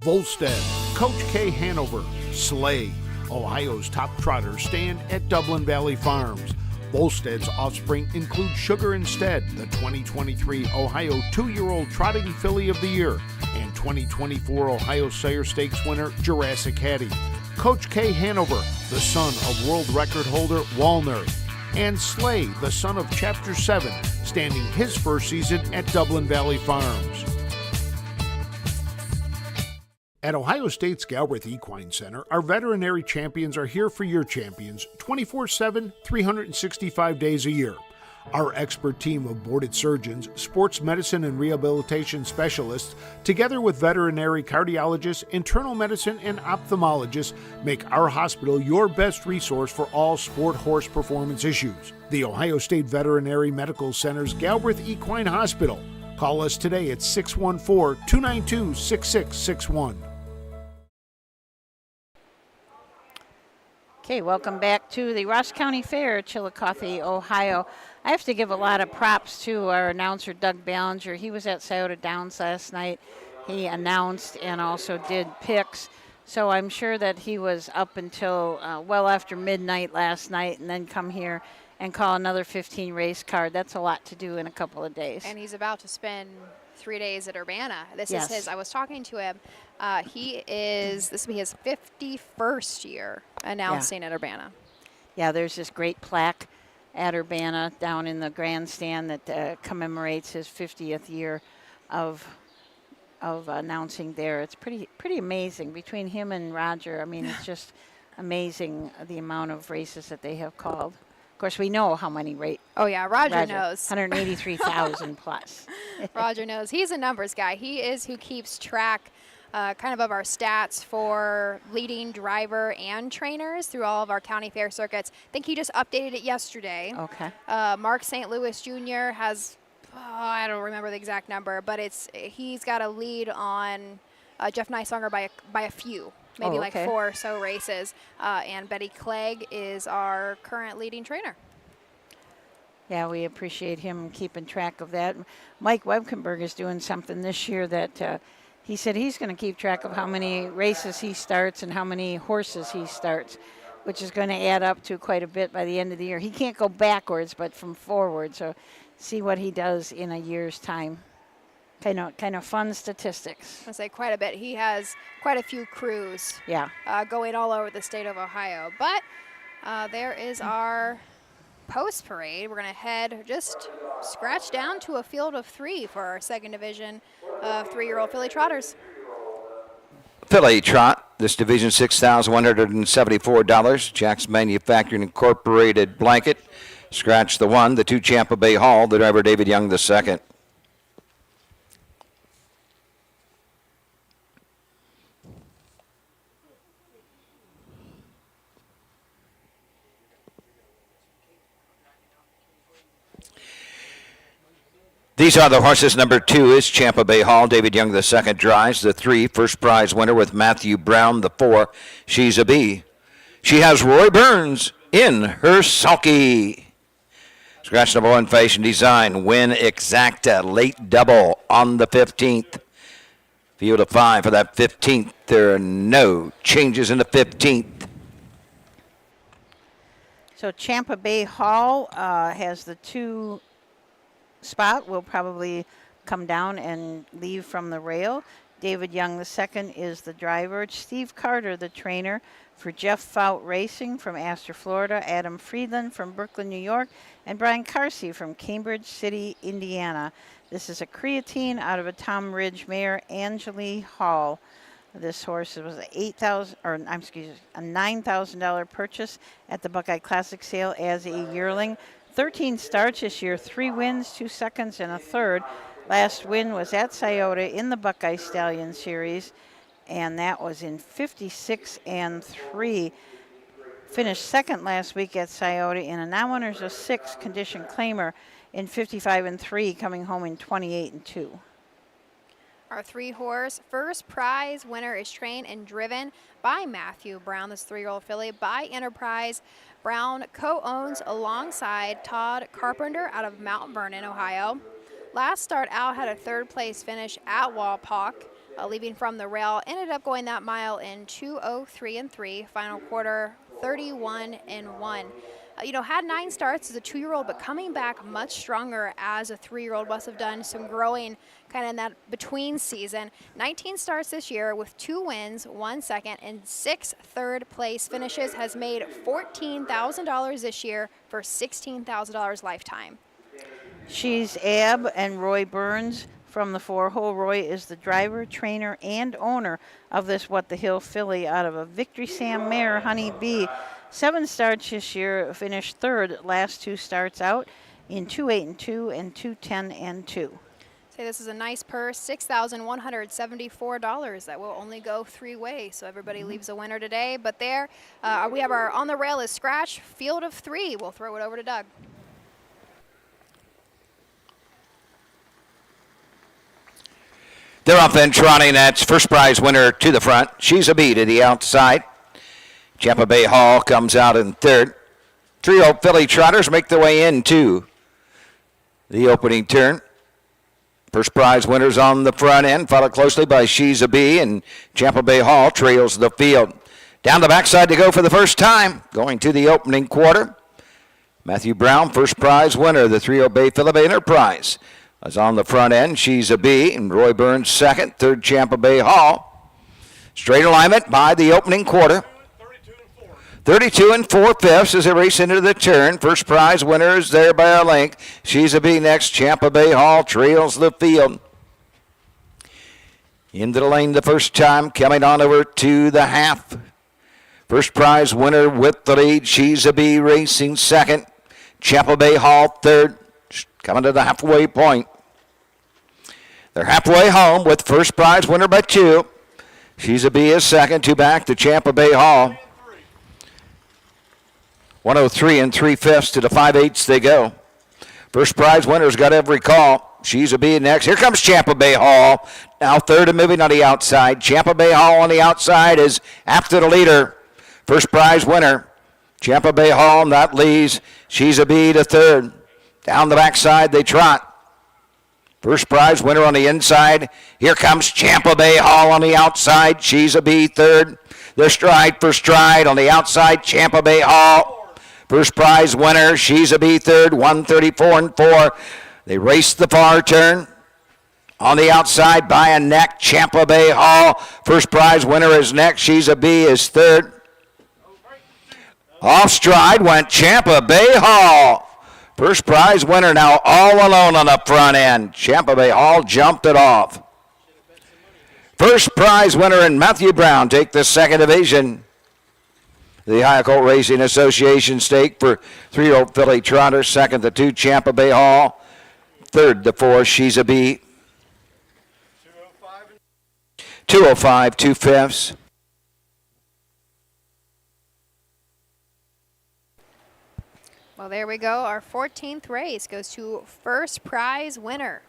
Volstead, Coach K Hanover, Slay, Ohio's top trotters stand at Dublin Valley Farms. Volstead's offspring include Sugar Instead, the 2023 Ohio 2-year-old Trotting Filly of the Year, and 2024 Ohio Sire Stakes winner Jurassic Hattie. Coach K Hanover, the son of world record holder Walner, and Slay, the son of Chapter 7, standing his first season at Dublin Valley Farms. At Ohio State's Galbraith Equine Center, our veterinary champions are here for your champions 24/7, 365 days a year. Our expert team of boarded surgeons, sports medicine and rehabilitation specialists, together with veterinary cardiologists, internal medicine, and ophthalmologists, make our hospital your best resource for all sport horse performance issues. The Ohio State Veterinary Medical Center's Galbraith Equine Hospital. Call us today at 614-292-6661. Okay, welcome back to the Ross County Fair, Chillicothe, Ohio. I have to give a lot of props to our announcer, Doug Ballinger. He was at Scioto Downs last night. He announced and also did picks. So I'm sure that he was up until well after midnight last night and then come here and call another 15 race card. That's a lot to do in a couple of days. And he's about to spend 3 days at Urbana. This Yes. is his, I was talking to him, this will be his 51st year announcing at Urbana. Yeah, there's this great plaque at Urbana down in the grandstand that commemorates his 50th year of announcing there. It's pretty amazing between him and Roger. I mean, it's just amazing the amount of races that they have called. Of course, we know how many Oh, yeah, Roger knows. 183,000 plus. Roger knows. He's a numbers guy. He is who keeps track kind of our stats for leading driver and trainers through all of our county fair circuits. I think he just updated it yesterday. Okay. Mark St. Louis Jr. has, I don't remember the exact number, but he's got a lead on Jeff Neisonger by a few. Maybe like 4 or so races. And Betty Clegg is our current leading trainer. Yeah, we appreciate him keeping track of that. Mike Webkenberg is doing something this year that he said he's going to keep track of how many races he starts and how many horses he starts, which is going to add up to quite a bit by the end of the year. He can't go backwards, but from forward. So see what he does in a year's time. Kind of fun statistics. I say quite a bit. He has quite a few crews. Yeah. Going all over the state of Ohio. But there is our post parade. We're going to head just scratch down to a field of 3 for our second division of 3-year-old filly trotters. Filly trot, this division $6,174. Jack's Manufacturing Incorporated blanket. Scratch the 1, the 2 Champa Bay Hall, the driver David Young the second. These are the horses. Number 2 is Champa Bay Hall. David Young the second drives. The 3, first prize winner with Matthew Brown. The 4, She's a Bee. She has Roy Burns in her sulky. Scratch number 1, Fashion Design. Win Exacta. Late double on the 15th. Field of 5 for that 15th. There are no changes in the 15th. So Champa Bay Hall has the 2 spot, will probably come down and leave from the rail. David Young the second is the driver. Steve Carter, the trainer for Jeff Fout Racing from Astor, Florida. Adam Friedland from Brooklyn, New York. And Brian Carsey from Cambridge City, Indiana. This is a creatine out of a Tom Ridge mare, Angeli Hall. This horse was a $9,000 purchase at the Buckeye Classic sale as a yearling. 13 starts this year, 3 wins, 2 seconds, and a third. Last win was at Scioto in the Buckeye Stallion Series, and that was in 56-3. Finished second last week at Scioto in a non-winners of 6 condition claimer in 55-3, coming home in 28-2. Our 3-horse first prize winner is trained and driven by Matthew Brown, this 3-year-old filly, by Enterprise. Brown co-owns alongside Todd Carpenter out of Mount Vernon, Ohio. Last start out had a 3rd place finish at Walpock, leaving from the rail. Ended up going that mile in 2:03-3. Final quarter 31-1. Had 9 starts as a 2-year-old, but coming back much stronger as a 3-year-old. Must have done some growing kind of in that between season. 19 starts this year with 2 wins, 1 second, and 6 third place finishes. Has made $14,000 this year for $16,000 lifetime. She's Ab and Roy Burns from the 4-hole. Roy is the driver, trainer, and owner of this What the Hill filly out of a Victory Sam mare, Honey Bee. 7 starts this year, finished 3rd last 2 starts out in 2:08-2 and 2:10-2. Say this is a nice purse, $6,174. That will only go 3 ways, so everybody leaves a winner today. But there, we have our on the rail is scratch, field of 3. We'll throw it over to Doug. They're off and trotting. That's first prize winner to the front. She's a Bee to the outside. Champa Bay Hall comes out in 3rd. 3-year-old filly trotters make their way into the opening turn. First prize winners on the front end, followed closely by She's a Bee, and Champa Bay Hall trails the field. Down the backside to go for the first time, going to the opening quarter. Matthew Brown, first prize winner, the 3-year-old Bay Philip Enterprise, is on the front end. She's a Bee, and Roy Burns second, 3rd Champa Bay Hall. Straight alignment by the opening quarter. 32 4/5 as they race into the turn. First prize winner is there by a length. She's a Bee next. Champa Bay Hall trails the field. Into the lane the first time, coming on over to the half. First prize winner with the lead. She's a Bee racing second. Champa Bay Hall 3rd. Coming to the halfway point. They're halfway home with first prize winner by 2. She's a Bee is second. 2 back to Champa Bay Hall. 103 3/5 to the 5/8 they go. First prize winner's got every call. She's a Bee next. Here comes Champa Bay Hall. Now 3rd and moving on the outside. Champa Bay Hall on the outside is after the leader. First prize winner. Champa Bay Hall, and that leaves She's a Bee to 3rd. Down the backside they trot. First prize winner on the inside. Here comes Champa Bay Hall on the outside. She's a Bee 3rd. They're stride for stride on the outside. Champa Bay Hall. First prize winner, She's a Bee 3rd, 134-4. They race the far turn. On the outside by a neck, Champa Bay Hall. First prize winner is next. She's a Bee is 3rd. Off stride went Champa Bay Hall. First prize winner now all alone on the front end. Champa Bay Hall jumped it off. First prize winner and Matthew Brown take the second division. The Ohio Colt Racing Association stake for 3-year-old filly Trotter. Second, the 2 Champa Bay Hall. Third, the 4 She's a Bee. 205 2/5. Well, there we go. Our 14th race goes to first prize winner.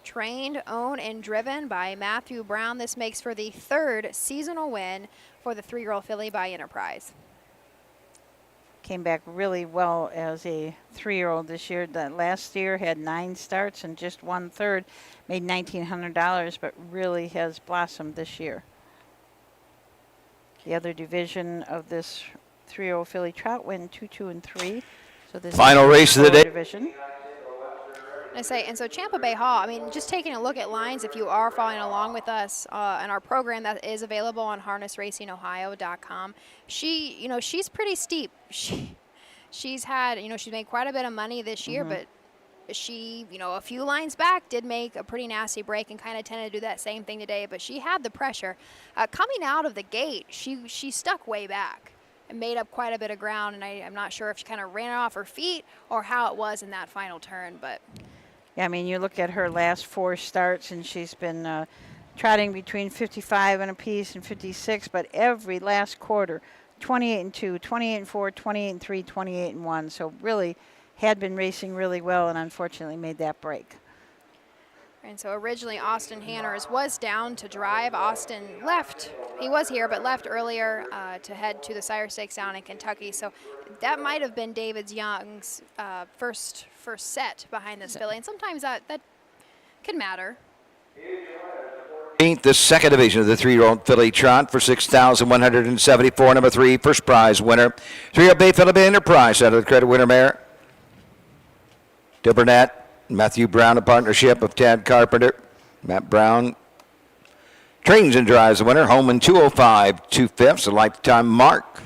Trained, owned, and driven by Matthew Brown. This makes for the 3rd seasonal win for the 3-year-old filly by Enterprise. Came back really well as a 3-year-old this year. The last year had 9 starts and just 1/3. Made $1,900, but really has blossomed this year. The other division of this 3-year-old filly trot went 2, 2, and 3. So this Final race of the day. Division. And so Champa Bay Hall, I mean, just taking a look at lines, if you are following along with us in our program that is available on harnessracingohio.com, she's pretty steep. She's had, she's made quite a bit of money this year, but she, a few lines back did make a pretty nasty break and kind of tended to do that same thing today, but she had the pressure. Coming out of the gate, she stuck way back and made up quite a bit of ground, and I'm not sure if she kind of ran off her feet or how it was in that final turn, but... Yeah, I mean, you look at her last 4 starts, and she's been trotting between 55 and a piece and 56, but every last quarter, 28 and 2, 28 and 4, 28 and 3, 28 and 1. So really had been racing really well, and unfortunately made that break. And so originally Austin Hanners was down to drive. Austin left. He was here, but left earlier to head to the Sire Stakes down in Kentucky. So that might have been David Young's first set behind this filly. And sometimes that can matter. The second division of the 3-year-old filly trot for $6,174. Number 3, first prize winner. 3-year-old Bay Philip Enterprise out of the credit winner mare. Burnett, Matthew Brown, a partnership of Tad Carpenter. Matt Brown trains and drives the winner. Home in 205 2/5, a lifetime mark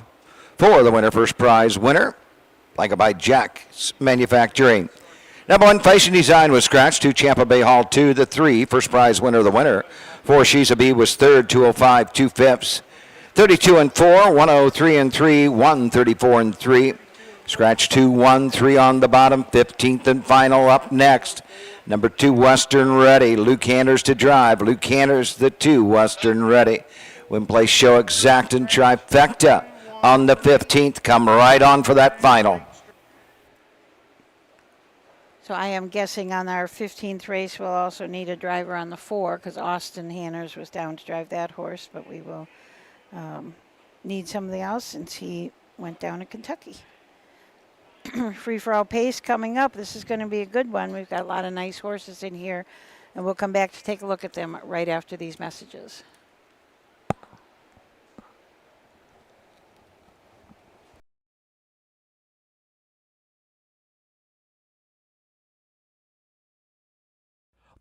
for the winner. First prize winner, blanket by Jack's Manufacturing. Number 1, Fashion Design was scratched. 2, Champa Bay Hall 2. The 3, first prize winner, the winner. 4, She's a Bee was third, 205 2/5. 32 and 4, 103 and 3, 134 and 3. Scratch 2, 1, 3 on the bottom. 15th and final up next. Number 2, Western Ready. Luke Hanners to drive. Luke Hanners, the 2, Western Ready. Win place show exact and trifecta on the 15th. Come right on for that final. So I am guessing on our 15th race we'll also need a driver on the 4 because Austin Hanners was down to drive that horse, but we will need somebody else since he went down to Kentucky. Free-for-all pace coming up. This is going to be a good one. We've got a lot of nice horses in here, and we'll come back to take a look at them right after these messages.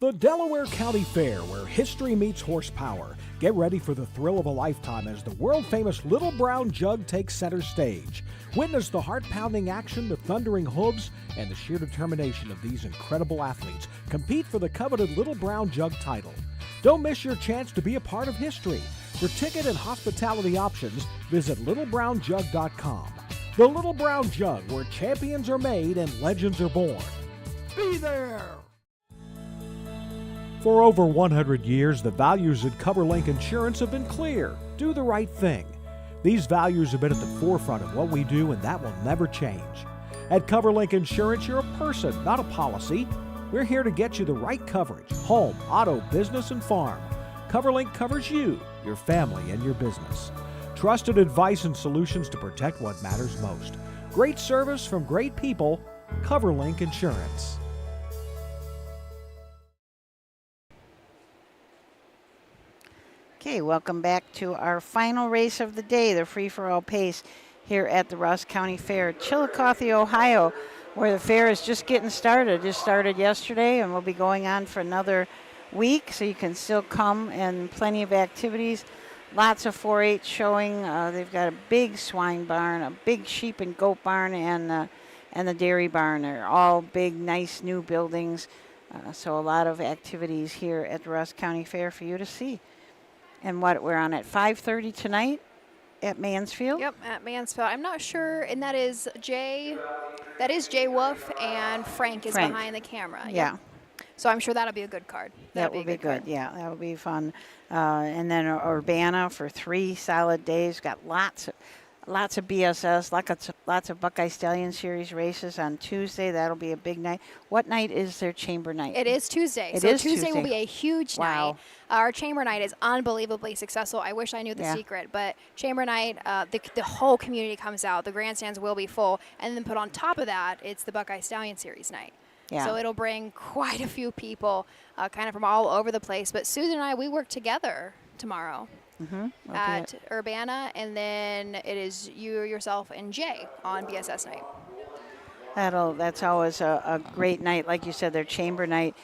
The Delaware County Fair, where history meets horsepower. Get ready for the thrill of a lifetime as the world-famous Little Brown Jug takes center stage. Witness the heart-pounding action, the thundering hooves, and the sheer determination of these incredible athletes compete for the coveted Little Brown Jug title. Don't miss your chance to be a part of history. For ticket and hospitality options, visit littlebrownjug.com. The Little Brown Jug, where champions are made and legends are born. Be there! For over 100 years, the values at CoverLink Insurance have been clear. Do the right thing. These values have been at the forefront of what we do, and that will never change. At CoverLink Insurance, you're a person, not a policy. We're here to get you the right coverage: home, auto, business, and farm. CoverLink covers you, your family, and your business. Trusted advice and solutions to protect what matters most. Great service from great people. CoverLink Insurance. Okay, welcome back to our final race of the day, the free-for-all pace here at the Ross County Fair, Chillicothe, Ohio, where the fair is just getting started. Just started yesterday and will be going on for another week, so you can still come, and plenty of activities. Lots of 4-H showing. They've got a big swine barn, a big sheep and goat barn, and the dairy barn. They're all big, nice new buildings. So a lot of activities here at the Ross County Fair for you to see. And we're on at 5:30 tonight at Mansfield. Yep, at Mansfield. I'm not sure, and that is Jay Wolf, and Frank is behind the camera. Yeah. Yep. So I'm sure that'll be a good card. That will be good. Yeah, that will be fun. And then Urbana for 3 solid days. Got lots of BSS, lots of Buckeye Stallion Series races on Tuesday. That'll be a big night. What night is their chamber night? It is Tuesday. It so is Tuesday will Tuesday. be a huge night. Our chamber night is unbelievably successful. I wish I knew the secret, but chamber night, the whole community comes out. The grandstands will be full, and then put on top of that, it's the Buckeye Stallion Series night. Yeah. So it'll bring quite a few people, kind of from all over the place. But Susan and I, we work together tomorrow at Urbana, and then it is you, yourself, and Jay on BSS night. That's always a great night. Like you said, their chamber night.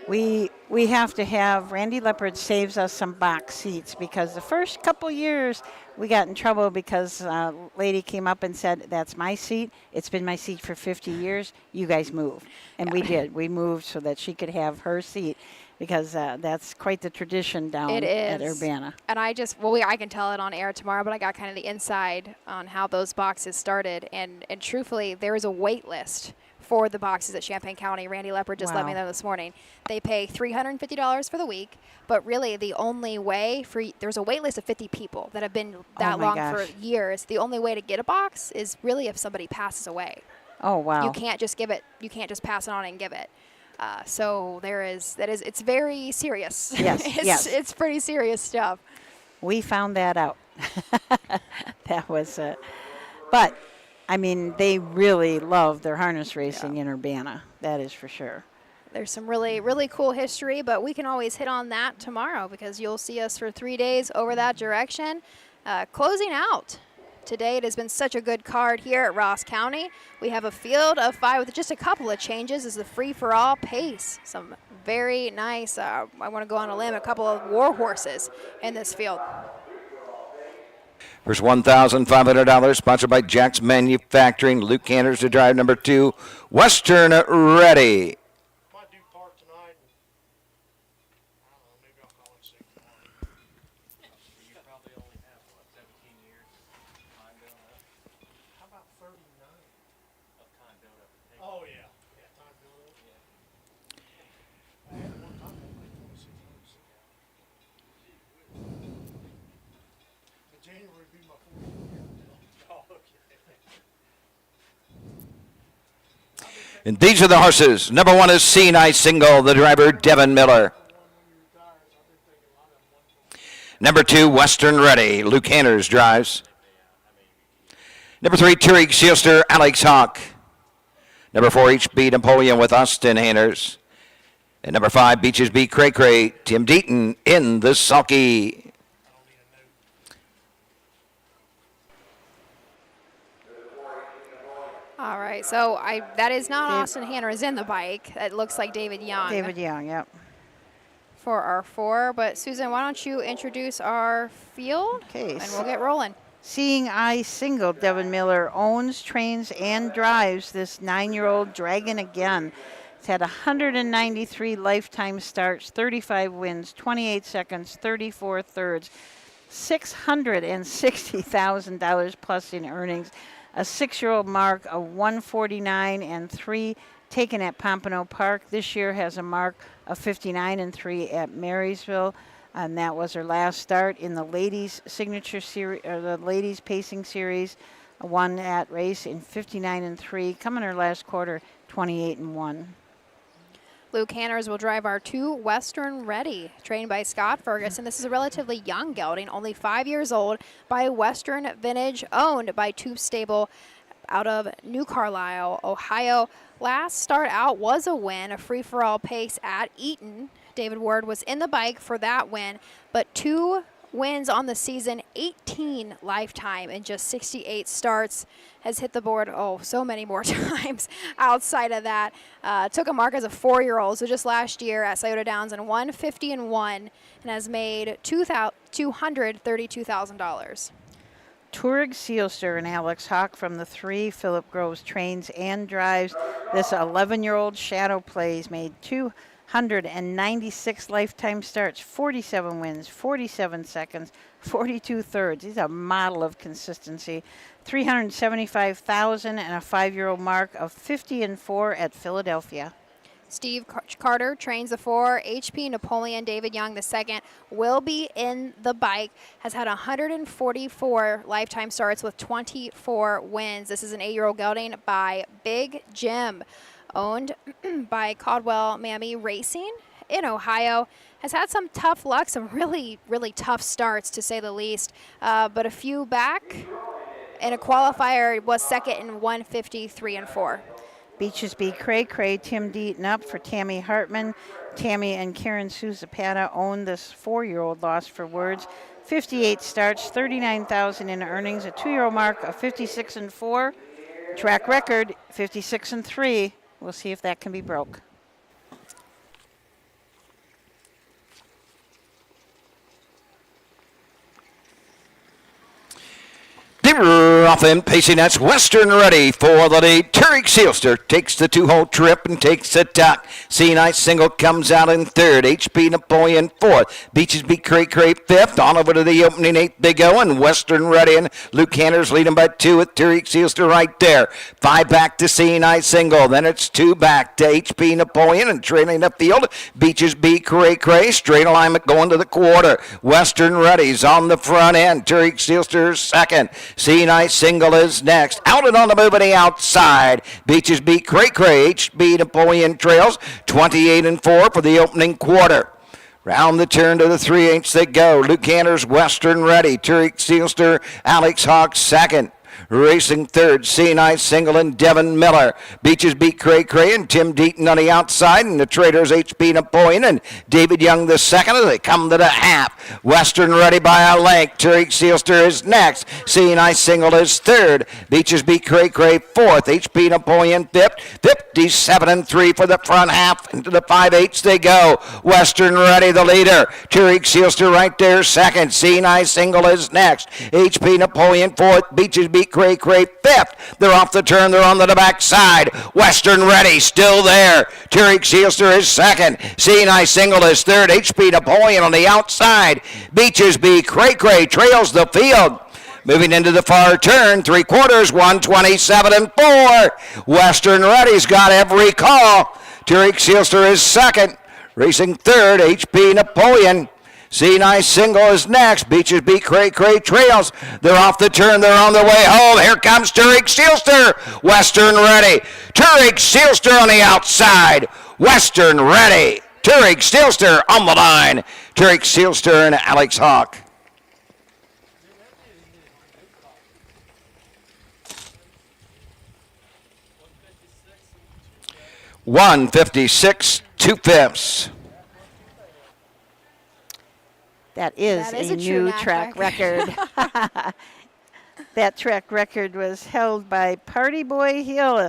We have to have, Randy Leopard saves us some box seats, because the first couple years we got in trouble because a lady came up and said, "That's my seat. It's been my seat for 50 years. You guys move." And we did. We moved so that she could have her seat, because that's quite the tradition down at Urbana. And I can tell it on air tomorrow, but I got kind of the inside on how those boxes started. And truthfully, there is a wait list for the boxes at Champaign County. Randy Leopard just let me know this morning. They pay $350 for the week, but really the only way there's a wait list of 50 people that have been that long for years. The only way to get a box is really if somebody passes away. Oh, wow. You can't just give it, you can't just pass it on and give it. So it's very serious. Yes, It's pretty serious stuff. We found that out. That was, but I mean, they really love their harness racing in Urbana. That is for sure. There's some really, really cool history, but we can always hit on that tomorrow, because you'll see us for 3 days over that direction. Closing out today, it has been such a good card here at Ross County. We have a field of 5 with just a couple of changes as the free-for-all pace. Some very nice, I want to go on a limb, a couple of war horses in this field. First $1,500, sponsored by Jack's Manufacturing. Luke Canners to drive number 2, Western Ready. And these are the horses. Number 1 is Seeing Eye Single, the driver Devin Miller. Number 2, Western Ready, Luke Hanners drives. Number 3, Turig Seelster, Alex Hawk. Number 4, HB Napoleon with Austin Hanners. And number 5, Beaches B Cray Cray, Tim Deaton in the sulky. All right, so that is not Austin Hanners in the bike. It looks like David Young. David Young, yep. For our 4, but Susan, why don't you introduce our field, and we'll get rolling. Seeing Eye Single, Devin Miller owns, trains, and drives this 9-year-old Dragon Again. It's had 193 lifetime starts, 35 wins, 28 seconds, 34 thirds, $660,000 plus in earnings. A 6-year-old mark of 149 and 3 taken at Pompano Park. This year has a mark of 59 and 3 at Marysville, and that was her last start in the ladies signature series, or the ladies pacing series. Won that race in 59 and 3. Coming her last quarter, 28 and 1. Luke Hanners will drive our 2 Western Ready, trained by Scott Ferguson. This is a relatively young gelding, only 5 years old, by Western Vintage, owned by Tube Stable out of New Carlisle, Ohio. Last start out was a win, a free-for-all pace at Eaton. David Ward was in the bike for that win, but 2 wins on the season, 18 lifetime in just 68 starts. Has hit the board, so many more times outside of that. Took a mark as a 4-year-old, so just last year at Scioto Downs and won 50-1 and has made $232,000. Tourig Seelster and Alex Hawk from the 3. Philip Groves trains and drives. This 11-year-old Shadow Plays made 296 lifetime starts, 47 wins, 47 seconds, 42 thirds. He's a model of consistency. 375,000 and a 5-year-old mark of 50-4 at Philadelphia. Steve Carter trains the 4. HP Napoleon David Young II will be in the bike. Has had 144 lifetime starts with 24 wins. This is an 8-year-old gelding by Big Jim, owned by Caldwell Mammy Racing in Ohio. Has had some tough luck, some really, really tough starts to say the least, but a few back. In a qualifier, was second in 153-4. Beaches B. Cray Cray, Tim Deaton up for Tammy Hartman. Tammy and Karen Suzapata own this 4-year-old Lost for Words. 58 starts, 39,000 in earnings, a 2-year-old mark of 56-4. Track record 56-3. We'll see if that can be broke. Off and pacing, that's Western Ready for the lead. Turek Seelster takes the 2-hole trip and takes the tuck. C Nice Single comes out in 3rd. HP Napoleon 4th. Beaches beat Cray Cray 5th. On over to the opening 8th they go, and Western Ready and Luke Hanners lead them by 2 with Turek Seelster right there. 5 back to C Nice Single. Then it's 2 back to HP Napoleon, and trailing the field, Beaches beat Cray Cray. Straight alignment going to the quarter. Western Ready's on the front end. Turek Seelster second. C Nice Single is next. Out and on the move on the outside. Beaches beat Cray Cray. HB Napoleon trails 28-4 for the opening quarter. Round the turn to the 3/8 they go. Luke Hanners, Western Ready. Turek Seelster, Alex Hawk second. Racing 3rd, C Nice Single and Devin Miller. Beaches beat Cray Cray and Tim Deaton on the outside, and the Traders HP Napoleon and David Young the second as they come to the half. Western Ready by a length. Turek Seelster is next. C Nice Single is 3rd. Beaches beat Cray Cray 4th. HP Napoleon 5th. 57-3 for the front half. Into the 5/8 they go. Western Ready the leader. Turek Seelster right there second. C Nice Single is next. HP Napoleon 4th. Beaches beat Cray Cray 5th. They're off the turn. They're on the back side. Western Ready still there. Turek Seelster is second. C Nice Single is 3rd. HP Napoleon on the outside. Beaches beat Cray Cray trails the field. Moving into the far turn, 3/4, 127-4. Western Ready's got every call. Turek Seelster is second. Racing 3rd, HP Napoleon. C Nice Single is next. Beaches beat Cray Cray trails. They're off the turn. They're on their way home. Here comes Turek Seelster. Western Ready. Turek Seelster on the outside. Western Ready. Turek Seelster on the line. Turek Seelster and Alex Hawk. $156 2/5. That is a new track record. That track record was held by Party Boy Hill.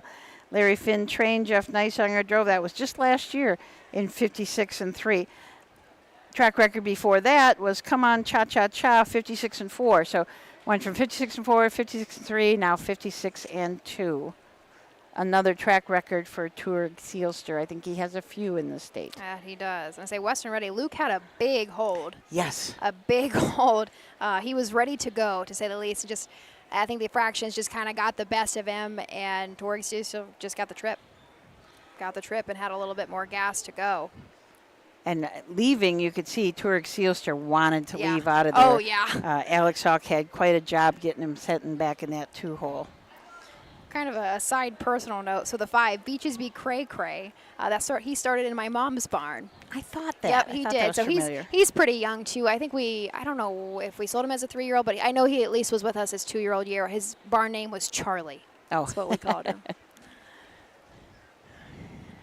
Larry Finn trained, Jeff Neishunger drove. That was just last year in 56-3. Track record before that was Come On Cha Cha Cha, 56-4. So went from 56-4, 56-3, now 56-2. Another track record for Turek Seelster. I think he has a few in the state. He does. And I say Western Ready. Luke had a big hold. Yes. A big hold. He was ready to go, to say the least. Just, I think the fractions just kind of got the best of him, and Turek Seelster just got the trip. Got the trip and had a little bit more gas to go. And leaving, you could see Turek Seelster wanted to leave out of there. Oh, yeah. Alex Hawk had quite a job getting him setting back in that 2-hole. Kind of a side personal note. So the 5, Beaches beat Cray Cray. He started in my mom's barn. I thought that. Yep, he did. So he's pretty young too. I think I don't know if we sold him as a 3-year-old, but I know he at least was with us his 2-year-old year. His barn name was Charlie. Oh, that's what we called him.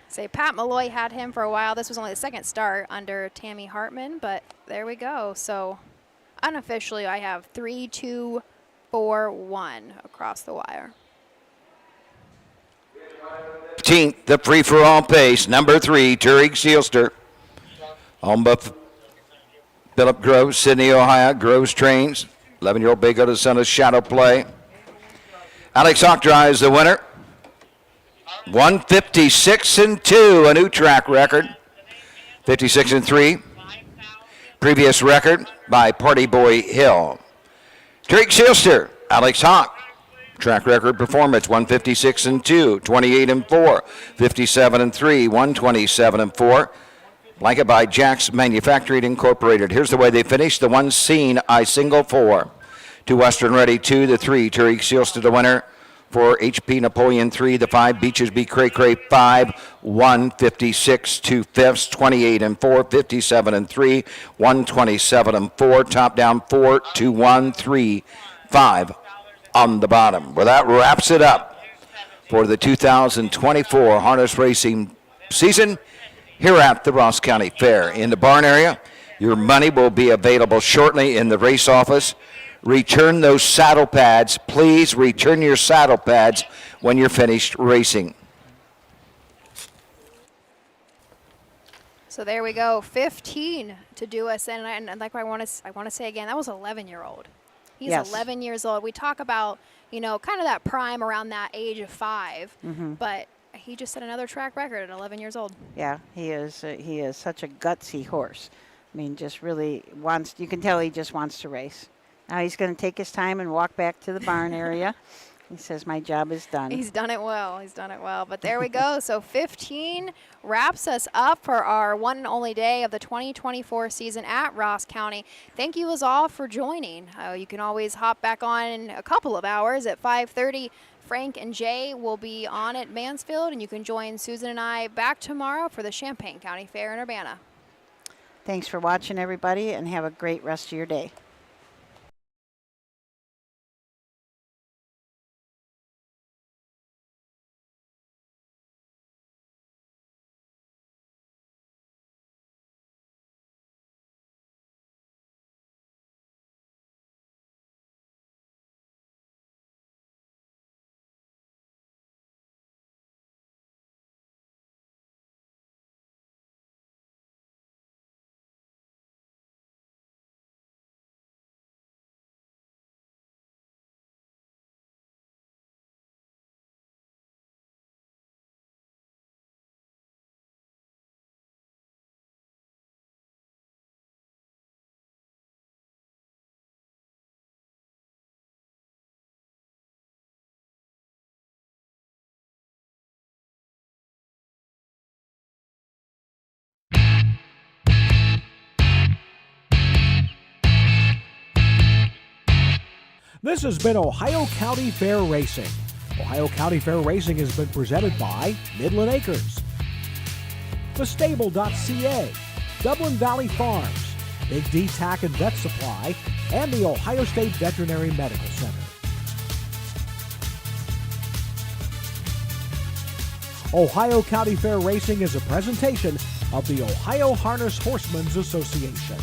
Say Pat Malloy had him for a while. This was only the second start under Tammy Hartman, but there we go. So Unofficially, I have 3, 2, 4, 1 across the wire. 15th, the free-for-all pace. Number 3, Turick Seelster. On buff, Philip Groves, Sydney, Ohio. Groves trains. 11-year-old Bay Goat son of Shadow Play. Alex Hawk drives the winner. 156-2, a new track record. 56-3. Previous record by Party Boy Hill. Turick Seelster, Alex Hawk. Track record performance 156-2, 28-4, 57-3, 127-4. Blanket by Jack's Manufacturing Incorporated. Here's the way they finished. The 1 Scene, I single 4. 2 Western Ready 2, the 3 Turick Seelster the winner. 4 HP Napoleon 3, the 5 Beaches B Cray Cray 5, 156 2 fifths, 28-4, 57-3, 127-4. Top down 4, 2 1 3 5 on the bottom. Well, that wraps it up for the 2024 harness racing season here at the Ross County Fair. In the barn area, your money will be available shortly in the race office. Return those saddle pads. Please return your saddle pads when you're finished racing. So there we go, 15 to do us, and like I want to say again, that was 11-year-old. He's 11 years old. We talk about, you know, kind of that prime around that age of 5, but he just set another track record at 11 years old. Yeah, he is such a gutsy horse. I mean, just really wants, you can tell he just wants to race. Now he's going to take his time and walk back to the barn area. He says, my job is done. He's done it well. He's done it well. But there we go. So 15 wraps us up for our one and only day of the 2024 season at Ross County. Thank you as all for joining. You can always hop back on in a couple of hours at 5:30. Frank and Jay will be on at Mansfield, and you can join Susan and I back tomorrow for the Champaign County Fair in Urbana. Thanks for watching, everybody, and have a great rest of your day. This has been Ohio County Fair Racing. Ohio County Fair Racing has been presented by Midland Acres, thestable.ca, Dublin Valley Farms, Big D Tack and Vet Supply, and the Ohio State Veterinary Medical Center. Ohio County Fair Racing is a presentation of the Ohio Harness Horsemen's Association.